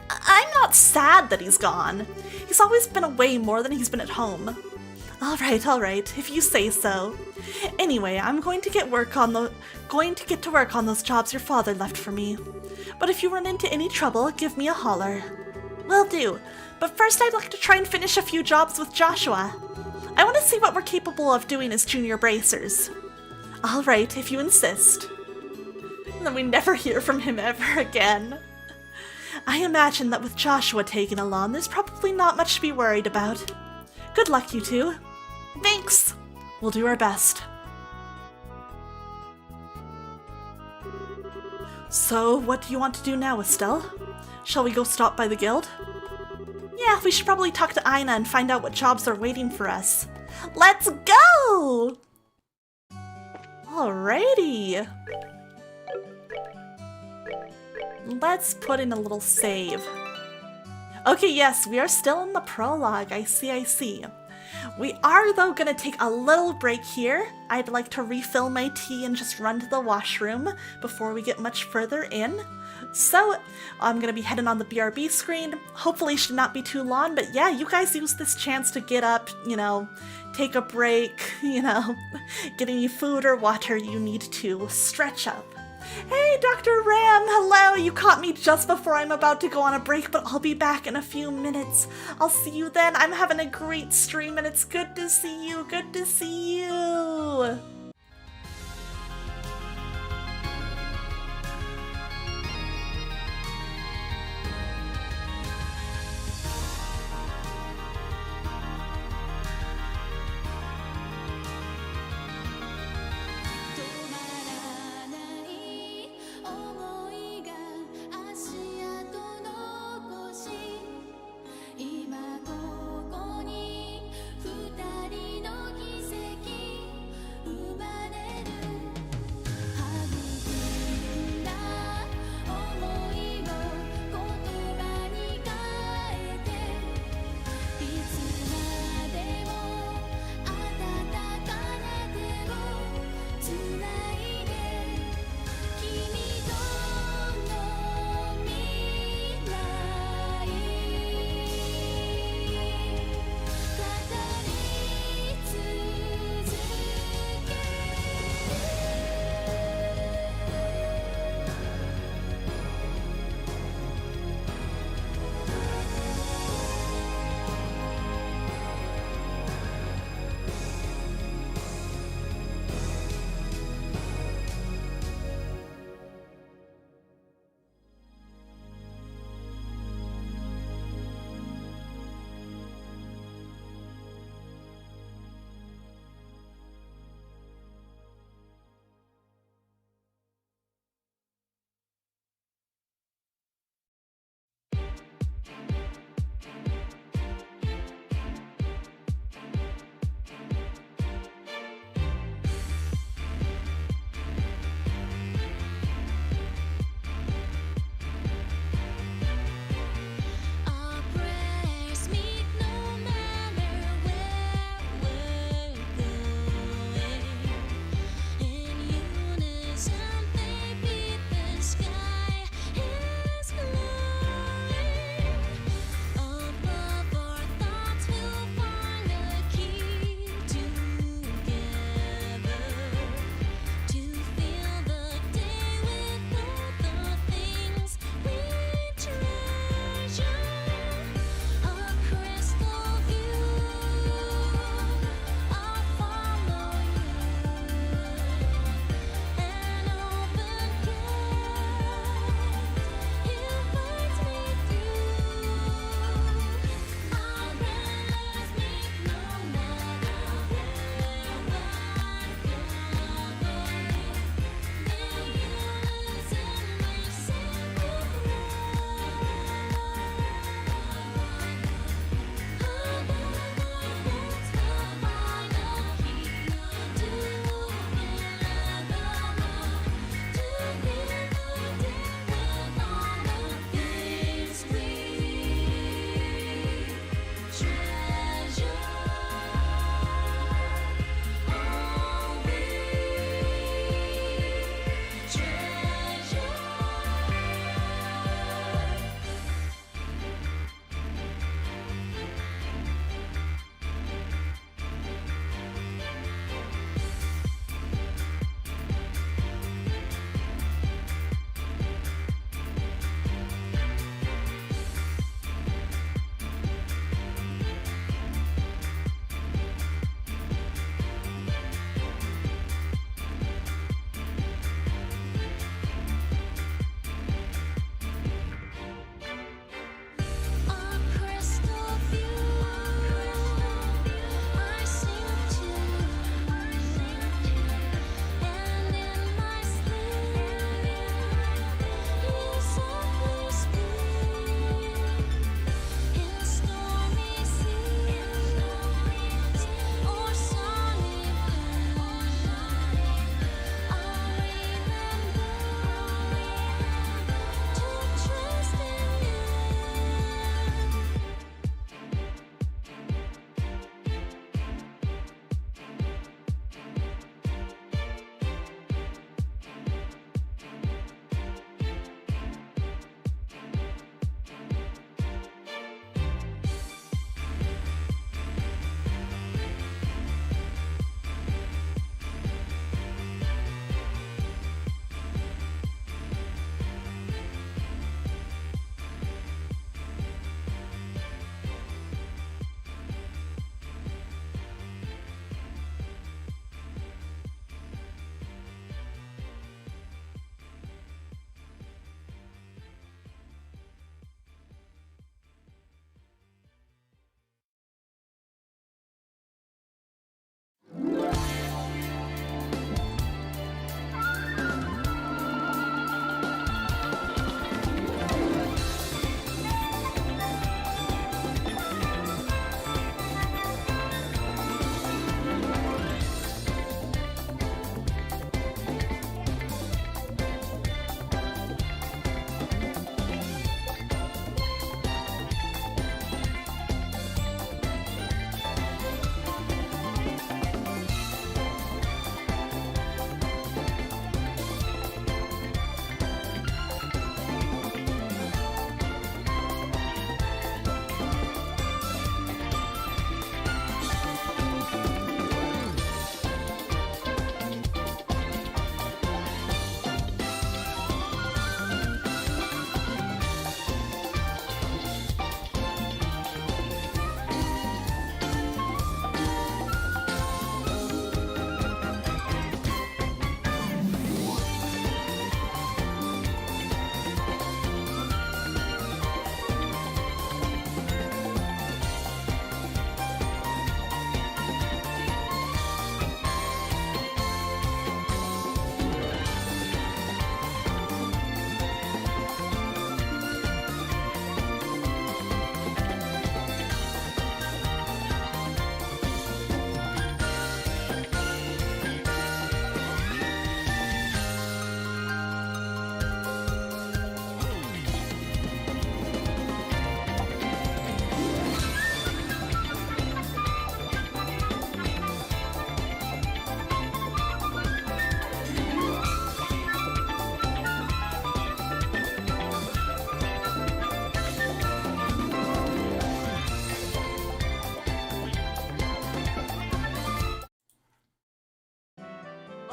I'm not sad that he's gone. He's always been away more than he's been at home. All right, if you say so. Anyway, I'm going to get to work on those jobs your father left for me. But if you run into any trouble, give me a holler. Will do. But first I'd like to try and finish a few jobs with Joshua. I want to see what we're capable of doing as junior bracers. All right, if you insist. And then we never hear from him ever again. I imagine that with Joshua taking along, there's probably not much to be worried about. Good luck, you two. Thanks. We'll do our best. So, what do you want to do now, Estelle? Shall we go stop by the guild? Yeah, we should probably talk to Aina and find out what jobs are waiting for us. Let's go! Alrighty. Let's put in a little save. Okay, yes, we are still in the prologue. I see. We are, though, gonna take a little break here. I'd like to refill my tea and just run to the washroom before we get much further in. So, I'm gonna be heading on the BRB screen. Hopefully should not be too long, but yeah, you guys use this chance to get up, take a break, get any food or water you need to stretch up. Hey, Dr. Ram, hello! You caught me just before I'm about to go on a break, but I'll be back in a few minutes. I'll see you then. I'm having a great stream, and it's good to see you. Good to see you.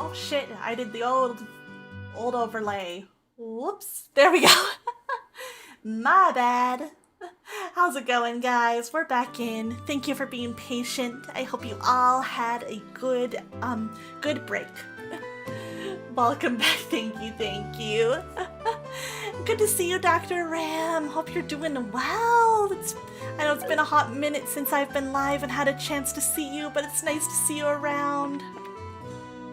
Oh shit, I did the old overlay. Whoops. There we go. My bad. How's it going, guys? We're back in. Thank you for being patient. I hope you all had a good break. Welcome back. Thank you. Good to see you, Dr. Ram. Hope you're doing well. I know it's been a hot minute since I've been live and had a chance to see you, but it's nice to see you around.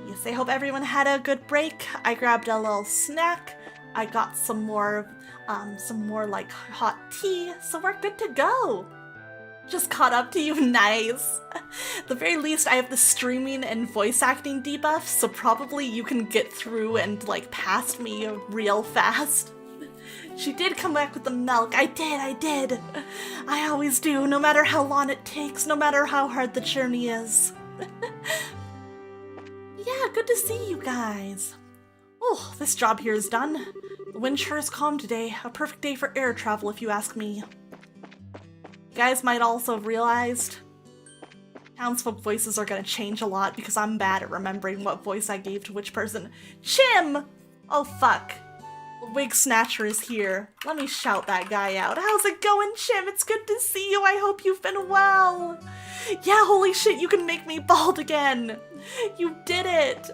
Yes, I hope everyone had a good break. I grabbed a little snack. I got some more like hot tea, so we're good to go. Just caught up to you, nice. At the very least, I have the streaming and voice acting debuff, so probably you can get through and like past me real fast. She did come back with the milk. I did. I always do, no matter how long it takes, no matter how hard the journey is. Yeah, good to see you guys. Oh, this job here is done. The wind sure is calm today. A perfect day for air travel, if you ask me. You guys might also have realized townsfolk voices are gonna change a lot because I'm bad at remembering what voice I gave to which person. Chim! Oh fuck. The wig snatcher is here. Let me shout that guy out. How's it going, Chim? It's good to see you. I hope you've been well. Yeah, holy shit, you can make me bald again. You did it.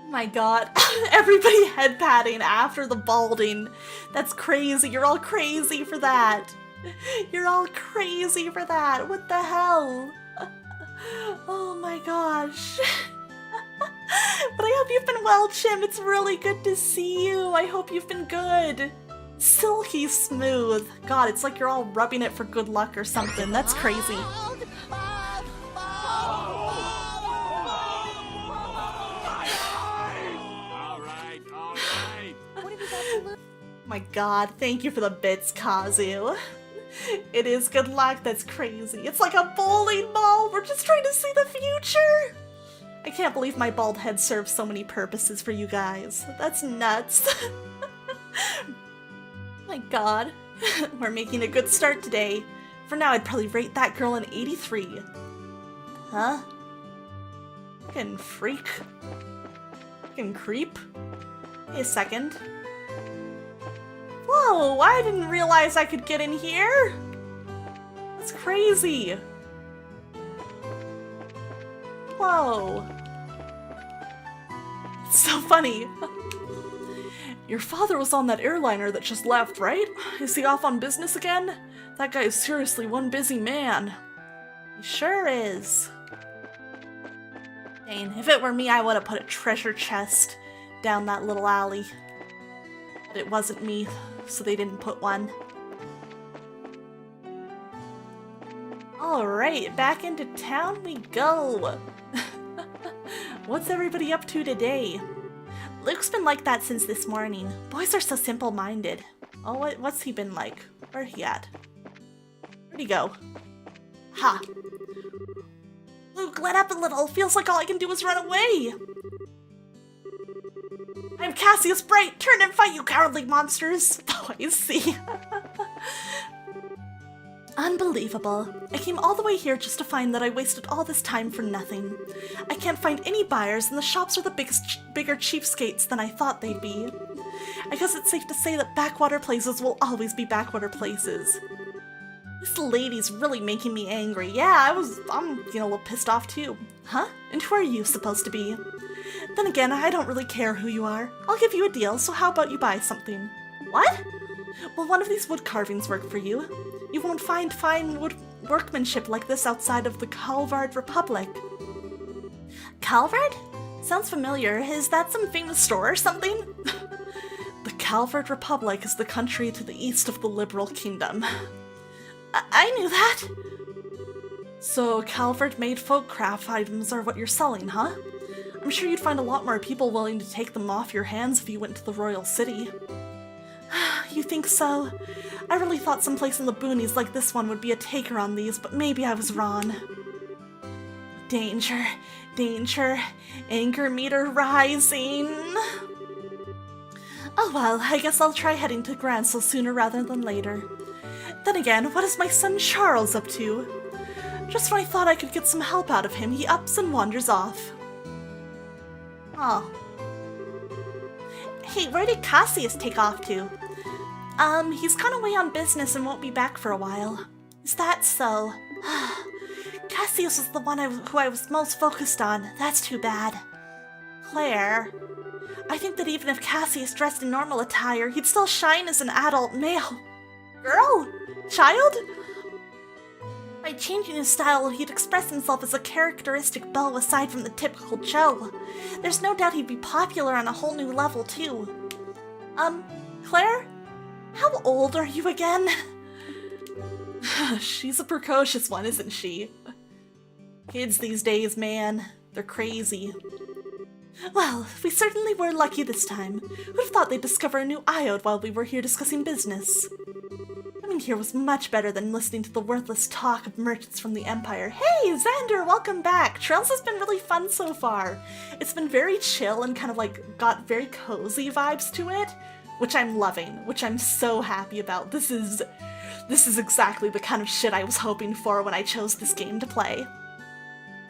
My god. Everybody head patting after the balding. That's crazy. You're all crazy for that. You're all crazy for that. What the hell? Oh my gosh. But I hope you've been well, Chim. It's really good to see you. I hope you've been good. Silky smooth. God, it's like you're all rubbing it for good luck or something. That's crazy. My god, thank you for the bits, Kazu. It is good luck, that's crazy. It's like a bowling ball, we're just trying to see the future. I can't believe my bald head serves so many purposes for you guys. That's nuts. My god, we're making a good start today. For now, I'd probably rate that girl an 83. Huh? Fucking freak. Fucking creep. Wait a second. Whoa, I didn't realize I could get in here. That's crazy. Whoa. It's so funny. Your father was on that airliner that just left, right? Is he off on business again? That guy is seriously one busy man. He sure is. Dang, if it were me, I would have put a treasure chest down that little alley. But it wasn't me, so they didn't put one. Alright, back into town we go. What's everybody up to today? Luke's been like that since this morning. Boys are so simple-minded. Oh, what's he been like? Where'd he at? Where'd he go? Ha! Luke, let up a little. Feels like all I can do is run away. I'm Cassius Bright. Turn and fight, you cowardly monsters. Oh, I see. Unbelievable. I came all the way here just to find that I wasted all this time for nothing. I can't find any buyers, and the shops are the bigger cheapskates than I thought they'd be. I guess it's safe to say that backwater places will always be backwater places. This lady's really making me angry. Yeah, I'm getting a little pissed off too. Huh? And who are you supposed to be? Then again, I don't really care who you are. I'll give you a deal, so how about you buy something? What? Will one of these wood carvings work for you? You won't find fine wood workmanship like this outside of the Calvard Republic. Calvard? Sounds familiar. Is that some famous store or something? The Calvard Republic is the country to the east of the Liberal Kingdom. I knew that. So Calvard-made folk craft items are what you're selling, huh? I'm sure you'd find a lot more people willing to take them off your hands if you went to the royal city. You think so? I really thought someplace in the boonies like this one would be a taker on these, but maybe I was wrong. Danger, danger, anger meter rising. Oh well, I guess I'll try heading to Gransel sooner rather than later. Then again, what is my son Charles up to? Just when I thought I could get some help out of him, he ups and wanders off. Huh. Hey, where did Cassius take off to? He's gone away on business and won't be back for a while. Is that so? Cassius was the one who I was most focused on. That's too bad. Claire, I think that even if Cassius dressed in normal attire, he'd still shine as an adult male. Girl? Child? By changing his style, he'd express himself as a characteristic beau aside from the typical Joe. There's no doubt he'd be popular on a whole new level, too. Claire? How old are you again? She's a precocious one, isn't she? Kids these days, man. They're crazy. Well, we certainly were lucky this time. Who'd have thought they'd discover a new iode while we were here discussing business? Coming here was much better than listening to the worthless talk of merchants from the Empire. Hey, Xander, welcome back! Trails has been really fun so far. It's been very chill and kind of like got very cozy vibes to it, which I'm loving, which I'm so happy about. This is exactly the kind of shit I was hoping for when I chose this game to play.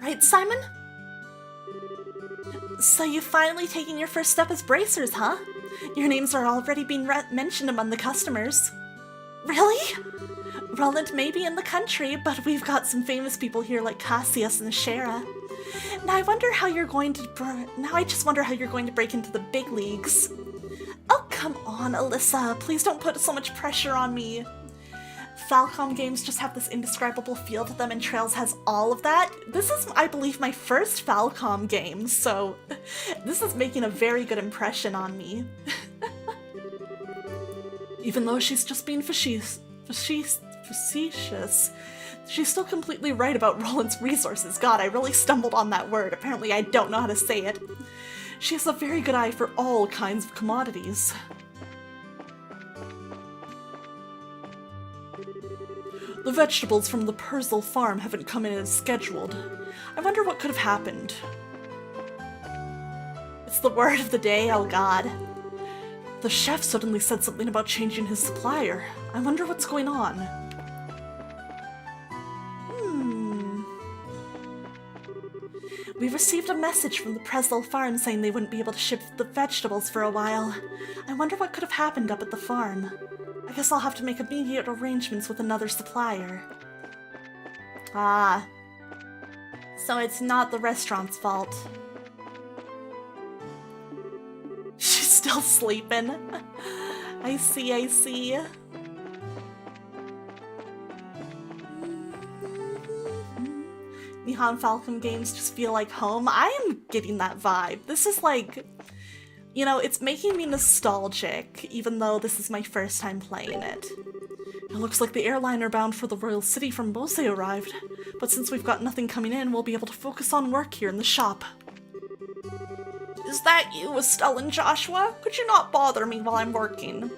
Right, Simon? So you've finally taken your first step as bracers, huh? Your names are already being mentioned among the customers. Really? Roland may be in the country, but we've got some famous people here like Cassius and Shara. Now I just wonder how you're going to break into the big leagues. Oh, come on, Alyssa. Please don't put so much pressure on me. Falcom games just have this indescribable feel to them, and Trails has all of that. This is, I believe, my first Falcom game, so this is making a very good impression on me. Even though she's just being facetious, she's still completely right about Roland's resources. God, I really stumbled on that word. Apparently I don't know how to say it. She has a very good eye for all kinds of commodities. The vegetables from the Purzel farm haven't come in as scheduled. I wonder what could have happened. It's the word of the day, oh god. The chef suddenly said something about changing his supplier. I wonder what's going on. We received a message from the Presel farm saying they wouldn't be able to ship the vegetables for a while. I wonder what could have happened up at the farm. I guess I'll have to make immediate arrangements with another supplier. Ah. So it's not the restaurant's fault. She's still sleeping. I see. Nihon Falcon games just feel like home. I am getting that vibe. This is like, you know, it's making me nostalgic, even though this is my first time playing it. It looks like the airliner bound for the Royal City from Bose arrived, but since we've got nothing coming in, we'll be able to focus on work here in the shop. Is that you, Estelle and Joshua? Could you not bother me while I'm working?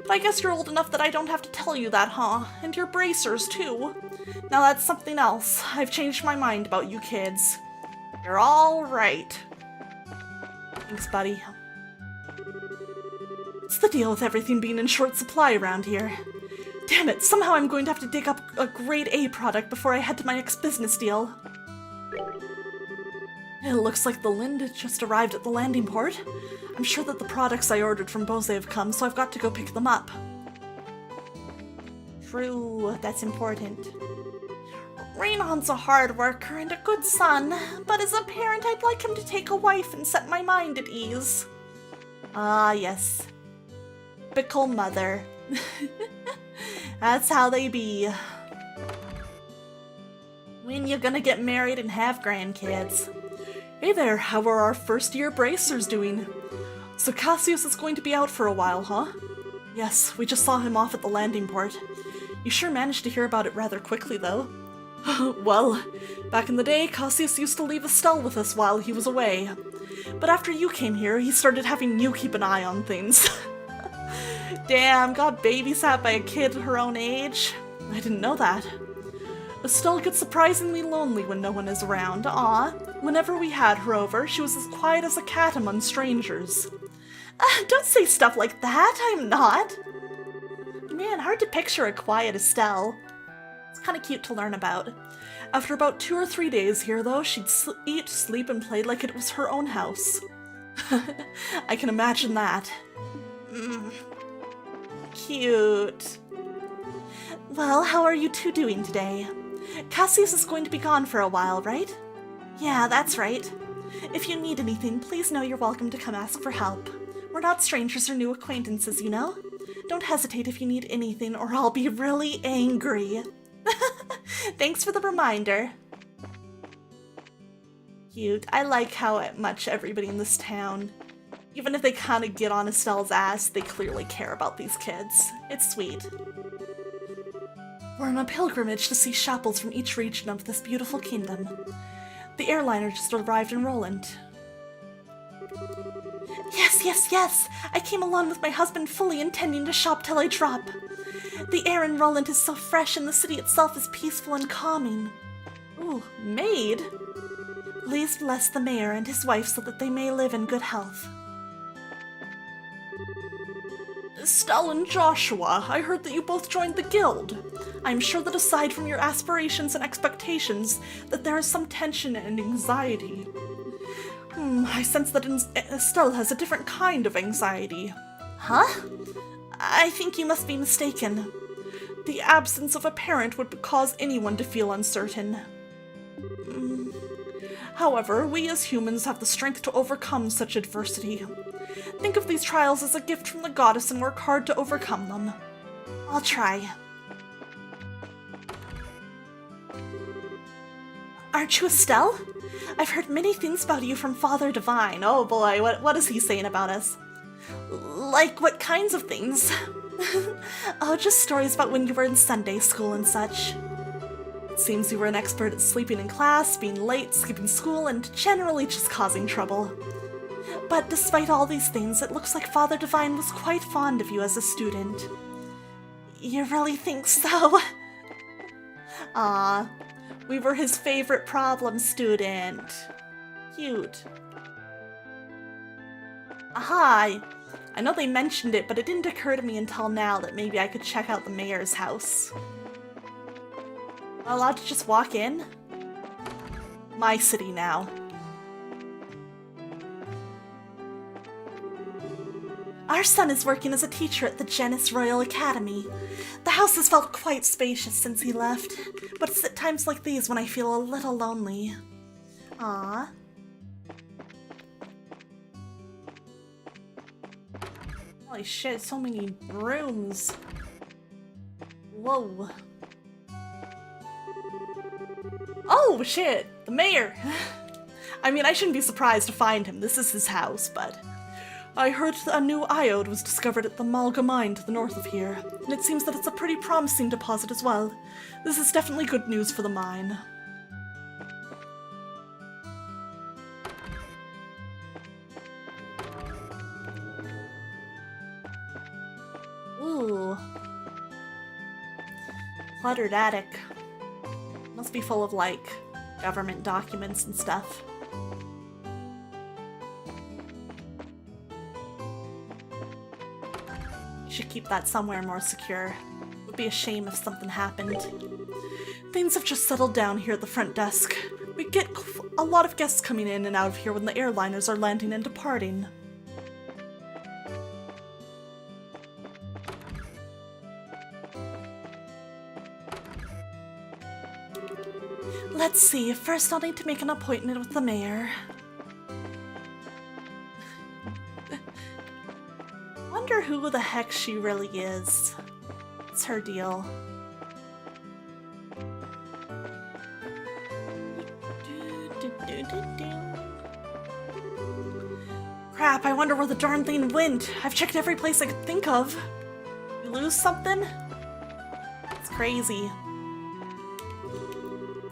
But I guess you're old enough that I don't have to tell you that, huh? And you're bracers, too. Now that's something else. I've changed my mind about you kids. You're all right. Thanks, buddy. What's the deal with everything being in short supply around here? Damn it, somehow I'm going to have to dig up a grade A product before I head to my next business deal. It looks like the Lind just arrived at the landing port. I'm sure that the products I ordered from Bose have come, so I've got to go pick them up. True, that's important. Raynon's a hard worker and a good son, but as a parent I'd like him to take a wife and set my mind at ease. Ah, yes. Typical mother. That's how they be. When you gonna get married and have grandkids? Hey there, how are our first-year bracers doing? So Cassius is going to be out for a while, huh? Yes, we just saw him off at the landing port. You sure managed to hear about it rather quickly, though. Well, back in the day, Cassius used to leave Estelle with us while he was away. But after you came here, he started having you keep an eye on things. Damn, got babysat by a kid her own age? I didn't know that. Estelle gets surprisingly lonely when no one is around. Aw, whenever we had her over, she was as quiet as a cat among strangers. Don't say stuff like that, I'm not. Man, hard to picture a quiet Estelle. It's kind of cute to learn about. After about 2 or 3 days here, though, she'd eat, sleep, and play like it was her own house. I can imagine that. Cute. Well, how are you two doing today? Cassius is going to be gone for a while, right? Yeah, that's right. If you need anything, please know you're welcome to come ask for help. We're not strangers or new acquaintances, you know? Don't hesitate if you need anything, or I'll be really angry. Thanks for the reminder. Cute. I like how much everybody in this town, even if they kind of get on Estelle's ass, they clearly care about these kids. It's sweet. We're on a pilgrimage to see chapels from each region of this beautiful kingdom. The airliner just arrived in Roland. Yes! I came along with my husband fully intending to shop till I drop. The air in Roland is so fresh and the city itself is peaceful and calming. Ooh, maid? Please bless the mayor and his wife so that they may live in good health. Estelle and Joshua, I heard that you both joined the guild. I'm sure that aside from your aspirations and expectations, that there is some tension and anxiety. I sense that Estelle has a different kind of anxiety. Huh? I think you must be mistaken. The absence of a parent would cause anyone to feel uncertain. However, we as humans have the strength to overcome such adversity. Think of these trials as a gift from the goddess and work hard to overcome them. I'll try. Aren't you Estelle? I've heard many things about you from Father Divine. Oh boy, what is he saying about us? Like what kinds of things? Oh, just stories about when you were in Sunday school and such. It seems you were an expert at sleeping in class, being late, skipping school, and generally just causing trouble. But despite all these things, it looks like Father Divine was quite fond of you as a student. You really think so? Ah, we were his favorite problem student. Cute. Aha! I know they mentioned it, but it didn't occur to me until now that maybe I could check out the mayor's house. Am I allowed to just walk in? My city now. Our son is working as a teacher at the Janus Royal Academy. The house has felt quite spacious since he left, but it's at times like these when I feel a little lonely. Aww. Holy shit, so many rooms. Whoa. Oh shit, the mayor! I mean, I shouldn't be surprised to find him. This is his house, but... I heard a new iode was discovered at the Malga mine to the north of here, and it seems that it's a pretty promising deposit as well. This is definitely good news for the mine. Ooh. Cluttered attic. Must be full of, like, government documents and stuff. Should keep that somewhere more secure. It would be a shame if something happened. Things have just settled down here at the front desk. We get a lot of guests coming in and out of here when the airliners are landing and departing. Let's see, first I'll need to make an appointment with the mayor. Wonder who the heck she really is. It's her deal. Crap, I wonder where the darn thing went. I've checked every place I could think of. You lose something? It's crazy.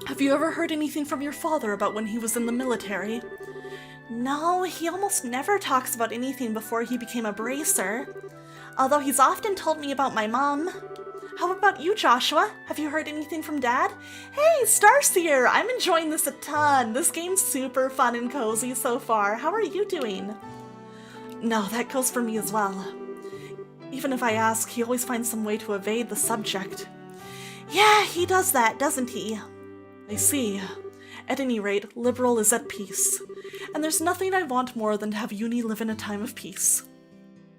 Have you ever heard anything from your father about when he was in the military? No, he almost never talks about anything before he became a bracer. Although he's often told me about my mom. How about you, Joshua? Have you heard anything from Dad? Hey, Starseer! I'm enjoying this a ton. This game's super fun and cozy so far. How are you doing? No, that goes for me as well. Even if I ask, he always finds some way to evade the subject. Yeah, he does that, doesn't he? I see. At any rate, Liberal is at peace. And there's nothing I want more than to have uni live in a time of peace.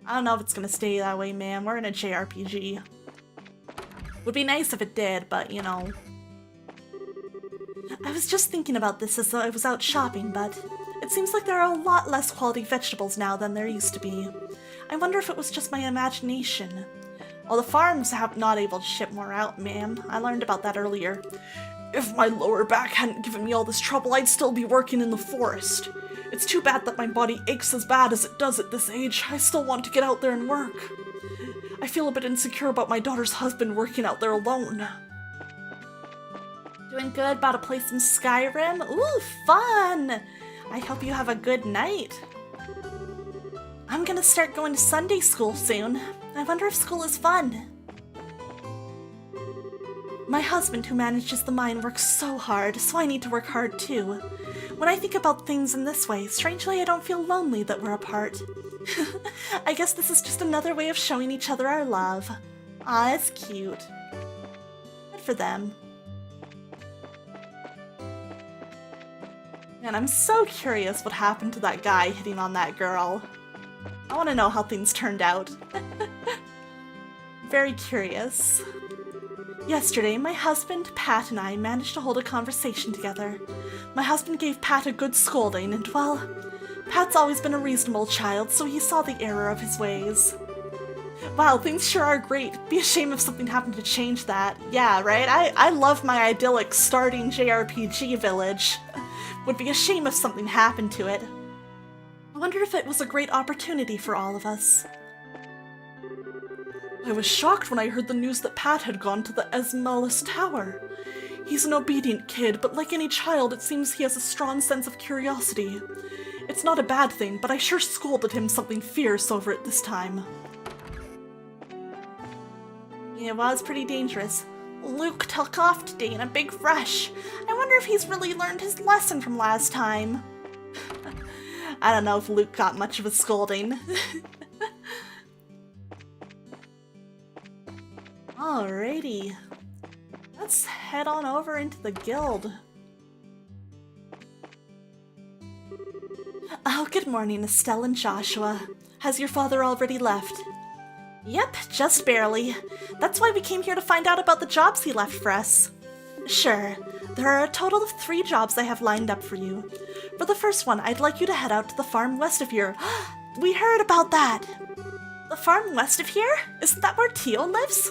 I don't know if it's gonna stay that way, man. We're in a JRPG. Would be nice if it did, but you know. I was just thinking about this as I was out shopping, but it seems like there are a lot less quality vegetables now than there used to be. I wonder if it was just my imagination. Well, the farms have not able to ship more out, ma'am. I learned about that earlier. If my lower back hadn't given me all this trouble, I'd still be working in the forest. It's too bad that my body aches as bad as it does at this age. I still want to get out there and work. I feel a bit insecure about my daughter's husband working out there alone. Doing good? Bought a place in Skyrim? Ooh, fun! I hope you have a good night. I'm gonna start going to Sunday school soon. I wonder if school is fun. My husband, who manages the mine, works so hard, so I need to work hard too. When I think about things in this way, strangely I don't feel lonely that we're apart. I guess this is just another way of showing each other our love. Aw, it's cute. Good for them. Man, I'm so curious what happened to that guy hitting on that girl. I want to know how things turned out. Very curious. Yesterday, my husband, Pat, and I managed to hold a conversation together. My husband gave Pat a good scolding, and well, Pat's always been a reasonable child, so he saw the error of his ways. Wow, things sure are great. Be a shame if something happened to change that. Yeah, right? I love my idyllic starting JRPG village. Would be a shame if something happened to it. I wonder if it was a great opportunity for all of us. I was shocked when I heard the news that Pat had gone to the Esmeralda Tower. He's an obedient kid, but like any child, it seems he has a strong sense of curiosity. It's not a bad thing, but I sure scolded him something fierce over it this time. Yeah, well, it's pretty dangerous. Luke took off today in a big rush. I wonder if he's really learned his lesson from last time. I don't know if Luke got much of a scolding. Alrighty. Let's head on over into the guild. Oh, good morning, Estelle and Joshua. Has your father already left? Yep, just barely. That's why we came here to find out about the jobs he left for us. Sure. There are a total of 3 jobs I have lined up for you. For the first one, I'd like you to head out to the farm west of here. We heard about that! The farm west of here? Isn't that where Tio lives?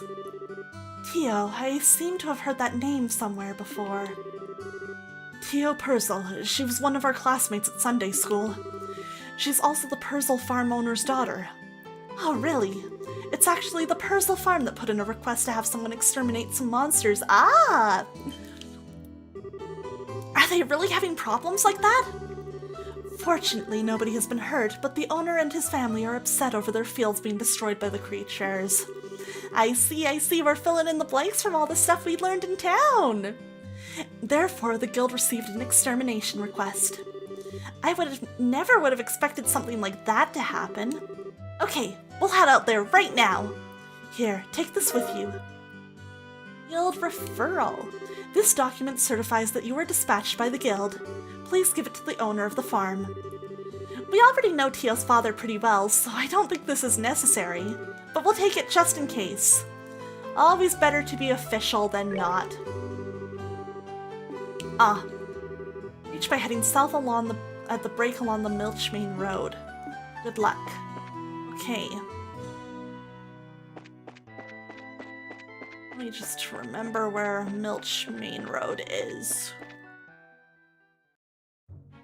Tio, I seem to have heard that name somewhere before. Tio Purzel. She was one of our classmates at Sunday school. She's also the Purzel farm owner's daughter. Oh, really? It's actually the Purzel farm that put in a request to have someone exterminate some monsters. Ah! Are they really having problems like that? Fortunately, nobody has been hurt, but the owner and his family are upset over their fields being destroyed by the creatures. I see, we're filling in the blanks from all the stuff we learned in town! Therefore, the guild received an extermination request. I never would have expected something like that to happen. Okay, we'll head out there right now. Here, take this with you. Guild referral. This document certifies that you were dispatched by the guild. Please give it to the owner of the farm. We already know Tio's father pretty well, so I don't think this is necessary, but we'll take it just in case. Always better to be official than not. Reach by heading south at the break along the Milch Main Road. Good luck. Okay. Let me just remember where Milch Main Road is.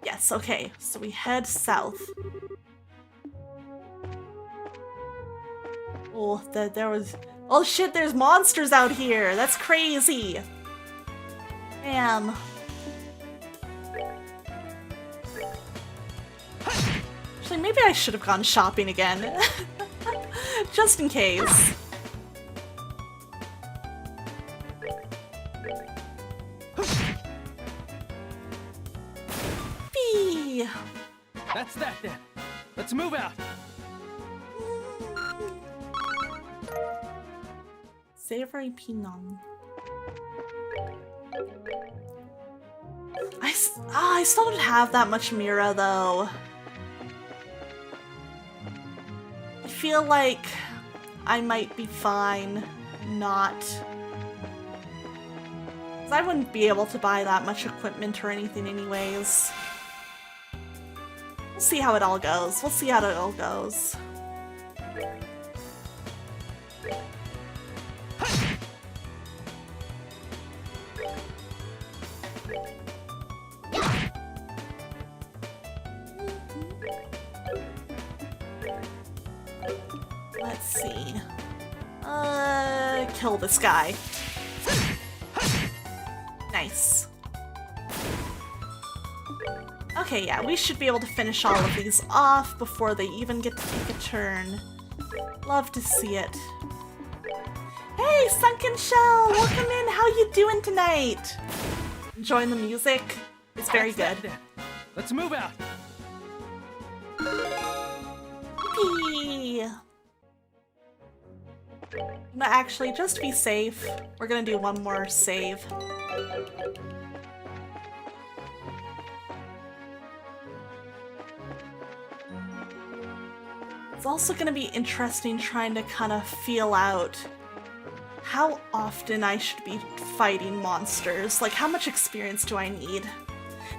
Yes, okay, so we head south. Oh, there was... Oh shit, there's monsters out here! That's crazy! Damn. Actually, maybe I should have gone shopping again. Just in case. Bee! That's that then. Let's move out. Savory Pinong. Ah, I still don't have that much Mira, though. I feel like I might be fine not... 'cause I wouldn't be able to buy that much equipment or anything anyways. We'll see how it all goes. We'll see how it all goes. Let's see. Kill this guy. Nice. Okay, yeah, we should be able to finish all of these off before they even get to take a turn. Love to see it. Hey, Sunken Shell! Welcome in! How you doing tonight? Enjoying the music? It's very good. Let's move out. Yippee! No, actually, just to be safe, we're gonna do one more save. It's also gonna be interesting trying to kind of feel out how often I should be fighting monsters. Like, how much experience do I need?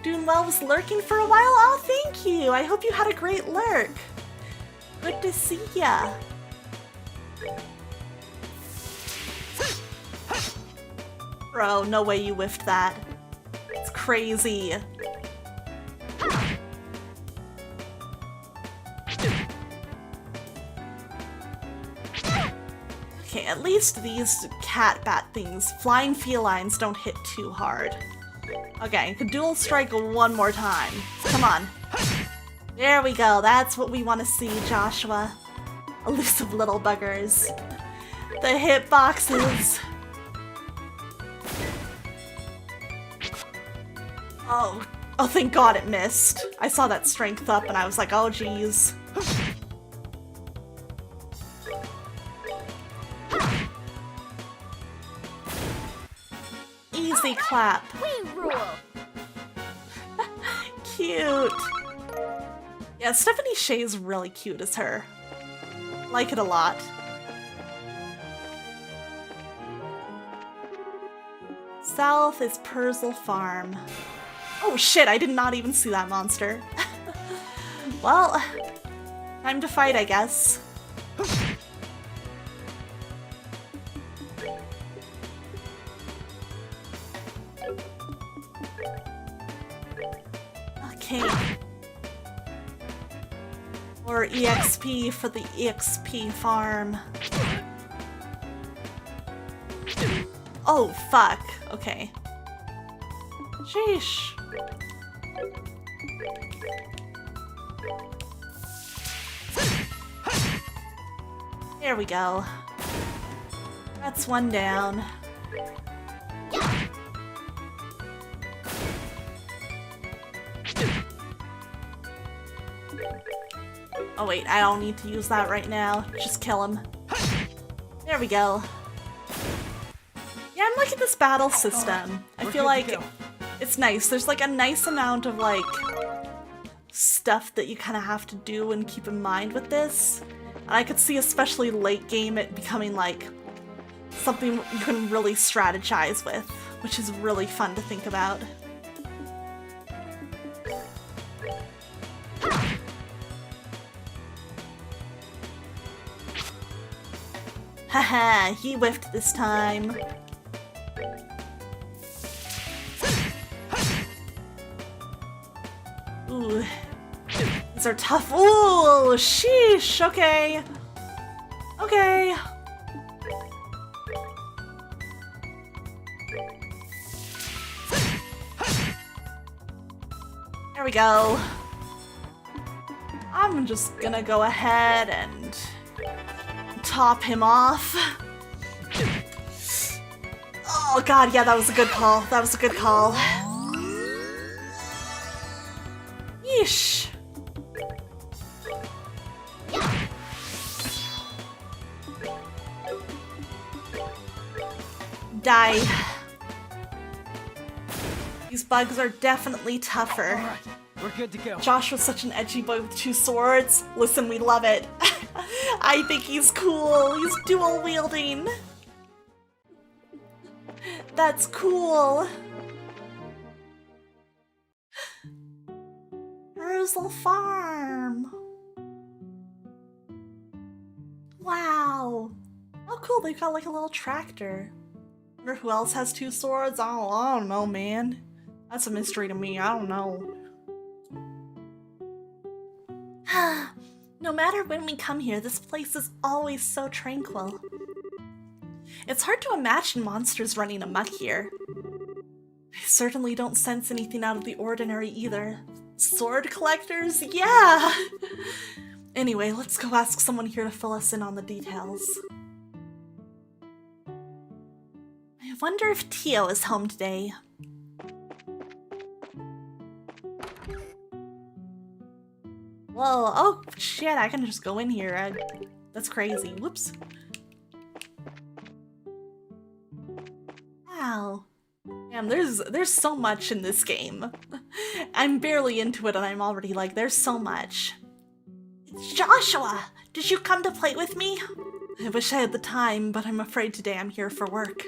Doing well, was lurking for a while? Oh, thank you! I hope you had a great lurk. Good to see ya. Bro, no way you whiffed that. It's crazy. Okay, at least these cat bat things, flying felines, don't hit too hard. Okay, I can dual strike one more time. Come on. There we go, that's what we want to see, Joshua. Elusive little buggers. The hitboxes. Oh, thank God it missed. I saw that strength up and I was like, oh geez. Easy clap. We rule. Cute. Yeah, Stephanie Shea's really cute as her. Like it a lot. South is Purzel Farm. Oh shit, I did not even see that monster. Well, time to fight, I guess. Okay. Or EXP for the EXP farm. Oh, fuck. Okay. Sheesh. There we go. That's one down. Oh wait, I don't need to use that right now. Just kill him. There we go. Yeah, I'm liking this battle system. I feel like it's nice. There's like a nice amount of like stuff that you kind of have to do and keep in mind with this. And I could see especially late game it becoming like something you can really strategize with, which is really fun to think about. Haha, he whiffed this time. Ooh, these are tough. Ooh, sheesh, okay. Okay. There we go. I'm just gonna go ahead and top him off. Oh god, yeah, that was a good call. That was a good call. Yeesh. Die. These bugs are definitely tougher. All right, we're good to go. Josh was such an edgy boy with 2 swords. Listen, we love it. I think he's cool. He's dual wielding. That's cool. Here's the farm. Wow. Oh, cool. They've got like a little tractor. Wonder who else has 2 swords? I don't know, man. That's a mystery to me. I don't know. No matter when we come here, this place is always so tranquil. It's hard to imagine monsters running amok here. I certainly don't sense anything out of the ordinary either. Sword collectors? Yeah! Anyway, let's go ask someone here to fill us in on the details. I wonder if Tio is home today. Whoa, oh shit, I can just go in here. That's crazy. Whoops. Wow. Damn, there's so much in this game. I'm barely into it and I'm already like, there's so much. It's Joshua! Did you come to play with me? I wish I had the time, but I'm afraid today I'm here for work.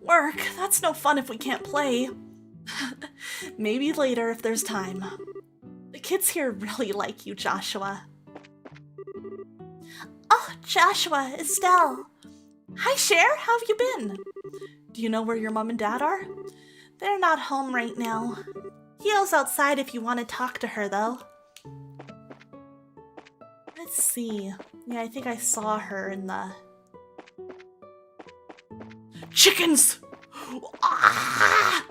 Work? That's no fun if we can't play. Maybe later if there's time. The kids here really like you, Joshua. Oh, Joshua, Estelle. Hi, Cher, how have you been? Do you know where your mom and dad are? They're not home right now. Tio's outside if you want to talk to her, though. Let's see. Yeah, I think I saw her in the... Chickens! Ah!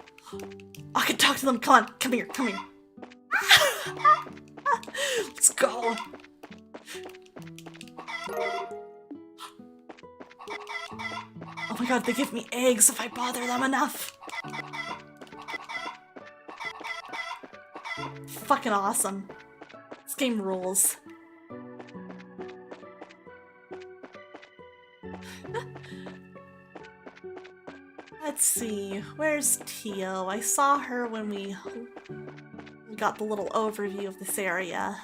I can talk to them. Come on, come here, come here. Let's go. Oh my god, they give me eggs if I bother them enough. Fucking awesome. This game rules. Let's see, where's Tio? I saw her when we got the little overview of this area.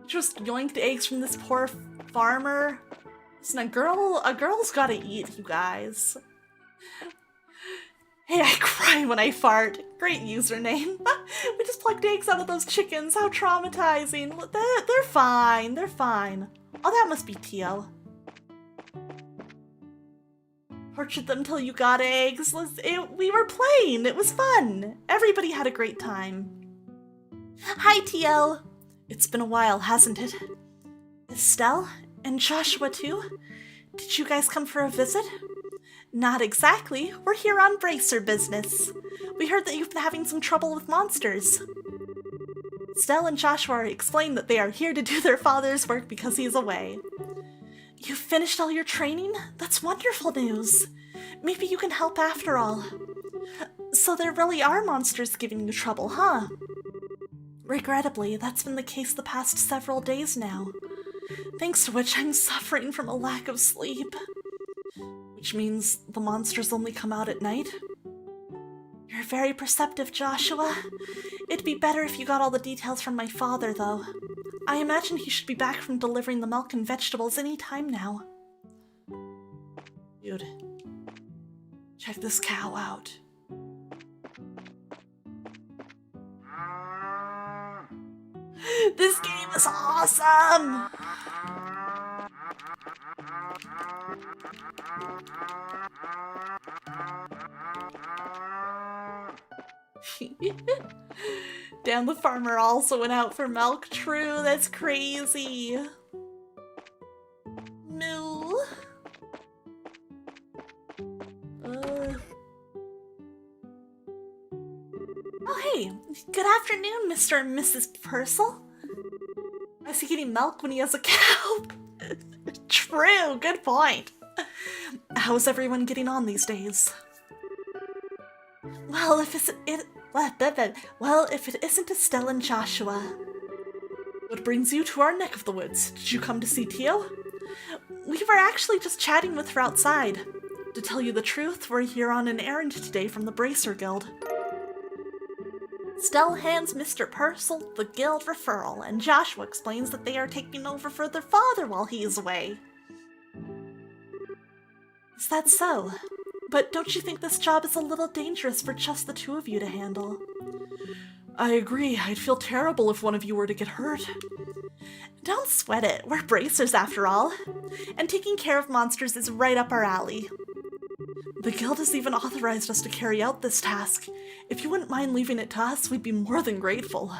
Just yoinked eggs from this poor farmer. Listen, a girl's gotta eat, you guys. Hey, I cry when I fart. Great username. We just plucked eggs out of those chickens. How traumatizing. They're fine. They're fine. Oh, that must be Tio. Tortured them till you got eggs. We were playing. It was fun. Everybody had a great time. Hi, Tio. It's been a while, hasn't it? Estelle? And Joshua, too? Did you guys come for a visit? Not exactly. We're here on bracer business. We heard that you've been having some trouble with monsters. Estelle and Joshua explained that they are here to do their father's work because he's away. You finished all your training? That's wonderful news. Maybe you can help after all. So there really are monsters giving you trouble, huh? Regrettably, that's been the case the past several days now. Thanks to which I'm suffering from a lack of sleep. Which means the monsters only come out at night? You're very perceptive, Joshua. It'd be better if you got all the details from my father, though. I imagine he should be back from delivering the milk and vegetables any time now. Dude. Check this cow out. This game is awesome! Damn, the farmer also went out for milk. True, that's crazy. Moo. Oh, hey. Good afternoon, Mr. and Mrs. Purcell. Why is he getting milk when he has a cow? True, good point. How's everyone getting on these days? Well, if it isn't Estelle and Joshua. What brings you to our neck of the woods? Did you come to see Tio? We were actually just chatting with her outside. To tell you the truth, we're here on an errand today from the Bracer Guild. Stell hands Mr. Purcell the guild referral, and Joshua explains that they are taking over for their father while he is away. Is that so? But don't you think this job is a little dangerous for just the two of you to handle? I agree. I'd feel terrible if one of you were to get hurt. Don't sweat it. We're bracers after all. And taking care of monsters is right up our alley. The guild has even authorized us to carry out this task. If you wouldn't mind leaving it to us, we'd be more than grateful.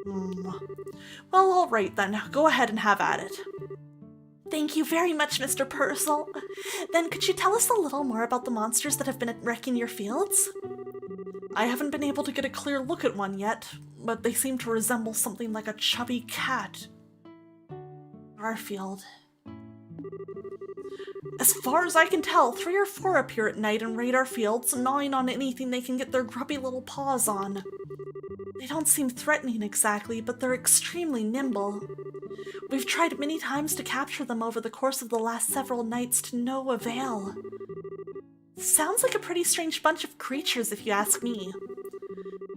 Well, all right then. Go ahead and have at it. Thank you very much, Mr. Purcell. Then could you tell us a little more about the monsters that have been wrecking your fields? I haven't been able to get a clear look at one yet, but they seem to resemble something like a chubby cat. Our field. As far as I can tell, 3 or 4 appear at night and raid our fields, gnawing on anything they can get their grubby little paws on. They don't seem threatening exactly, but they're extremely nimble. We've tried many times to capture them over the course of the last several nights to no avail. Sounds like a pretty strange bunch of creatures if you ask me.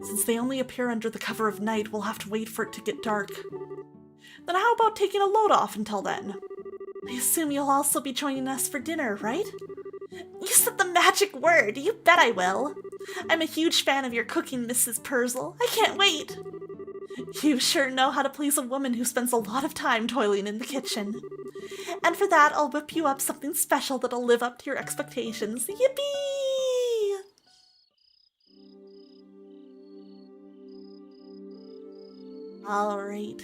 Since they only appear under the cover of night, we'll have to wait for it to get dark. Then how about taking a load off until then? I assume you'll also be joining us for dinner, right? You said the magic word! You bet I will! I'm a huge fan of your cooking, Mrs. Purcell. I can't wait! You sure know how to please a woman who spends a lot of time toiling in the kitchen. And for that, I'll whip you up something special that'll live up to your expectations. Yippee! Alright.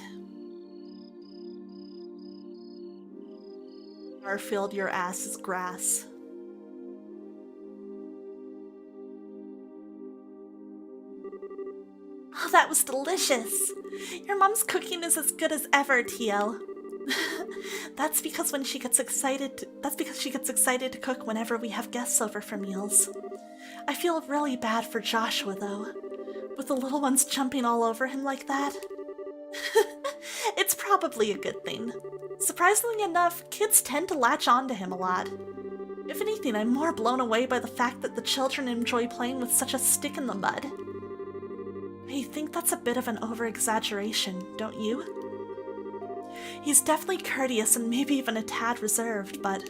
Garfield, your ass is grass. Oh, that was delicious! Your mom's cooking is as good as ever, Tio. That's because she gets excited to cook whenever we have guests over for meals. I feel really bad for Joshua, though. With the little ones jumping all over him like that. It's probably a good thing. Surprisingly enough, kids tend to latch on to him a lot. If anything, I'm more blown away by the fact that the children enjoy playing with such a stick in the mud. I think that's a bit of an over-exaggeration, don't you? He's definitely courteous and maybe even a tad reserved, but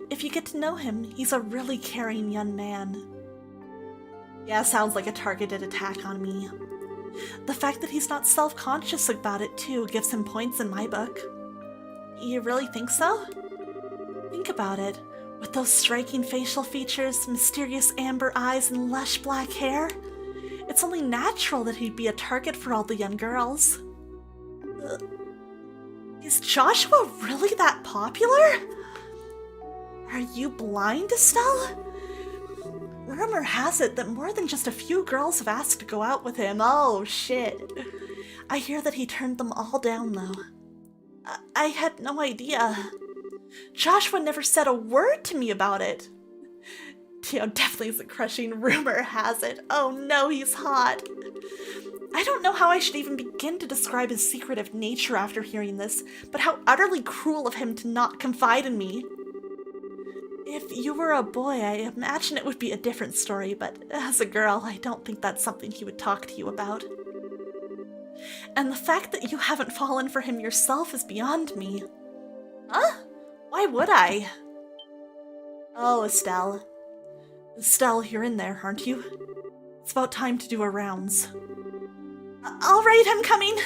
if you get to know him, he's a really caring young man. Yeah, sounds like a targeted attack on me. The fact that he's not self-conscious about it, too, gives him points in my book. You really think so? Think about it. With those striking facial features, mysterious amber eyes, and lush black hair, it's only natural that he'd be a target for all the young girls. Is Joshua really that popular? Are you blind, Estelle? Rumor has it that more than just a few girls have asked to go out with him. Oh, shit. I hear that he turned them all down, though. I had no idea. Joshua never said a word to me about it. Tio definitely is a crushing, rumor has it. Oh no, he's hot. I don't know how I should even begin to describe his secretive nature after hearing this, but how utterly cruel of him to not confide in me. If you were a boy, I imagine it would be a different story, but as a girl, I don't think that's something he would talk to you about. And the fact that you haven't fallen for him yourself is beyond me. Huh? Why would I? Oh, Estelle. Estelle, you're in there, aren't you? It's about time to do our rounds. All right, I'm coming.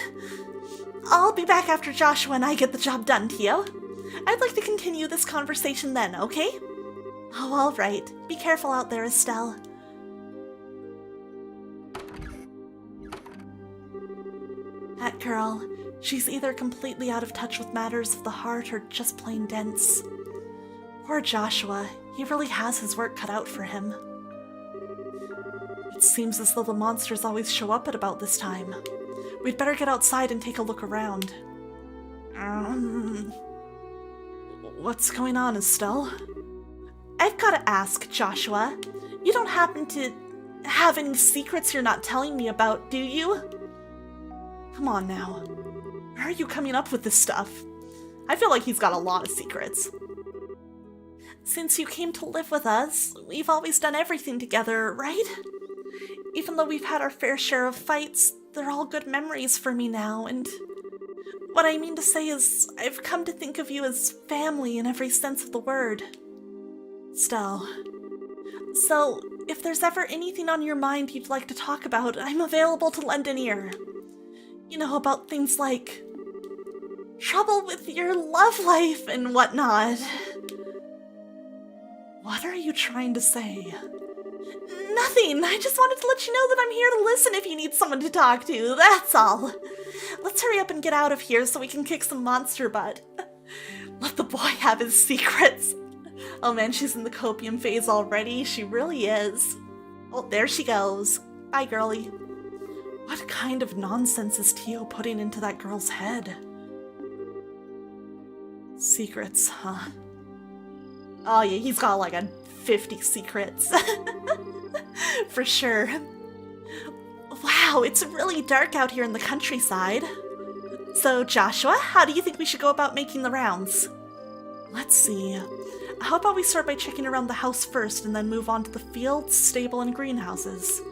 I'll be back after Joshua and I get the job done, Tio. I'd like to continue this conversation then, okay? Oh, all right. Be careful out there, Estelle. That girl, she's either completely out of touch with matters of the heart or just plain dense. Poor Joshua, he really has his work cut out for him. It seems as though the monsters always show up at about this time. We'd better get outside and take a look around. What's going on, Estelle? I've got to ask, Joshua. You don't happen to have any secrets you're not telling me about, do you? Come on now. Where are you coming up with this stuff? I feel like he's got a lot of secrets. Since you came to live with us, we've always done everything together, right? Even though we've had our fair share of fights, they're all good memories for me now, and what I mean to say is, I've come to think of you as family in every sense of the word. Stell. So, if there's ever anything on your mind you'd like to talk about, I'm available to lend an ear. You know, about things like trouble with your love life and whatnot. What are you trying to say? Nothing. I just wanted to let you know that I'm here to listen if you need someone to talk to. That's all. Let's hurry up and get out of here so we can kick some monster butt. Let the boy have his secrets. Oh man, she's in the copium phase already. She really is. Oh, there she goes. Bye, girlie. What kind of nonsense is Tio putting into that girl's head? Secrets, huh? Oh yeah, he's got like a 50 secrets. For sure. Wow, it's really dark out here in the countryside. So, Joshua, how do you think we should go about making the rounds? Let's see. How about we start by checking around the house first and then move on to the fields, stable, and greenhouses?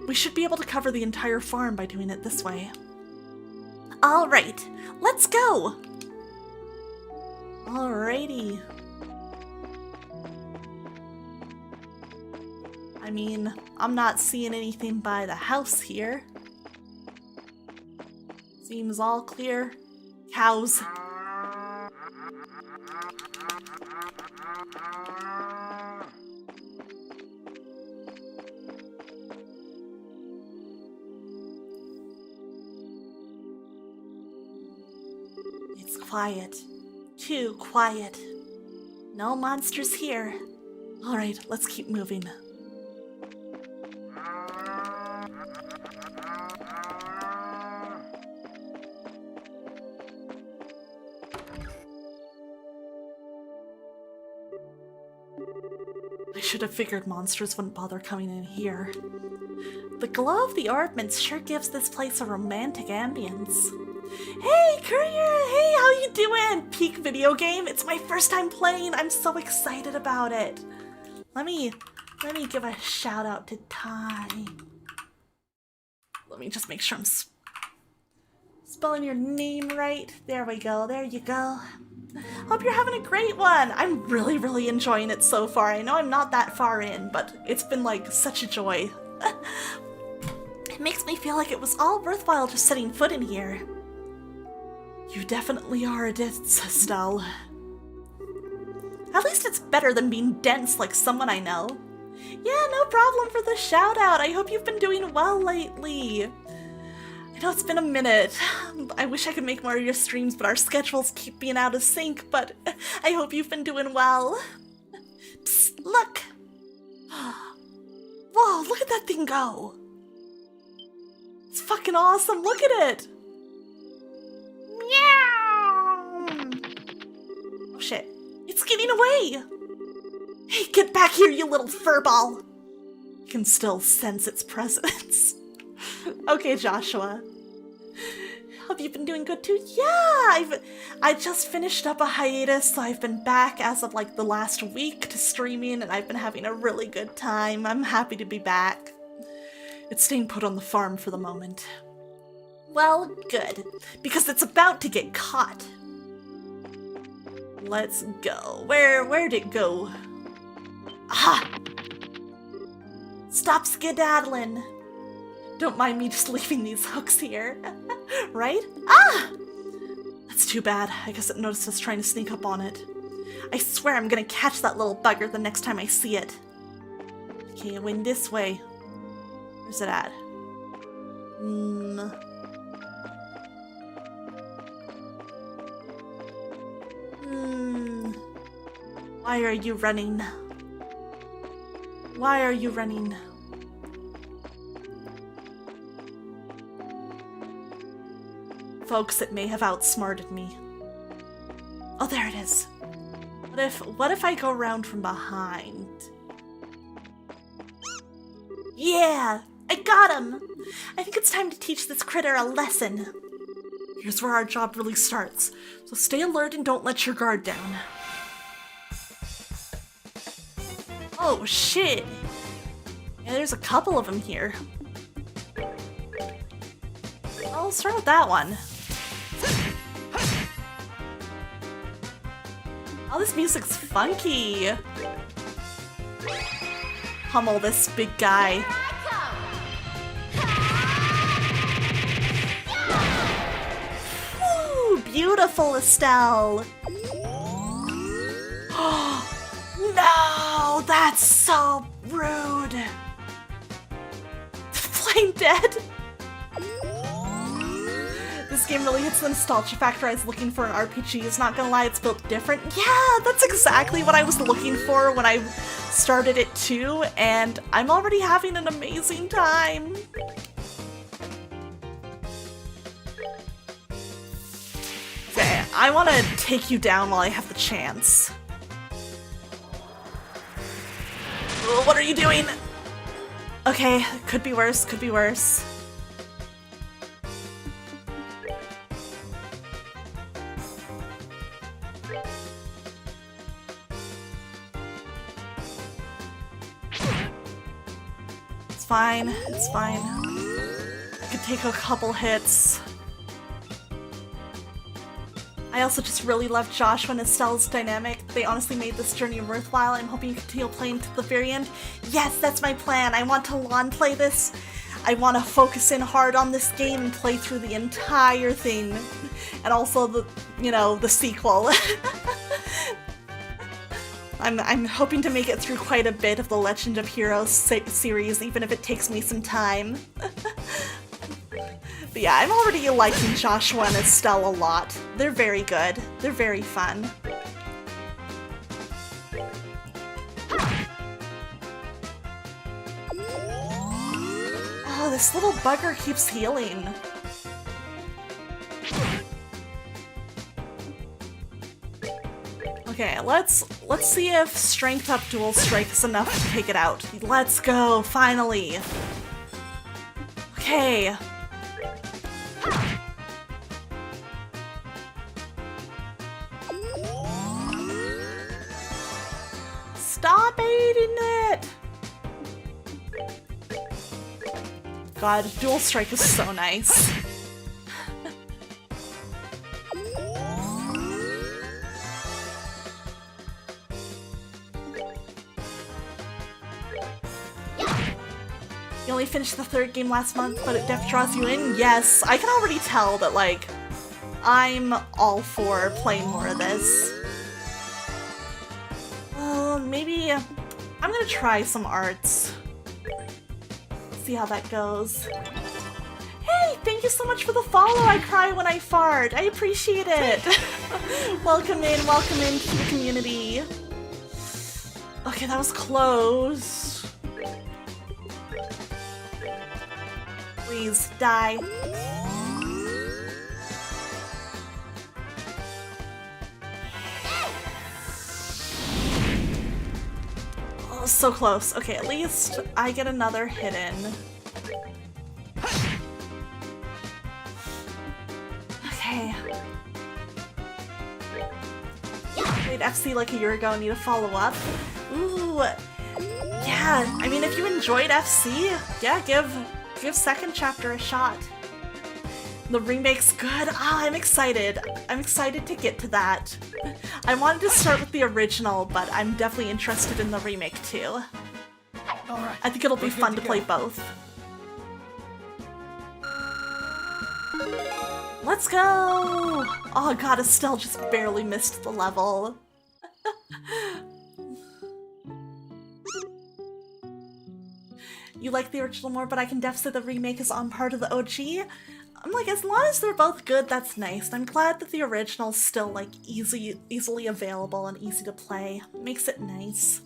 We should be able to cover the entire farm by doing it this way. Alright, let's go! Alrighty. I mean, I'm not seeing anything by the house here. Seems all clear. Cows. It's quiet. Too quiet. No monsters here. Alright, let's keep moving. I should have figured monsters wouldn't bother coming in here. The glow of the ornaments sure gives this place a romantic ambience. Hey, Courier! Hey, how you doing? Peak video game. It's my first time playing. I'm so excited about it. Let me give a shout out to Ty. Let me just make sure I'm spelling your name right. There we go. There you go. Hope you're having a great one. I'm really enjoying it so far. I know I'm not that far in, but it's been like such a joy. It makes me feel like it was all worthwhile just setting foot in here. You definitely are a dense, Estelle. At least it's better than being dense like someone I know. Yeah, no problem for the shout out. I hope you've been doing well lately. I know it's been a minute. I wish I could make more of your streams, but our schedules keep being out of sync, but I hope you've been doing well. Psst, look! Whoa, look at that thing go! It's fucking awesome, look at it! Meow! Oh shit, it's getting away! Hey, get back here, you little furball! I can still sense its presence. Okay, Joshua. Have you been doing good too? Yeah, I just finished up a hiatus, so I've been back as of like the last week to streaming, and I've been having a really good time. I'm happy to be back. It's staying put on the farm for the moment. Well, good, because it's about to get caught. Let's go. Where'd it go? Aha! Stop skedaddling. Don't mind me just leaving these hooks here. Right? Ah! That's too bad. I guess it noticed us trying to sneak up on it. I swear I'm gonna catch that little bugger the next time I see it. Okay, I win this way. Where's it at? Why are you running? Why are you running? Folks, it may have outsmarted me. Oh, there it is. What if I go around from behind? Yeah, I got him. I think it's time to teach this critter a lesson. Here's where our job really starts. So stay alert and don't let your guard down. Oh, shit. Yeah, there's a couple of them here. I'll start with that one. Oh, this music's funky. Pummel this big guy. Ooh, beautiful, Estelle. No, that's so rude. Plain dead. This game really hits the nostalgia factor I was looking for in RPGs. Not gonna lie, it's built different. Yeah, that's exactly what I was looking for when I started it too, and I'm already having an amazing time. Okay, I want to take you down while I have the chance. Oh, what are you doing? Okay, could be worse, could be worse. It's fine, it's fine. Could take a couple hits. I also just really love Joshua and Estelle's dynamic. They honestly made this journey worthwhile. I'm hoping you continue playing to the very end. Yes, that's my plan. I want to lawn play this. I want to focus in hard on this game and play through the entire thing. And also the, you know, the sequel. I'm hoping to make it through quite a bit of the Legend of Heroes series, even if it takes me some time. But yeah, I'm already liking Joshua and Estelle a lot. They're very good. They're very fun. Oh, this little bugger keeps healing. Okay, let's see if Strength Up Dual Strike is enough to take it out. Let's go, finally. Okay. Stop eating it! God, Dual Strike is so nice. You only finished the 3rd game last month, but it def draws you in? Yes, I can already tell that, like, I'm all for playing more of this. Maybe I'm gonna try some arts. See how that goes. Hey, thank you so much for the follow. I cry when I fart. I appreciate it. Welcome in to the community. Okay, that was close. Please, die. Oh, so close. Okay, at least I get another hit in. Okay. Played FC like a year ago, need to follow up. Ooh. Yeah, I mean, if you enjoyed FC, yeah, give second chapter a shot. The remake's good. Ah, I'm excited. I'm excited to get to that. I wanted to start with the original, but I'm definitely interested in the remake too. Alright. I think it'll be fun to play both. Let's go! Oh god, Estelle just barely missed the level. You like the original more, but I can def say the remake is on part of the OG. I'm like, as long as they're both good, that's nice. I'm glad that the original's still like easily available and easy to play. Makes it nice.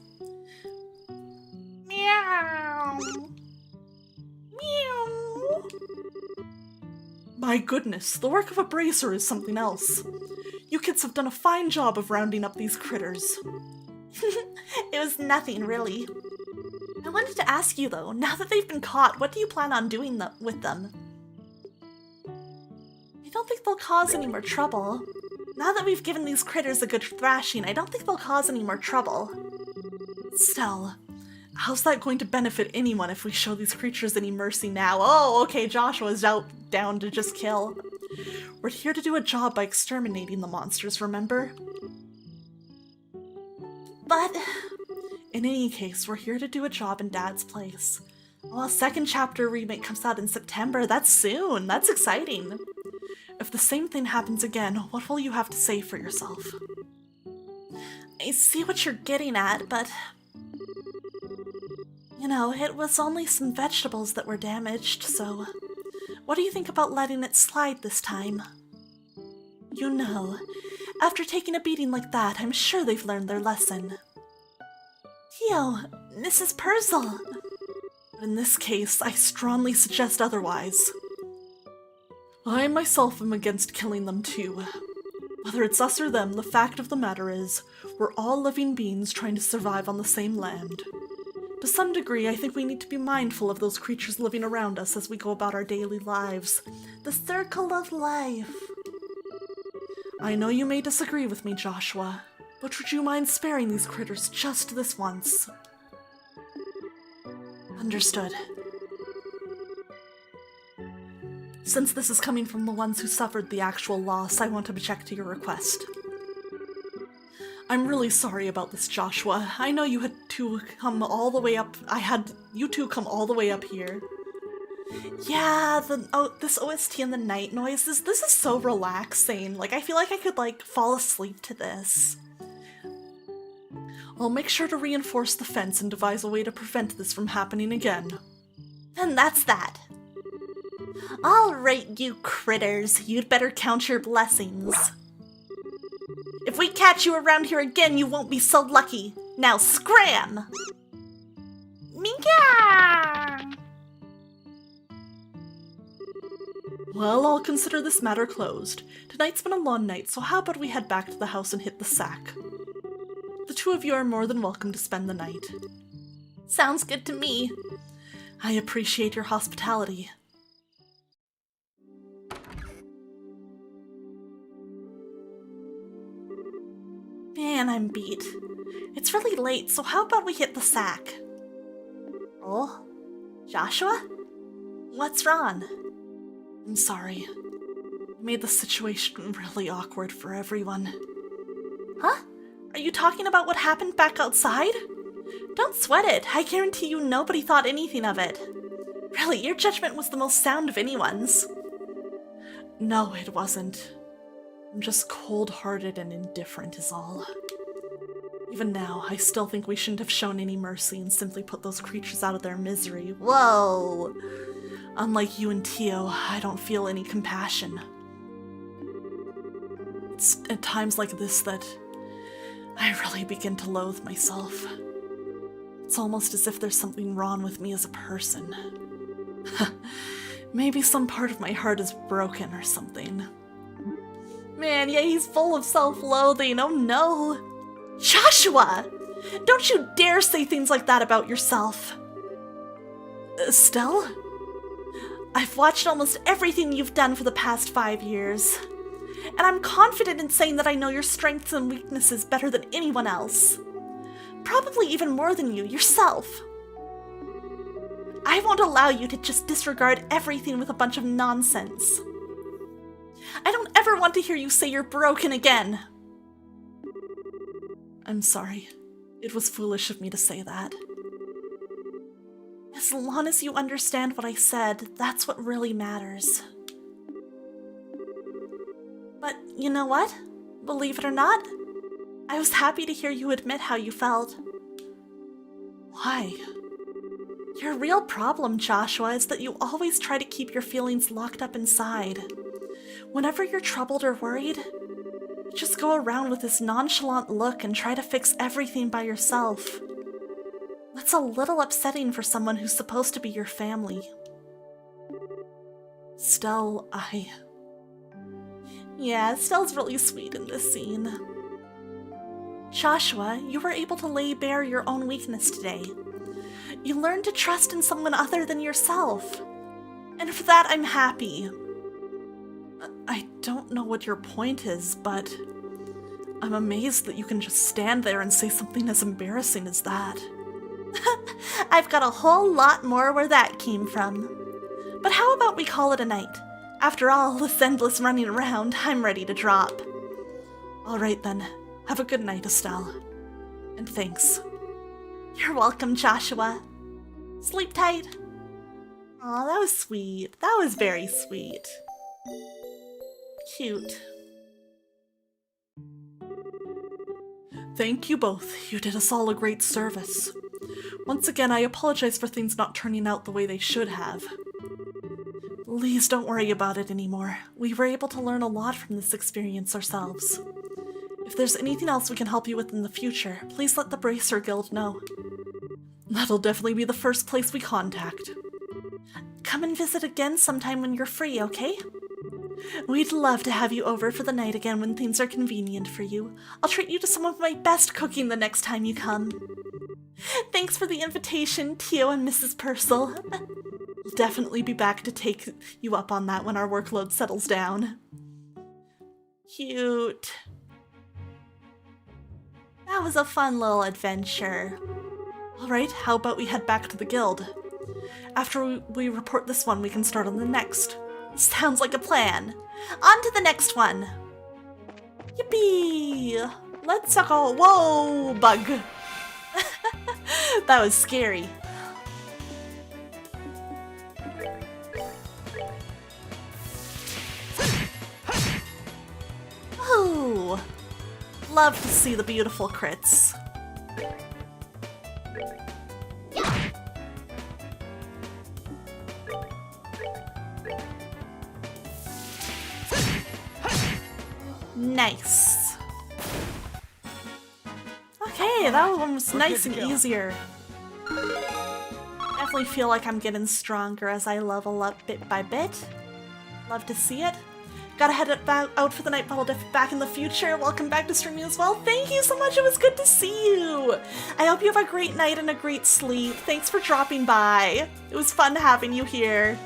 Meow. Meow. My goodness, the work of a bracer is something else. You kids have done a fine job of rounding up these critters. It was nothing, really. I wanted to ask you though, now that they've been caught, what do you plan on doing with them? I don't think they'll cause any more trouble. Now that we've given these critters a good thrashing, I don't think they'll cause any more trouble. Still, How's that going to benefit anyone if we show these creatures any mercy now? Oh, okay, Joshua's down to just kill. We're here to do a job by exterminating the monsters, remember? But in any case, we're here to do a job in Dad's place. Well, second chapter remake comes out in September. That's soon. That's exciting. If the same thing happens again, what will you have to say for yourself? I see what you're getting at, but... You know, it was only some vegetables that were damaged, so... What do you think about letting it slide this time? You know, after taking a beating like that, I'm sure they've learned their lesson. Theo, Mrs. Purcell! But in this case, I strongly suggest otherwise. I myself am against killing them too. Whether it's us or them, the fact of the matter is, we're all living beings trying to survive on the same land. To some degree, I think we need to be mindful of those creatures living around us as we go about our daily lives. The circle of life. I know you may disagree with me, Joshua, but would you mind sparing these critters just this once? Understood. Since this is coming from the ones who suffered the actual loss, I want to object to your request. I'm really sorry about this, Joshua. I know you had to come all the way up. You two come all the way up here. Yeah, this OST and the night noises, this is so relaxing. Like, I feel like I could, fall asleep to this. I'll make sure to reinforce the fence and devise a way to prevent this from happening again. And that's that. All right, you critters, you'd better count your blessings. If we catch you around here again, you won't be so lucky. Now scram! Mika! Well, I'll consider this matter closed. Tonight's been a long night, so how about we head back to the house and hit the sack? The two of you are more than welcome to spend the night. Sounds good to me. I appreciate your hospitality. Man, I'm beat. It's really late, so how about we hit the sack? Oh? Joshua? What's wrong? I'm sorry. You made the situation really awkward for everyone. Huh? Are you talking about what happened back outside? Don't sweat it. I guarantee you nobody thought anything of it. Really, your judgment was the most sound of anyone's. No, it wasn't. I'm just cold-hearted and indifferent is all. Even now, I still think we shouldn't have shown any mercy and simply put those creatures out of their misery. Whoa! Unlike you and Tio, I don't feel any compassion. It's at times like this that I really begin to loathe myself. It's almost as if there's something wrong with me as a person. Maybe some part of my heart is broken or something. Man, yeah, he's full of self-loathing. Oh no! Joshua! Don't you dare say things like that about yourself. Estelle? I've watched almost everything you've done for the past 5 years. And I'm confident in saying that I know your strengths and weaknesses better than anyone else. Probably even more than you yourself. I won't allow you to just disregard everything with a bunch of nonsense. I don't ever want to hear you say you're broken again. I'm sorry. It was foolish of me to say that. As long as you understand what I said, that's what really matters. But you know what? Believe it or not, I was happy to hear you admit how you felt. Why? Your real problem, Joshua, is that you always try to keep your feelings locked up inside. Whenever you're troubled or worried, you just go around with this nonchalant look and try to fix everything by yourself. That's a little upsetting for someone who's supposed to be your family. Stell, Yeah, Stell's really sweet in this scene. Joshua, you were able to lay bare your own weakness today. You learned to trust in someone other than yourself. And for that, I'm happy. I don't know what your point is, but I'm amazed that you can just stand there and say something as embarrassing as that. I've got a whole lot more where that came from. But how about we call it a night? After all this endless running around, I'm ready to drop. All right then. Have a good night, Estelle. And thanks. You're welcome, Joshua. Sleep tight. Aw, that was sweet. That was very sweet. Cute. Thank you both. You did us all a great service. Once again, I apologize for things not turning out the way they should have. Please don't worry about it anymore. We were able to learn a lot from this experience ourselves. If there's anything else we can help you with in the future, please let the Bracer Guild know. That'll definitely be the first place we contact. Come and visit again sometime when you're free, okay? We'd love to have you over for the night again when things are convenient for you. I'll treat you to some of my best cooking the next time you come. Thanks for the invitation, Tio and Mrs. Purcell. We'll definitely be back to take you up on that when our workload settles down. Cute. That was a fun little adventure. Alright, how about we head back to the guild? After we report this one, we can start on the next. Sounds like a plan. On to the next one. Yippee! Let's go. Whoa, bug. That was scary. Ooh. Love to see the beautiful crits. Nice. Okay, that one was nice and easier. Definitely feel like I'm getting stronger as I level up bit by bit. Love to see it. Gotta head out for the night, but I'll be back in the future. Welcome back to streaming as well. Thank you so much. It was good to see you. I hope you have a great night and a great sleep. Thanks for dropping by. It was fun having you here.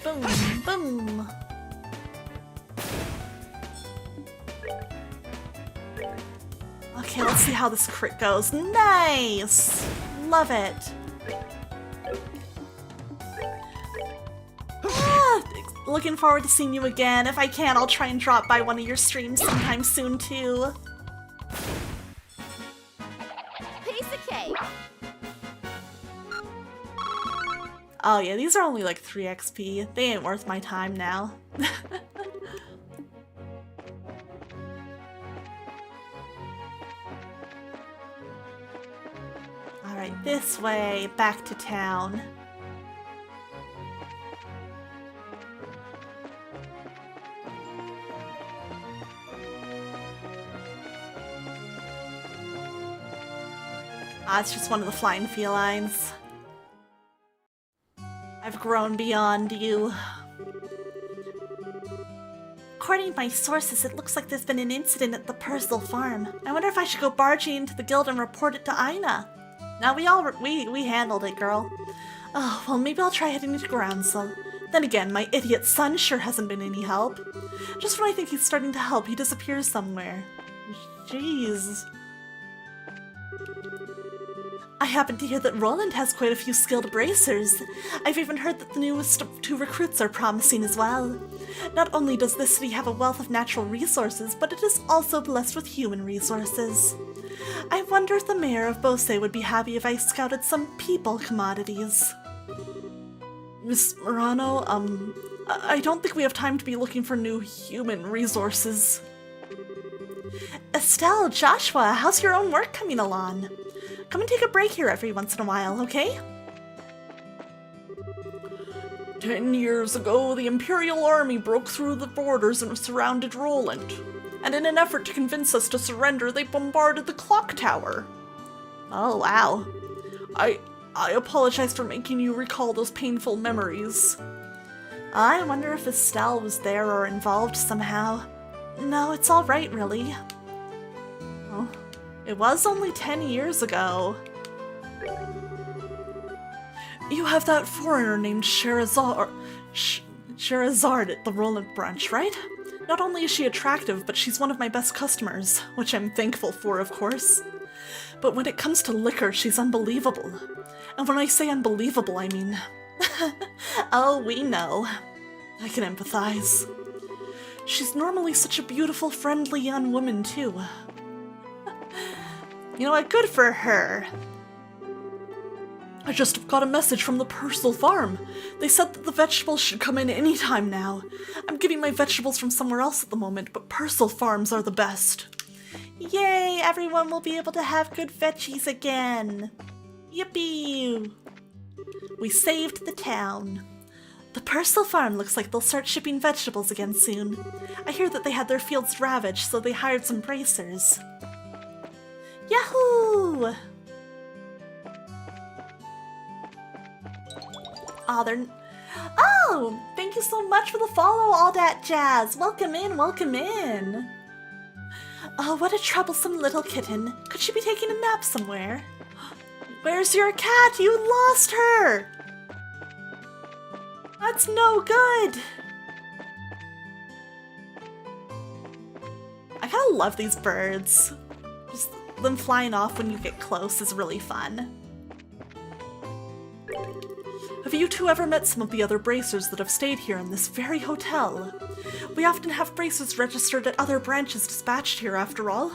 Boom, boom. Okay, let's see how this crit goes. Nice! Love it. Looking forward to seeing you again. If I can, I'll try and drop by one of your streams sometime soon, too. Piece of cake. Oh yeah, these are only like 3 XP. They ain't worth my time now. Alright, this way, back to town. Ah, it's just one of the flying felines. I've grown beyond you. According to my sources, it looks like there's been an incident at the Purcell farm. I wonder if I should go barging into the guild and report it to Ina. Now we handled it, girl. Oh, well, maybe I'll try heading to Groundsel. Then again, my idiot son sure hasn't been any help. Just when I think he's starting to help, he disappears somewhere. Jeez. I happen to hear that Roland has quite a few skilled bracers. I've even heard that the newest 2 recruits are promising as well. Not only does this city have a wealth of natural resources, but it is also blessed with human resources. I wonder if the mayor of Bose would be happy if I scouted some people commodities. Miss Murano, I don't think we have time to be looking for new human resources. Estelle, Joshua, how's your own work coming along? Come and take a break here every once in a while, okay? 10 years ago, the Imperial Army broke through the borders and surrounded Roland. And in an effort to convince us to surrender, they bombarded the clock tower. Oh, wow. I apologize for making you recall those painful memories. I wonder if Estelle was there or involved somehow. No, it's all right, really. Oh. It was only 10 years ago. You have that foreigner named Sherazade. Sherazard at the Roland branch, right? Not only is she attractive, but she's one of my best customers, which I'm thankful for, of course. But when it comes to liquor, she's unbelievable. And when I say unbelievable, I mean... oh, we know. I can empathize. She's normally such a beautiful, friendly young woman, too. You know what? Good for her. I just got a message from the Purcell farm. They said that the vegetables should come in any time now. I'm getting my vegetables from somewhere else at the moment, but Purcell farms are the best. Yay! Everyone will be able to have good veggies again. Yippee! We saved the town. The Purcell farm looks like they'll start shipping vegetables again soon. I hear that they had their fields ravaged, so they hired some bracers. Yahoo! Oh, thank you so much for the follow, all that jazz. Welcome in, welcome in. Oh, what a troublesome little kitten. Could she be taking a nap somewhere? Where's your cat? You lost her! That's no good! I kinda love these birds. Just them flying off when you get close is really fun. Have you two ever met some of the other bracers that have stayed here in this very hotel? We often have bracers registered at other branches dispatched here, after all.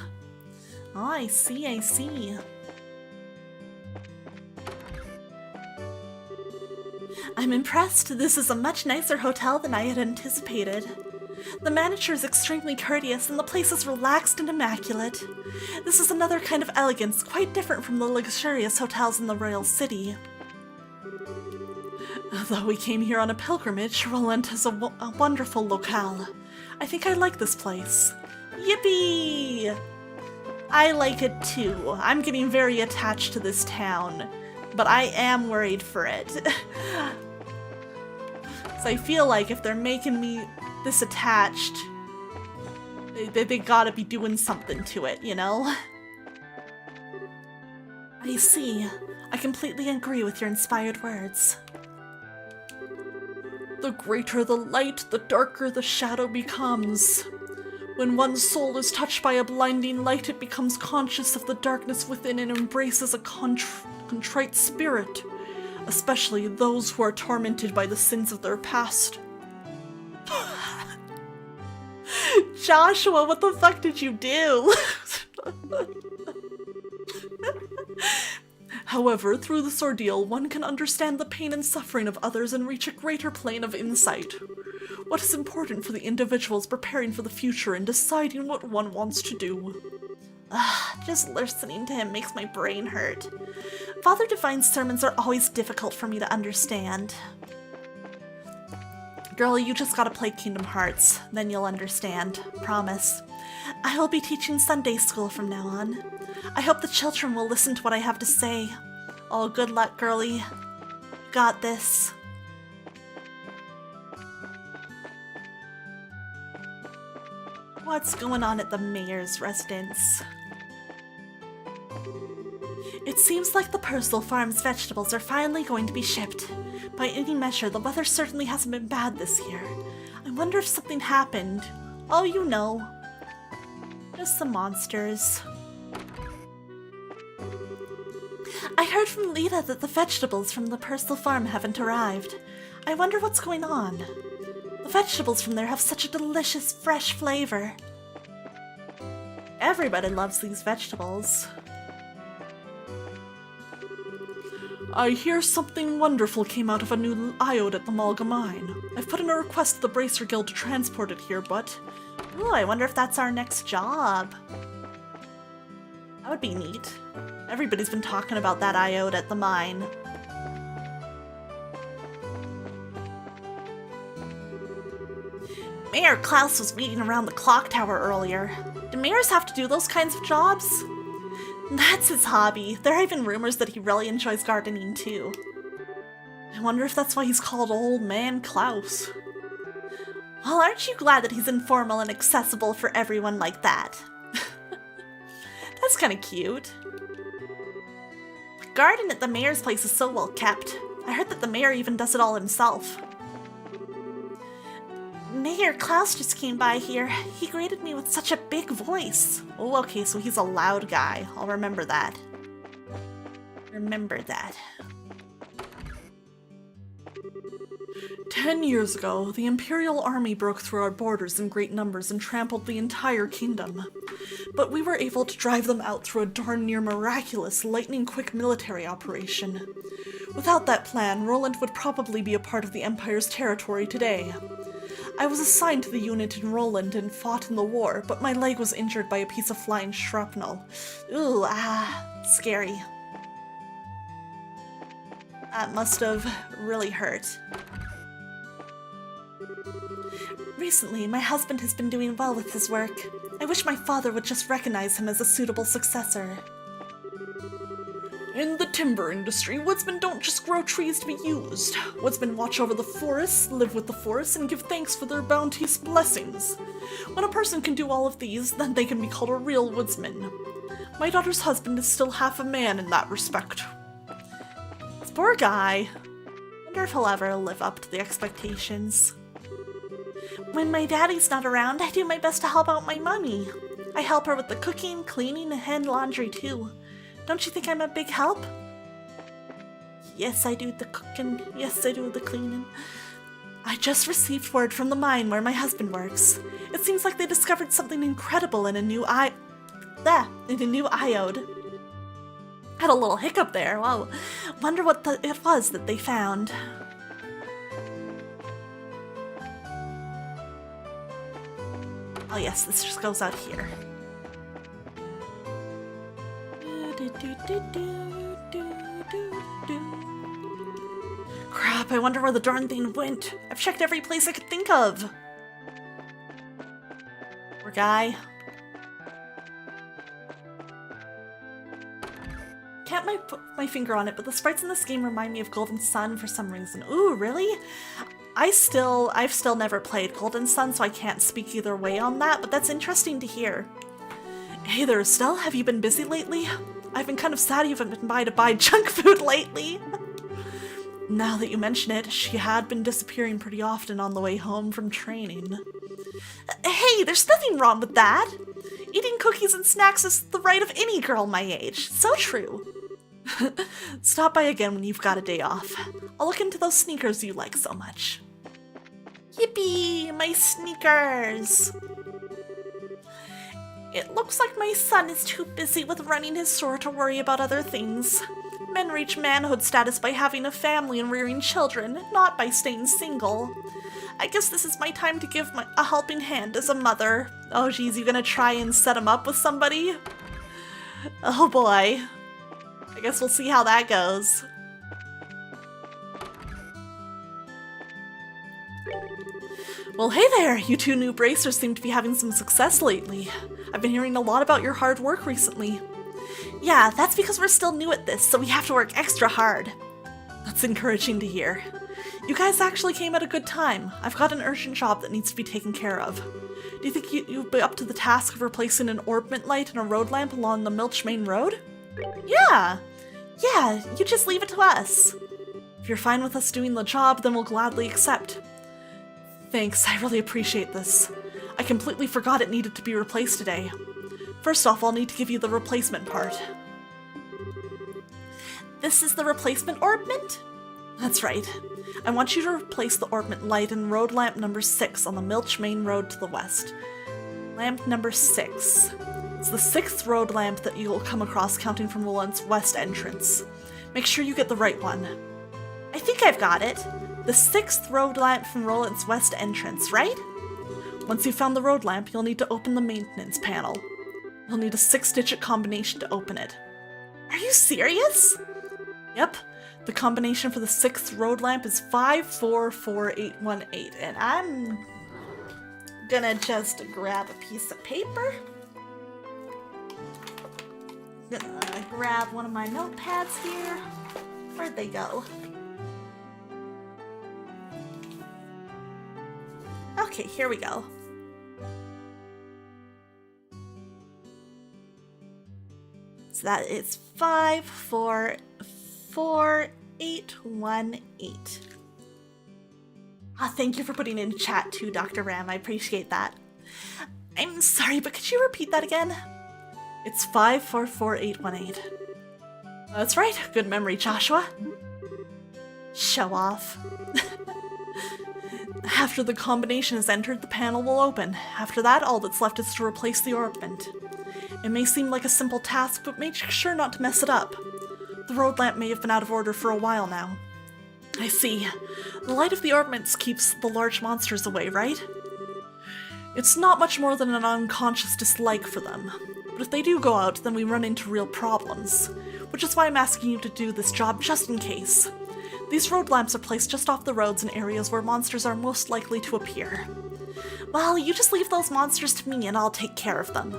Oh, I see, I see. I'm impressed. This is a much nicer hotel than I had anticipated. The manager is extremely courteous, and the place is relaxed and immaculate. This is another kind of elegance, quite different from the luxurious hotels in the royal city. Though we came here on a pilgrimage, Roland is a wonderful locale. I think I like this place. Yippee! I like it too. I'm getting very attached to this town, but I am worried for it. So I feel like if they're making me this attached, they gotta be doing something to it, you know? I see. I completely agree with your inspired words. The greater the light, the darker the shadow becomes. When one's soul is touched by a blinding light, it becomes conscious of the darkness within and embraces a contrite spirit, especially those who are tormented by the sins of their past. Joshua, what the fuck did you do? However, through this ordeal, one can understand the pain and suffering of others and reach a greater plane of insight. What is important for the individual is preparing for the future and deciding what one wants to do. Just listening to him makes my brain hurt. Father Divine's sermons are always difficult for me to understand. Girl, you just gotta play Kingdom Hearts, then you'll understand. Promise. I will be teaching Sunday school from now on. I hope the children will listen to what I have to say. Oh, good luck, girlie. Got this. What's going on at the mayor's residence? It seems like the Purcell Farm's vegetables are finally going to be shipped. By any measure, the weather certainly hasn't been bad this year. I wonder if something happened. Oh, you know. Just some monsters. I heard from Lita that the vegetables from the Purcell Farm haven't arrived. I wonder what's going on. The vegetables from there have such a delicious, fresh flavor. Everybody loves these vegetables. I hear something wonderful came out of a new iode at the Malga mine. I've put in a request to the Bracer Guild to transport it here, but... Ooh, I wonder if that's our next job. That would be neat. Everybody's been talking about that iode at the mine. Mayor Klaus was weeding around the clock tower earlier. Do mayors have to do those kinds of jobs? That's his hobby. There are even rumors that he really enjoys gardening too. I wonder if that's why he's called Old Man Klaus. Well, aren't you glad that he's informal and accessible for everyone like that? That's kind of cute. The garden at the mayor's place is so well kept. I heard that the mayor even does it all himself. Mayor Klaus just came by here. He greeted me with such a big voice. Oh, okay, so he's a loud guy. I'll remember that. Remember that. 10 years ago, the Imperial Army broke through our borders in great numbers and trampled the entire kingdom. But we were able to drive them out through a darn near miraculous, lightning-quick military operation. Without that plan, Roland would probably be a part of the Empire's territory today. I was assigned to the unit in Roland and fought in the war, but my leg was injured by a piece of flying shrapnel. Ooh, scary. That must have really hurt. Recently, my husband has been doing well with his work. I wish my father would just recognize him as a suitable successor. In the timber industry, woodsmen don't just grow trees to be used. Woodsmen watch over the forests, live with the forests, and give thanks for their bounteous blessings. When a person can do all of these, then they can be called a real woodsman. My daughter's husband is still half a man in that respect. This poor guy. Wonder if he'll ever live up to the expectations. When my daddy's not around, I do my best to help out my mommy. I help her with the cooking, cleaning, and hand laundry too. Don't you think I'm a big help? Yes, I do the cooking. Yes, I do the cleaning. I just received word from the mine where my husband works. It seems like they discovered something incredible in a new iode. Had a little hiccup there. Whoa. Wonder what it was that they found. Oh yes, this just goes out here. Crap, I wonder where the darn thing went. I've checked every place I could think of. Poor guy. Can't put my finger on it, but the sprites in this game remind me of Golden Sun for some reason. Ooh, really? I've still never played Golden Sun, so I can't speak either way on that, but that's interesting to hear. Hey there, Estelle, have you been busy lately? I've been kind of sad you haven't been by to buy junk food lately. Now that you mention it, she had been disappearing pretty often on the way home from training. Hey, there's nothing wrong with that. Eating cookies and snacks is the right of any girl my age. So true. Stop by again when you've got a day off. I'll look into those sneakers you like so much. Yippee, my sneakers! It looks like my son is too busy with running his store to worry about other things. Men reach manhood status by having a family and rearing children, not by staying single. I guess this is my time to give a helping hand as a mother. Oh geez, you gonna try and set him up with somebody? Oh boy. I guess we'll see how that goes. Well, hey there! You two new bracers seem to be having some success lately. I've been hearing a lot about your hard work recently. Yeah, that's because we're still new at this, so we have to work extra hard. That's encouraging to hear. You guys actually came at a good time. I've got an urgent job that needs to be taken care of. Do you think you'd be up to the task of replacing an orbment light and a road lamp along the Milch Main Road? Yeah, you just leave it to us. If you're fine with us doing the job, then we'll gladly accept. Thanks, I really appreciate this. I completely forgot it needed to be replaced today. First off, I'll need to give you the replacement part. This is the replacement orbment? That's right. I want you to replace the orbment light in road lamp number 6 on the Milch Main Road to the west. Lamp number 6. It's the 6th road lamp that you'll come across counting from Roland's west entrance. Make sure you get the right one. I think I've got it. The 6th road lamp from Roland's west entrance, right? Once you've found the road lamp, you'll need to open the maintenance panel. You'll need a 6-digit combination to open it. Are you serious? Yep. The combination for the 6th road lamp is 544818, and I'm gonna just grab a piece of paper. Gonna grab one of my notepads here. Where'd they go? Okay, here we go. So that is 544818. Thank you for putting in chat too, Dr. Ram. I appreciate that. I'm sorry, but could you repeat that again? It's 544818. That's right. Good memory, Joshua. Show off. After the combination is entered, the panel will open. After that, all that's left is to replace the orbment. It may seem like a simple task, but make sure not to mess it up. The road lamp may have been out of order for a while now. I see. The light of the orbments keeps the large monsters away, right? It's not much more than an unconscious dislike for them. But if they do go out, then we run into real problems. Which is why I'm asking you to do this job just in case. These road lamps are placed just off the roads in areas where monsters are most likely to appear. Well, you just leave those monsters to me and I'll take care of them.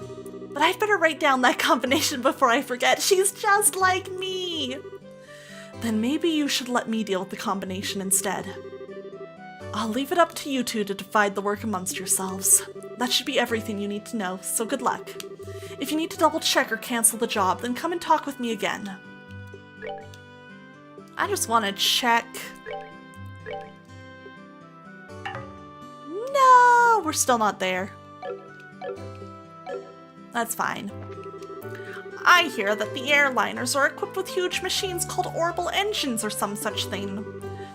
But I'd better write down that combination before I forget. She's just like me! Then maybe you should let me deal with the combination instead. I'll leave it up to you two to divide the work amongst yourselves. That should be everything you need to know, so good luck. If you need to double check or cancel the job, then come and talk with me again. I just want to check. No, we're still not there. That's fine. I hear that the airliners are equipped with huge machines called orbital engines or some such thing.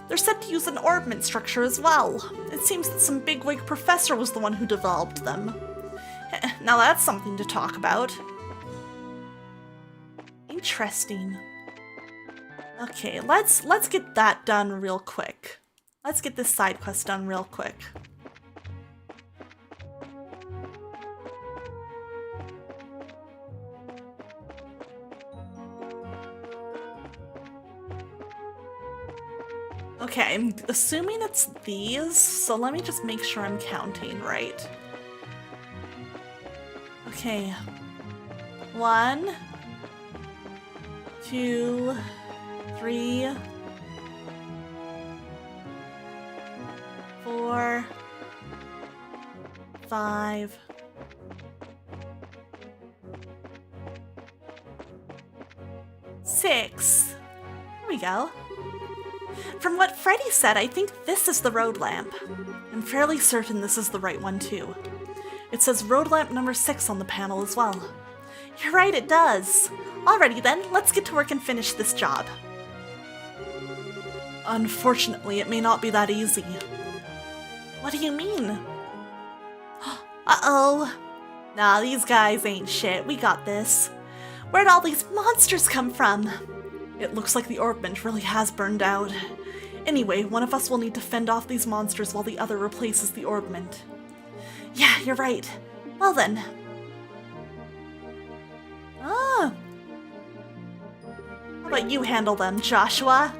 They're said to use an orbment structure as well. It seems that some bigwig professor was the one who developed them. Now that's something to talk about. Interesting. Okay, let's get that done real quick. Let's get this side quest done real quick. Okay, I'm assuming it's these, so let me just make sure I'm counting right. Okay. 1, 2, 3, 4, 5, 6. There we go. From what Freddy said, I think this is the road lamp. I'm fairly certain this is the right one too. It says road lamp number 6 on the panel as well. You're right, it does. Alrighty then, let's get to work and finish this job. Unfortunately, it may not be that easy. What do you mean? Uh-oh. Nah, these guys ain't shit. We got this. Where'd all these monsters come from? It looks like the orbment really has burned out. Anyway, one of us will need to fend off these monsters while the other replaces the orbment. Yeah, you're right. Well then. Ah. How about you handle them, Joshua?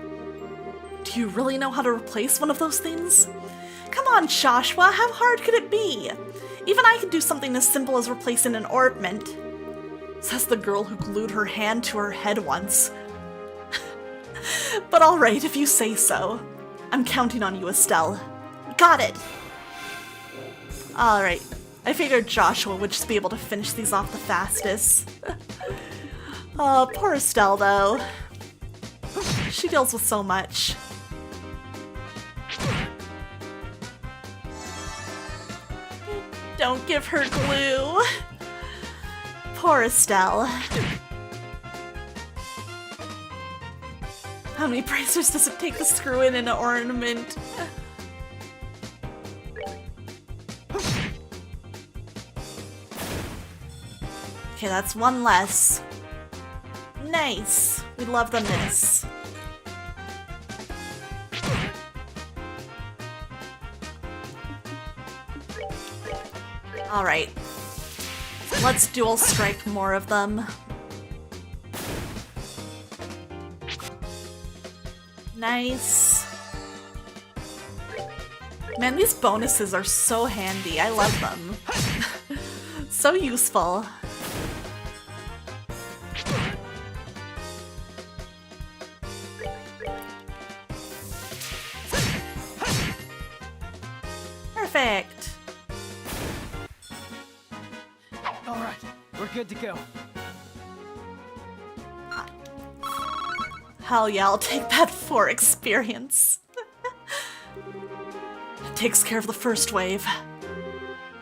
Do you really know how to replace one of those things? Come on, Joshua, how hard could it be? Even I can do something as simple as replacing an orbment. Says the girl who glued her hand to her head once. But alright, if you say so. I'm counting on you, Estelle. Got it! Alright, I figured Joshua would just be able to finish these off the fastest. Oh, poor Estelle, though. She deals with so much. Don't give her glue. Poor Estelle. How many bracers does it take to screw in an ornament? Okay, that's one less. Nice. We love the miss. Alright. Let's dual strike more of them. Nice. Man, these bonuses are so handy. I love them. So useful. Perfect. All right, we're good to go. Hell yeah, I'll take that for experience. It takes care of the first wave.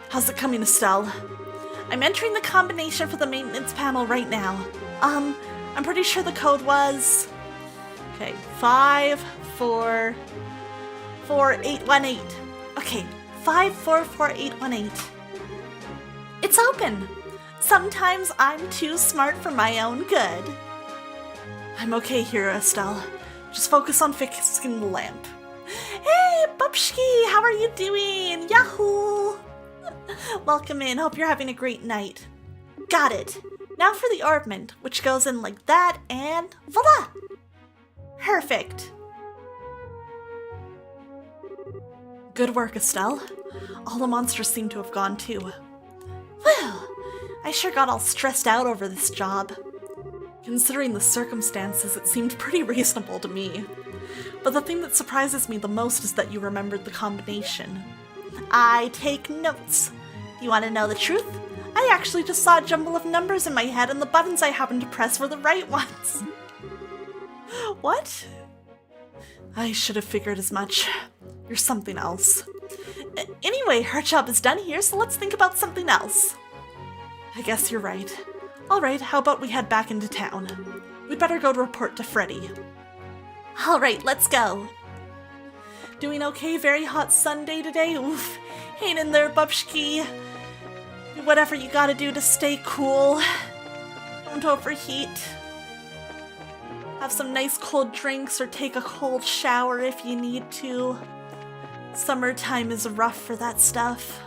How's it coming, Estelle? I'm entering the combination for the maintenance panel right now. I'm pretty sure the code was... Okay, 544818. Okay, 544818. It's open! Sometimes I'm too smart for my own good. I'm okay here, Estelle. Just focus on fixing the lamp. Hey, Bubshki! How are you doing? Yahoo! Welcome in. Hope you're having a great night. Got it. Now for the orbment, which goes in like that, and voila! Perfect. Good work, Estelle. All the monsters seem to have gone too. Well, I sure got all stressed out over this job. Considering the circumstances, it seemed pretty reasonable to me. But the thing that surprises me the most is that you remembered the combination. I take notes. You want to know the truth? I actually just saw a jumble of numbers in my head and the buttons I happened to press were the right ones. What? I should have figured as much. You're something else. Anyway, our job is done here, so let's think about something else. I guess you're right. Alright, how about we head back into town? We'd better go to report to Freddy. Alright, let's go. Doing okay? Very hot Sunday today? Oof. Hang in there, Bubshki. Do whatever you gotta do to stay cool. Don't overheat. Have some nice cold drinks or take a cold shower if you need to. Summertime is rough for that stuff.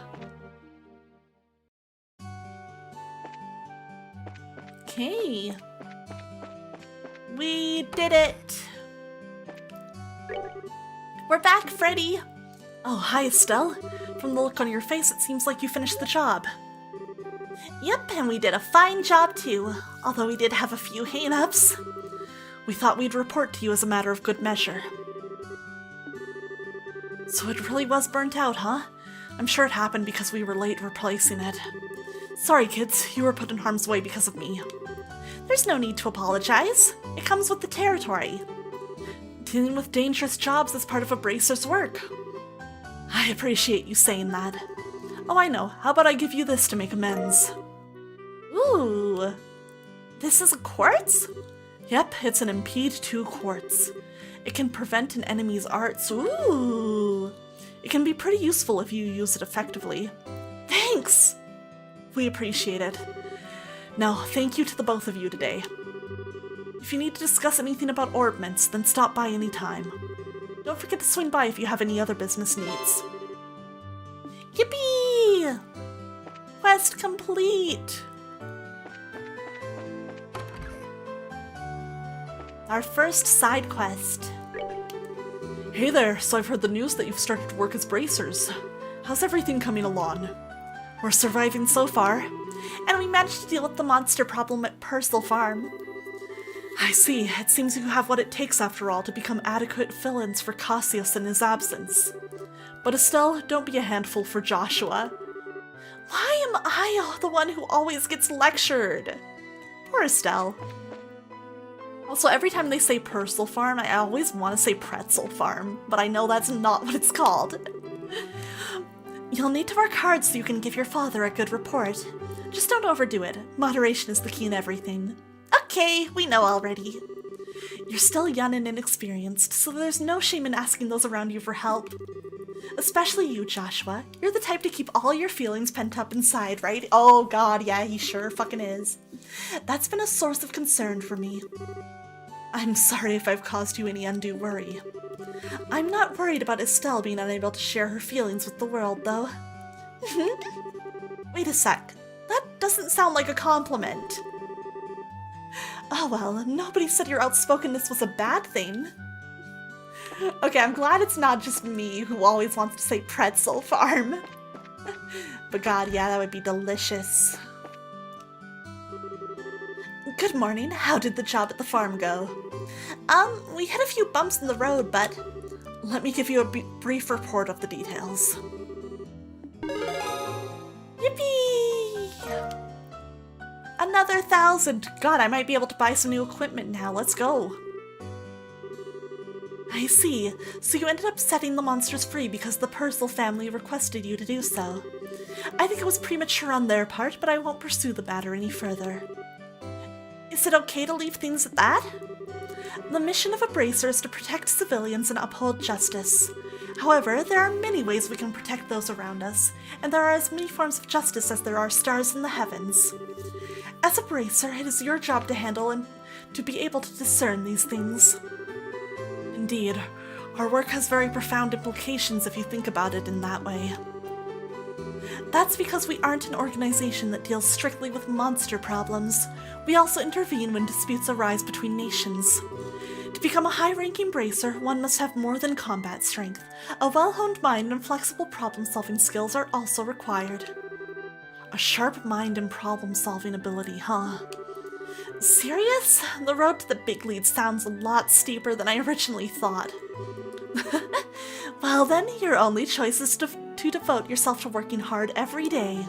Okay. We did it. We're back, Freddy. Oh, hi, Estelle. From the look on your face, it seems like you finished the job. Yep, and we did a fine job too, although we did have a few hang-ups. We thought we'd report to you as a matter of good measure. So it really was burnt out, huh? I'm sure it happened because we were late replacing it. Sorry, kids, you were put in harm's way because of me. There's no need to apologize. It comes with the territory. Dealing with dangerous jobs is part of a bracer's work. I appreciate you saying that. Oh, I know. How about I give you this to make amends? Ooh. This is a quartz? Yep, it's an Impede 2 quartz. It can prevent an enemy's arts. Ooh. It can be pretty useful if you use it effectively. Thanks! We appreciate it. Now, thank you to the both of you today. If you need to discuss anything about orbments, then stop by anytime. Don't forget to swing by if you have any other business needs. Yippee! Quest complete! Our first side quest. Hey there, so I've heard the news that you've started to work as bracers. How's everything coming along? We're surviving so far, and we managed to deal with the monster problem at Purcell Farm. I see, it seems you have what it takes after all to become adequate fill-ins for Cassius in his absence. But Estelle, don't be a handful for Joshua. Why am I the one who always gets lectured? Poor Estelle. Also, every time they say Purcell Farm, I always want to say Pretzel Farm, but I know that's not what it's called. You'll need to work hard so you can give your father a good report. Just don't overdo it. Moderation is the key in everything. Okay, we know already. You're still young and inexperienced, so there's no shame in asking those around you for help. Especially you, Joshua. You're the type to keep all your feelings pent up inside, right? Oh god, yeah, he sure fucking is. That's been a source of concern for me. I'm sorry if I've caused you any undue worry. I'm not worried about Estelle being unable to share her feelings with the world, though. Wait a sec. That doesn't sound like a compliment. Oh well, nobody said your outspokenness was a bad thing. Okay, I'm glad it's not just me who always wants to say Pretzel Farm. But god, yeah, that would be delicious. Good morning. How did the job at the farm go? We hit a few bumps in the road, but let me give you a brief report of the details. Yippee! Another 1,000! God, I might be able to buy some new equipment now. Let's go. I see. So you ended up setting the monsters free because the Purcell family requested you to do so. I think it was premature on their part, but I won't pursue the matter any further. Is it okay to leave things at that? The mission of a bracer is to protect civilians and uphold justice. However, there are many ways we can protect those around us, and there are as many forms of justice as there are stars in the heavens. As a bracer, it is your job to handle and to be able to discern these things. Indeed, our work has very profound implications if you think about it in that way. That's because we aren't an organization that deals strictly with monster problems. We also intervene when disputes arise between nations. To become a high-ranking bracer, one must have more than combat strength. A well-honed mind and flexible problem-solving skills are also required. A sharp mind and problem-solving ability, huh? Serious? The road to the big lead sounds a lot steeper than I originally thought. Well then, your only choice is to devote yourself to working hard every day.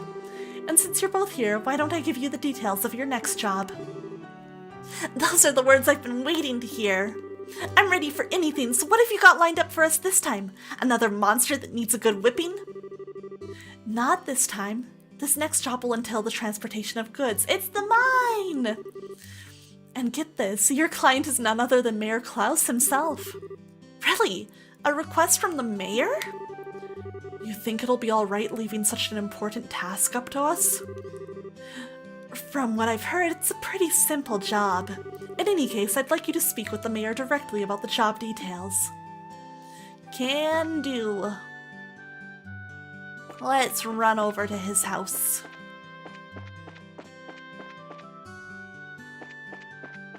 And since you're both here, why don't I give you the details of your next job? Those are the words I've been waiting to hear. I'm ready for anything, so what have you got lined up for us this time? Another monster that needs a good whipping? Not this time. This next job will entail the transportation of goods. It's the mine! And get this, your client is none other than Mayor Klaus himself. Really? A request from the mayor? You think it'll be alright leaving such an important task up to us? From what I've heard, it's a pretty simple job. In any case, I'd like you to speak with the mayor directly about the job details. Can do. Let's run over to his house.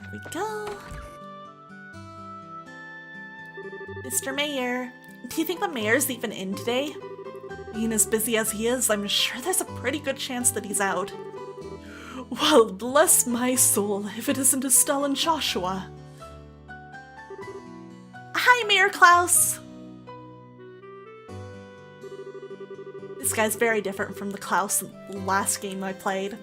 There we go. Mr. Mayor, do you think the mayor's even in today? Being as busy as he is, I'm sure there's a pretty good chance that he's out. Well, bless my soul, if it isn't Estelle and Joshua. Hi, Mayor Klaus! This guy's very different from the Klaus in the last game I played.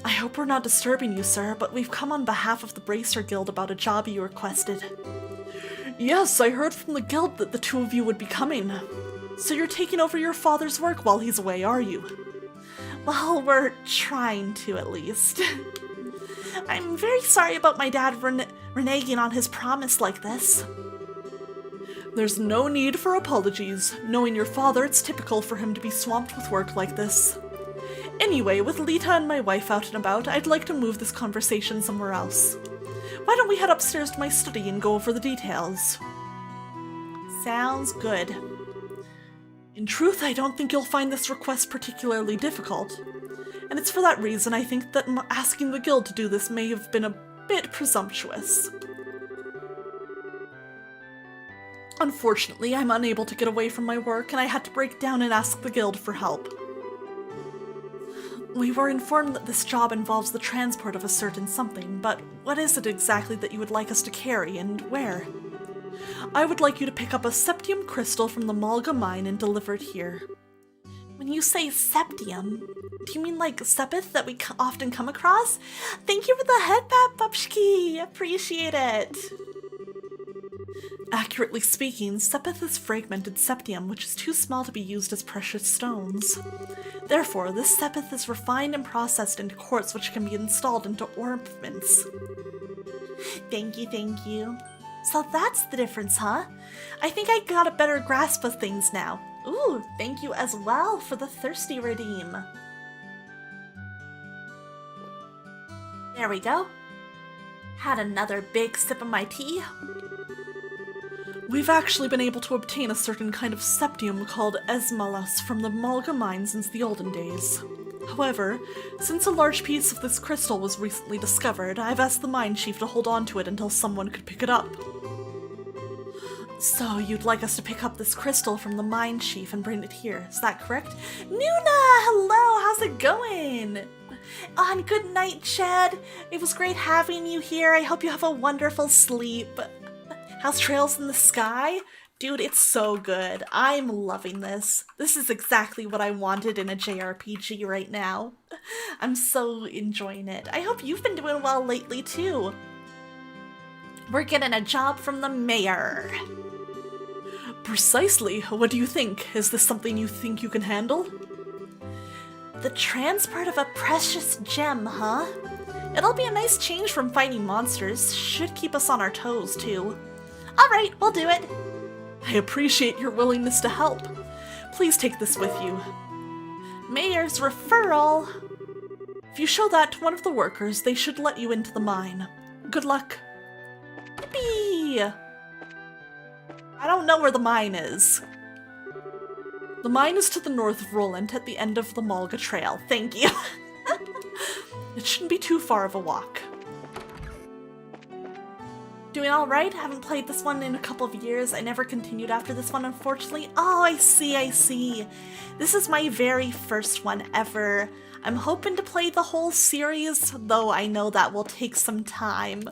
I hope we're not disturbing you, sir, but we've come on behalf of the Bracer Guild about a job you requested. Yes, I heard from the guild that the two of you would be coming. So you're taking over your father's work while he's away, are you? Well, we're trying to, at least. I'm very sorry about my dad reneging on his promise like this. There's no need for apologies. Knowing your father, it's typical for him to be swamped with work like this. Anyway, with Lita and my wife out and about, I'd like to move this conversation somewhere else. Why don't we head upstairs to my study and go over the details? Sounds good. In truth, I don't think you'll find this request particularly difficult. And it's for that reason I think that asking the guild to do this may have been a bit presumptuous. Unfortunately, I'm unable to get away from my work, and I had to break down and ask the guild for help. We were informed that this job involves the transport of a certain something, but what is it exactly that you would like us to carry, and where? I would like you to pick up a septium crystal from the Malga mine and deliver it here. When you say septium, do you mean like sepith that we often come across? Thank you for the head pat, Pupshki! Appreciate it! Accurately speaking, sepith is fragmented septium, which is too small to be used as precious stones. Therefore, this sepith is refined and processed into quartz, which can be installed into ornaments. Thank you, thank you. So that's the difference, huh? I think I got a better grasp of things now. Ooh, thank you as well for the thirsty redeem. There we go. Had another big sip of my tea. We've actually been able to obtain a certain kind of septium called esmalas from the Malga mine since the olden days. However, since a large piece of this crystal was recently discovered, I've asked the mine chief to hold on to it until someone could pick it up. So you'd like us to pick up this crystal from the mine chief and bring it here, is that correct? Nuna! Hello, how's it going? And good night, Chad. It was great having you here. I hope you have a wonderful sleep. How's Trails in the Sky? Dude, it's so good. I'm loving this. This is exactly what I wanted in a JRPG right now. I'm so enjoying it. I hope you've been doing well lately, too. We're getting a job from the mayor. Precisely. What do you think? Is this something you think you can handle? The transport of a precious gem, huh? It'll be a nice change from fighting monsters. Should keep us on our toes, too. Alright, we'll do it. I appreciate your willingness to help. Please take this with you. Mayor's referral. If you show that to one of the workers, they should let you into the mine. Good luck. Yippee! I don't know where the mine is. The mine is to the north of Roland at the end of the Malga Trail. Thank you. It shouldn't be too far of a walk. Doing alright? Haven't played this one in a couple of years. I never continued after this one, unfortunately. Oh, I see. This is my very first one ever. I'm hoping to play the whole series, though I know that will take some time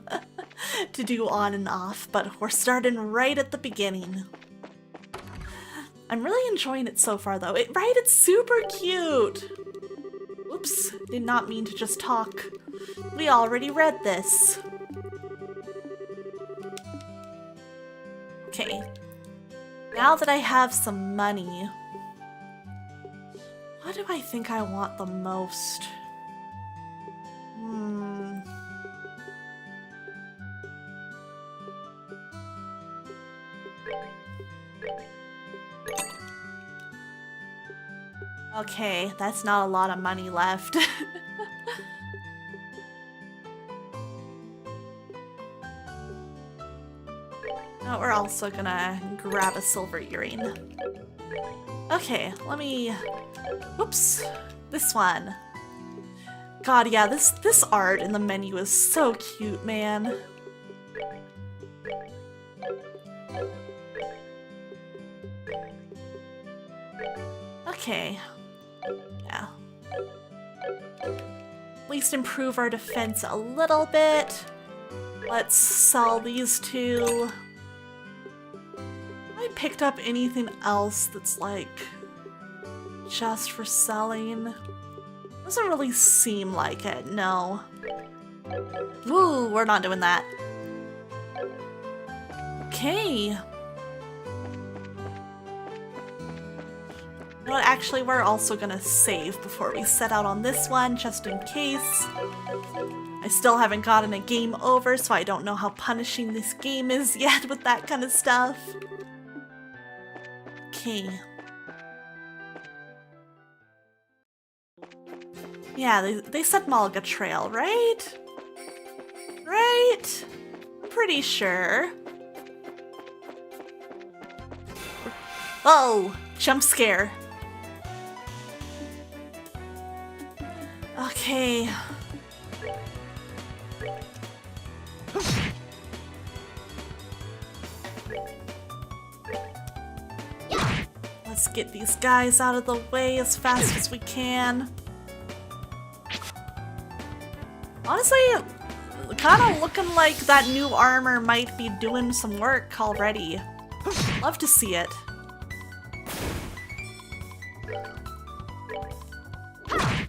to do on and off, but we're starting right at the beginning. I'm really enjoying it so far, though. It's super cute! Oops, did not mean to just talk. We already read this. Okay, now that I have some money, what do I think I want the most? Okay, that's not a lot of money left. Oh, we're also gonna grab a silver earring. Okay, let me... Whoops! This one. God, yeah, this art in the menu is so cute, man. Okay. Yeah. At least improve our defense a little bit. Let's sell these two. I picked up anything else that's like just for selling. Doesn't really seem like it, no. Ooh, we're not doing that. Okay. You know what, actually, we're also gonna save before we set out on this one, just in case. I still haven't gotten a game over, so I don't know how punishing this game is yet with that kind of stuff. Okay. Yeah, they said Malga Trail, right? Right? I'm pretty sure. Oh! Jump scare. Okay. Let's get these guys out of the way as fast as we can. Honestly, kind of looking like that new armor might be doing some work already. Love to see it. I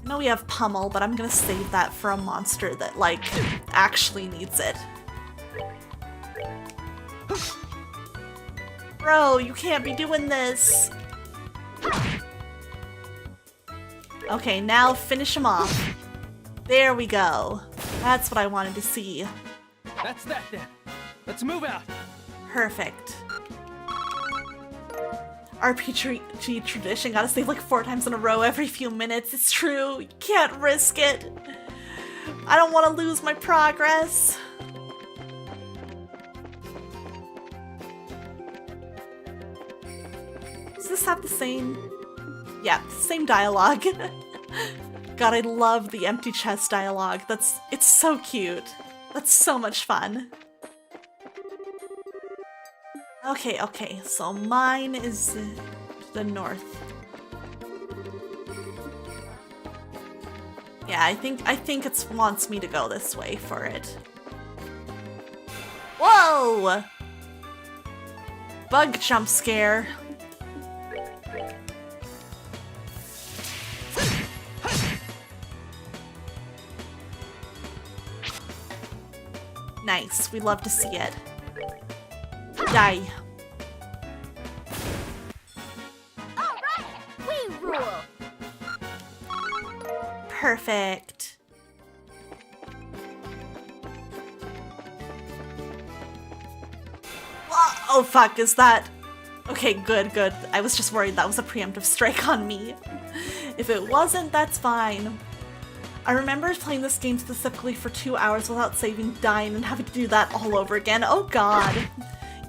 know we have Pummel, but I'm gonna save that for a monster that, like, actually needs it. Bro, you can't be doing this! Okay, now finish him off. There we go. That's what I wanted to see. That's that then. Let's move out. Perfect. RPG tradition, gotta save like 4 times in a row every few minutes. It's true, you can't risk it. I don't want to lose my progress. Does this have the same? Yeah, same dialogue. God, I love the empty chest dialogue. It's so cute. That's so much fun. Okay, so mine is to the north. Yeah, I think it wants me to go this way for it. Whoa! Bug jump scare. Nice. We love to see it. Die. Alright, we rule! Perfect. Oh fuck, is that... Okay, good, good. I was just worried that was a preemptive strike on me. If it wasn't, that's fine. I remember playing this game specifically for 2 hours without saving, dying, and having to do that all over again. Oh god.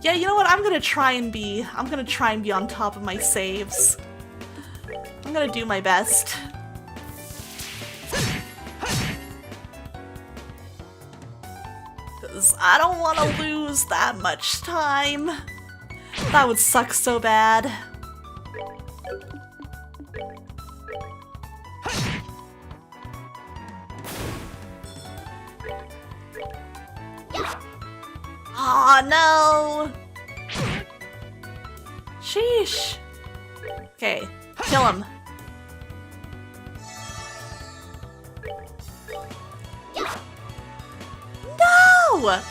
Yeah, you know what? I'm gonna try and be on top of my saves. I'm gonna do my best. Because I don't want to lose that much time. That would suck so bad. Aw, no! Sheesh. Okay, kill him. No!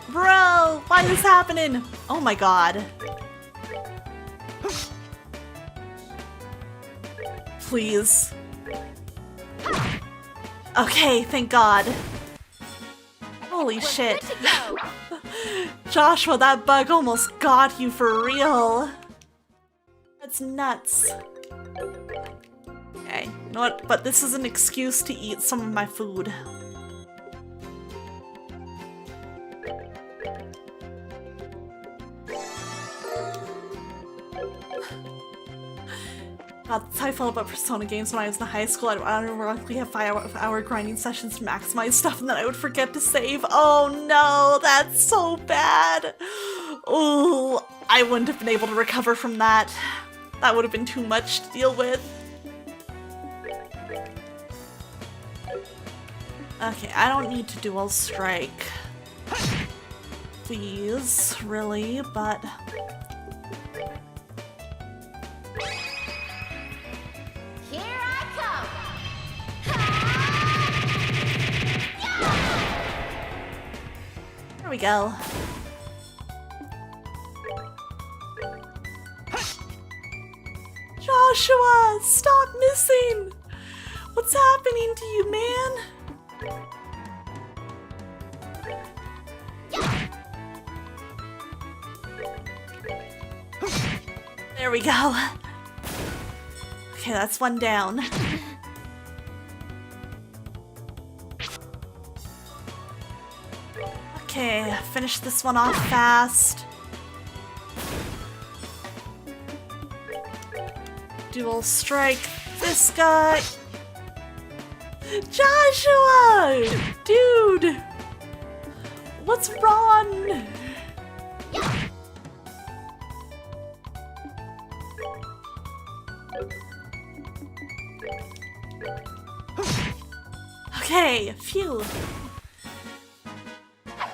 Bro, why is this happening? Oh my god. Please. Okay, thank god. Holy shit. Joshua, that bug almost got you for real. That's nuts. Okay, you know what? But this is an excuse to eat some of my food. That's how I felt about Persona games when I was in high school. I'd ironically have 5-hour grinding sessions to maximize stuff, and then I would forget to save. Oh no, that's so bad. Oh, I wouldn't have been able to recover from that. That would have been too much to deal with. Okay, I don't need to dual strike. Please, really, but... Here I come! There we go. Joshua, stop missing! What's happening to you, man? There we go. Okay, that's one down. Okay, finish this one off fast. Dual strike this guy. Joshua! Dude! What's wrong? Okay, phew.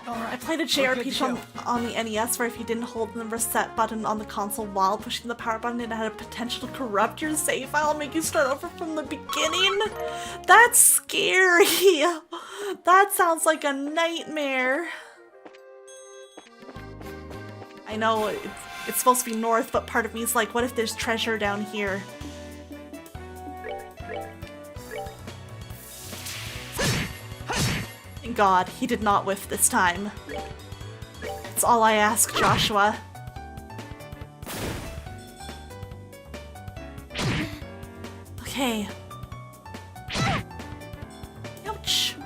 I played a JRPG on the NES where if you didn't hold the reset button on the console while pushing the power button, it had a potential to corrupt your save file and make you start over from the beginning. That's scary. That sounds like a nightmare. I know it's supposed to be north, but part of me is like, what if there's treasure down here? Thank God, he did not whiff this time. That's all I ask, Joshua. Okay. Ouch.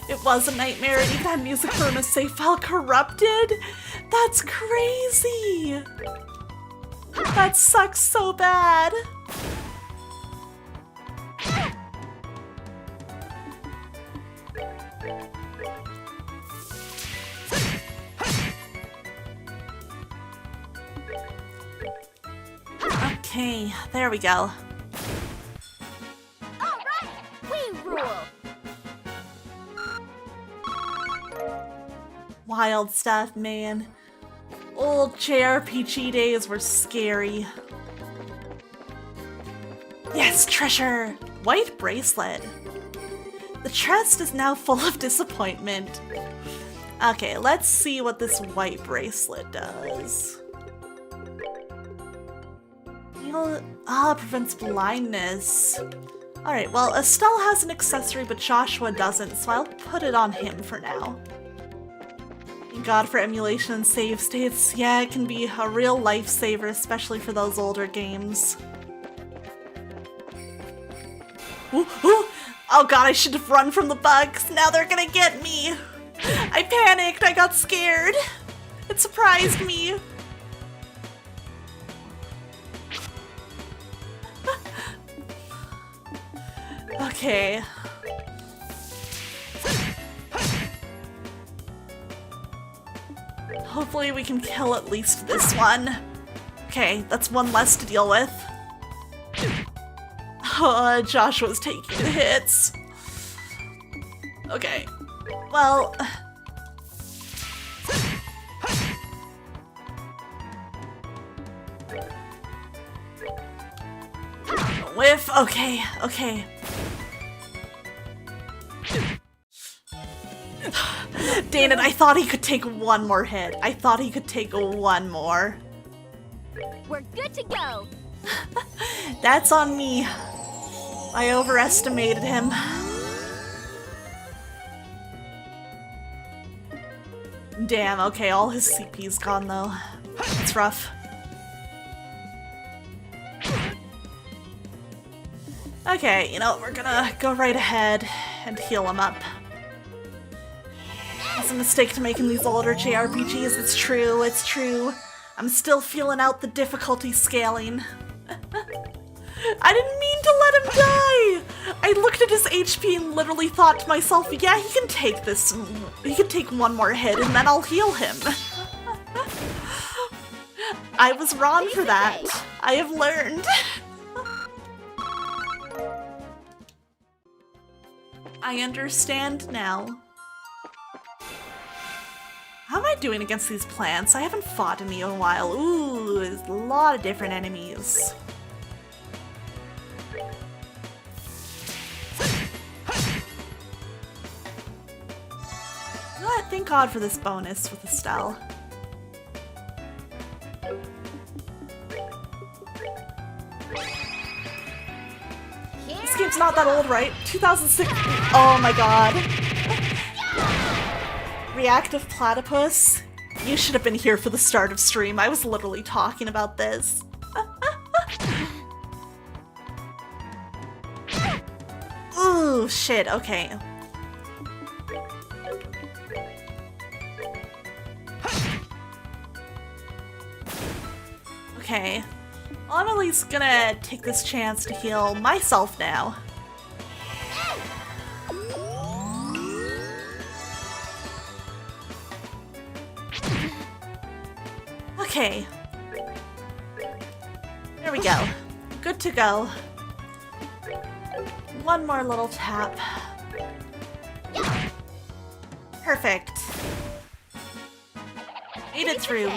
It was a nightmare, and even had music from a save file corrupted? That's crazy! That sucks so bad! Okay, there we go. Alright, we rule! Wild stuff, man. Old JRPG days were scary. Yes, treasure! White bracelet. The chest is now full of disappointment. Okay, let's see what this white bracelet does. Prevents blindness. Alright, well, Estelle has an accessory, but Joshua doesn't, so I'll put it on him for now. Thank God for emulation and save states. Yeah, it can be a real lifesaver, especially for those older games. Ooh, ooh. Oh god, I should have run from the bugs. Now they're gonna get me. I panicked. I got scared. It surprised me. Okay. Hopefully we can kill at least this one. Okay, that's one less to deal with. Oh, Joshua's taking the hits. Okay. Well... Whiff. Okay, okay. Dang it, I thought he could take one more hit. I thought he could take one more. We're good to go. That's on me. I overestimated him. Damn, okay, all his CP's gone though. It's rough. Okay, you know, we're gonna go right ahead and heal him up. It's a mistake to make in these older JRPGs, it's true, it's true. I'm still feeling out the difficulty scaling. I didn't mean to let him die! I looked at his HP and literally thought to myself, yeah, he can take this, he can take one more hit and then I'll heal him. I was wrong for that. I have learned. I understand now. How am I doing against these plants? I haven't fought any in a while. Ooh, there's a lot of different enemies. You know what? Thank God for this bonus with Estelle. This game's not that old, right? 2006. Oh my god. Reactive platypus? You should have been here for the start of stream. I was literally talking about this. Ooh, shit, okay. Okay. Well, I'm at least gonna take this chance to heal myself now. Okay. There we go. Good to go. One more little tap. Perfect. Made it through.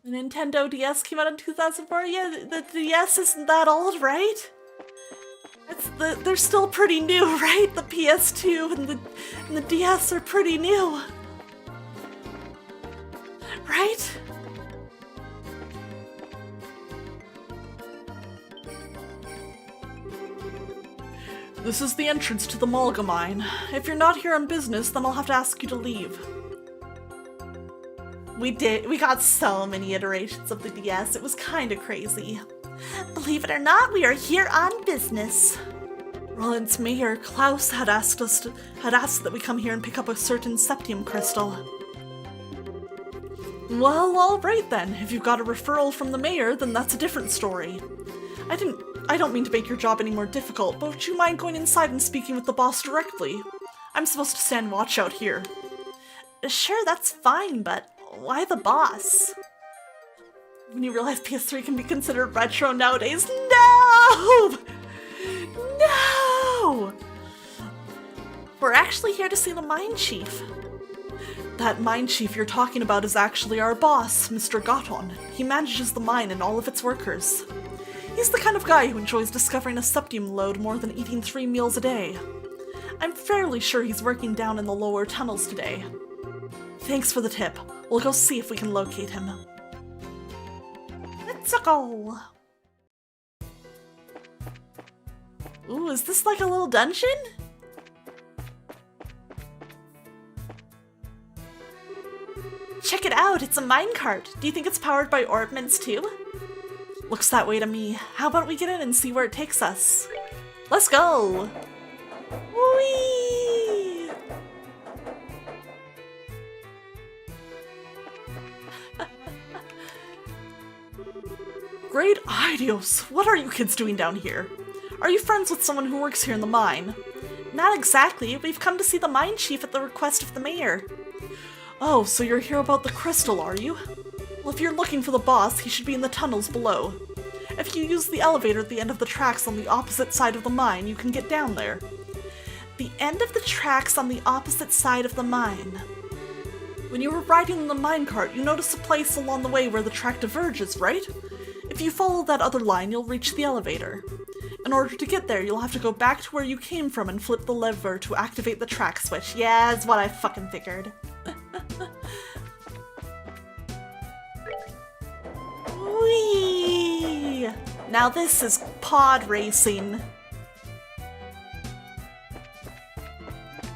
The Nintendo DS came out in 2004? Yeah, the DS isn't that old, right? They're still pretty new, right? The PS2 and the DS are pretty new. Right? This is the entrance to the Mulga mine. If you're not here on business, then I'll have to ask you to leave. We got so many iterations of the DS, it was kinda crazy. Believe it or not, we are here on business. Roland's mayor, Klaus, had asked that we come here and pick up a certain septium crystal. Well, alright then. If you've got a referral from the mayor, then that's a different story. I don't mean to make your job any more difficult, but would you mind going inside and speaking with the boss directly? I'm supposed to stand watch out here. Sure, that's fine, but why the boss? When you realize PS3 can be considered retro nowadays, no! No! We're actually here to see the mine chief. That mine chief you're talking about is actually our boss, Mr. Goton. He manages the mine and all of its workers. He's the kind of guy who enjoys discovering a septium load more than eating 3 meals a day. I'm fairly sure he's working down in the lower tunnels today. Thanks for the tip. We'll go see if we can locate him. Let's go! Ooh, is this like a little dungeon? Check it out, it's a minecart. Do you think it's powered by orbments too? Looks that way to me. How about we get in and see where it takes us? Let's go! Whee! Great ideas! What are you kids doing down here? Are you friends with someone who works here in the mine? Not exactly. We've come to see the mine chief at the request of the mayor. Oh, so you're here about the crystal, are you? Well, if you're looking for the boss, he should be in the tunnels below. If you use the elevator at the end of the tracks on the opposite side of the mine, you can get down there. The end of the tracks on the opposite side of the mine. When you were riding in the minecart, you noticed a place along the way where the track diverges, right? If you follow that other line, you'll reach the elevator. In order to get there, you'll have to go back to where you came from and flip the lever to activate the track switch. Yeah, that's what I fucking figured. Whee! Now this is pod racing.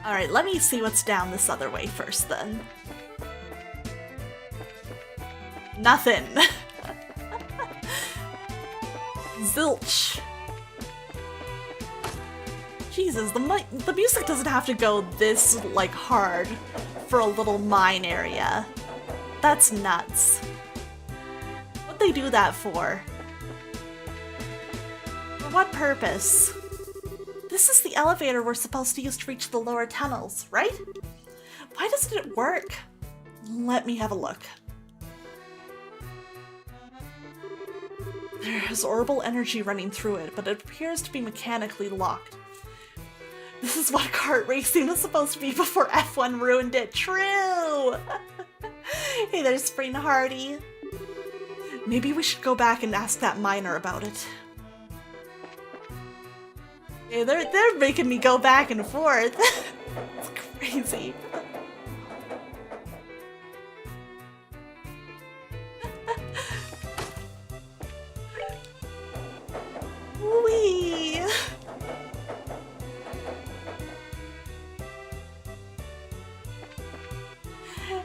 Alright, let me see what's down this other way first then. Nothing. Zilch. Jesus, the music doesn't have to go this, like, hard for a little mine area. That's nuts. What'd they do that for? For what purpose? This is the elevator we're supposed to use to reach the lower tunnels, right? Why doesn't it work? Let me have a look. There's orbital energy running through it, but it appears to be mechanically locked. This is what kart racing was supposed to be before F1 ruined it. True! Hey, there's Spring Hardy. Maybe we should go back and ask that miner about it. Yeah, they're making me go back and forth. It's crazy. Whee!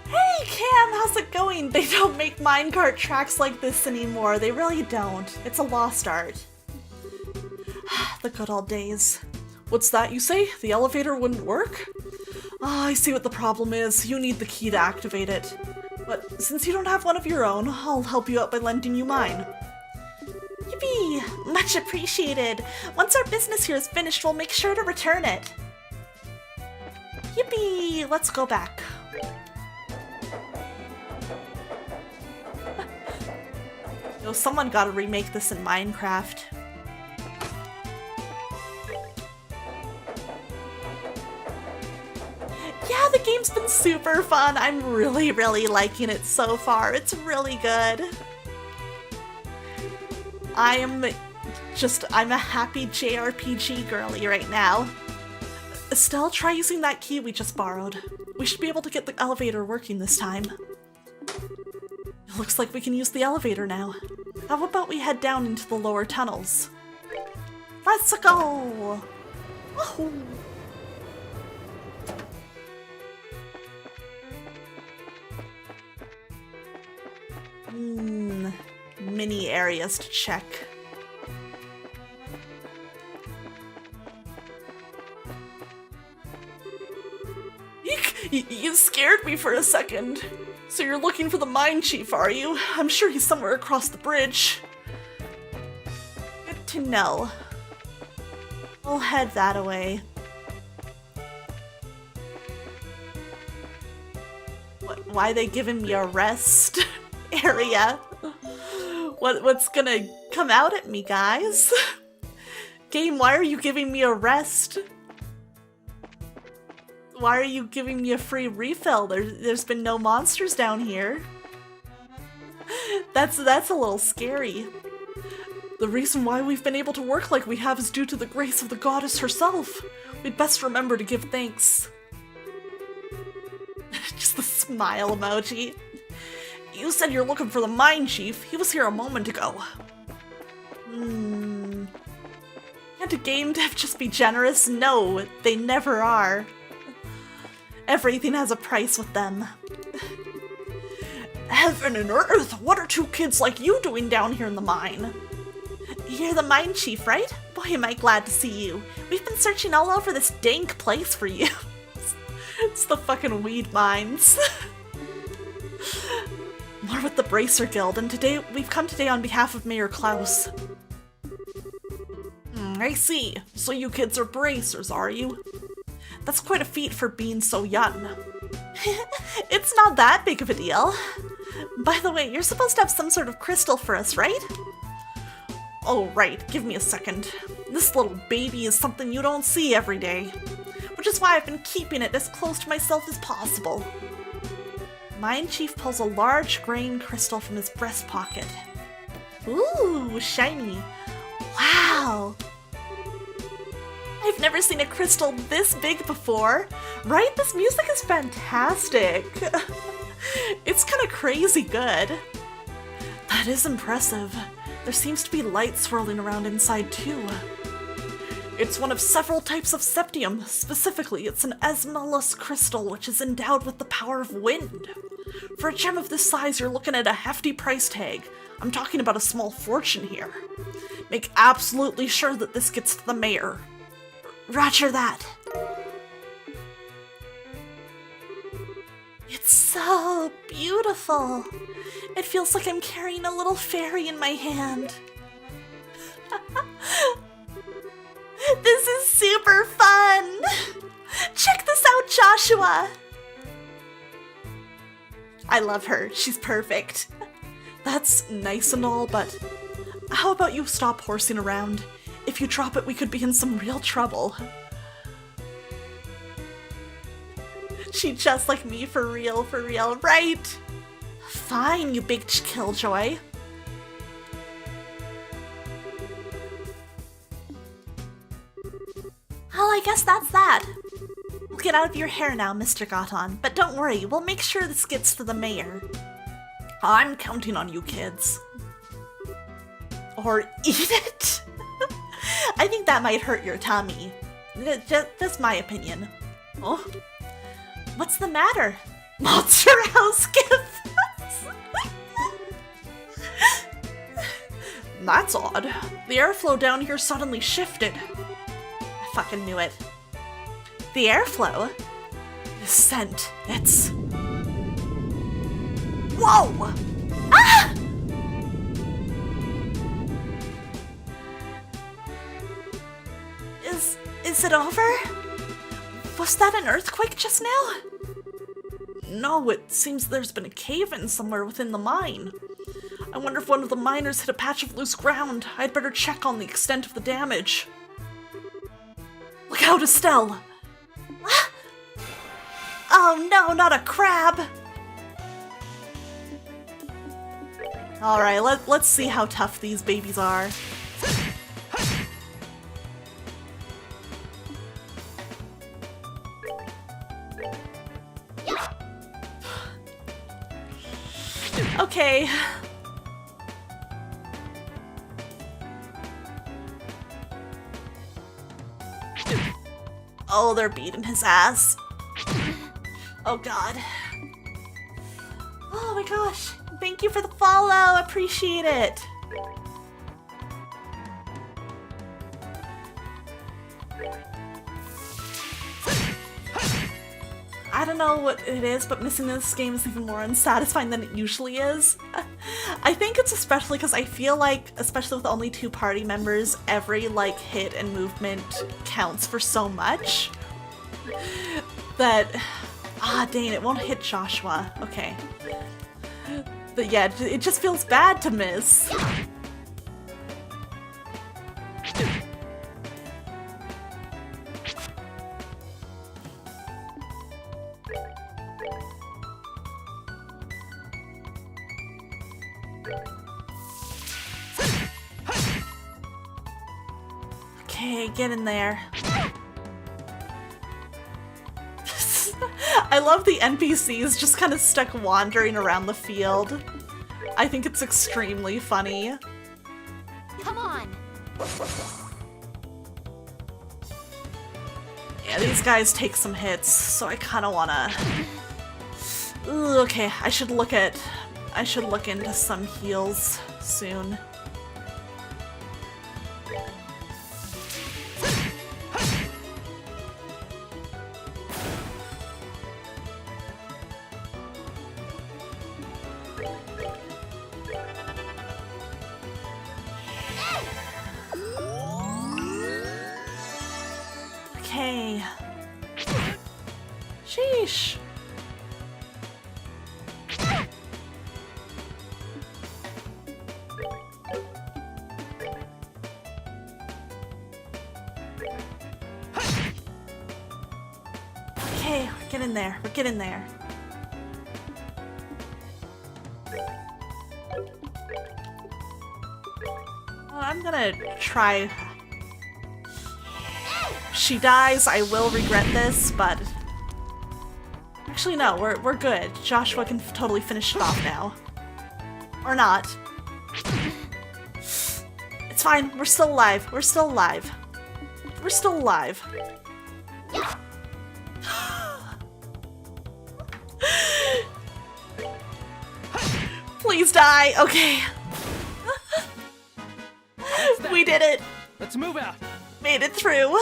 Hey Cam, how's it going? They don't make minecart tracks like this anymore. They really don't. It's a lost art. The good old days. What's that you say? The elevator wouldn't work? Ah, I see what the problem is. You need the key to activate it. But since you don't have one of your own, I'll help you out by lending you mine. Yippee! Much appreciated. Once our business here is finished, we'll make sure to return it. Yippee! Let's go back. Yo, someone gotta remake this in Minecraft. Yeah, the game's been super fun. I'm really liking it so far. It's really good. I'm a happy JRPG girly right now. Estelle, try using that key we just borrowed. We should be able to get the elevator working this time. It looks like we can use the elevator now. How about we head down into the lower tunnels? Let's go! Woohoo! Mini areas to check. Eek! You scared me for a second. So you're looking for the mine chief, are you? I'm sure he's somewhere across the bridge. Good to know. I'll head that way. Why are they giving me a rest area? What's gonna come out at me, guys? Game, why are you giving me a rest? Why are you giving me a free refill? There's been no monsters down here. That's a little scary. The reason why we've been able to work like we have is due to the grace of the goddess herself. We'd best remember to give thanks. Just the smile emoji. You said you're looking for the mine chief. He was here a moment ago. Can't a game dev just be generous? No, they never are. Everything has a price with them. Heaven and earth, what are two kids like you doing down here in the mine? You're the mine chief, right? Boy, am I glad to see you. We've been searching all over this dank place for you. It's the fucking weed mines. We're with the Bracer Guild, and we've come today on behalf of Mayor Klaus. I see. So you kids are bracers, are you? That's quite a feat for being so young. It's not that big of a deal. By the way, you're supposed to have some sort of crystal for us, right? Oh, right. Give me a second. This little baby is something you don't see every day, which is why I've been keeping it as close to myself as possible. Mine Chief pulls a large grain crystal from his breast pocket. Ooh, shiny. Wow. I've never seen a crystal this big before. Right? This music is fantastic. It's kind of crazy good. That is impressive. There seems to be light swirling around inside too. It's one of several types of septium. Specifically, it's an Esmalus crystal, which is endowed with the power of wind. For a gem of this size, you're looking at a hefty price tag. I'm talking about a small fortune here. Make absolutely sure that this gets to the mayor. Roger that. It's so beautiful. It feels like I'm carrying a little fairy in my hand. This is super fun! Check this out, Joshua! I love her. She's perfect. That's nice and all, but how about you stop horsing around? If you drop it, we could be in some real trouble. She just like me, for real, right? Fine, you big killjoy. Well, I guess that's that. We'll get out of your hair now, Mr. Goton, but don't worry, we'll make sure this gets to the mayor. I'm counting on you kids. Or eat it? I think that might hurt your tummy. That's my opinion. Oh? What's the matter? Monster House gifts? That's odd. The airflow down here suddenly shifted. I fucking knew it. The airflow? The scent. It's... Whoa! Ah! Is it over? Was that an earthquake just now? No, it seems there's been a cave-in somewhere within the mine. I wonder if one of the miners hit a patch of loose ground. I'd better check on the extent of the damage. Look out, Estelle! Ah! Oh no, not a crab! Alright, let's see how tough these babies are. Okay. Oh, they're beating his ass. Oh god. Oh my gosh. Thank you for the follow. Appreciate it. I don't know what it is, but missing this game is even more unsatisfying than it usually is. I think it's especially because I feel like, especially with only 2 party members, every like hit and movement counts for so much that, dang, it won't hit Joshua. Okay. But yeah, it just feels bad to miss. Okay, get in there. I love the NPCs just kind of stuck wandering around the field. I think it's extremely funny. Come on. Yeah, these guys take some hits, so I kind of want to... Okay, I should look into some heals soon. Okay. Sheesh. Okay, we're getting there. We're getting there. Well, I'm gonna try. If she dies, I will regret this, but actually no, we're good. Joshua can totally finish it off now. Or not. It's fine. We're still alive. We're still alive. We're still alive. Please die. Okay. We did it. Let's move out. Made it through.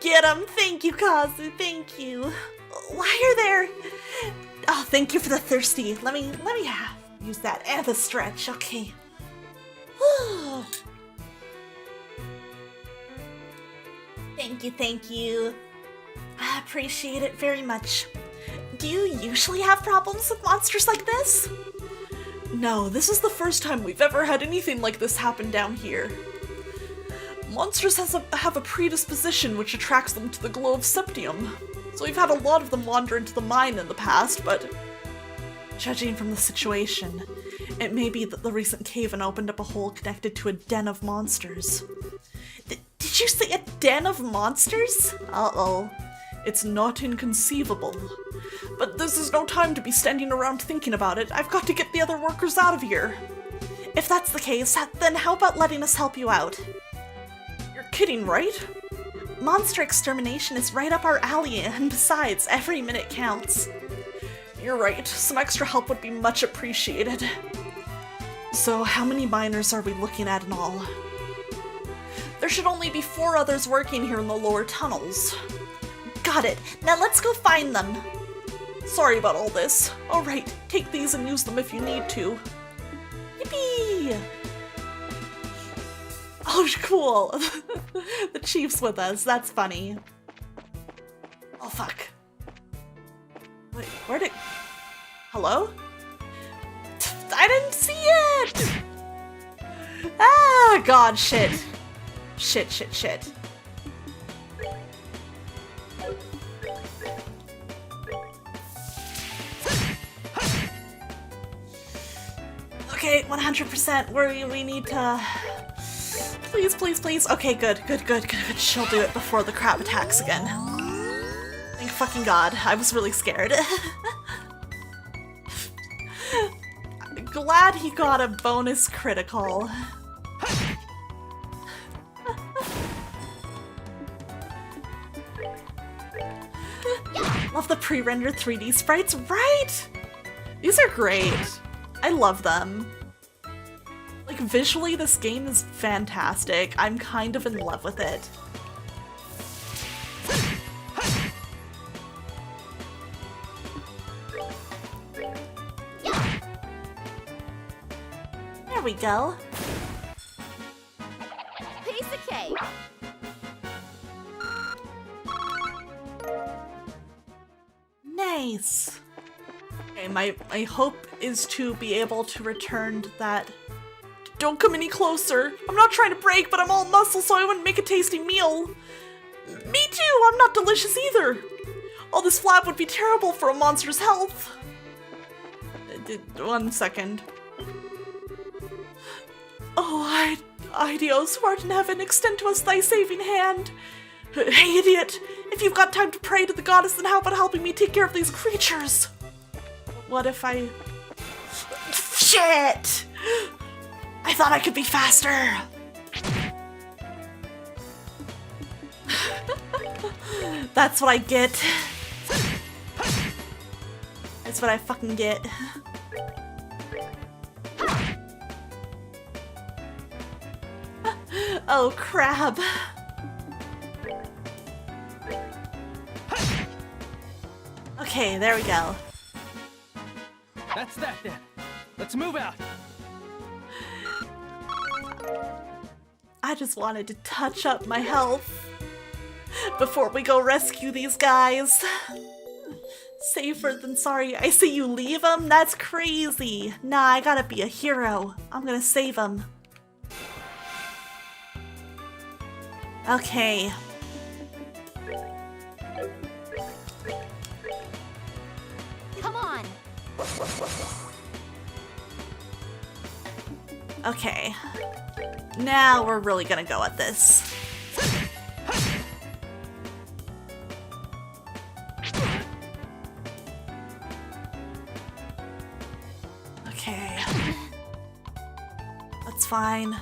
Get him. Thank you, Kazu. Thank you. Why are there... Oh, thank you for the thirsty. Let me use that. And the stretch. Okay. Thank you, thank you. I appreciate it very much. Do you usually have problems with monsters like this? No, this is the first time we've ever had anything like this happen down here. Monsters have a predisposition which attracts them to the glow of septium, so we've had a lot of them wander into the mine in the past, but judging from the situation, it may be that the recent cave-in opened up a hole connected to a den of monsters. Did you say a den of monsters? Uh-oh. It's not inconceivable. But this is no time to be standing around thinking about it. I've got to get the other workers out of here. If that's the case, then how about letting us help you out? You're kidding, right? Monster extermination is right up our alley, and besides, every minute counts. You're right. Some extra help would be much appreciated. So, how many miners are we looking at in all? There should only be 4 others working here in the lower tunnels. Got it. Now let's go find them. Sorry about all this. Alright, take these and use them if you need to. Yippee! Oh, cool. The chief's with us. That's funny. Oh, fuck. Wait, where'd it... Hello? I didn't see it! Ah, God, shit. Shit. Okay, 100%. We need to... Please. Okay, good. She'll do it before the crab attacks again. Thank fucking God. I was really scared. Glad he got a bonus critical. Love the pre-rendered 3D sprites, right? These are great. I love them. Like, visually, this game is fantastic. I'm kind of in love with it. There we go. Piece of cake. Nice. Okay, my hope is to be able to return that. Don't come any closer. I'm not trying to break, but I'm all muscle, so I wouldn't make a tasty meal. Me too, I'm not delicious either. All this flab would be terrible for a monster's health. 1 second. Oh, Dios, who art in heaven, extend to us thy saving hand. Hey, idiot! If you've got time to pray to the goddess, then how about helping me take care of these creatures? What if I... Shit! I thought I could be faster! That's what I get. That's what I fucking get. Oh, crab. Okay, there we go. That's that then. Let's move out. I just wanted to touch up my health before we go rescue these guys. Safer than sorry. I see you leave them? That's crazy. Nah, I gotta be a hero. I'm gonna save them. Okay. Come on. Okay. Now we're really gonna go at this. Okay. That's fine.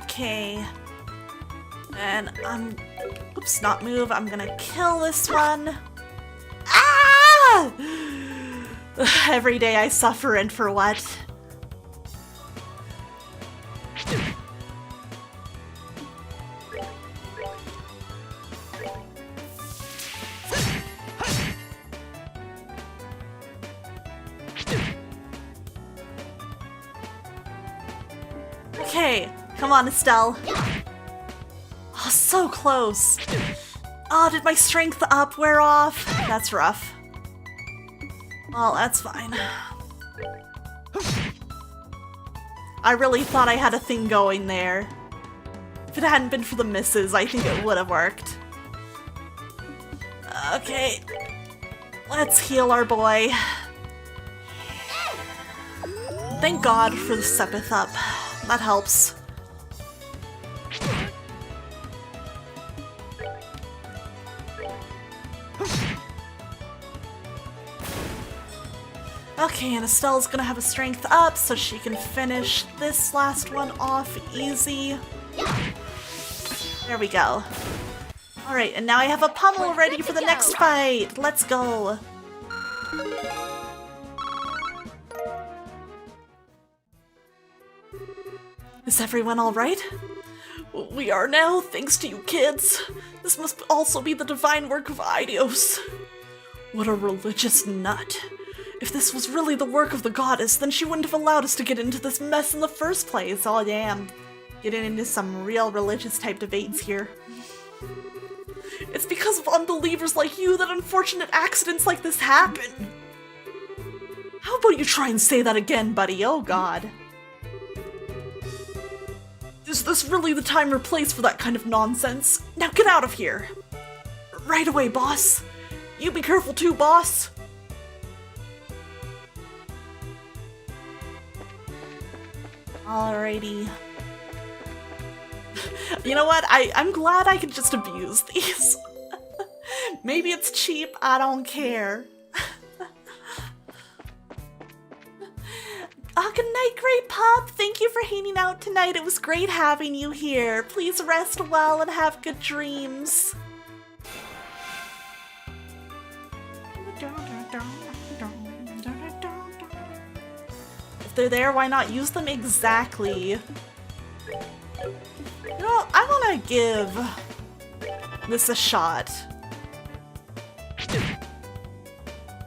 Okay. And oops, not move. I'm gonna kill this one. Ah! Every day I suffer, and for what? Okay, come on, Estelle. Oh, so close. Oh, did my strength up wear off? That's rough. Well, that's fine. I really thought I had a thing going there. If it hadn't been for the misses, I think it would have worked. Okay. Let's heal our boy. Thank God for the Sepith up. That helps. Okay, and Estelle's gonna have a strength up so she can finish this last one off easy. There we go. Alright, and now I have a pummel ready for the next fight. Let's go. Is everyone alright? We are now, thanks to you kids. This must also be the divine work of Eidos. What a religious nut. If this was really the work of the goddess, then she wouldn't have allowed us to get into this mess in the first place. Oh damn. Getting into some real religious type debates here. It's because of unbelievers like you that unfortunate accidents like this happen. How about you try and say that again, buddy? Oh god. Is this really the time or place for that kind of nonsense? Now get out of here. Right away, boss. You be careful too, boss. Alrighty. You know what? I'm glad I could just abuse these. Maybe it's cheap, I don't care. Oh, good night, Great Pup. Thank you for hanging out tonight. It was great having you here. Please rest well and have good dreams. If they're there, why not use them exactly? You know, I want to give this a shot.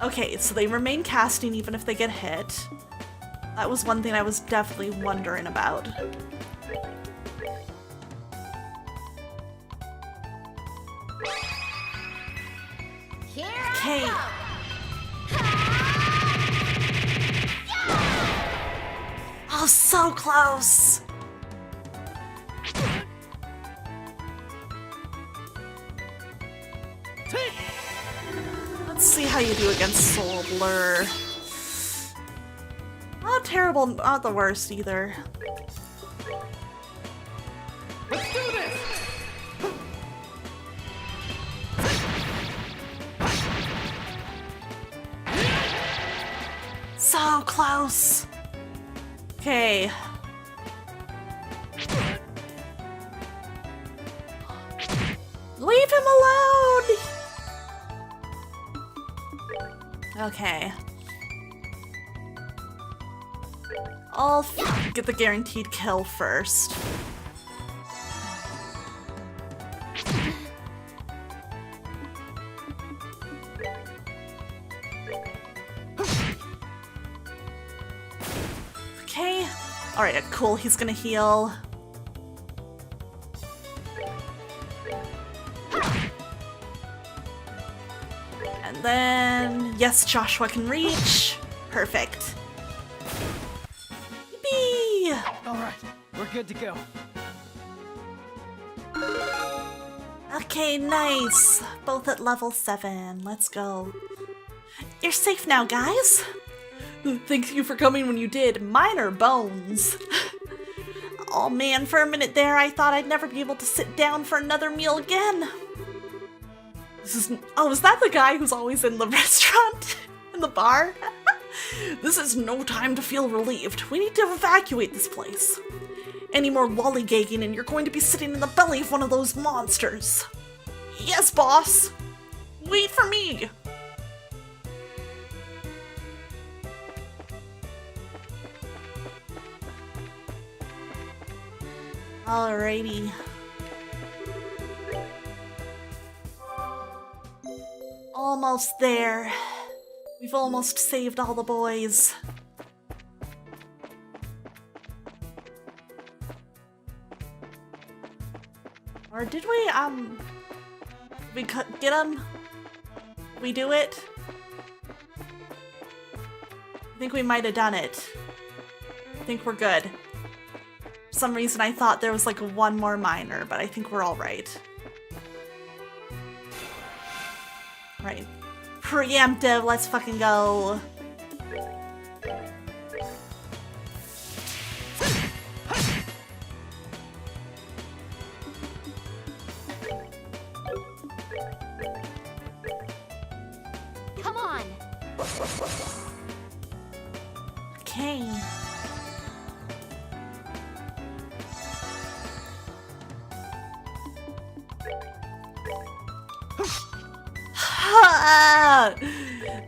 Okay, so they remain casting even if they get hit. That was one thing I was definitely wondering about. Okay. Oh, so close! Let's see how you do against Soul Blur. Not terrible, not the worst either. Let's do this! So close. Okay. Leave him alone! Okay. I'll get the guaranteed kill first. Okay. Alright, cool, he's gonna heal. And then, yes, Joshua can reach. Perfect. Yippee! All right, we're good to go. Okay, nice. Both at level 7. Let's go. You're safe now, guys. Thank you for coming when you did. Mine are bones. Oh man, for a minute there, I thought I'd never be able to sit down for another meal again. Oh, is that the guy who's always in the restaurant? In the bar? This is no time to feel relieved. We need to evacuate this place. Any more lollygagging and you're going to be sitting in the belly of one of those monsters. Yes, boss. Wait for me. Alrighty. Almost there. We've almost saved all the boys. Or did we, get him? Did we do it? I think we might have done it. I think we're good. For some reason I thought there was like one more minor, but I think we're all right. Right. Preemptive, let's fucking go. Come on. Okay.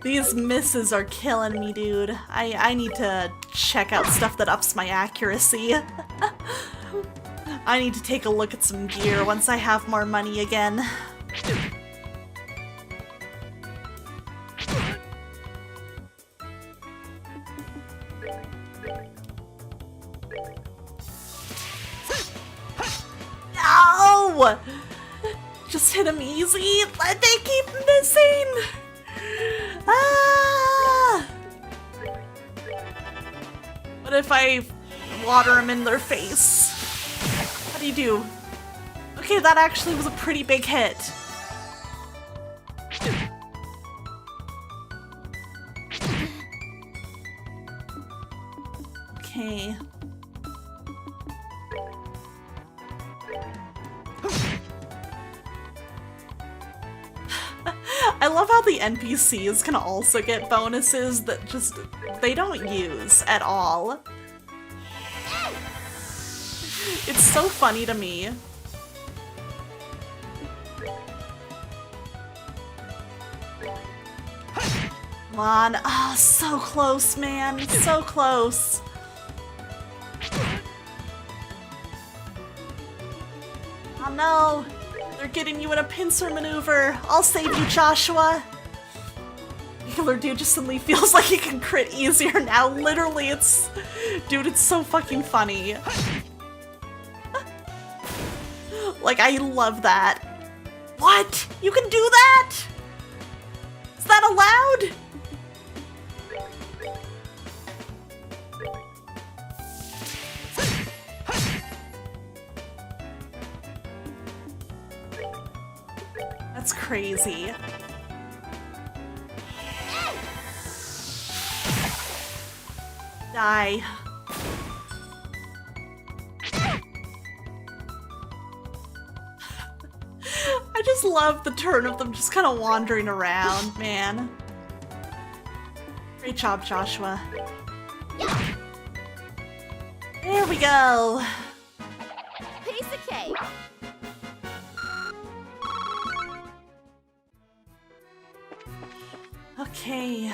These misses are killing me, dude. I need to check out stuff that ups my accuracy. I need to take a look at some gear once I have more money again. No! Just hit him easy. They keep missing. Ah! What if I water him in their face? How do you do? Okay, that actually was a pretty big hit. Okay. I love how the NPCs can also get bonuses that just, they don't use at all. It's so funny to me. Come on. Oh, so close, man. So close. Oh no. They're getting you in a pincer maneuver. I'll save you, Joshua. Killer dude just suddenly feels like he can crit easier now. Literally, it's... Dude, it's so fucking funny. Like, I love that. What? You can do that? Is that allowed? That's crazy. crazy. Die. I just love the turn of them just kind of wandering around, man. Great job, Joshua. There we go. Piece of cake. Okay.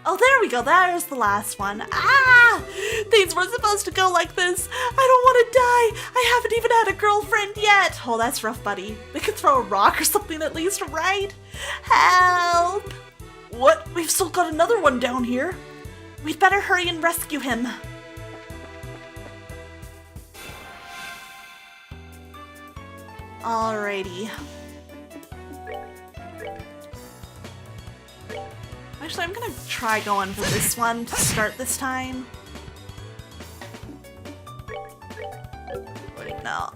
Oh, there we go. There's the last one. Ah! Things weren't supposed to go like this. I don't want to die. I haven't even had a girlfriend yet. Oh, that's rough, buddy. They could throw a rock or something at least, right? Help! What? We've still got another one down here. We'd better hurry and rescue him. Alrighty. Actually, I'm gonna try going for this one to start this time. Wait, no.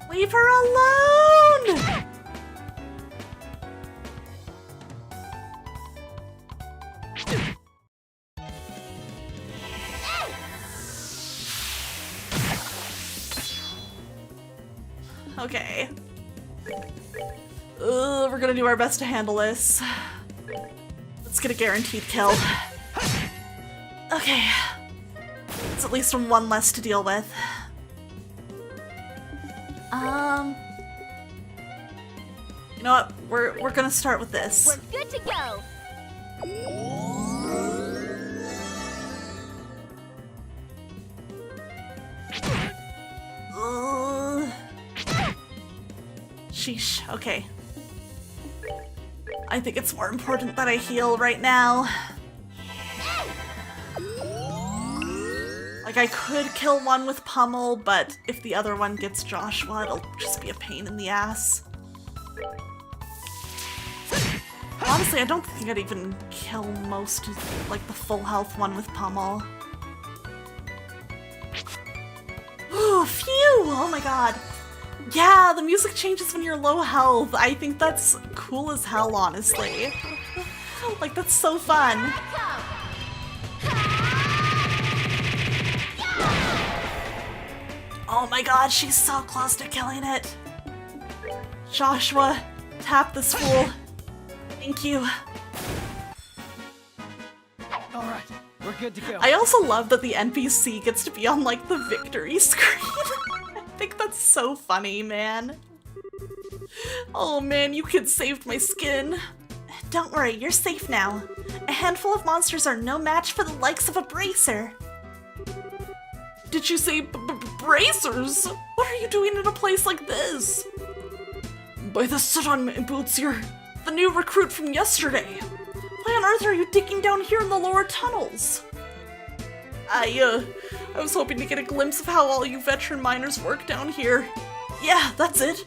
Leave her alone! Okay. We're gonna do our best to handle this. Let's get a guaranteed kill. Okay. It's at least one less to deal with. You know what? We're gonna start with this. We're good to go. Sheesh. Okay. I think it's more important that I heal right now. Like, I could kill one with Pummel, but if the other one gets Joshua, it'll just be a pain in the ass. Honestly, I don't think I'd even kill most of, like, the full health one with Pummel. Ooh, phew! Oh my god. Yeah, the music changes when you're low health. I think that's cool as hell, honestly. Like, that's so fun. Oh my god, she's so close to killing it. Joshua, tap this fool. Thank you. Alright, we're good to go. I also love that the NPC gets to be on, like, the victory screen. I think that's so funny, man. Oh man, you kids saved my skin. Don't worry, you're safe now. A handful of monsters are no match for the likes of a bracer. Did you say bracers? What are you doing in a place like this? By the soot on my boots, you're the new recruit from yesterday. Why on earth are you digging down here in the lower tunnels? I was hoping to get a glimpse of how all you veteran miners work down here. Yeah, that's it.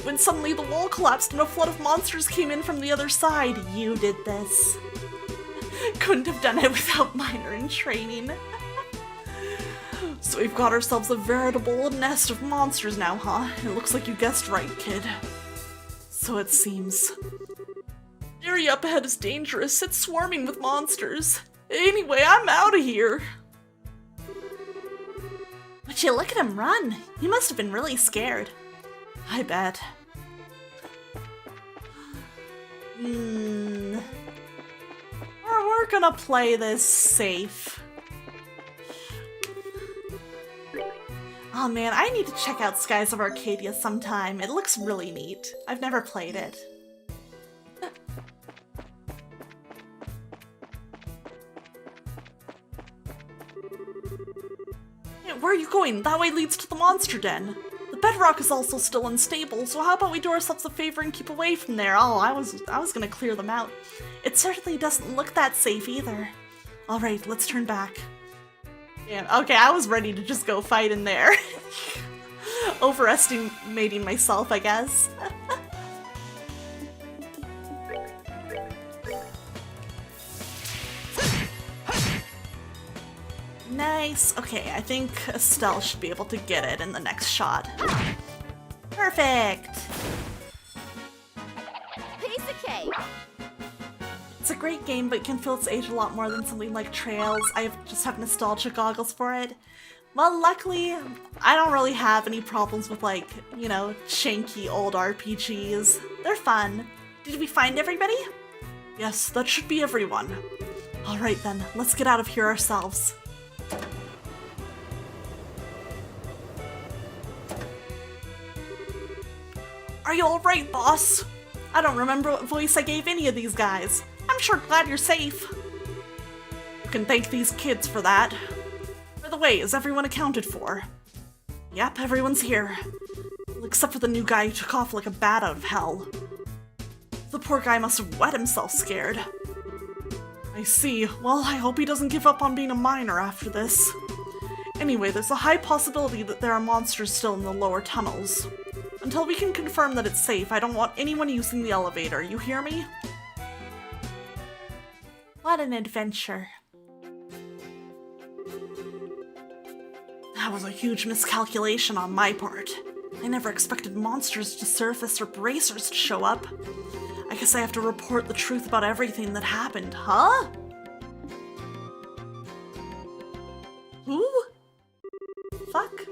When suddenly the wall collapsed and a flood of monsters came in from the other side, you did this. Couldn't have done it without miner in training. So we've got ourselves a veritable nest of monsters now, huh? It looks like you guessed right, kid. So it seems. The area up ahead is dangerous. It's swarming with monsters. Anyway, I'm out of here. But you look at him run. He must have been really scared. I bet. We're gonna play this safe. Oh man, I need to check out Skies of Arcadia sometime. It looks really neat. I've never played it. Hey, where are you going? That way leads to the monster den. The bedrock is also still unstable, so how about we do ourselves a favor and keep away from there? Oh, I was gonna clear them out. It certainly doesn't look that safe either. Alright, let's turn back. Damn, okay, I was ready to just go fight in there. Overestimating myself, I guess. Nice. Okay, I think Estelle should be able to get it in the next shot. Perfect! Piece of cake. It's a great game, but it can feel its age a lot more than something like Trails. Just have nostalgia goggles for it. Well, luckily, I don't really have any problems with, like, you know, shanky old RPGs. They're fun. Did we find everybody? Yes, that should be everyone. Alright then, let's get out of here ourselves. Are you alright, boss? I don't remember what voice I gave any of these guys. I'm sure glad you're safe. You can thank these kids for that. By the way, is everyone accounted for? Yep, everyone's here. Except for the new guy who took off like a bat out of hell. The poor guy must have wet himself scared. I see. Well, I hope he doesn't give up on being a miner after this. Anyway, there's a high possibility that there are monsters still in the lower tunnels. Until we can confirm that it's safe, I don't want anyone using the elevator, you hear me? What an adventure. That was a huge miscalculation on my part. I never expected monsters to surface or bracers to show up. I guess I have to report the truth about everything that happened, huh? Who? Fuck.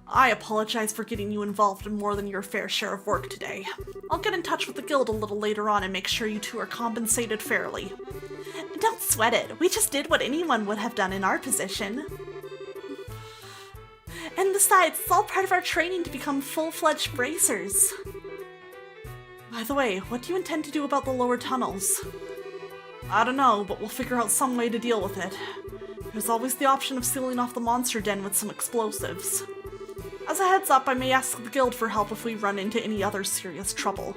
I apologize for getting you involved in more than your fair share of work today. I'll get in touch with the guild a little later on and make sure you two are compensated fairly. Don't sweat it. We just did what anyone would have done in our position. And besides, it's all part of our training to become full-fledged bracers. By the way, what do you intend to do about the lower tunnels? I don't know, but we'll figure out some way to deal with it. There's always the option of sealing off the monster den with some explosives. As a heads up, I may ask the guild for help if we run into any other serious trouble.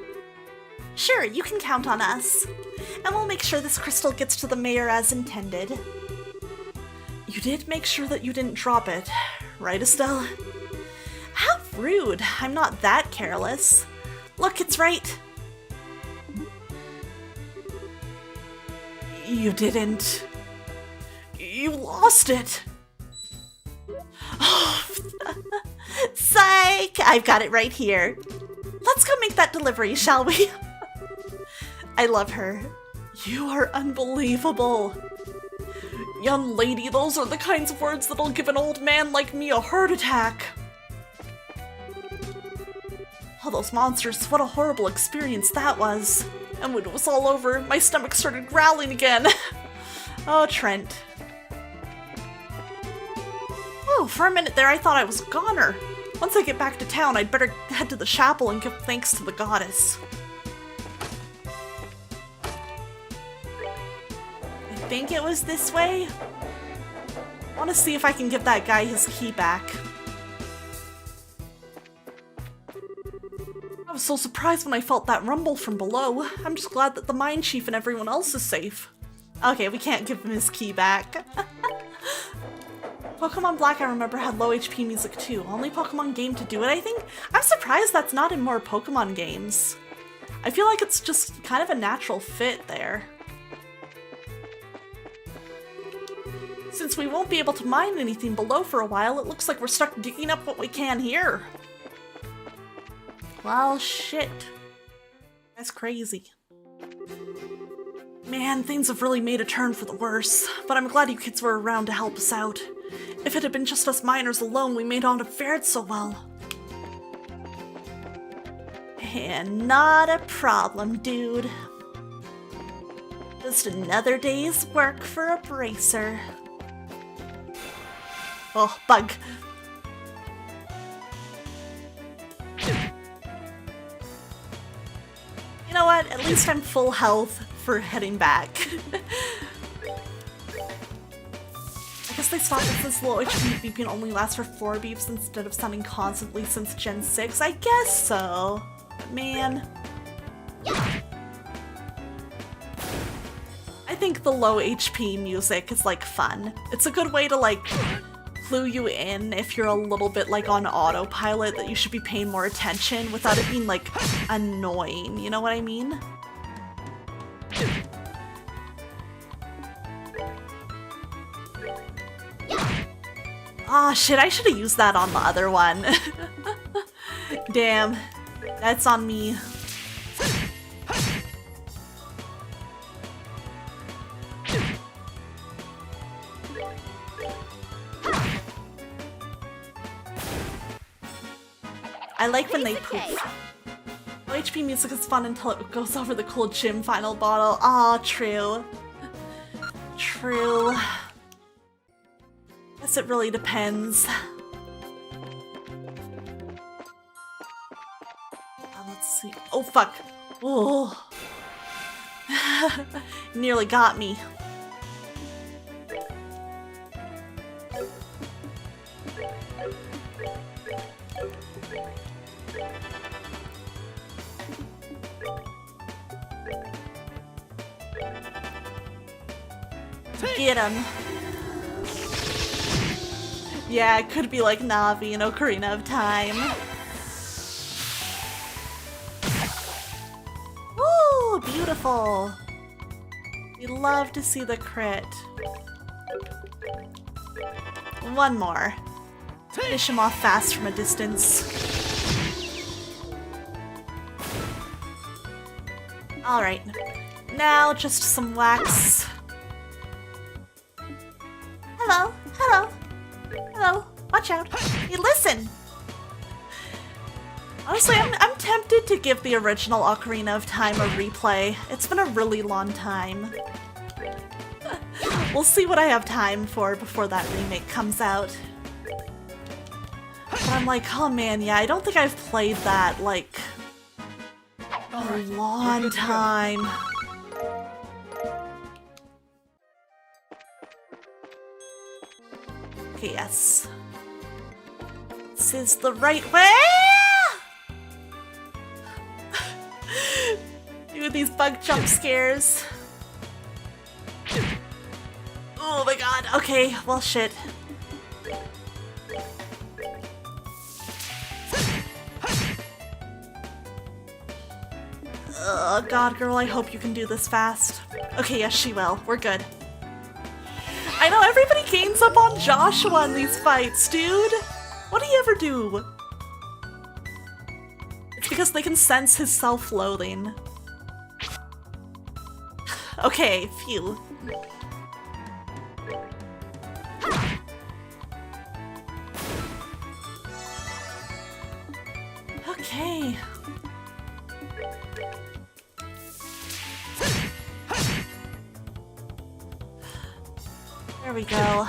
Sure, you can count on us. And we'll make sure this crystal gets to the mayor as intended. You did make sure that you didn't drop it, right, Estelle? How rude! I'm not that careless. Look, it's right. You didn't. You lost it. Psych! I've got it right here. Let's go make that delivery, shall we? I love her. You are unbelievable. Young lady, those are the kinds of words that'll give an old man like me a heart attack. All those monsters, what a horrible experience that was. And when it was all over, my stomach started growling again. Oh, Trent. Oh, for a minute there I thought I was a goner. Once I get back to town, I'd better head to the chapel and give thanks to the goddess. I think it was this way. I want to see if I can give that guy his key back. I was so surprised when I felt that rumble from below. I'm just glad that the mine chief and everyone else is safe. Okay, we can't give him his key back. Pokemon Black, I remember, had low HP music too. Only Pokemon game to do it, I think? I'm surprised that's not in more Pokemon games. I feel like it's just kind of a natural fit there. Since we won't be able to mine anything below for a while, it looks like we're stuck digging up what we can here. Well, shit. That's crazy. Man, things have really made a turn for the worse, but I'm glad you kids were around to help us out. If it had been just us miners alone, we may not have fared so well. And not a problem, dude. Just another day's work for a bracer. Oh, bug. You know what? At least I'm full health for heading back. I guess they stopped it since low HP beeping only lasts for 4 beeps instead of sounding constantly since Gen 6. I guess so. Man. I think the low HP music is like fun. It's a good way to like clue you in if you're a little bit like on autopilot that you should be paying more attention without it being like annoying, you know what I mean? Oh shit, I should have used that on the other one. Damn, that's on me. I like when they poof. OHP music is fun until it goes over the cool gym final bottle. Aw, true. True. Guess it really depends. Let's see. Oh, fuck. Oh. Nearly got me. Get him. Yeah, it could be like Navi in Ocarina of Time. Ooh, beautiful. We love to see the crit. One more. Finish him off fast from a distance. Alright. Now just some wax. Hello, hello, hello, watch out. Hey, listen! Honestly, I'm tempted to give the original Ocarina of Time a replay. It's been a really long time. We'll see what I have time for before that remake comes out. But I'm like, oh man, yeah, I don't think I've played that, like, a long time. Okay, yes. This is the right way! Dude, these bug jump scares. Oh my god, okay, well shit. Oh god, girl, I hope you can do this fast. Okay, yes, she will. We're good. I know everybody gains up on Joshua in these fights, dude. What do you ever do? It's because they can sense his self-loathing. Okay, phew. Okay. There we go.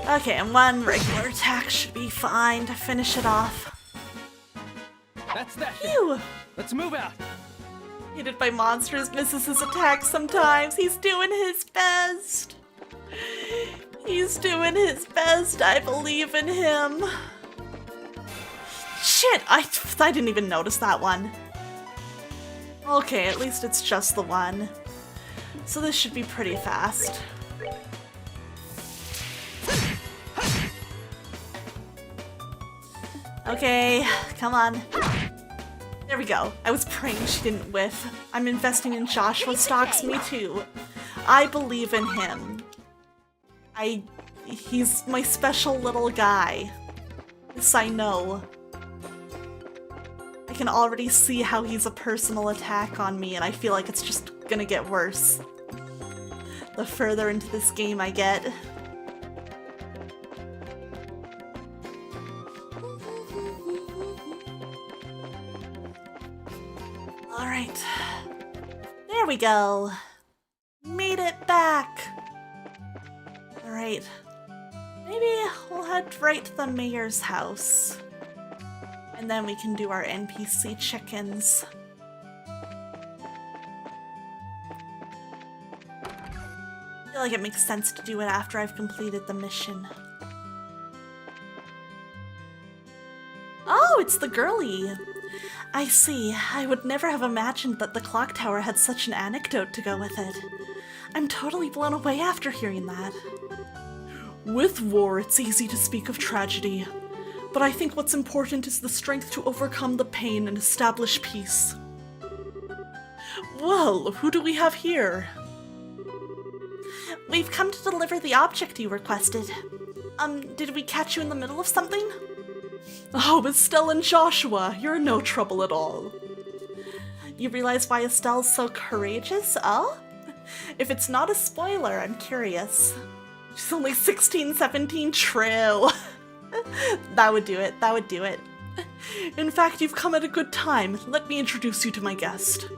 Okay, and one regular attack should be fine to finish it off. That's that. Phew! Let's move out. Hated by monsters, misses his attacks sometimes. He's doing his best. He's doing his best. I believe in him. Shit! I didn't even notice that one. Okay, at least it's just the one. So this should be pretty fast. Okay, come on. There we go. I was praying she didn't whiff. I'm investing in Joshua stocks, me too. I believe in him. He's my special little guy. This I know. I can already see how he's a personal attack on me, and I feel like it's just gonna get worse the further into this game I get. Alright. There we go. Made it back. Alright. Maybe we'll head right to the mayor's house. And then we can do our NPC check-ins. I feel like it makes sense to do it after I've completed the mission. Oh, it's the girlie! I see. I would never have imagined that the clock tower had such an anecdote to go with it. I'm totally blown away after hearing that. With war, it's easy to speak of tragedy. But I think what's important is the strength to overcome the pain and establish peace. Well, who do we have here? We've come to deliver the object you requested. Did we catch you in the middle of something? Oh, Estelle and Joshua, you're in no trouble at all. You realize why Estelle's so courageous? Oh? If it's not a spoiler, I'm curious. She's only 16, 17, true. That would do it, that would do it. In fact, you've come at a good time. Let me introduce you to my guest.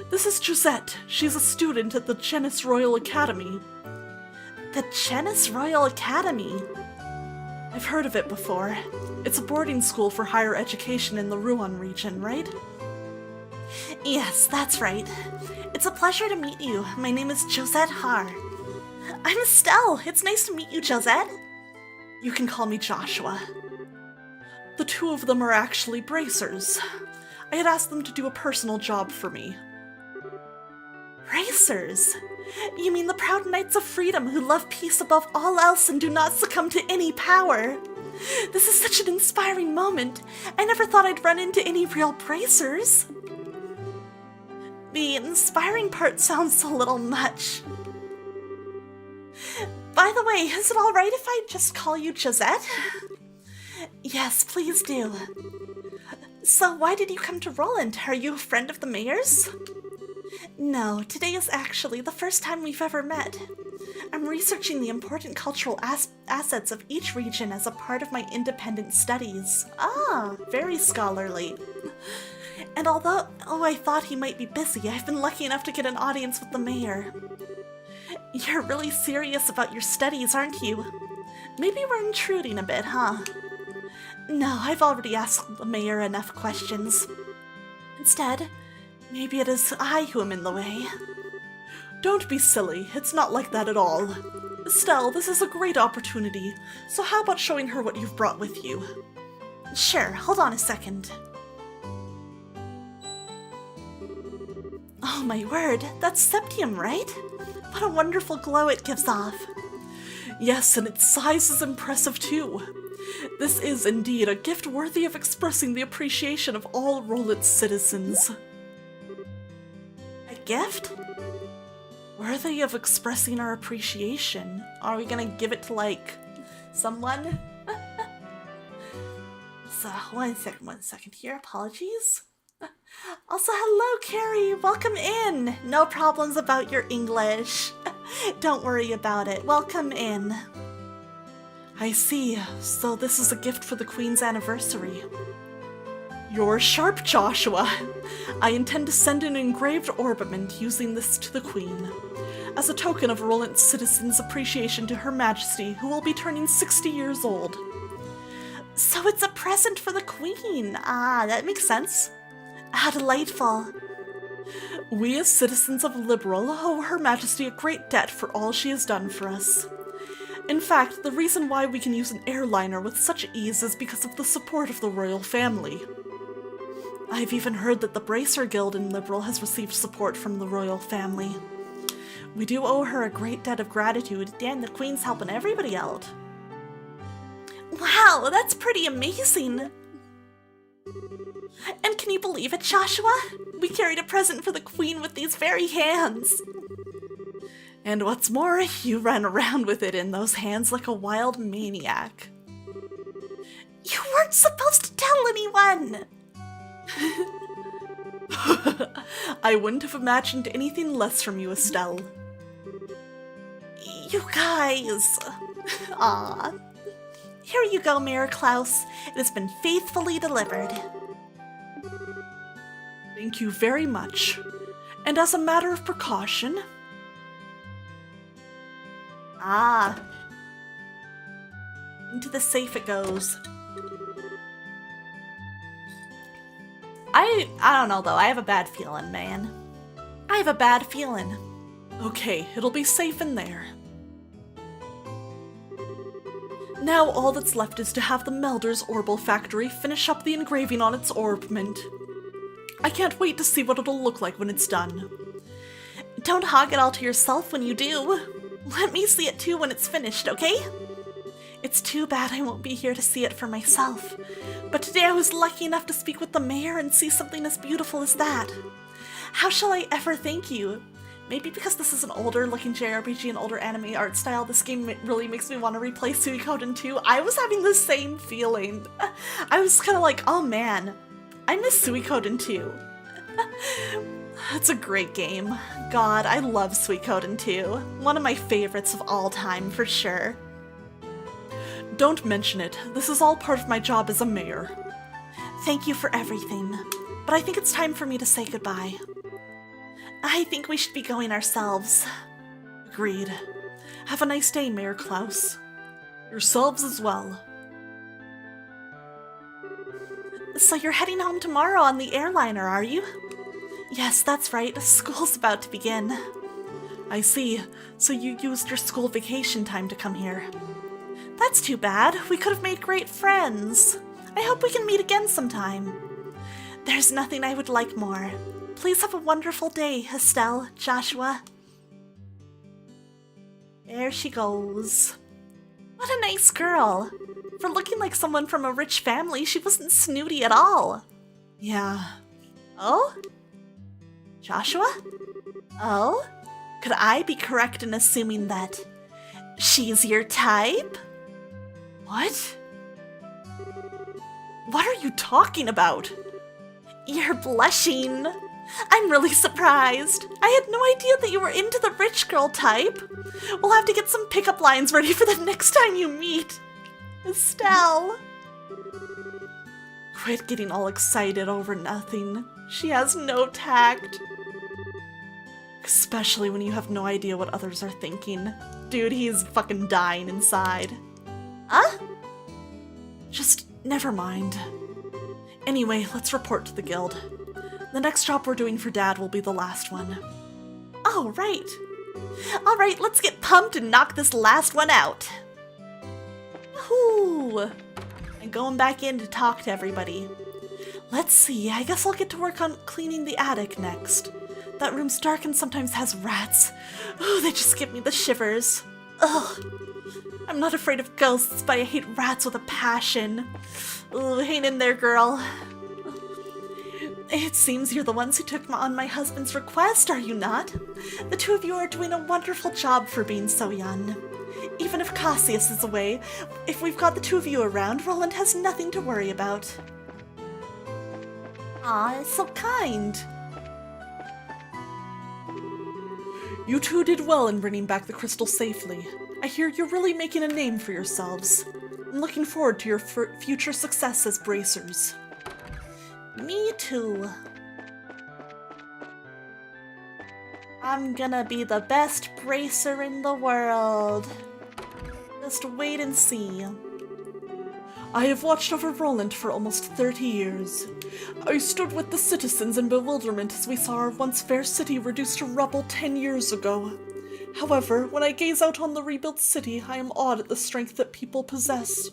This is Josette. She's a student at the Genis Royal Academy. The Genis Royal Academy? I've heard of it before. It's a boarding school for higher education in the Rouen region, right? Yes, that's right. It's a pleasure to meet you. My name is Josette Har. I'm Estelle. It's nice to meet you, Josette. You can call me Joshua. The two of them are actually bracers. I had asked them to do a personal job for me. Bracers? You mean the proud knights of freedom who love peace above all else and do not succumb to any power? This is such an inspiring moment. I never thought I'd run into any real bracers. The inspiring part sounds a little much. By the way, is it alright if I just call you Josette? Yes, please do. So why did you come to Roland? Are you a friend of the mayor's? No, today is actually the first time we've ever met. I'm researching the important cultural assets of each region as a part of my independent studies. Ah, very scholarly. And although I thought he might be busy, I've been lucky enough to get an audience with the mayor. You're really serious about your studies, aren't you? Maybe we're intruding a bit, huh? No, I've already asked the mayor enough questions. Instead, maybe it is I who am in the way. Don't be silly, it's not like that at all. Estelle, this is a great opportunity, so how about showing her what you've brought with you? Sure, hold on a second. Oh my word, that's septium, right? What a wonderful glow it gives off. Yes, and its size is impressive too. This is indeed a gift worthy of expressing the appreciation of all Roland's citizens. A gift? Worthy of expressing our appreciation? Are we gonna give it to, like, someone? So, one second here, apologies. Also, hello, Carrie! Welcome in! No problems about your English. Don't worry about it. Welcome in. I see. So this is a gift for the Queen's anniversary. You're sharp, Joshua. I intend to send an engraved ornament using this to the Queen, as a token of Roland's citizens' appreciation to Her Majesty, who will be turning 60 years old. So it's a present for the Queen. Ah, that makes sense. How delightful. We as citizens of Liberal owe Her Majesty a great debt for all she has done for us. In fact, the reason why we can use an airliner with such ease is because of the support of the royal family. I've even heard that the Bracer Guild in Liberal has received support from the royal family. We do owe her a great debt of gratitude, and the Queen's helping everybody out. Wow, that's pretty amazing! And can you believe it, Joshua? We carried a present for the Queen with these very hands. And what's more, you ran around with it in those hands like a wild maniac. You weren't supposed to tell anyone! I wouldn't have imagined anything less from you, Estelle. You guys. Aw. Here you go, Mayor Klaus. It has been faithfully delivered. Thank you very much. And as a matter of precaution... Ah. Into the safe it goes. I don't know though, I have a bad feeling, man. I have a bad feeling. Okay, it'll be safe in there. Now all that's left is to have the Melder's Orbal Factory finish up the engraving on its orbment. I can't wait to see what it'll look like when it's done. Don't hog it all to yourself when you do. Let me see it too when it's finished, okay? It's too bad I won't be here to see it for myself, but today I was lucky enough to speak with the mayor and see something as beautiful as that. How shall I ever thank you? Maybe because this is an older looking JRPG and older anime art style, this game really makes me want to replay Suikoden 2. I was having the same feeling. I was kind of like, oh man, I miss Suikoden 2. It's a great game. God, I love Suikoden 2. One of my favorites of all time, for sure. Don't mention it. This is all part of my job as a mayor. Thank you for everything, but I think it's time for me to say goodbye. I think we should be going ourselves. Agreed. Have a nice day, Mayor Klaus. Yourselves as well. So you're heading home tomorrow on the airliner, are you? Yes, that's right. School's about to begin. I see. So you used your school vacation time to come here. That's too bad. We could have made great friends. I hope we can meet again sometime. There's nothing I would like more. Please have a wonderful day, Estelle, Joshua. There she goes. What a nice girl. For looking like someone from a rich family, she wasn't snooty at all. Yeah. Oh? Joshua? Oh? Could I be correct in assuming that she's your type? What? What are you talking about? You're blushing. I'm really surprised. I had no idea that you were into the rich girl type. We'll have to get some pickup lines ready for the next time you meet. Estelle. Quit getting all excited over nothing. She has no tact. Especially when you have no idea what others are thinking. Dude, he's fucking dying inside. Huh? Just never mind. Anyway, let's report to the guild. The next job we're doing for Dad will be the last one. Oh, right. All right, let's get pumped and knock this last one out. Whoo! I'm going back in to talk to everybody. Let's see, I guess I'll get to work on cleaning the attic next. That room's dark and sometimes has rats. Ooh, they just give me the shivers. Ugh. I'm not afraid of ghosts, but I hate rats with a passion. Ooh, hang in there, girl. It seems you're the ones who took on my husband's request, are you not? The two of you are doing a wonderful job for being so young. Even if Cassius is away, if we've got the two of you around, Roland has nothing to worry about. Aw, it's so kind. You two did well in bringing back the crystal safely. I hear you're really making a name for yourselves. I'm looking forward to your future success as bracers. Me too. I'm gonna be the best bracer in the world. Just wait and see. I have watched over Roland for almost 30 years. I stood with the citizens in bewilderment as we saw our once fair city reduced to rubble 10 years ago. However, when I gaze out on the rebuilt city, I am awed at the strength that people possess.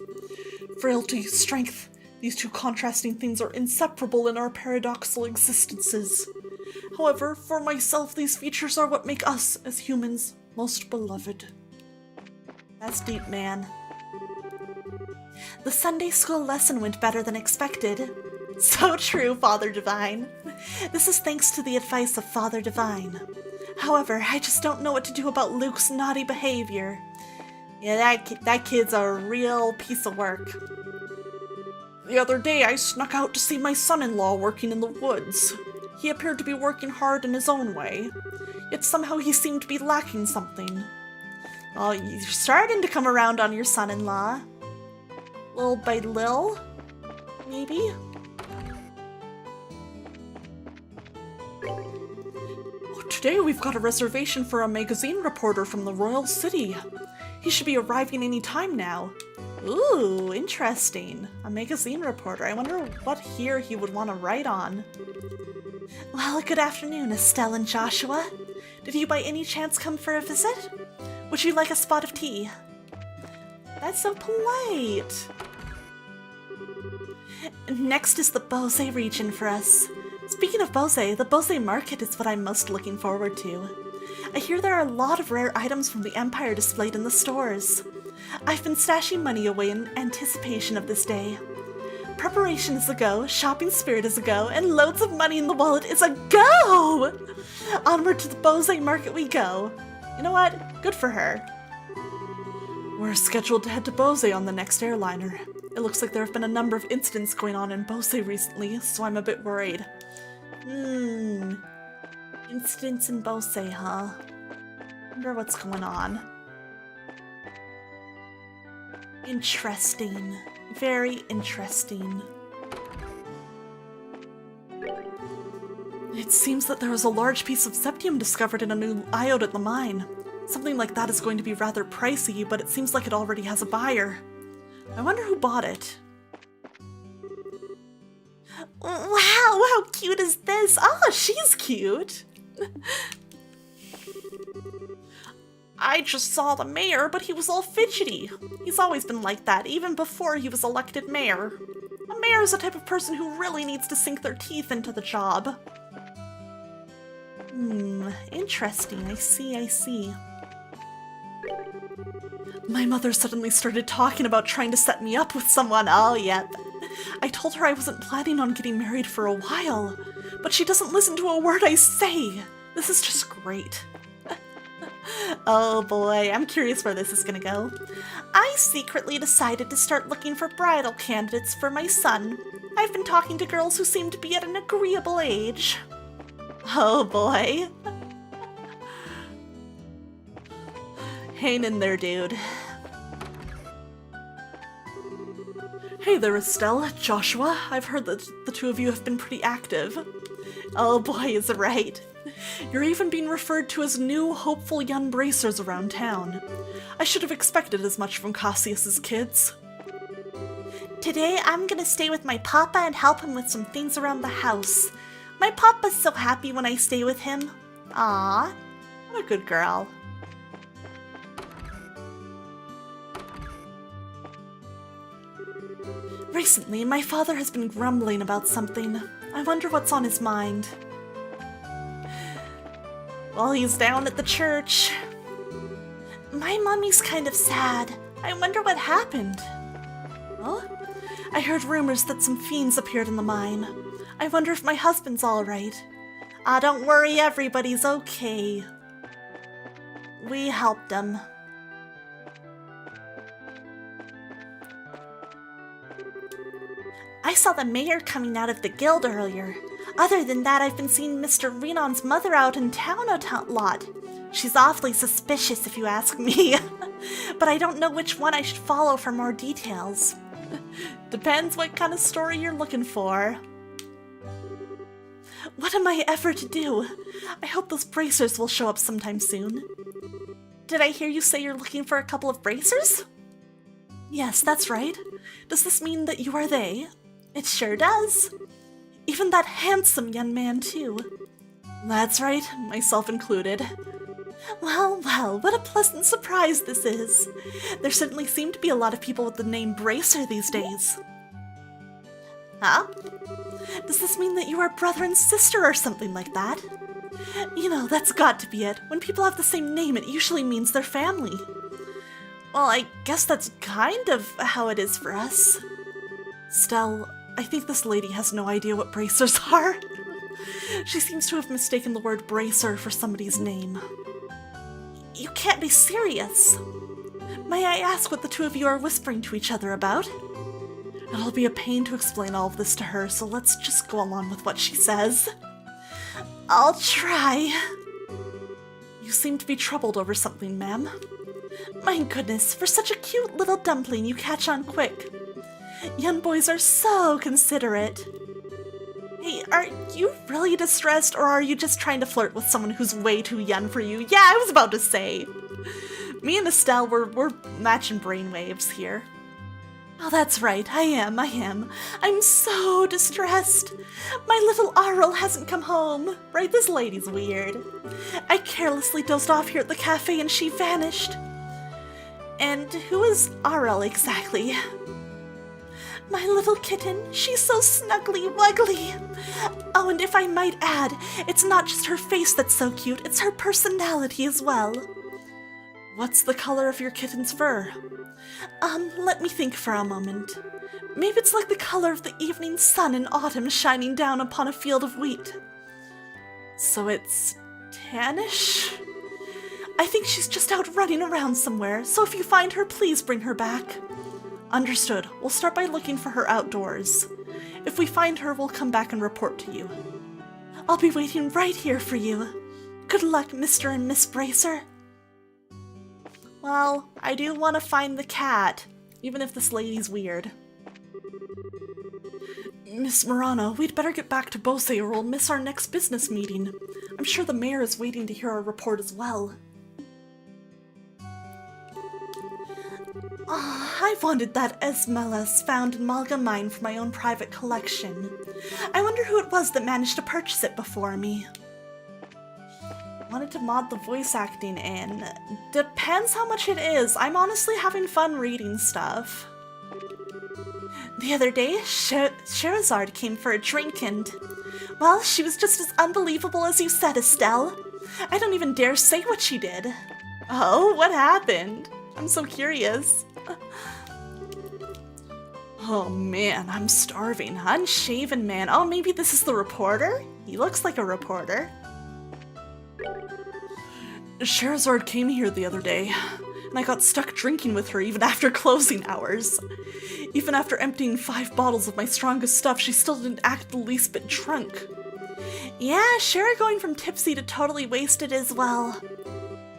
Frailty, strength, these two contrasting things are inseparable in our paradoxical existences. However, for myself, these features are what make us, as humans, most beloved. That's deep, man. The Sunday school lesson went better than expected. So true, Father Divine. This is thanks to the advice of Father Divine. However, I just don't know what to do about Luke's naughty behavior. Yeah, that kid's a real piece of work. The other day, I snuck out to see my son-in-law working in the woods. He appeared to be working hard in his own way, yet somehow he seemed to be lacking something. Oh, you're starting to come around on your son-in-law. Little by little, maybe? Today we've got a reservation for a magazine reporter from the Royal City. He should be arriving any time now. Ooh, interesting. A magazine reporter. I wonder what here he would want to write on. Well, good afternoon, Estelle and Joshua. Did you by any chance come for a visit? Would you like a spot of tea? That's so polite. Next is the Bose region for us. Speaking of Bose, the Bose market is what I'm most looking forward to. I hear there are a lot of rare items from the Empire displayed in the stores. I've been stashing money away in anticipation of this day. Preparation is a go, shopping spirit is a go, and loads of money in the wallet is a go! Onward to the Bose market we go. You know what? Good for her. We're scheduled to head to Bose on the next airliner. It looks like there have been a number of incidents going on in Bose recently, so I'm a bit worried. Incidents in Bose, huh? Wonder what's going on. Interesting. Very interesting. It seems that there was a large piece of septium discovered in a new iode at the mine. Something like that is going to be rather pricey, but it seems like it already has a buyer. I wonder who bought it. Wow, how cute is this? Oh, she's cute. I just saw the mayor, but he was all fidgety. He's always been like that, even before he was elected mayor. A mayor is the type of person who really needs to sink their teeth into the job. Interesting. I see. My mother suddenly started talking about trying to set me up with someone. Oh, yep. I told her I wasn't planning on getting married for a while, but she doesn't listen to a word I say. This is just great. Oh boy, I'm curious where this is gonna go. I secretly decided to start looking for bridal candidates for my son. I've been talking to girls who seem to be at an agreeable age. Oh boy. Hang in there, dude. Hey there, Estelle, Joshua. I've heard that the two of you have been pretty active. Oh boy, is it right. You're even being referred to as new, hopeful young bracers around town. I should have expected as much from Cassius's kids. Today, I'm gonna stay with my papa and help him with some things around the house. My papa's so happy when I stay with him. Aww, what a good girl. Recently, my father has been grumbling about something. I wonder what's on his mind. Well, he's down at the church. My mommy's kind of sad. I wonder what happened. Well, I heard rumors that some fiends appeared in the mine. I wonder if my husband's all right. Ah, don't worry, everybody's okay. We helped him. I saw the mayor coming out of the guild earlier. Other than that, I've been seeing Mr. Renon's mother out in town a lot. She's awfully suspicious if you ask me. But I don't know which one I should follow for more details. Depends what kind of story you're looking for. What am I ever to do? I hope those bracers will show up sometime soon. Did I hear you say you're looking for a couple of bracers? Yes, that's right. Does this mean that you are they? It sure does. Even that handsome young man, too. That's right, myself included. Well, what a pleasant surprise this is. There certainly seem to be a lot of people with the name Bracer these days. Huh? Does this mean that you are brother and sister or something like that? You know, that's got to be it. When people have the same name, it usually means they're family. Well, I guess that's kind of how it is for us. Stell, I think this lady has no idea what bracers are. She seems to have mistaken the word bracer for somebody's name. You can't be serious. May I ask what the two of you are whispering to each other about? It'll be a pain to explain all of this to her, so let's just go along with what she says. I'll try. You seem to be troubled over something, ma'am. My goodness, for such a cute little dumpling, you catch on quick. Young boys are so considerate. Hey, are you really distressed, or are you just trying to flirt with someone who's way too young for you? Yeah, I was about to say. Me and Estelle, we're matching brainwaves here. Oh, that's right, I am. I'm so distressed. My little Arl hasn't come home. Right, this lady's weird. I carelessly dozed off here at the cafe and she vanished. And who is Arl exactly? My little kitten, she's so snuggly wuggly. Oh, and if I might add, it's not just her face that's so cute, it's her personality as well. What's the color of your kitten's fur? Let me think for a moment. Maybe it's like the color of the evening sun in autumn shining down upon a field of wheat. So it's tannish? I think she's just out running around somewhere, so if you find her, please bring her back. Understood. We'll start by looking for her outdoors. If we find her, we'll come back and report to you. I'll be waiting right here for you. Good luck, Mr. and Miss Bracer. Well, I do want to find the cat, even if this lady's weird. Miss Murano, we'd better get back to Bose or we'll miss our next business meeting. I'm sure the mayor is waiting to hear our report as well. I wanted that Esmelas found in Malga mine for my own private collection. I wonder who it was that managed to purchase it before me. Wanted to mod the voice acting in. Depends how much it is. I'm honestly having fun reading stuff. The other day, Sherazade came for a drink and... well, she was just as unbelievable as you said, Estelle. I don't even dare say what she did. Oh, what happened? I'm so curious. Oh man, I'm starving. Unshaven man. Oh, maybe this is the reporter? He looks like a reporter. Sherazade came here the other day, and I got stuck drinking with her even after closing hours. Even after emptying 5 bottles of my strongest stuff, she still didn't act the least bit drunk. Yeah, Shara going from tipsy to totally wasted as well.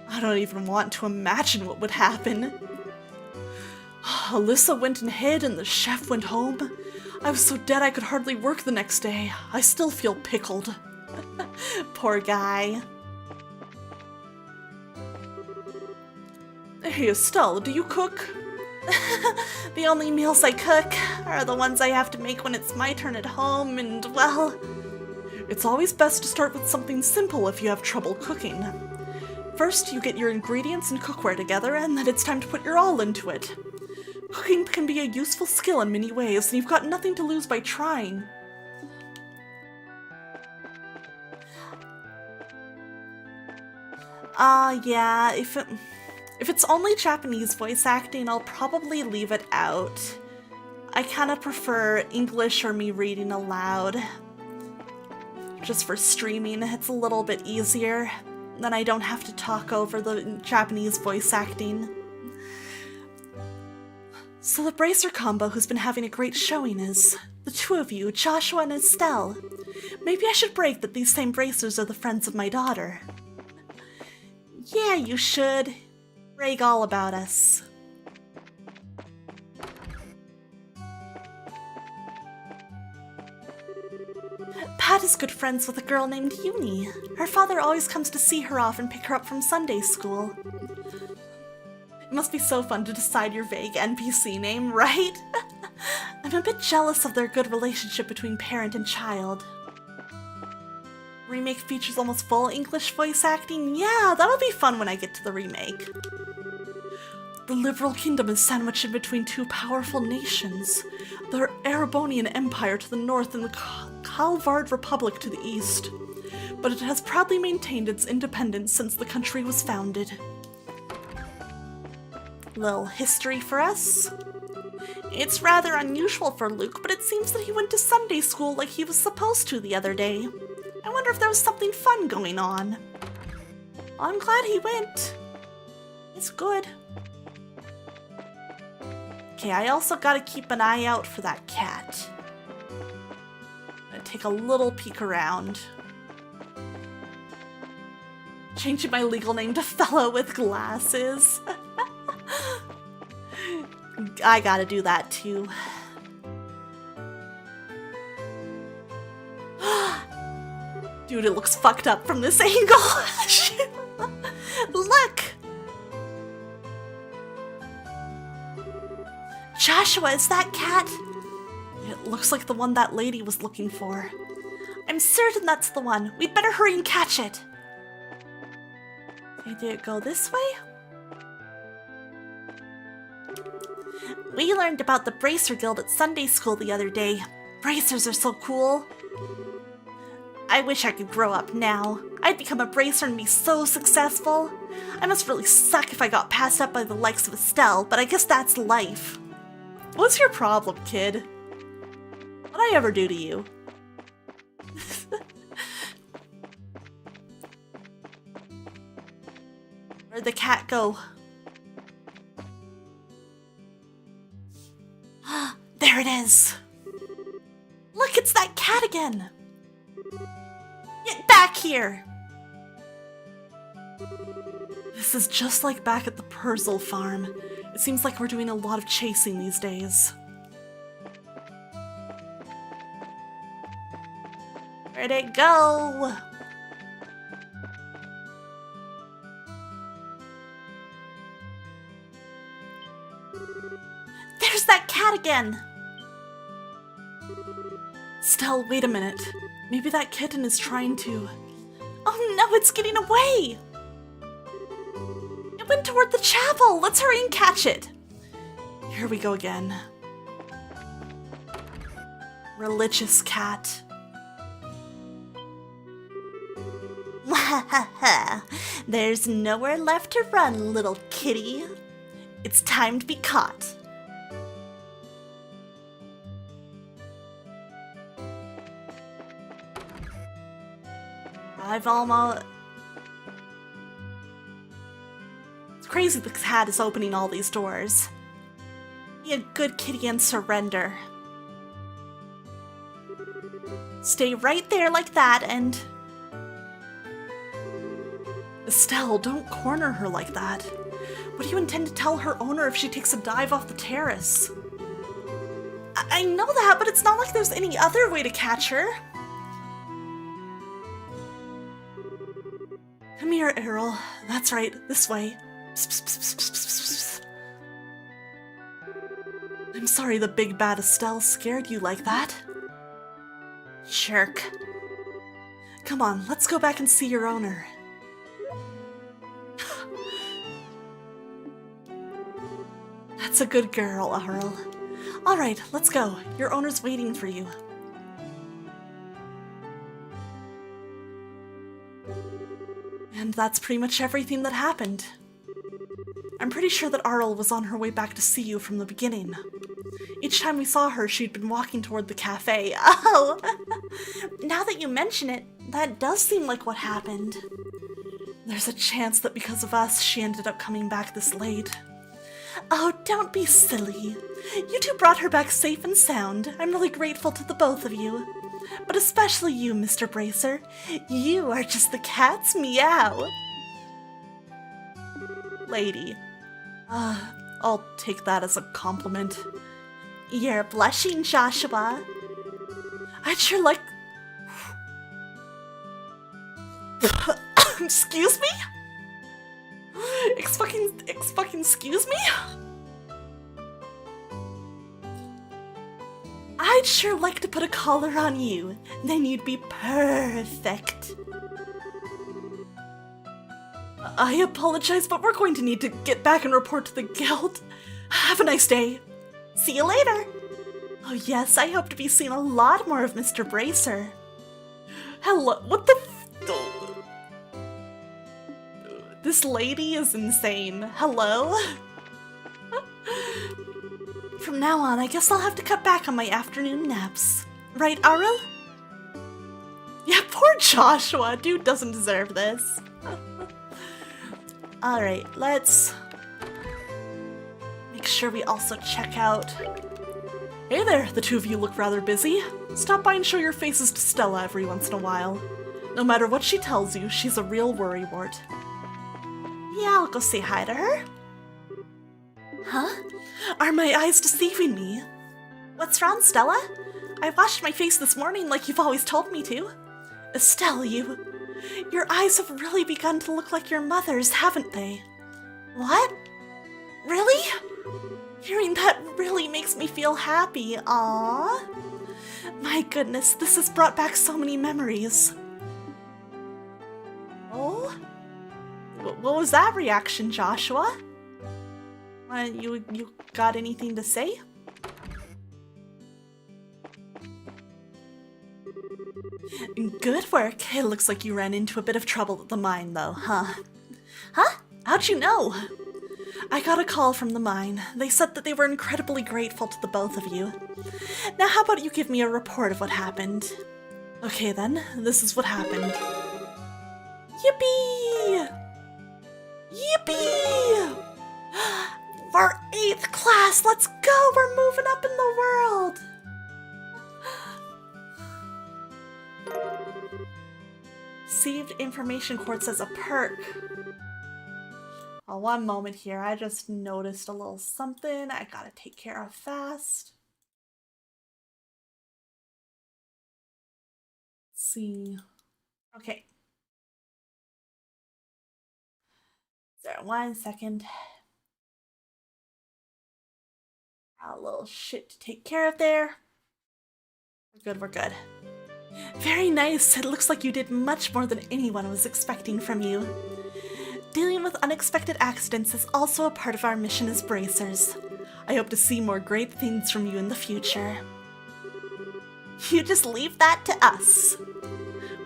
I don't even want to imagine what would happen. Alyssa went and hid and the chef went home. I was so dead I could hardly work the next day. I still feel pickled. Poor guy. Hey Estelle, do you cook? The only meals I cook are the ones I have to make when it's my turn at home, and well... It's always best to start with something simple if you have trouble cooking. First, you get your ingredients and cookware together, and then it's time to put your all into it. Cooking can be a useful skill in many ways, and you've got nothing to lose by trying. Yeah, if it's only Japanese voice acting, I'll probably leave it out. I kinda prefer English or me reading aloud. Just for streaming, it's a little bit easier. Then I don't have to talk over the Japanese voice acting. So the Bracer combo who's been having a great showing is the two of you, Joshua and Estelle. Maybe I should break that these same Bracers are the friends of my daughter. Yeah, you should. Brag all about us. Pat is good friends with a girl named Uni. Her father always comes to see her off and pick her up from Sunday school. It must be so fun to decide your vague NPC name, right? I'm a bit jealous of their good relationship between parent and child. Remake features almost full English voice acting? Yeah, that'll be fun when I get to the remake. The Liberal Kingdom is sandwiched in between two powerful nations. The Erebonian Empire to the north and the Kalvard Republic to the east. But it has proudly maintained its independence since the country was founded. Little history for us. It's rather unusual for Luke, but it seems that he went to Sunday school like he was supposed to the other day. I wonder if there was something fun going on. I'm glad he went. It's good. Okay, I also gotta keep an eye out for that cat. I'm gonna take a little peek around. Changing my legal name to Fellow with Glasses. I gotta do that too. Dude, it looks fucked up from this angle. Look! Joshua, is that cat? It looks like the one that lady was looking for. I'm certain that's the one. We'd better hurry and catch it. Okay, did it go this way? We learned about the Bracer Guild at Sunday school the other day. Bracers are so cool. I wish I could grow up now. I'd become a Bracer and be so successful. I must really suck if I got passed up by the likes of Estelle, but I guess that's life. What's your problem, kid? What'd I ever do to you? Where'd the cat go? There it is! Look, it's that cat again! Get back here! This is just like back at the Purzel farm. It seems like we're doing a lot of chasing these days. Where'd it go? There's that cat again! Stell, wait a minute. Maybe that kitten is trying to... Oh no, it's getting away! It went toward the chapel! Let's hurry and catch it! Here we go again. Religious cat. There's nowhere left to run, little kitty. It's time to be caught. I've almost... It's crazy the cat is opening all these doors. Be a good kitty and surrender. Stay right there like that and... Estelle, don't corner her like that. What do you intend to tell her owner if she takes a dive off the terrace? I know that, but it's not like there's any other way to catch her. Come here, Errol. That's right, this way. Psst, psst, psst, psst, psst, psst. I'm sorry the big bad Estelle scared you like that. Jerk. Come on, let's go back and see your owner. That's a good girl, Earl. Alright, let's go. Your owner's waiting for you. And that's pretty much everything that happened. I'm pretty sure that Arl was on her way back to see you from the beginning. Each time we saw her, she'd been walking toward the cafe. Oh! Now that you mention it, that does seem like what happened. There's a chance that because of us, she ended up coming back this late. Oh, don't be silly. You two brought her back safe and sound. I'm really grateful to the both of you. But especially you, Mr. Bracer. You are just the cat's meow. Lady. I'll take that as a compliment. You're blushing, Joshua. I'd sure like... Excuse me? Excuse me? I'd sure like to put a collar on you. Then you'd be perfect. I apologize, but we're going to need to get back and report to the guild. Have a nice day. See you later. Oh yes, I hope to be seeing a lot more of Mr. Bracer. Hello, what the This lady is insane. Hello? From now on, I guess I'll have to cut back on my afternoon naps. Right, Arul? Yeah, poor Joshua. Dude doesn't deserve this. Alright, let's make sure we also check out... Hey there, the two of you look rather busy. Stop by and show your faces to Stella every once in a while. No matter what she tells you, she's a real worrywart. Yeah, I'll go say hi to her. Huh? Are my eyes deceiving me? What's wrong, Stella? I washed my face this morning like you've always told me to. Estelle, your eyes have really begun to look like your mother's, haven't they? What? Really? Hearing that really makes me feel happy, aww. My goodness, this has brought back so many memories. Oh? What was that reaction, Joshua? You got anything to say? Good work. It looks like you ran into a bit of trouble at the mine, though, huh? Huh? How'd you know? I got a call from the mine. They said that they were incredibly grateful to the both of you. Now how about you give me a report of what happened? Okay then, this is what happened. Yippee! Yippee! We're 8th class! Let's go! We're moving up in the world! Received information quartz as a perk. Oh, one moment here. I just noticed a little something I gotta take care of fast. Let's see. Okay. So, 1 second. Got a little shit to take care of there. We're good, we're good. Very nice. It looks like you did much more than anyone was expecting from you. Dealing with unexpected accidents is also a part of our mission as bracers. I hope to see more great things from you in the future. You just leave that to us.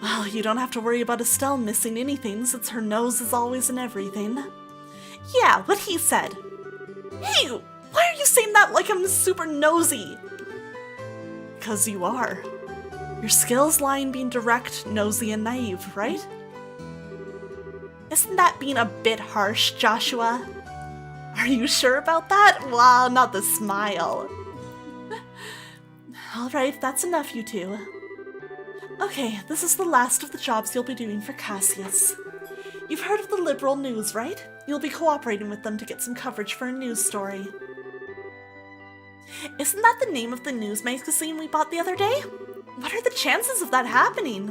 Well, you don't have to worry about Estelle missing anything since her nose is always in everything. Yeah, what he said. Hey, why are you saying that like I'm super nosy? Because you are. Your skills lie in being direct, nosy, and naive, right? Isn't that being a bit harsh, Joshua? Are you sure about that? Wow, not the smile. Alright, that's enough, you two. Okay, this is the last of the jobs you'll be doing for Cassius. You've heard of the Liberal News, right? You'll be cooperating with them to get some coverage for a news story. Isn't that the name of the news magazine we bought the other day? What are the chances of that happening?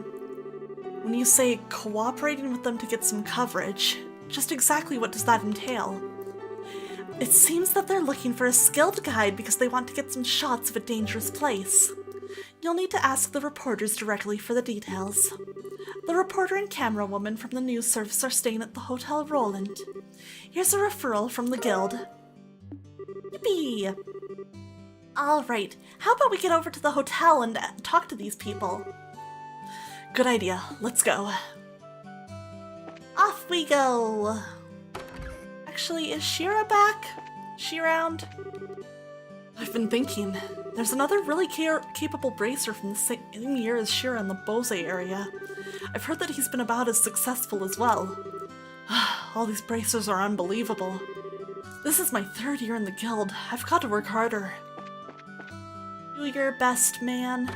When you say cooperating with them to get some coverage, just exactly what does that entail? It seems that they're looking for a skilled guide because they want to get some shots of a dangerous place. You'll need to ask the reporters directly for the details. The reporter and camera woman from the news service are staying at the Hotel Roland. Here's a referral from the guild. Yippee! Alright, how about we get over to the hotel and talk to these people? Good idea, let's go. Off we go! Actually, is Shira back? Is she around? I've been thinking, there's another really capable bracer from the same year as Shira in the Bose area. I've heard that he's been about as successful as well. All these bracers are unbelievable. This is my 3rd year in the guild. I've got to work harder. Do your best, man.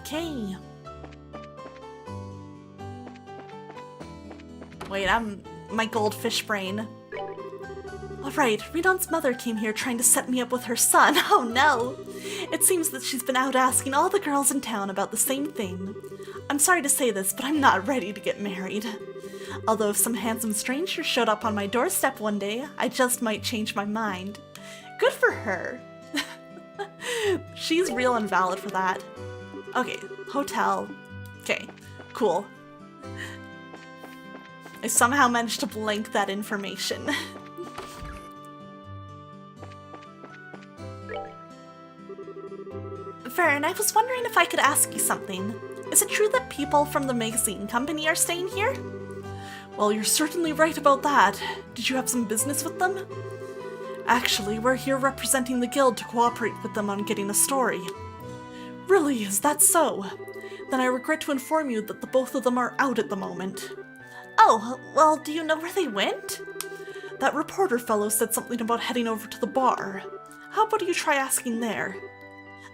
Okay. Wait, I'm my goldfish brain. Alright, Redon's mother came here trying to set me up with her son. Oh no! It seems that she's been out asking all the girls in town about the same thing. I'm sorry to say this, but I'm not ready to get married. Although if some handsome stranger showed up on my doorstep one day, I just might change my mind. Good for her. She's real and valid for that. Okay, hotel. Okay, cool. I somehow managed to blank that information. Vern, I was wondering if I could ask you something. Is it true that people from the magazine company are staying here? Well, you're certainly right about that. Did you have some business with them? Actually, we're here representing the guild to cooperate with them on getting a story. Really, is that so? Then I regret to inform you that the both of them are out at the moment. Oh, well, do you know where they went? That reporter fellow said something about heading over to the bar. How about you try asking there?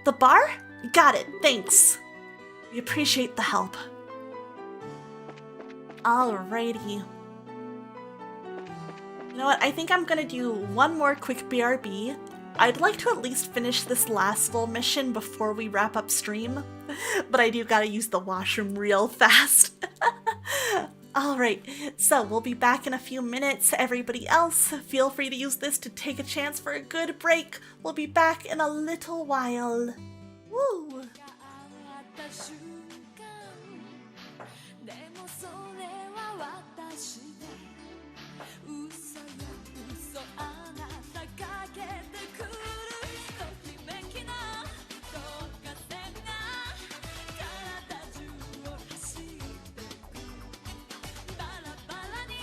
The bar? Got it, thanks. We appreciate the help. Alrighty. You know what, I think I'm gonna do one more quick BRB. I'd like to at least finish this last little mission before we wrap up stream, but I do gotta use the washroom real fast. Alright, so we'll be back in a few minutes. Everybody else, feel free to use this to take a chance for a good break. We'll be back in a little while. Woo! でもそれは私で嘘よ嘘あなたかけてくるときめきな導火線が体中を走ってくバラバラに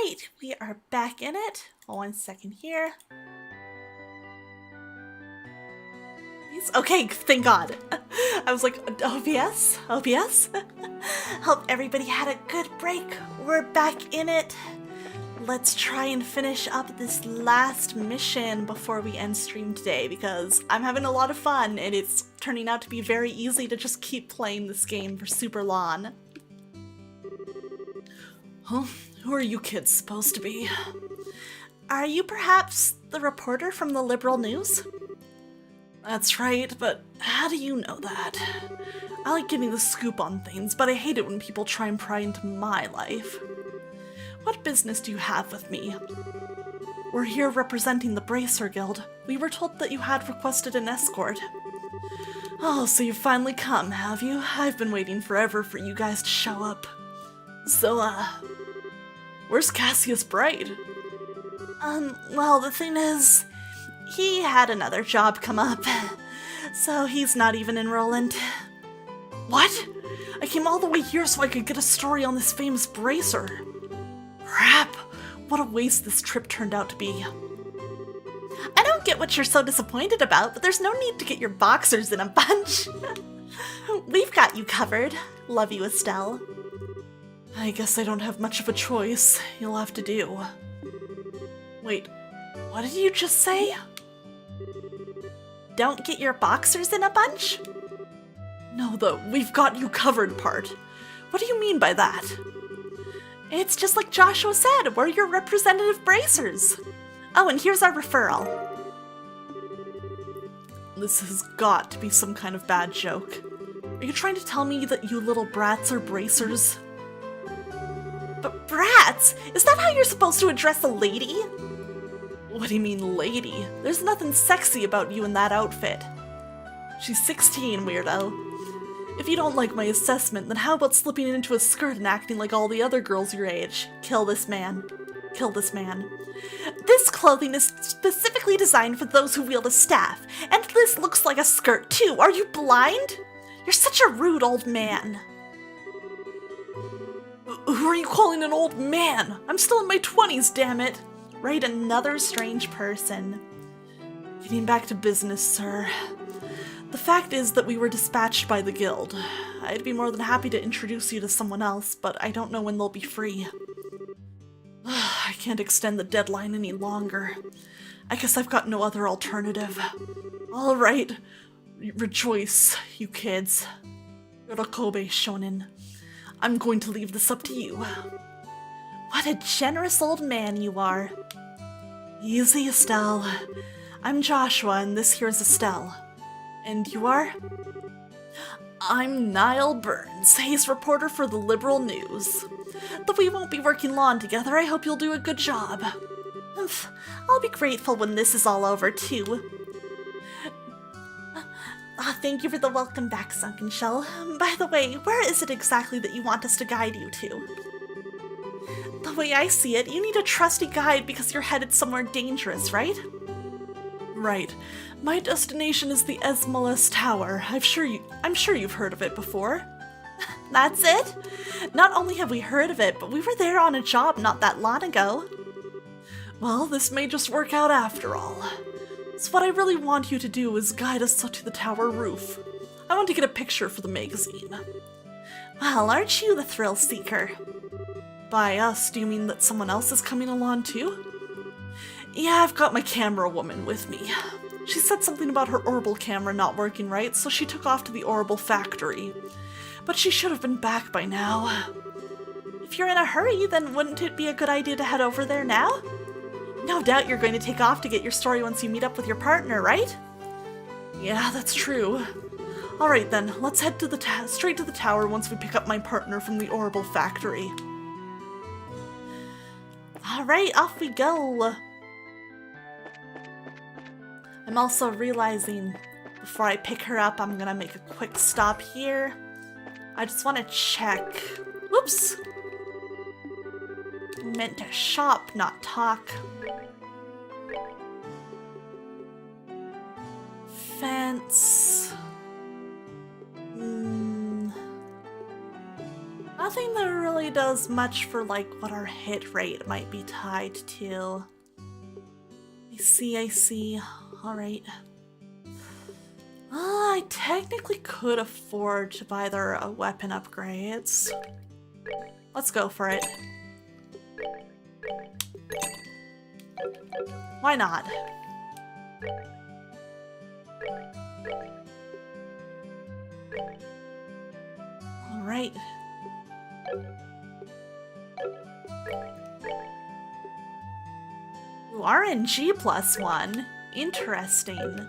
right, we are back in it. Hold 1 second here. Okay, thank God. I was like, OBS? OBS? Hope everybody had a good break. We're back in it. Let's try and finish up this last mission before we end stream today, because I'm having a lot of fun and it's turning out to be very easy to just keep playing this game for super long. Huh? Who are you kids supposed to be? Are you perhaps the reporter from the Liberal News? That's right, but how do you know that? I like getting the scoop on things, but I hate it when people try and pry into my life. What business do you have with me? We're here representing the Bracer Guild. We were told that you had requested an escort. Oh, so you've finally come, have you? I've been waiting forever for you guys to show up. So, where's Cassius Bright? Well, the thing is, he had another job come up, so he's not even in Roland. What? I came all the way here so I could get a story on this famous bracer. Crap, what a waste this trip turned out to be. I don't get what you're so disappointed about, but there's no need to get your boxers in a bunch. We've got you covered. Love you, Estelle. I guess I don't have much of a choice. You'll have to do. Wait, what did you just say? Don't get your boxers in a bunch? No, the "we've got you covered" part. What do you mean by that? It's just like Joshua said, we're your representative bracers. Oh, and here's our referral. This has got to be some kind of bad joke. Are you trying to tell me that you little brats are bracers? But brats? Is that how you're supposed to address a lady? What do you mean, lady? There's nothing sexy about you in that outfit. She's 16, weirdo. If you don't like my assessment, then how about slipping into a skirt and acting like all the other girls your age? Kill this man. Kill this man. This clothing is specifically designed for those who wield a staff, and this looks like a skirt too. Are you blind? You're such a rude old man. Who are you calling an old man? I'm still in my 20s, damn it. Right, another strange person. Getting back to business, sir. The fact is that we were dispatched by the guild. I'd be more than happy to introduce you to someone else, but I don't know when they'll be free. I can't extend the deadline any longer. I guess I've got no other alternative. All right, rejoice, you kids. Yorokobe Shonen. I'm going to leave this up to you. What a generous old man you are. Easy, Estelle. I'm Joshua, and this here's Estelle. And you are? I'm Niall Burns, Hayes reporter for the Liberal News. Though we won't be working long together, I hope you'll do a good job. I'll be grateful when this is all over, too. Thank you for the welcome back, Sunken Shell. By the way, where is it exactly that you want us to guide you to? The way I see it, you need a trusty guide because you're headed somewhere dangerous, right? Right. My destination is the Esmalus Tower. I'm sure you've heard of it before. That's it? Not only have we heard of it, but we were there on a job not that long ago. Well, this may just work out after all. So what I really want you to do is guide us to the tower roof. I want to get a picture for the magazine. Well, aren't you the thrill seeker? By us, do you mean that someone else is coming along too? Yeah, I've got my camera woman with me. She said something about her Orbital camera not working right, so she took off to the Orbital factory. But she should have been back by now. If you're in a hurry, then wouldn't it be a good idea to head over there now? No doubt you're going to take off to get your story once you meet up with your partner, right? Yeah, that's true. Alright then, let's head to straight to the tower once we pick up my partner from the Orbital factory. Alright, off we go! I'm also realizing, before I pick her up, I'm gonna make a quick stop here. I just want to check. Whoops! Meant to shop, not talk. Fence. Nothing that really does much for like what our hit rate might be tied to. I see. Alright. I technically could afford to buy their weapon upgrades. Let's go for it. Why not? Alright. Ooh, RNG +1. Interesting.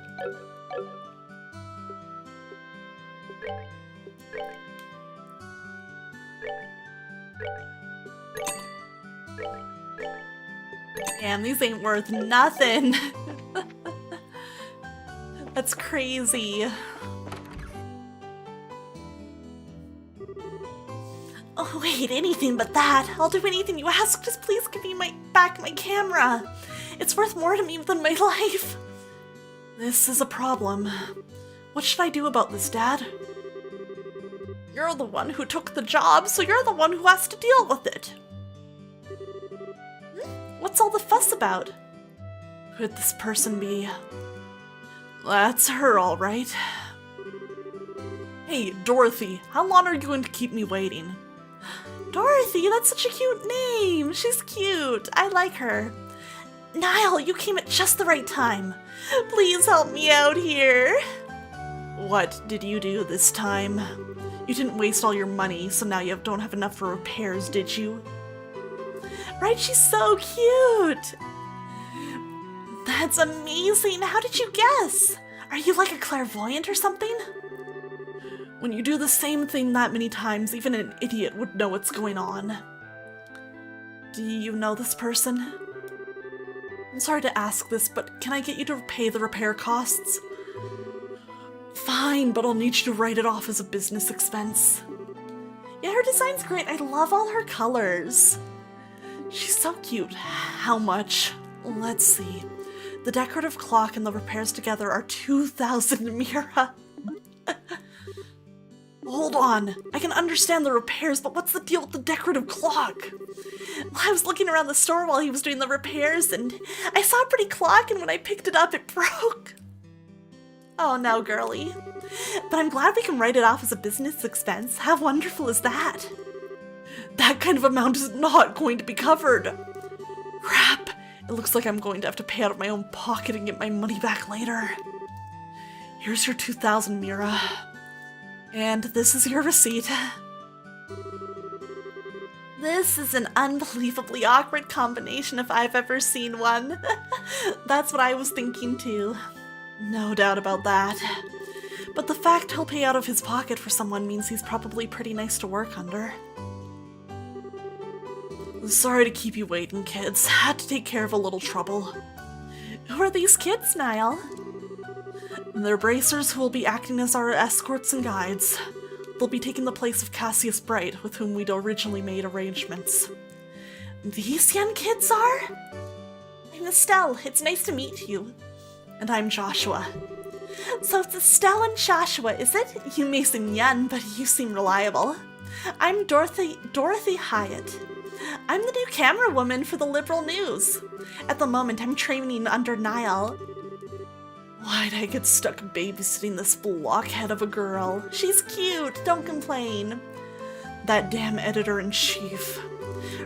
Damn, these ain't worth nothing. That's crazy. Oh wait, anything but that. I'll do anything you ask. Just please give me back my camera. It's worth more to me than my life. This is a problem. What should I do about this, Dad? You're the one who took the job, so you're the one who has to deal with it. What's all the fuss about? Who'd this person be? That's her, all right. Hey, Dorothy, how long are you going to keep me waiting? Dorothy, that's such a cute name. She's cute. I like her. Niall, you came at just the right time. Please help me out here. What did you do this time? You didn't waste all your money, so now you don't have enough for repairs, did you? Right, she's so cute. That's amazing. How did you guess? Are you like a clairvoyant or something? When you do the same thing that many times, even an idiot would know what's going on. Do you know this person? I'm sorry to ask this, but can I get you to pay the repair costs? Fine, but I'll need you to write it off as a business expense. Yeah, her design's great. I love all her colors. She's so cute. How much? Let's see. The decorative clock and the repairs together are 2,000 Mira. Hold on. I can understand the repairs, but what's the deal with the decorative clock? Well, I was looking around the store while he was doing the repairs, and I saw a pretty clock, and when I picked it up, it broke. Oh no, girlie. But I'm glad we can write it off as a business expense. How wonderful is that? That kind of amount is not going to be covered. Crap. It looks like I'm going to have to pay out of my own pocket and get my money back later. Here's your 2,000 Mira. And this is your receipt. This is an unbelievably awkward combination if I've ever seen one. That's what I was thinking too. No doubt about that. But the fact he'll pay out of his pocket for someone means he's probably pretty nice to work under. Sorry to keep you waiting, kids. Had to take care of a little trouble. Who are these kids, Niall? They're bracers who will be acting as our escorts and guides. They'll be taking the place of Cassius Bright, with whom we'd originally made arrangements. These young kids are? I'm Estelle. It's nice to meet you. And I'm Joshua. So it's Estelle and Joshua, is it? You may seem young, but you seem reliable. I'm Dorothy Hyatt. I'm the new camera woman for the Liberal News. At the moment, I'm training under Niall. Why'd I get stuck babysitting this blockhead of a girl? She's cute, don't complain. That damn editor-in-chief.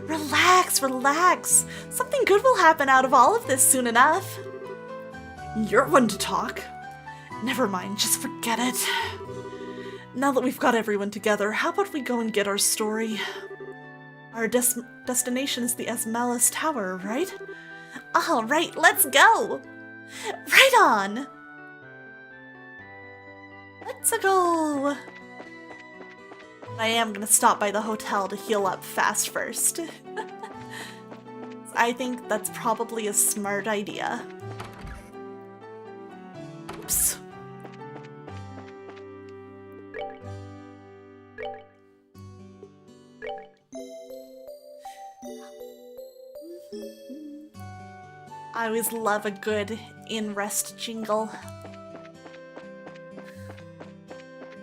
Relax. Something good will happen out of all of this soon enough. You're one to talk. Never mind, just forget it. Now that we've got everyone together, how about we go and get our story? Our destination is the Esmelas Tower, right? All right, let's go. Right on. Let's go. I am gonna stop by the hotel to heal up fast first. I think that's probably a smart idea. Oops. I always love a good in-rest jingle.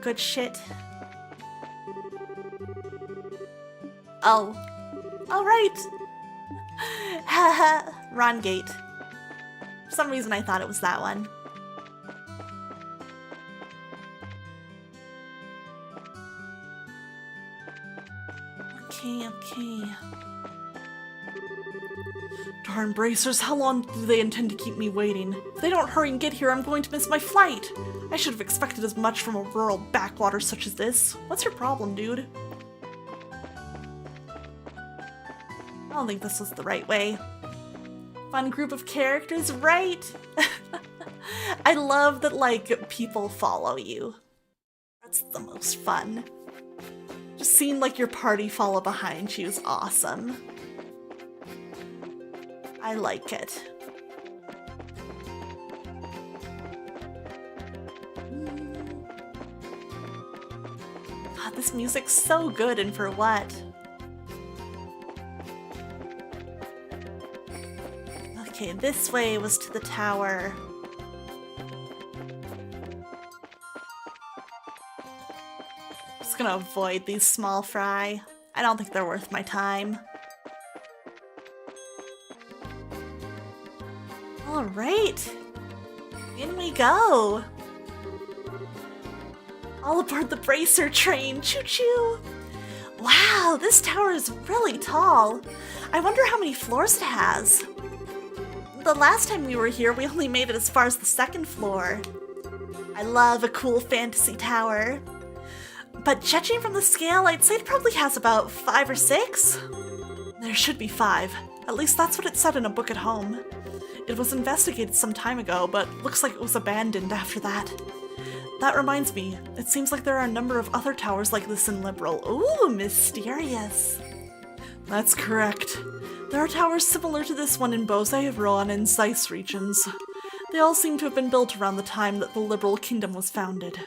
Good shit. Oh. Alright. Haha. Wrong gate. For some reason I thought it was that one. Okay. Darn bracers, how long do they intend to keep me waiting? If they don't hurry and get here, I'm going to miss my flight. I should have expected as much from a rural backwater such as this. What's your problem, dude? I don't think this was the right way. Fun group of characters, right? I love that, like, people follow you. That's the most fun. Just seeing, like, your party follow behind you is awesome. I like it. God, this music's so good, and for what? Okay, this way was to the tower. Just gonna avoid these small fry. I don't think they're worth my time. Alright, in we go. All aboard the bracer train, choo-choo. Wow, this tower is really tall. I wonder how many floors it has. The last time we were here, we only made it as far as the 2nd floor. I love a cool fantasy tower. But judging from the scale, I'd say it probably has about 5 or 6. There should be 5. At least that's what it said in a book at home. It was investigated some time ago, but looks like it was abandoned after that. That reminds me, it seems like there are a number of other towers like this in Liberal. Ooh, mysterious. That's correct. There are towers similar to this one in Bose, Rohan, and Zeiss regions. They all seem to have been built around the time that the Liberal Kingdom was founded.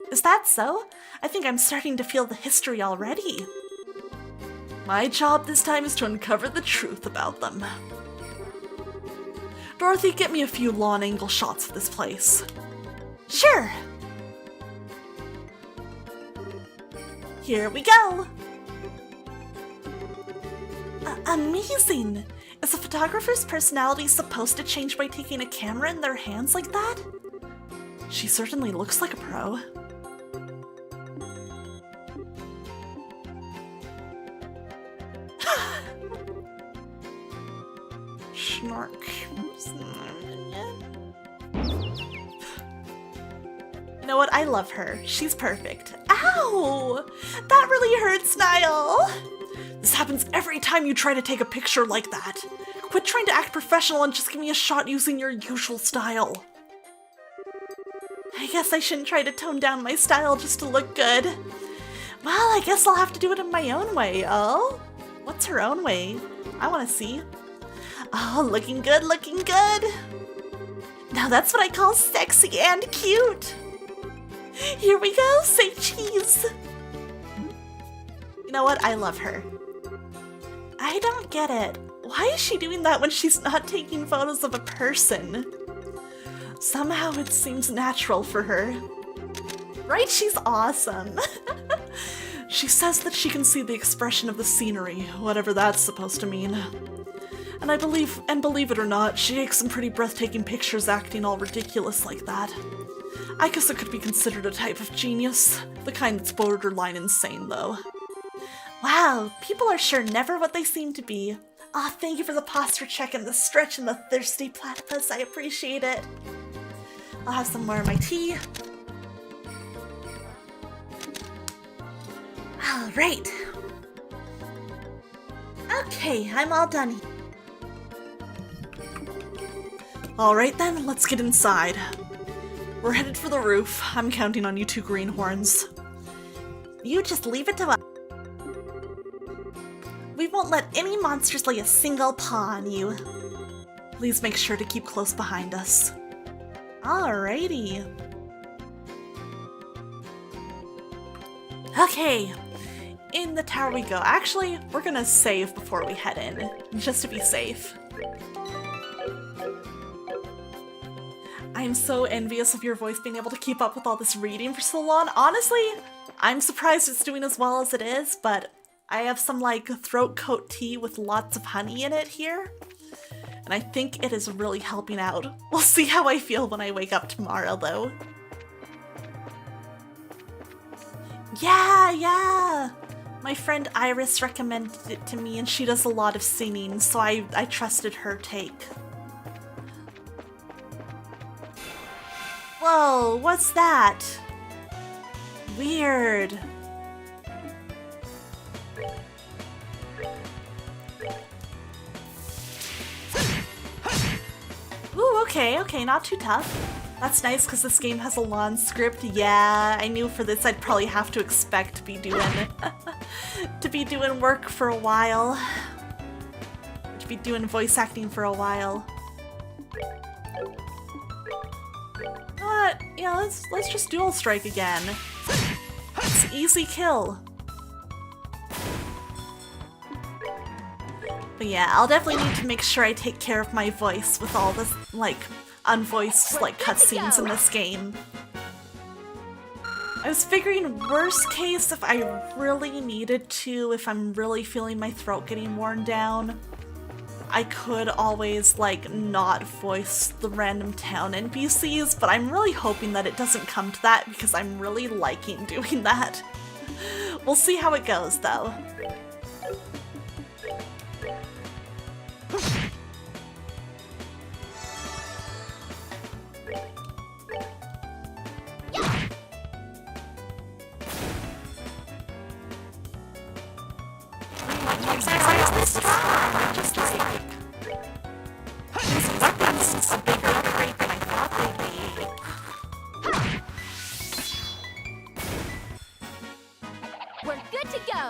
Is that so? I think I'm starting to feel the history already. My job this time is to uncover the truth about them. Dorothy, get me a few lawn angle shots of this place. Sure! Here we go! Amazing! Is a photographer's personality supposed to change by taking a camera in their hands like that? She certainly looks like a pro. Snark. You know what? I love her. She's perfect. Ow! That really hurts, Niall! This happens every time you try to take a picture like that. Quit trying to act professional and just give me a shot using your usual style. I guess I shouldn't try to tone down my style just to look good. Well, I guess I'll have to do it in my own way. Oh? What's her own way? I want to see. Oh, looking good, looking good. Now that's what I call sexy and cute. Here we go, say cheese. You know what? I love her. I don't get it. Why is she doing that when she's not taking photos of a person? Somehow it seems natural for her. Right? She's awesome. She says that she can see the expression of the scenery, whatever that's supposed to mean. And believe it or not, she takes some pretty breathtaking pictures acting all ridiculous like that. I guess it could be considered a type of genius. The kind that's borderline insane, though. Wow, people are sure never what they seem to be. Aw, thank you for the posture check and the stretch and the thirsty platypus. I appreciate it. I'll have some more of my tea. Alright. Okay, I'm all done. Alright then, let's get inside. We're headed for the roof. I'm counting on you two greenhorns. You just leave it to us. We won't let any monsters lay a single paw on you. Please make sure to keep close behind us. Alrighty. Okay, in the tower we go. Actually, we're gonna save before we head in, just to be safe. I'm so envious of your voice being able to keep up with all this reading for so long. Honestly, I'm surprised it's doing as well as it is, but I have some like throat coat tea with lots of honey in it here. And I think it is really helping out. We'll see how I feel when I wake up tomorrow though. Yeah! My friend Iris recommended it to me and she does a lot of singing, so I trusted her take. Whoa, what's that? Weird. Ooh, okay, not too tough. That's nice because this game has a long script. Yeah, I knew for this I'd probably have to expect to be doing work for a while. To be doing voice acting for a while. But yeah, let's just dual strike again. It's an easy kill. But yeah, I'll definitely need to make sure I take care of my voice with all this, like, unvoiced, like, cutscenes in this game. I was figuring worst case if I really needed to, if I'm really feeling my throat getting worn down, I could always, like, not voice the random town NPCs, but I'm really hoping that it doesn't come to that because I'm really liking doing that. We'll see how it goes, though. Just like these weapons are bigger upgrade than I thought they'd be. We're good to go.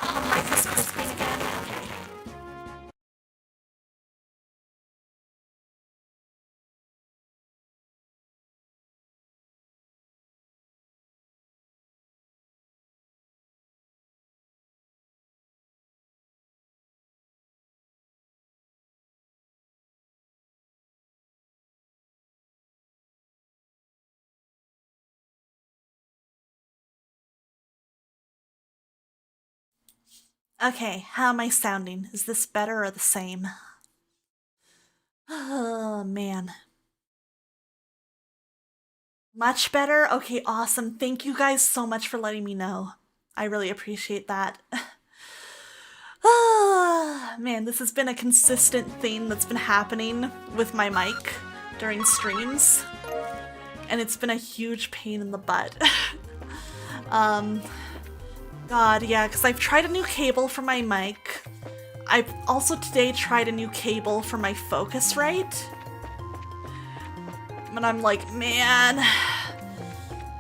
Oh, life is crispy again. Okay. Okay, how am I sounding? Is this better or the same? Oh, man. Much better? Okay, awesome. Thank you guys so much for letting me know. I really appreciate that. Ah, man, this has been a consistent theme that's been happening with my mic during streams. And it's been a huge pain in the butt. God, yeah, because I've tried a new cable for my mic. I've also today tried a new cable for my Focusrite. And I'm like, man,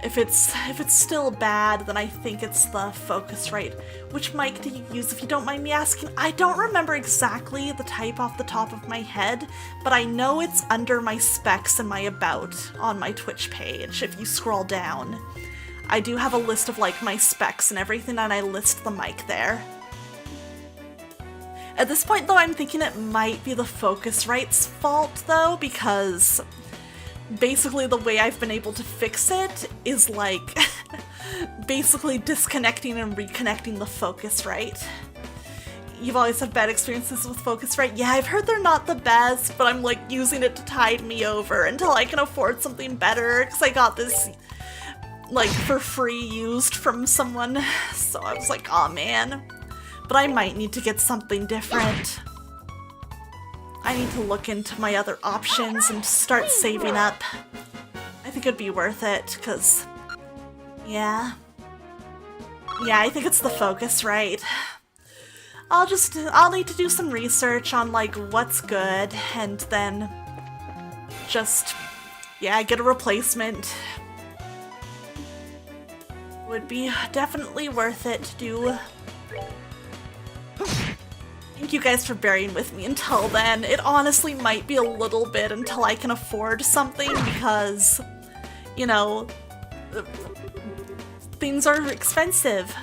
if it's still bad, then I think it's the Focusrite. Which mic do you use, if you don't mind me asking? I don't remember exactly the type off the top of my head, but I know it's under my specs and my about on my Twitch page if you scroll down. I do have a list of like my specs and everything, and I list the mic there. At this point though, I'm thinking it might be the Focusrite's fault though, because basically the way I've been able to fix it is like basically disconnecting and reconnecting the Focusrite. You've always had bad experiences with Focusrite? Yeah, I've heard they're not the best, but I'm like using it to tide me over until I can afford something better, because I got this like for free used from someone, so I was like, aw man. But I might need to get something different. I need to look into my other options and start saving up. I think it'd be worth it, because yeah, I think it's the Focusrite. I'll need to do some research on like what's good, and then just, yeah, get a replacement. Would be definitely worth it to do. Thank you guys for bearing with me until then. It honestly might be a little bit until I can afford something because, you know, things are expensive.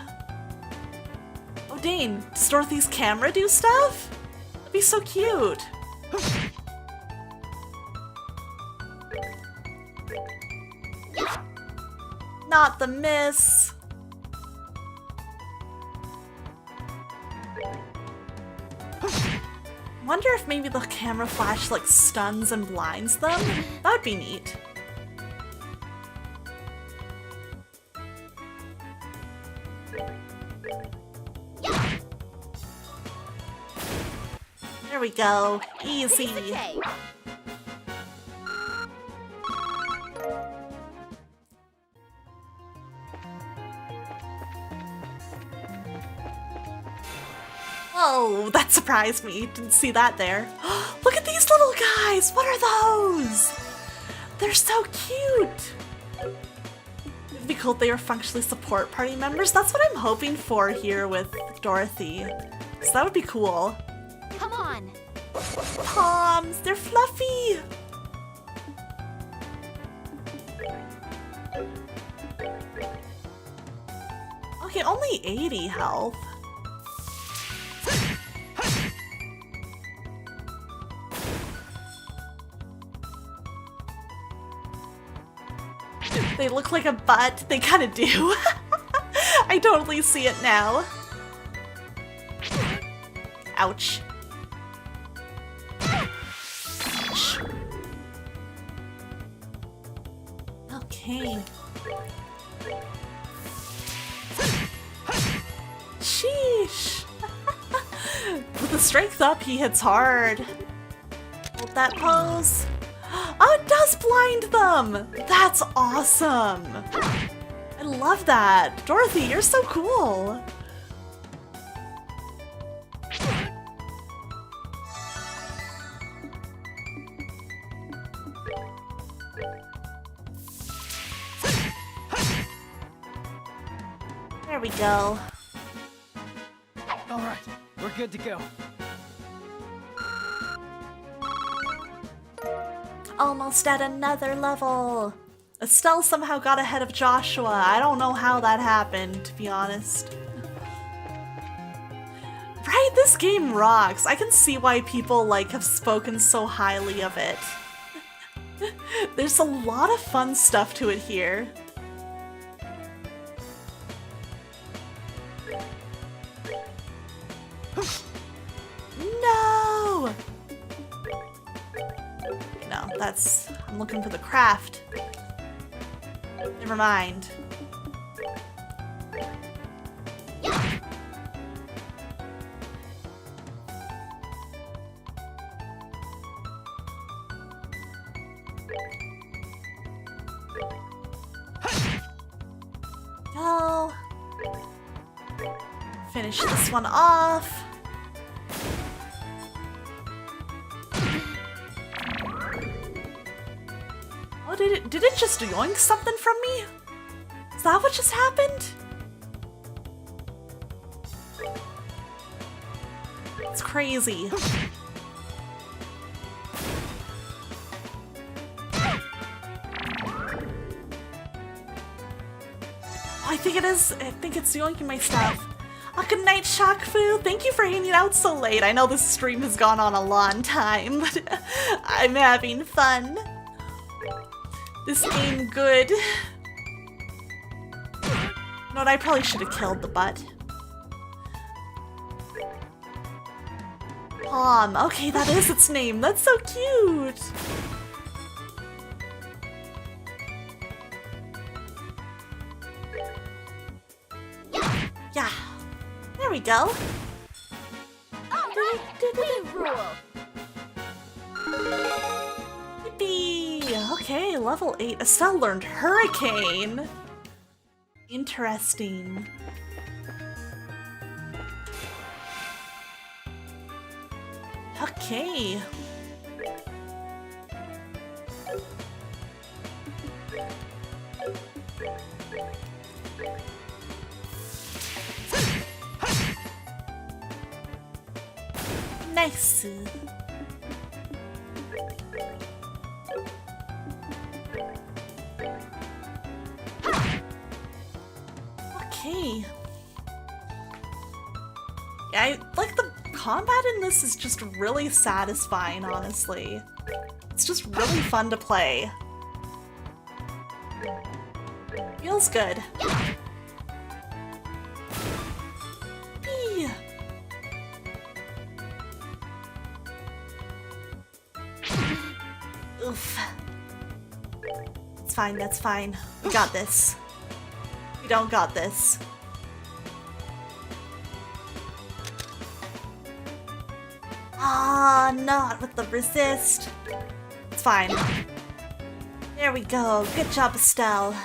Oh dang, does Dorothy's camera do stuff? That'd be so cute. Not the miss. wonder if maybe the camera flash like stuns and blinds them. That would be neat. There we go. Easy. Whoa, that surprised me. Didn't see that there. Look at these little guys. What are those? They're so cute. It'd be cool if they were functionally support party members. That's what I'm hoping for here with Dorothy. So that would be cool. Come on. Poms, they're fluffy. Okay, only 80 health. They look like a butt. They kind of do. I totally see it now. Ouch. Ouch. Okay. Sheesh. With the strength up, he hits hard. Hold that pose. Oh, it does blind them! That's awesome! I love that! Dorothy, you're so cool! There we go. All right, we're good to go. Almost at another level. Estelle somehow got ahead of Joshua. I don't know how that happened, to be honest. Right, this game rocks. I can see why people have spoken so highly of it. There's a lot of fun stuff to it here. No! No, I'm looking for the craft. Never mind. Go. Finish this one off. Oh, did it just yoink something from me? Is that what just happened? It's crazy. I think it is. I think it's yoinking my stuff. Oh, good night, Shakfu. Thank you for hanging out so late. I know this stream has gone on a long time, but I'm having fun. This game good. No, I probably should have killed the butt. Pom. Okay, that is its name. That's so cute. Yeah. There we go. Yippee! Okay, level 8. Estelle learned Hurricane. Interesting. Okay. Nice. Okay. Yeah, I like the combat in this is just really satisfying, honestly. It's just really fun to play. Feels good. Eee. Oof. It's fine, that's fine. We got this. We don't got this. Ah, not with the resist. It's fine. There we go. Good job, Estelle.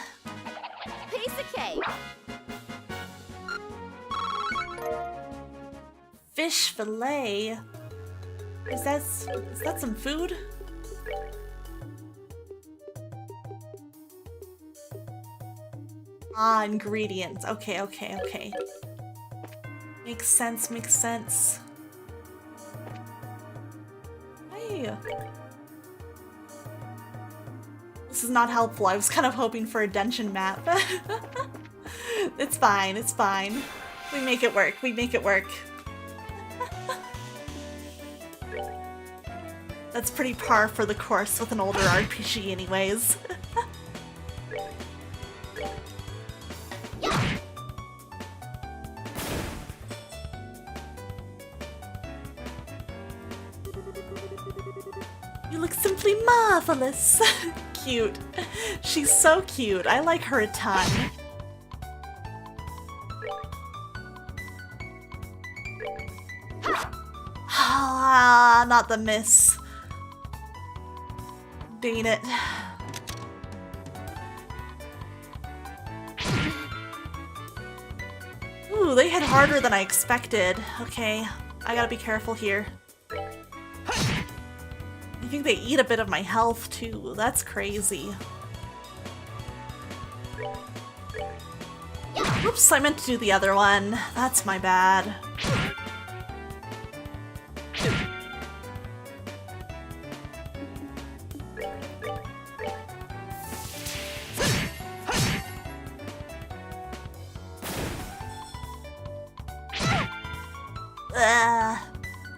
Piece of cake. Fish fillet. Is that some food? Ah, ingredients. Okay, okay, okay. Makes sense, makes sense. Hey. This is not helpful. I was kind of hoping for a dungeon map. It's fine, it's fine. We make it work, we make it work. That's pretty par for the course with an older RPG anyways. You look simply marvelous. Cute. She's so cute. I like her a ton. Ah, not the miss. Dang it. Ooh, they hit harder than I expected. Okay, I gotta be careful here. I think they eat a bit of my health too. That's crazy. Oops, I meant to do the other one. That's my bad.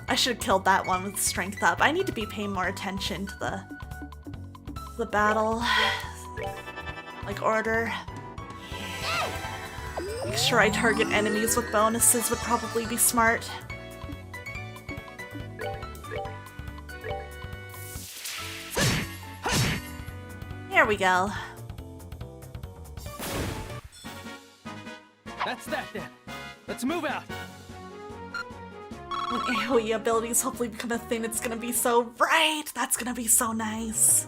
I should have killed that one with strength up. I need to be paying more attention to the battle like order. Make sure I target enemies with bonuses would probably be smart. There we go. That's that then. Let's move out. When AoE abilities hopefully become a thing, it's gonna be so bright! That's gonna be so nice.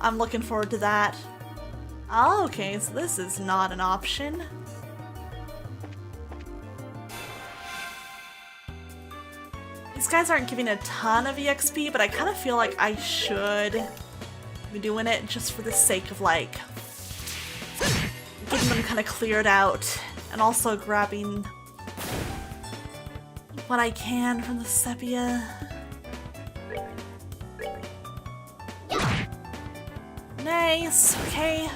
I'm looking forward to that. Oh, okay, so this is not an option. These guys aren't giving a ton of EXP, but I kind of feel like I should be doing it just for the sake of, like, getting them kind of cleared out, and also grabbing what I can from the sepia. Nice, okay.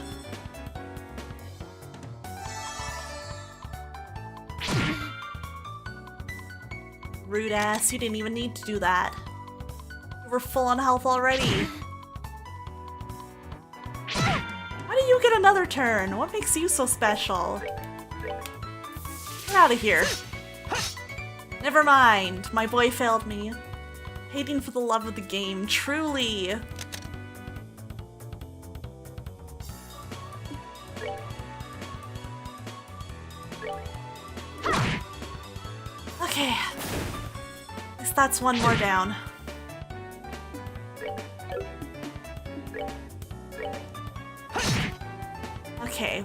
Rude ass, you didn't even need to do that. You were full on health already. How do you get another turn? What makes you so special? Get out of here. Never mind, my boy failed me. Hating for the love of the game, truly. Okay. At least that's one more down. Okay.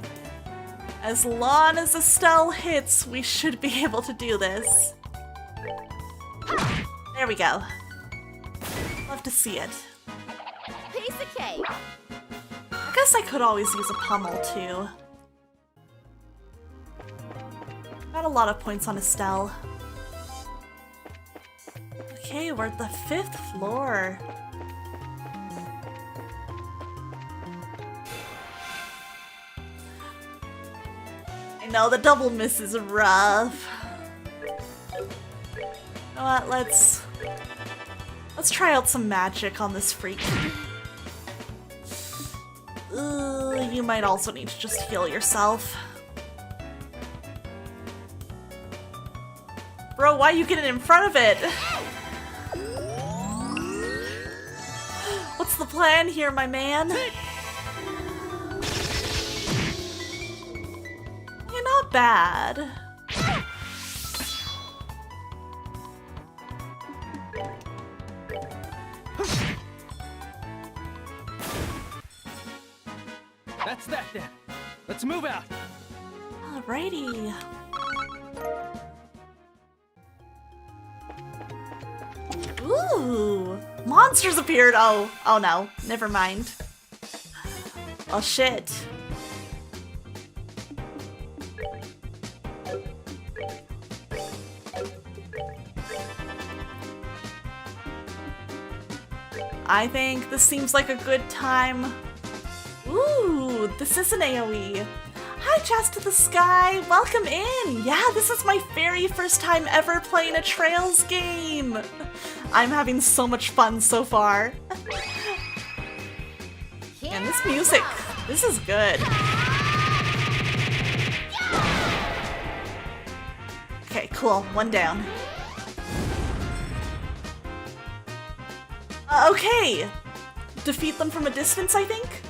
As long as Estelle hits, we should be able to do this. There we go. Love to see it. Piece of cake. I guess I could always use a pummel too. Got a lot of points on Estelle. Okay, we're at the 5th floor. I know the double miss is rough. You know what, let's try out some magic on this freak. You might also need to just heal yourself. Bro, why are you getting in front of it? What's What's the plan here, my man? You're not bad. That's that then. Let's move out. Alrighty. Ooh, monsters appeared. Oh no, never mind. Oh shit. I think this seems like a good time. Ooh, this is an AoE. Hi, Chast to the Sky, welcome in! Yeah, this is my very first time ever playing a Trails game! I'm having so much fun so far. And this music, this is good. Okay, cool, one down. Okay! Defeat them from a distance, I think?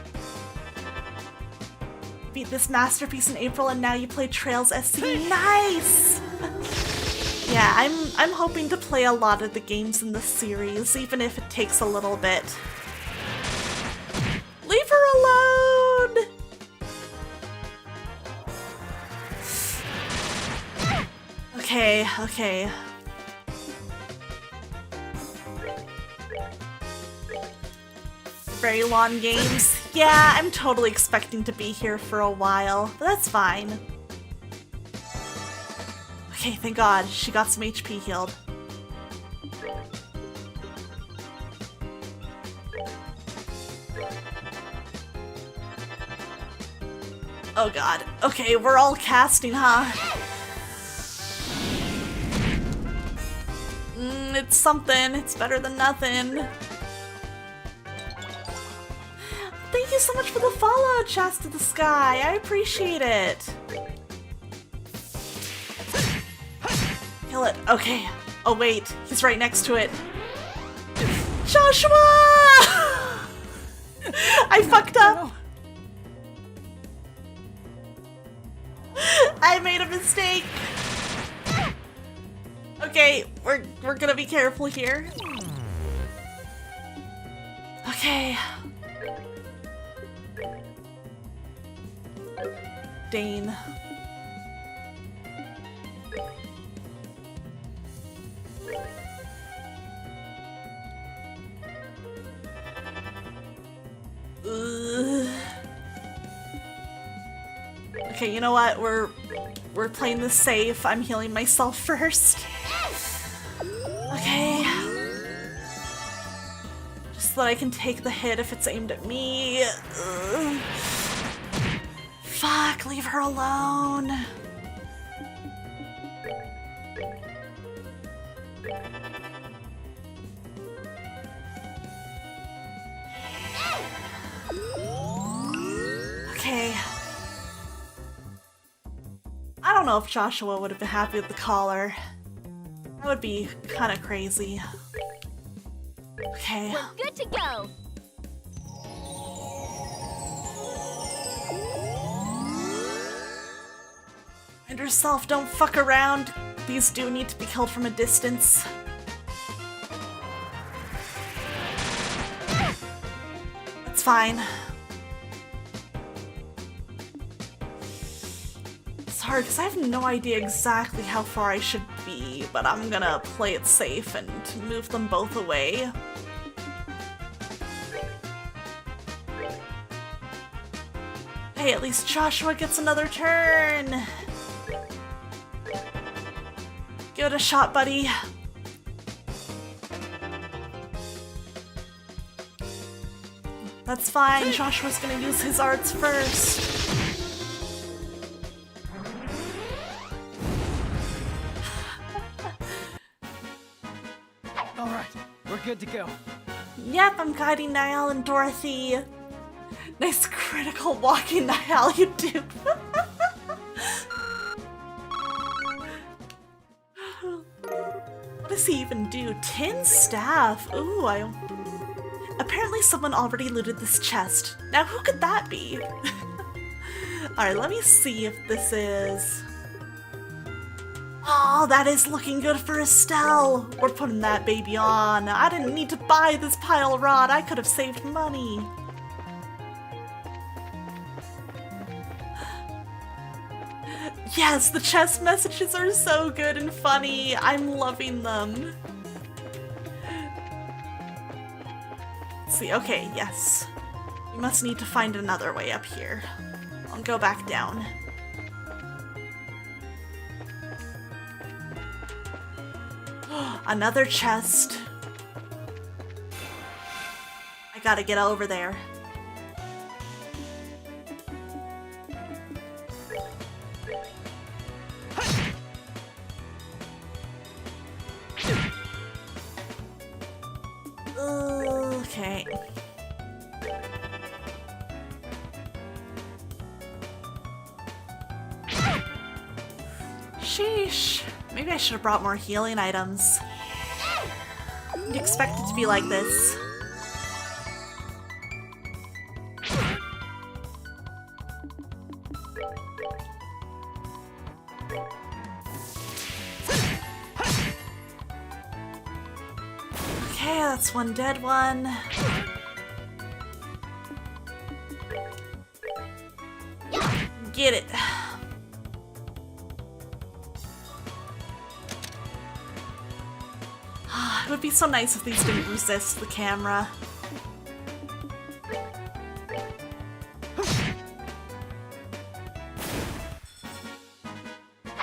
Beat this masterpiece in April and now you play Trails SC. Nice! Yeah, I'm hoping to play a lot of the games in this series, even if it takes a little bit. Leave her alone! Okay, okay. Very long games. Yeah, I'm totally expecting to be here for a while, but that's fine. Okay, thank God, she got some HP healed. Oh God. Okay, we're all casting, huh? It's something. It's better than nothing. Thank you so much for the follow, Chast to the Sky. I appreciate it. Kill it. Okay. Oh wait, he's right next to it. Joshua! I fucked up. I made a mistake. Okay, we're gonna be careful here. Okay. Dane. Ugh. Okay, you know what? We're playing this safe. I'm healing myself first. Okay. Just so that I can take the hit if it's aimed at me. Ugh. Fuck, leave her alone. Okay. I don't know if Joshua would have been happy with the collar. That would be kind of crazy. Okay. We're good to go. And yourself, don't fuck around. These do need to be killed from a distance. It's fine. It's hard because I have no idea exactly how far I should be, but I'm gonna play it safe and move them both away. Hey, at least Joshua gets another turn. Give it a shot, buddy. That's fine. Joshua's gonna use his arts first. All right, we're good to go. Yep, I'm guiding Niall and Dorothy. Nice critical walking, Niall, you do. What does he even do? Tin staff. Ooh, Apparently someone already looted this chest. Now who could that be? Alright, let me see if this is... Oh, that is looking good for Estelle. We're putting that baby on. I didn't need to buy this pile rod. I could have saved money. Yes, the chest messages are so good and funny. I'm loving them. Let's see, okay, yes. We must need to find another way up here. I'll go back down. Another chest. I gotta get over there. Okay. Sheesh. Maybe I should have brought more healing items. You'd expect it to be like this. Okay, that's one dead one. Get it. It would be so nice if these didn't resist the camera.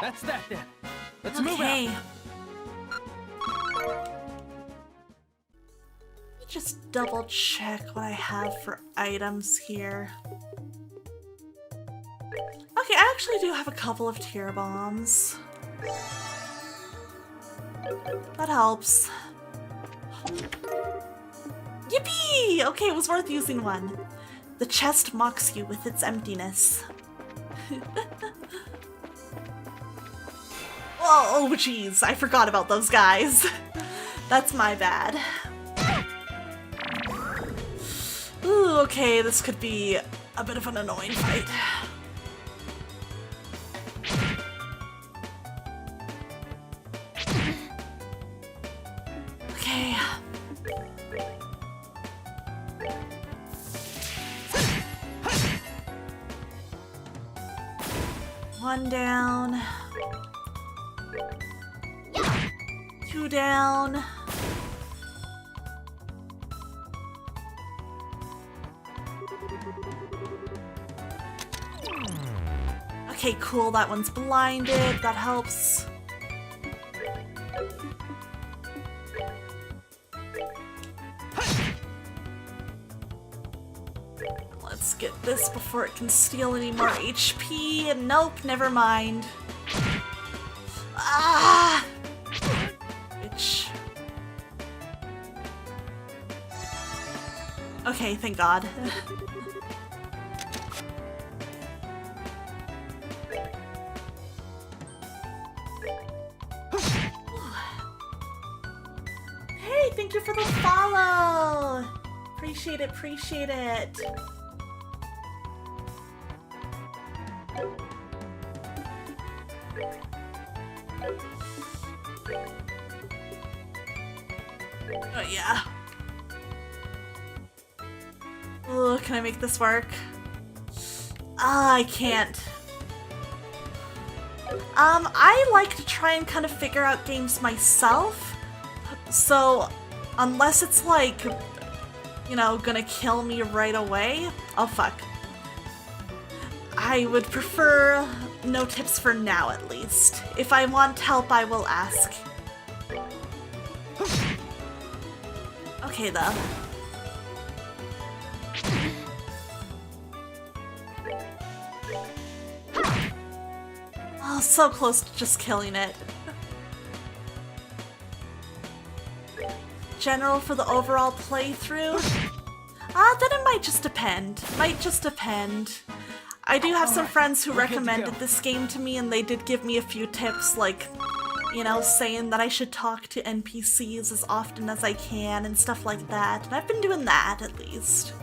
That's that then. Let's move Okay. out. Let me just double check what I have for items here. Okay, I actually do have a couple of tear bombs. That helps. Yippee! Okay, it was worth using one. The chest mocks you with its emptiness. Oh, jeez, I forgot about those guys. That's my bad. Ooh, okay, this could be a bit of an annoying fight. Okay. One down. Two down. Okay, cool, that one's blinded. That helps. Let's get this before it can steal any more HP. And nope, never mind. Ah! Bitch. Okay, thank God. Hey, thank you for the follow! Appreciate it, appreciate it. Oh yeah. Oh, can I make this work? Ah, I can't. I like to try and kind of figure out games myself. So, unless it's like, you know, gonna kill me right away. Oh fuck. I would prefer no tips for now, at least. If I want help, I will ask. Okay, though. Oh, so close to just killing it. General for the overall playthrough? Then it might just depend. Might just depend. I do have some friends who recommended this game to me, and they did give me a few tips, like you know, saying that I should talk to NPCs as often as I can and stuff like that, and I've been doing that at least.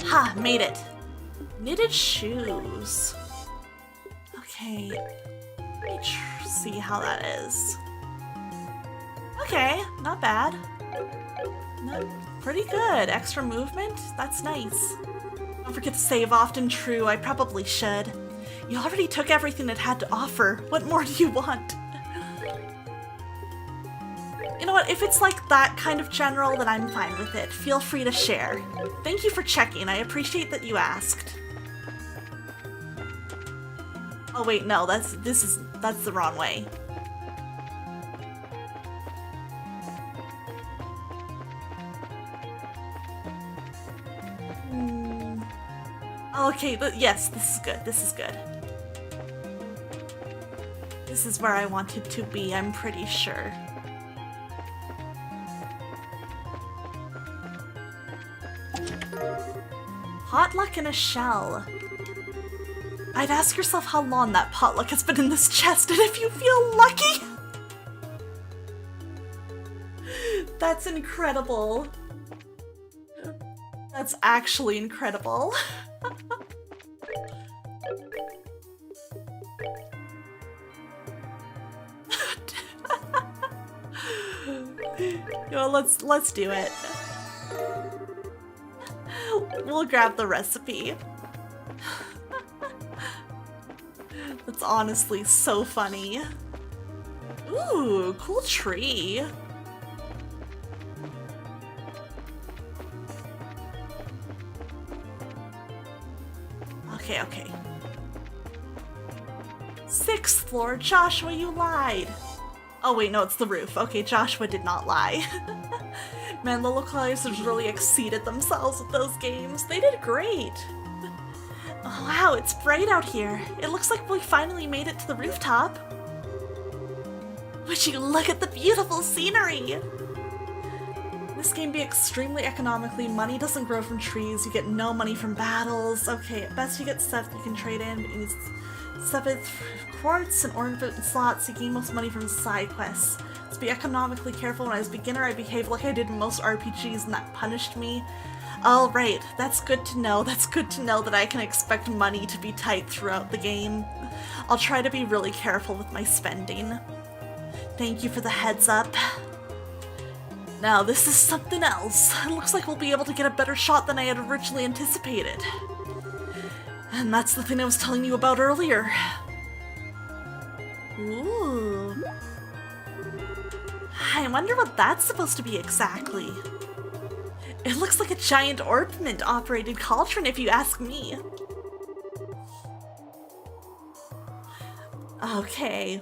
Ha, made it. Knitted shoes. Okay, let me see how that is. Okay, not bad. No, pretty good. Extra movement? That's nice. Don't forget to save often. True, I probably should. You already took everything it had to offer. What more do you want? You know what, if it's like that kind of general, then I'm fine with it. Feel free to share. Thank you for checking. I appreciate that you asked. Oh wait, no, that's the wrong way. Okay, but yes, this is good. This is good. This is where I wanted to be, I'm pretty sure. Potluck in a shell. I'd ask yourself how long that potluck has been in this chest, and if you feel lucky. That's incredible. That's actually incredible. Yo, let's do it. We'll grab the recipe. That's honestly so funny. Ooh, cool tree. Okay, okay. 6th floor, Joshua, you lied. Oh wait, no, it's the roof. Okay, Joshua did not lie. Man, the localizers really exceeded themselves with those games. They did great. Oh, wow, it's bright out here. It looks like we finally made it to the rooftop. Would you look at the beautiful scenery? This game be extremely economically. Money doesn't grow from trees. You get no money from battles. Okay, at best you get stuff you can trade in, but you need 7 quartz and ornament slots. You gain most money from side quests. So be economically careful. When I was a beginner, I behaved like I did in most RPGs, and that punished me. All right, that's good to know. That's good to know that I can expect money to be tight throughout the game. I'll try to be really careful with my spending. Thank you for the heads up. Now, this is something else. It looks like we'll be able to get a better shot than I had originally anticipated. And that's the thing I was telling you about earlier. Ooh. I wonder what that's supposed to be exactly. It looks like a giant orpiment-operated cauldron, if you ask me. Okay.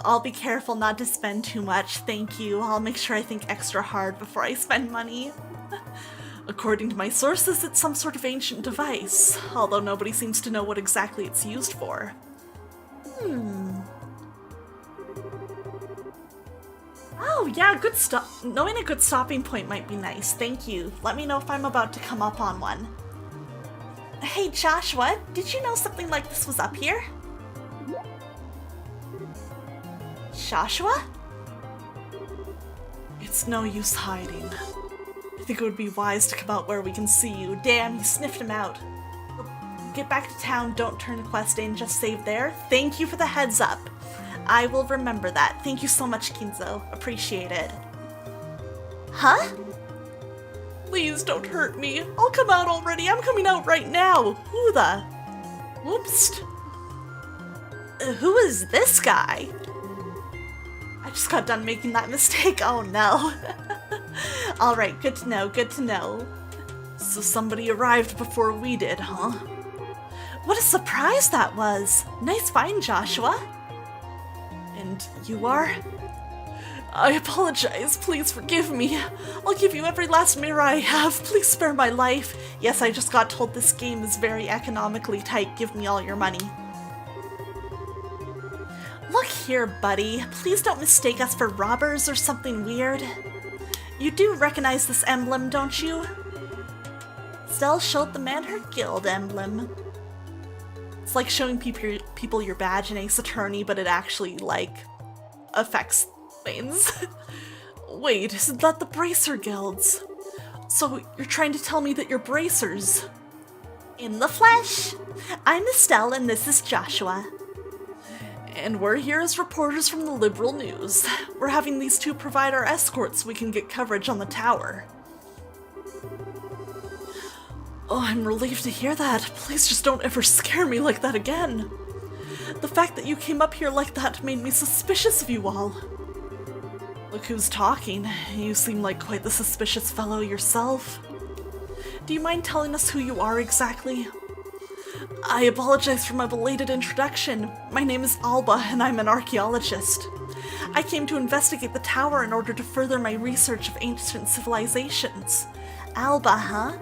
I'll be careful not to spend too much, thank you. I'll make sure I think extra hard before I spend money. According to my sources, it's some sort of ancient device, although nobody seems to know what exactly it's used for. Oh yeah, good stuff. Knowing a good stopping point might be nice, thank you. Let me know if I'm about to come up on one. Hey Joshua, did you know something like this was up here? Joshua? It's no use hiding. I think it would be wise to come out where we can see you. Damn, you sniffed him out. Get back to town, don't turn the quest in, just save there. Thank you for the heads up. I will remember that. Thank you so much, Kinzo. Appreciate it. Huh? Please don't hurt me. I'll come out already. I'm coming out right now. Who the? Whoops. Who is this guy? I just got done making that mistake. Oh no. Alright, good to know, good to know. So somebody arrived before we did, huh? What a surprise that was. Nice find, Joshua. And you are? I apologize. Please forgive me. I'll give you every last mirror I have. Please spare my life. Yes, I just got told this game is very economically tight. Give me all your money. Look here, buddy. Please don't mistake us for robbers or something weird. You do recognize this emblem, don't you? Stella showed the man her guild emblem. It's like showing people your badge in Ace Attorney, but it actually, like, affects things. Wait, isn't that the Bracer Guilds? So you're trying to tell me that you're bracers? In the flesh. I'm Estelle and this is Joshua. And we're here as reporters from the Liberal News. We're having these two provide our escorts so we can get coverage on the tower. Oh, I'm relieved to hear that. Please just don't ever scare me like that again. The fact that you came up here like that made me suspicious of you all. Look who's talking. You seem like quite the suspicious fellow yourself. Do you mind telling us who you are exactly? I apologize for my belated introduction. My name is Alba, and I'm an archaeologist. I came to investigate the tower in order to further my research of ancient civilizations. Alba, huh?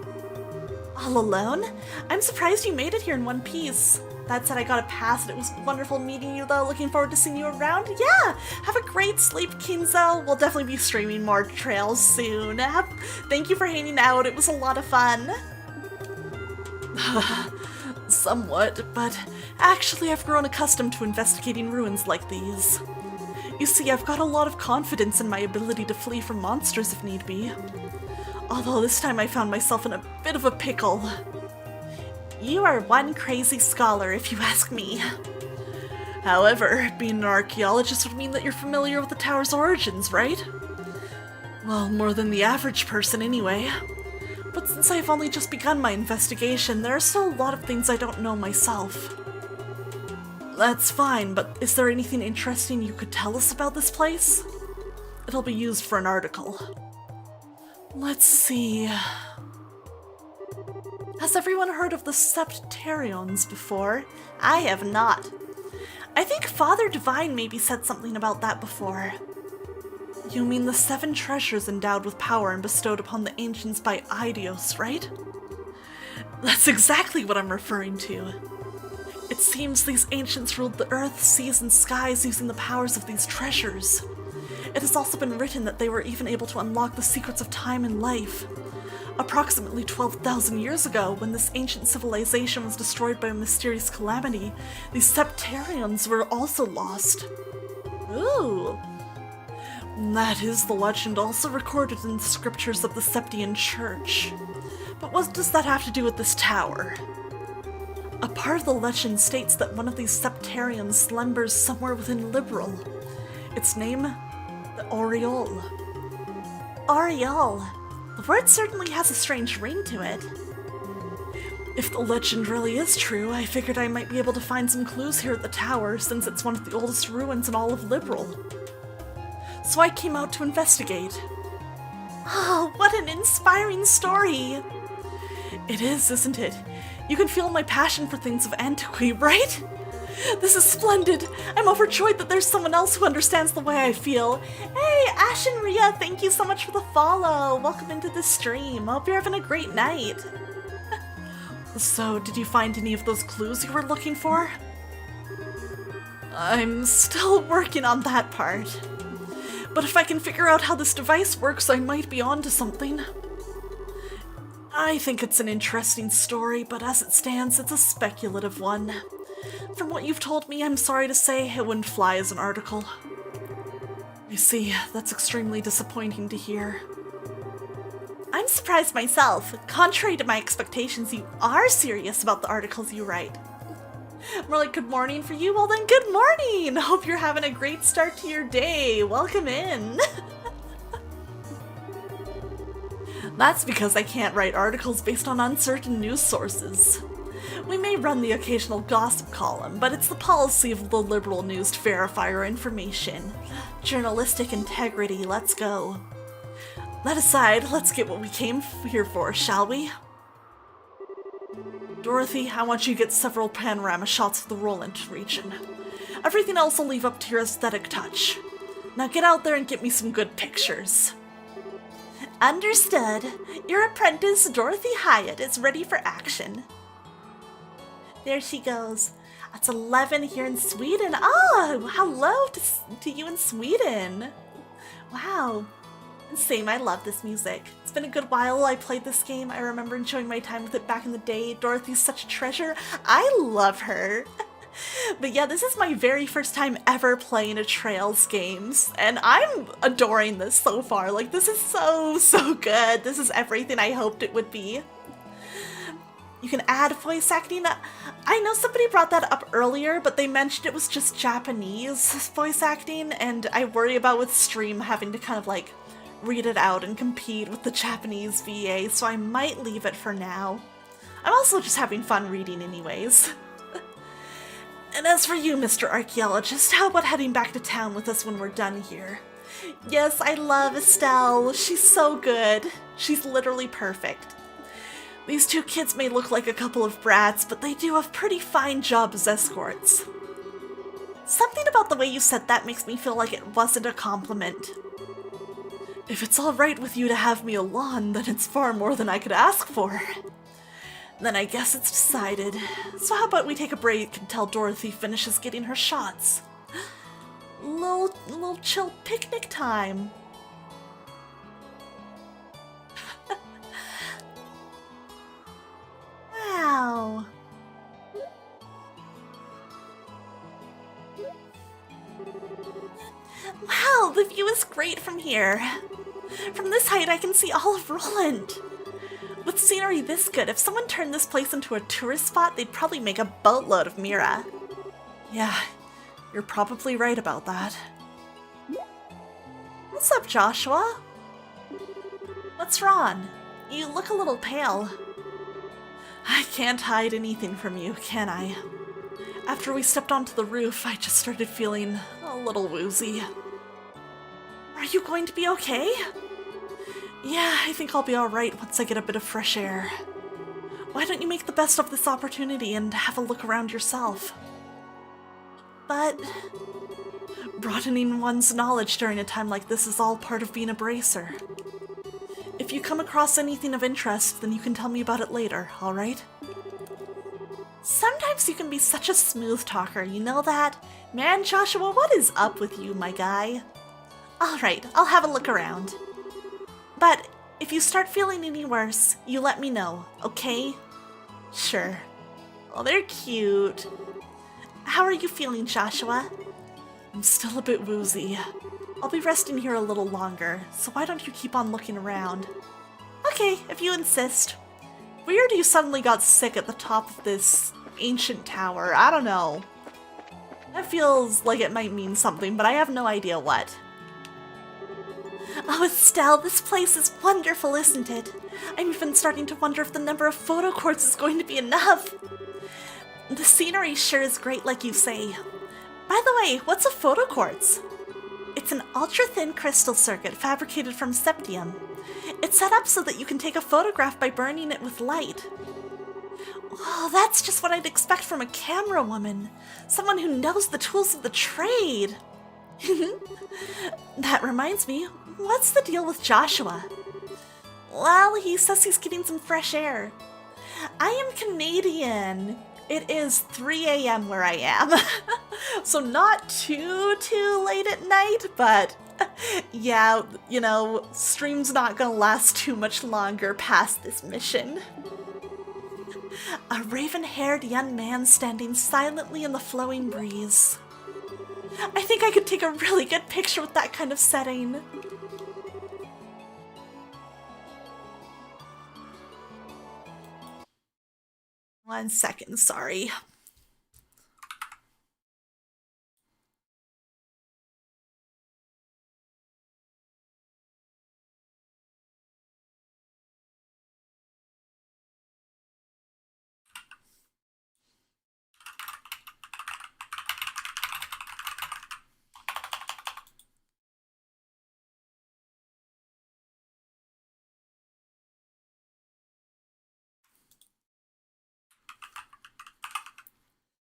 All alone? I'm surprised you made it here in one piece. That said, I got a pass and it was wonderful meeting you though. Looking forward to seeing you around. Yeah! Have a great sleep, Kinzo. We'll definitely be streaming more trails soon. Thank you for hanging out. It was a lot of fun. Somewhat, but actually I've grown accustomed to investigating ruins like these. You see, I've got a lot of confidence in my ability to flee from monsters if need be. Although this time I found myself in a bit of a pickle. You are one crazy scholar, if you ask me. However, being an archaeologist would mean that you're familiar with the tower's origins, right? Well, more than the average person anyway. But since I've only just begun my investigation, there are still a lot of things I don't know myself. That's fine, but is there anything interesting you could tell us about this place? It'll be used for an article. Let's see... Has everyone heard of the Septarions before? I have not. I think Father Divine maybe said something about that before. You mean the 7 treasures endowed with power and bestowed upon the ancients by Eidos, right? That's exactly what I'm referring to. It seems these ancients ruled the earth, seas, and skies using the powers of these treasures. It has also been written that they were even able to unlock the secrets of time and life. Approximately 12,000 years ago, when this ancient civilization was destroyed by a mysterious calamity, these Septarions were also lost. Ooh! That is the legend also recorded in the scriptures of the Septian Church. But what does that have to do with this tower? A part of the legend states that one of these Septarions slumbers somewhere within Liberal. Its name? The Oriole. Oriole. The word certainly has a strange ring to it. If the legend really is true, I figured I might be able to find some clues here at the tower since it's one of the oldest ruins in all of Liberal. So I came out to investigate. Oh, what an inspiring story! It is, isn't it? You can feel my passion for things of antiquity, right? This is splendid! I'm overjoyed that there's someone else who understands the way I feel. Hey, Ash and Ria, thank you so much for the follow. Welcome into the stream. Hope you're having a great night. So, did you find any of those clues you were looking for? I'm still working on that part. But if I can figure out how this device works, I might be onto something. I think it's an interesting story, but as it stands, it's a speculative one. From what you've told me, I'm sorry to say it wouldn't fly as an article. I see, that's extremely disappointing to hear. I'm surprised myself. Contrary to my expectations, you are serious about the articles you write. More like good morning for you? Well then, good morning! Hope you're having a great start to your day. Welcome in. That's because I can't write articles based on uncertain news sources. We may run the occasional gossip column, but it's the policy of the Liberal News to verify our information. Journalistic integrity, let's go. That aside, let's get what we came here for, shall we? Dorothy, I want you to get several panorama shots of the Roland region. Everything else I'll leave up to your aesthetic touch. Now get out there and get me some good pictures. Understood. Your apprentice, Dorothy Hyatt, is ready for action. There she goes. It's 11 here in Sweden. Oh, hello to you in Sweden. Wow. Same, I love this music. It's been a good while I played this game. I remember enjoying my time with it back in the day. Dorothy's such a treasure. I love her. But yeah, this is my very first time ever playing a Trails games, and I'm adoring this so far. Like, this is so good. This is everything I hoped it would be. You can add voice acting. I know somebody brought that up earlier, but they mentioned it was just Japanese voice acting, and I worry about with stream having to kind of like read it out and compete with the Japanese VA, so I might leave it for now. I'm also just having fun reading anyways. And as for you, Mr. Archaeologist, how about heading back to town with us when we're done here? Yes, I love Estelle. She's so good. She's literally perfect. These two kids may look like a couple of brats, but they do a pretty fine job as escorts. Something about the way you said that makes me feel like it wasn't a compliment. If it's all right with you to have me along, then it's far more than I could ask for. Then I guess it's decided. So how about we take a break until Dorothy finishes getting her shots? Little chill picnic time. Wow. Wow, the view is great from here. From this height, I can see all of Roland. With scenery this good, if someone turned this place into a tourist spot, they'd probably make a boatload of Mira. Yeah, you're probably right about that. What's up, Joshua? What's wrong? You look a little pale. I can't hide anything from you, can I? After we stepped onto the roof, I just started feeling a little woozy. Are you going to be okay? Yeah, I think I'll be alright once I get a bit of fresh air. Why don't you make the best of this opportunity and have a look around yourself? But broadening one's knowledge during a time like this is all part of being a bracer. If you come across anything of interest, then you can tell me about it later, alright? Sometimes you can be such a smooth talker, you know that? Man, Joshua, what is up with you, my guy? Alright, I'll have a look around. But if you start feeling any worse, you let me know, okay? Sure. Oh, they're cute. How are you feeling, Joshua? I'm still a bit woozy. I'll be resting here a little longer, so why don't you keep on looking around? Okay, if you insist. Weird you suddenly got sick at the top of this ancient tower. I don't know. That feels like it might mean something, but I have no idea what. Oh, Estelle, this place is wonderful, isn't it? I'm even starting to wonder if the number of photo courts is going to be enough. The scenery sure is great, like you say. By the way, what's a photo quartz? It's an ultra-thin crystal circuit fabricated from septium. It's set up so that you can take a photograph by burning it with light. Oh, that's just what I'd expect from a camera woman. Someone who knows the tools of the trade. That reminds me, what's the deal with Joshua? Well, he says he's getting some fresh air. I am Canadian. It is 3 a.m. where I am. So not too late at night, but yeah, you know, stream's not gonna last too much longer past this mission. A raven-haired young man standing silently in the flowing breeze. I think I could take a really good picture with that kind of setting. One second, sorry.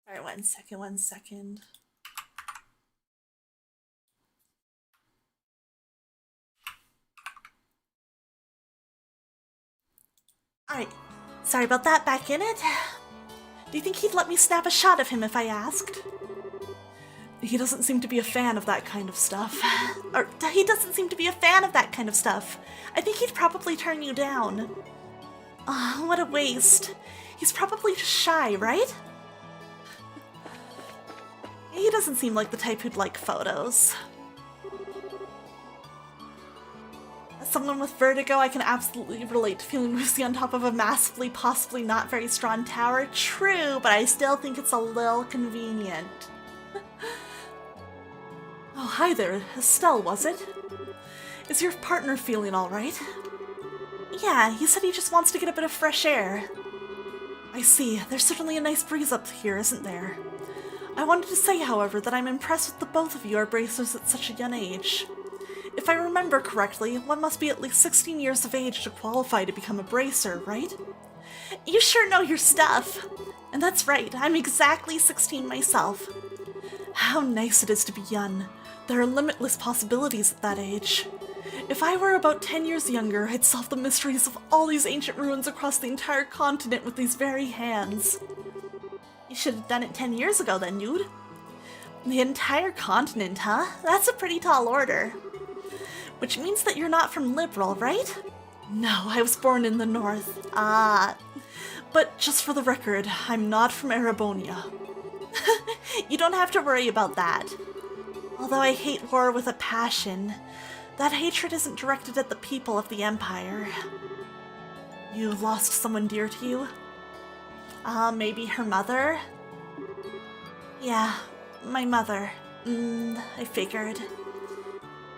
Alright, one second. Alright, sorry about that, back in it. Do you think he'd let me snap a shot of him if I asked? He doesn't seem to be a fan of that kind of stuff. Or, he doesn't seem to be a fan of that kind of stuff. I think he'd probably turn you down. Oh, what a waste. He's probably just shy, right? He doesn't seem like the type who'd like photos. As someone with vertigo, I can absolutely relate to feeling woozy on top of a massively, possibly not very strong tower. True, but I still think it's a little convenient. Oh, hi there. Estelle, was it? Is your partner feeling alright? Yeah, he said he just wants to get a bit of fresh air. I see. There's certainly a nice breeze up here, isn't there? I wanted to say, however, that I'm impressed with the both of you are bracers at such a young age. If I remember correctly, one must be at least 16 years of age to qualify to become a bracer, right? You sure know your stuff! And that's right, I'm exactly 16 myself. How nice it is to be young. There are limitless possibilities at that age. If I were about 10 years younger, I'd solve the mysteries of all these ancient ruins across the entire continent with these very hands. You should have done it 10 years ago then, dude. The entire continent, huh? That's a pretty tall order. Which means that you're not from Liberal, right? No, I was born in the north. Ah. But just for the record, I'm not from Erebonia. You don't have to worry about that. Although I hate war with a passion, that hatred isn't directed at the people of the Empire. You lost someone dear to you? Maybe her mother? Yeah, my mother. I figured.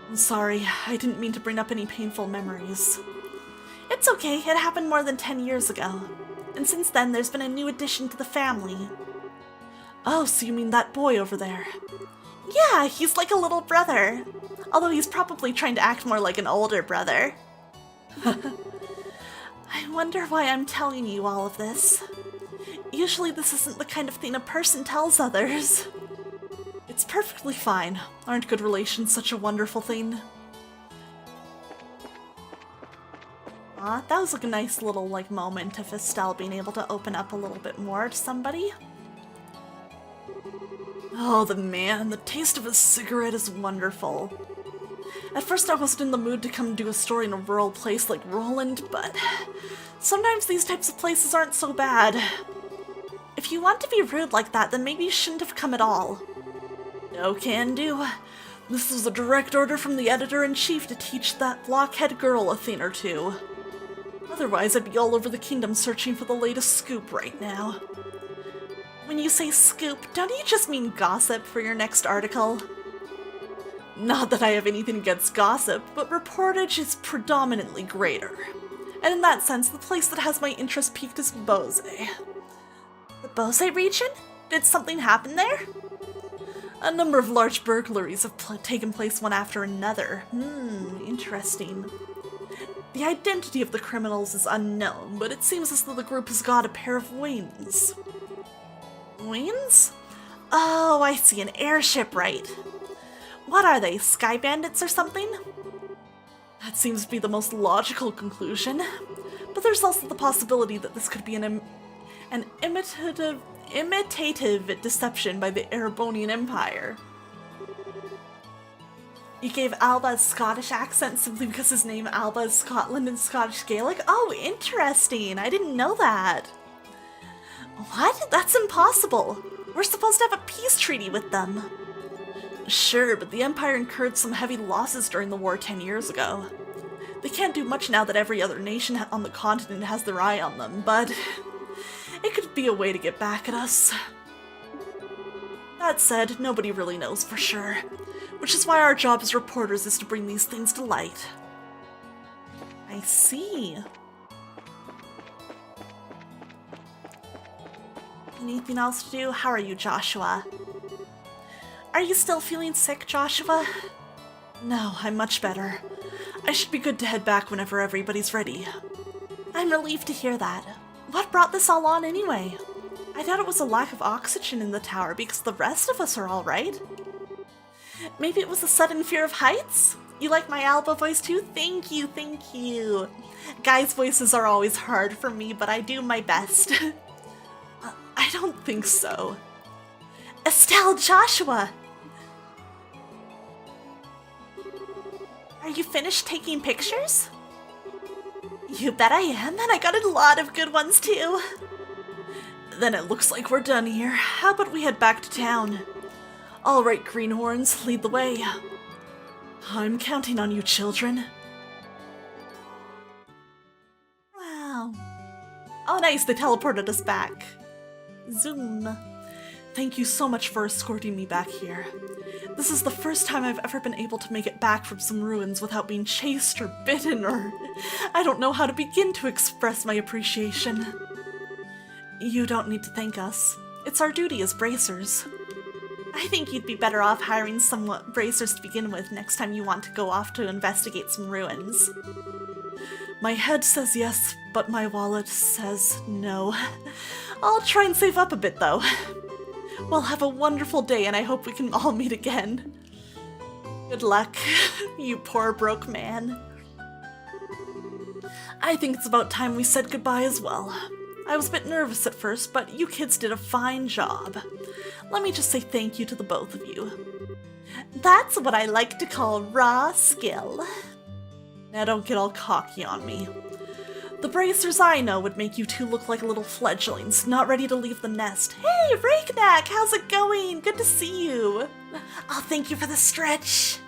I'm sorry, I didn't mean to bring up any painful memories. It's okay, it happened more than 10 years ago. And since then, there's been a new addition to the family. Oh, so you mean that boy over there? Yeah, he's like a little brother. Although he's probably trying to act more like an older brother. I wonder why I'm telling you all of this. Usually this isn't the kind of thing a person tells others. It's perfectly fine. Aren't good relations such a wonderful thing? Aw, that was like a nice little moment of Estelle being able to open up a little bit more to somebody. Oh, the man, the taste of a cigarette is wonderful. At first I wasn't in the mood to come do a story in a rural place like Roland, but sometimes these types of places aren't so bad. If you want to be rude like that, then maybe you shouldn't have come at all. No can do. This is a direct order from the editor-in-chief to teach that blockhead girl a thing or two. Otherwise, I'd be all over the kingdom searching for the latest scoop right now. When you say scoop, don't you just mean gossip for your next article? Not that I have anything against gossip, but reportage is predominantly greater. And in that sense, the place that has my interest peaked is Bose. The Bose region? Did something happen there? A number of large burglaries have taken place one after another. Interesting. The identity of the criminals is unknown, but it seems as though the group has got a pair of wings. Wings? Oh, I see, an airship, right. What are they, sky bandits or something? That seems to be the most logical conclusion. But there's also the possibility that this could be an imitative deception by the Erebonian Empire. You gave Alba a Scottish accent simply because his name Alba is Scotland and Scottish Gaelic? Oh, interesting. I didn't know that. What? That's impossible. We're supposed to have a peace treaty with them. Sure, but the Empire incurred some heavy losses during the war 10 years ago. They can't do much now that every other nation on the continent has their eye on them, but it could be a way to get back at us. That said, nobody really knows for sure, which is why our job as reporters is to bring these things to light. I see. Anything else to do? How are you, Joshua? Are you still feeling sick, Joshua? No, I'm much better. I should be good to head back whenever everybody's ready. I'm relieved to hear that. What brought this all on anyway? I thought it was a lack of oxygen in the tower because the rest of us are all right. Maybe it was a sudden fear of heights? You like my Alba voice too? Thank you, thank you. Guys' voices are always hard for me, but I do my best. I don't think so. Estelle, Joshua! Are you finished taking pictures? You bet I am, and I got a lot of good ones too. Then it looks like we're done here. How about we head back to town? All right, greenhorns, lead the way. I'm counting on you, children. Wow. Oh, nice, they teleported us back. Zoom. Thank you so much for escorting me back here. This is the first time I've ever been able to make it back from some ruins without being chased or bitten, or I don't know how to begin to express my appreciation. You don't need to thank us. It's our duty as bracers. I think you'd be better off hiring some bracers to begin with next time you want to go off to investigate some ruins. My head says yes, but my wallet says no. I'll try and save up a bit though. Well, have a wonderful day, and I hope we can all meet again. Good luck, you poor broke man. I think it's about time we said goodbye as well. I was a bit nervous at first, but you kids did a fine job. Let me just say thank you to the both of you. That's what I like to call raw skill. Now don't get all cocky on me. The bracers I know would make you two look like little fledglings, not ready to leave the nest. Hey, Raknak, how's it going? Good to see you. Oh, thank you for the stretch.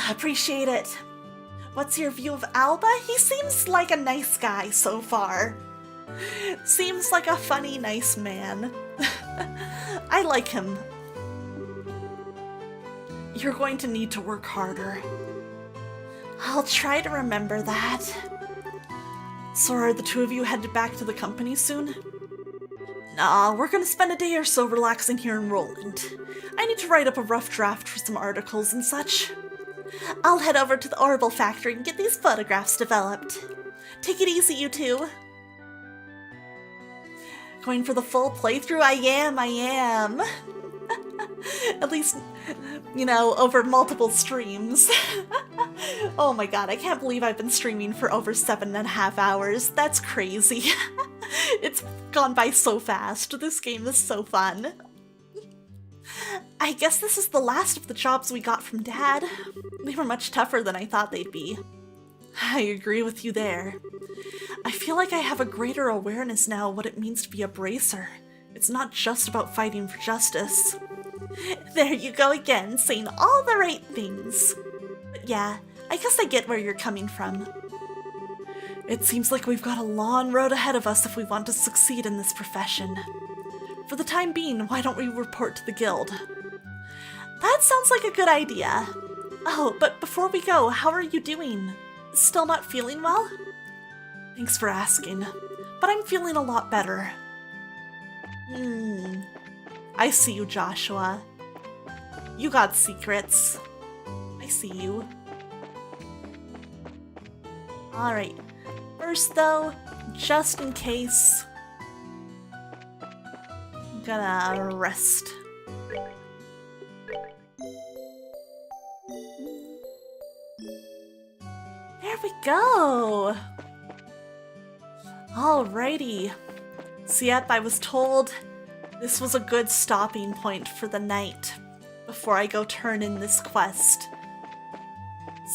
Appreciate it. What's your view of Alba? He seems like a nice guy so far. Seems like a funny, nice man. I like him. You're going to need to work harder. I'll try to remember that. So are the two of you headed back to the company soon? Nah, we're gonna spend a day or so relaxing here in Roland. I need to write up a rough draft for some articles and such. I'll head over to the Orbital factory and get these photographs developed. Take it easy, you two. Going for the full playthrough? I am. At least, you know, over multiple streams. Oh my god, I can't believe I've been streaming for over 7.5 hours. That's crazy. It's gone by so fast. This game is so fun. I guess this is the last of the jobs we got from Dad. They were much tougher than I thought they'd be. I agree with you there. I feel like I have a greater awareness now of what it means to be a bracer. It's not just about fighting for justice. There you go again, saying all the right things. But yeah, I guess I get where you're coming from. It seems like we've got a long road ahead of us if we want to succeed in this profession. For the time being, why don't we report to the guild? That sounds like a good idea. Oh, but before we go, how are you doing? Still not feeling well? Thanks for asking, but I'm feeling a lot better. I see you, Joshua. You got secrets. I see you. Alright, first though, just in case, I'm gonna rest. There we go! Alrighty. So yep, I was told this was a good stopping point for the night before I go turn in this quest.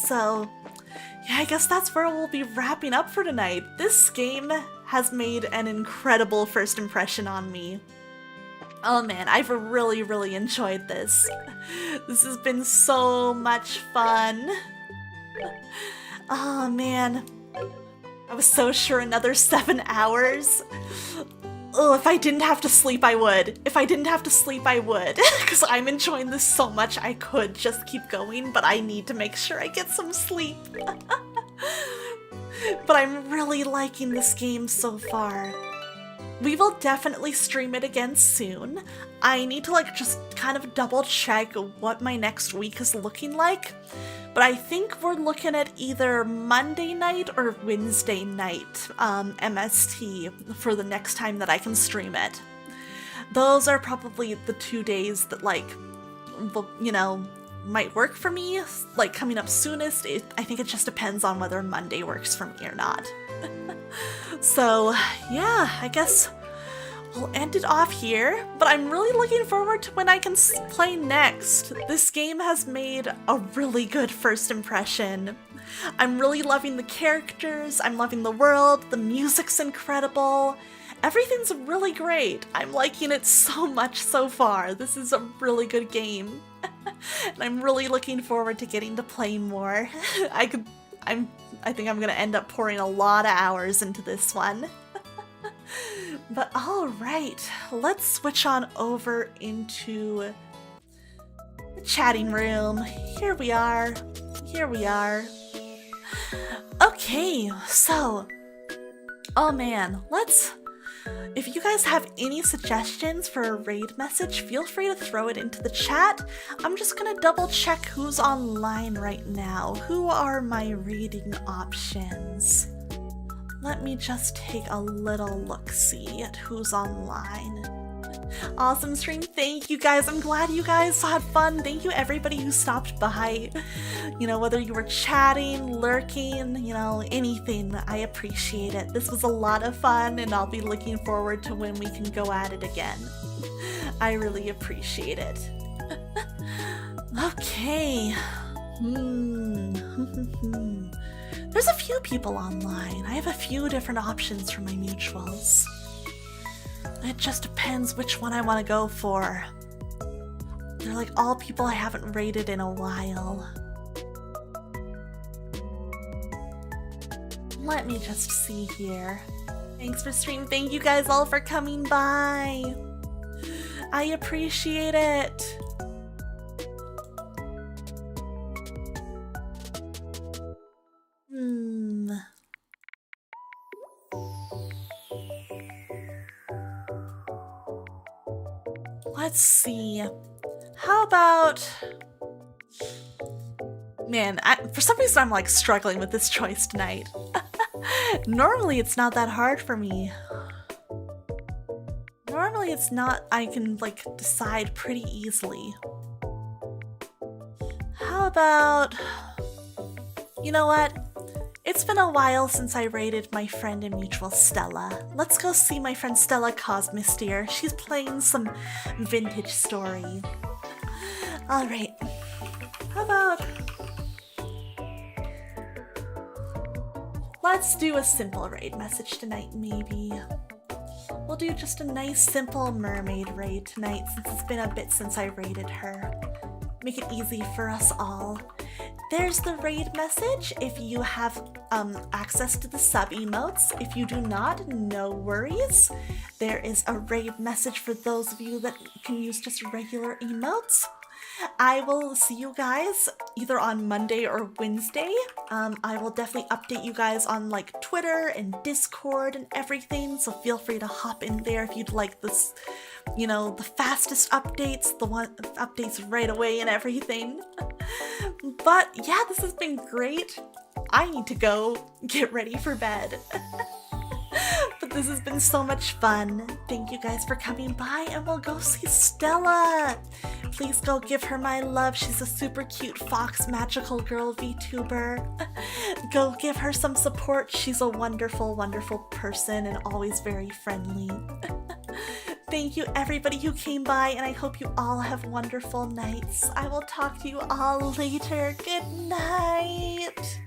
So, yeah, I guess that's where we'll be wrapping up for tonight. This game has made an incredible first impression on me. Oh man, I've really, really enjoyed this. This has been so much fun. Oh man, I was so sure another 7 hours. Oh, if I didn't have to sleep, I would. If I didn't have to sleep, I would. Because I'm enjoying this so much, I could just keep going, but I need to make sure I get some sleep. But I'm really liking this game so far. We will definitely stream it again soon. I need to just kind of double check what my next week is looking like. But I think we're looking at either Monday night or Wednesday night MST for the next time that I can stream it. Those are probably the 2 days that might work for me, coming up soonest. I think it just depends on whether Monday works for me or not. So yeah, I guess we'll end it off here, but I'm really looking forward to when I can play next. This game has made a really good first impression. I'm really loving the characters, I'm loving the world, the music's incredible. Everything's really great. I'm liking it so much so far. This is a really good game. And I'm really looking forward to getting to play more. I think I'm gonna end up pouring a lot of hours into this one. But alright, let's switch on over into the chatting room. Here we are. Here we are. Okay, so, oh man, if you guys have any suggestions for a raid message, feel free to throw it into the chat. I'm just gonna double check who's online right now. Who are my raiding options? Let me just take a little look-see at who's online. Awesome stream, thank you guys. I'm glad you guys had fun. Thank you everybody who stopped by. You know, whether you were chatting, lurking, you know, anything, I appreciate it. This was a lot of fun and I'll be looking forward to when we can go at it again. I really appreciate it. Okay. There's a few people online. I have a few different options for my mutuals. It just depends which one I want to go for. They're like all people I haven't rated in a while. Let me just see here. Thanks for stream. Thank you guys all for coming by. I appreciate it. Let's see. How about... Man, for some reason I'm like struggling with this choice tonight. Normally it's not that hard for me. Normally it's not, I can like decide pretty easily. How about... You know what? It's been a while since I raided my friend and mutual Stella. Let's go see my friend Stella Cosmisteer. She's playing some vintage story. Alright. How about... Let's do a simple raid message tonight, maybe. We'll do just a nice simple mermaid raid tonight since it's been a bit since I raided her. Make it easy for us all. There's the raid message if you have access to the sub emotes. If you do not, no worries. There is a raid message for those of you that can use just regular emotes. I will see you guys either on Monday or Wednesday. I will definitely update you guys on like Twitter and Discord and everything, so feel free to hop in there if you'd like this, you know, the fastest updates, the one updates right away and everything. But yeah, this has been great. I need to go get ready for bed. But this has been so much fun. Thank you guys for coming by, and we'll go see Stella. Please go give her my love. She's a super cute fox magical girl VTuber. Go give her some support. She's a wonderful, wonderful person and always very friendly. Thank you everybody who came by, and I hope you all have wonderful nights. I will talk to you all later. Good night.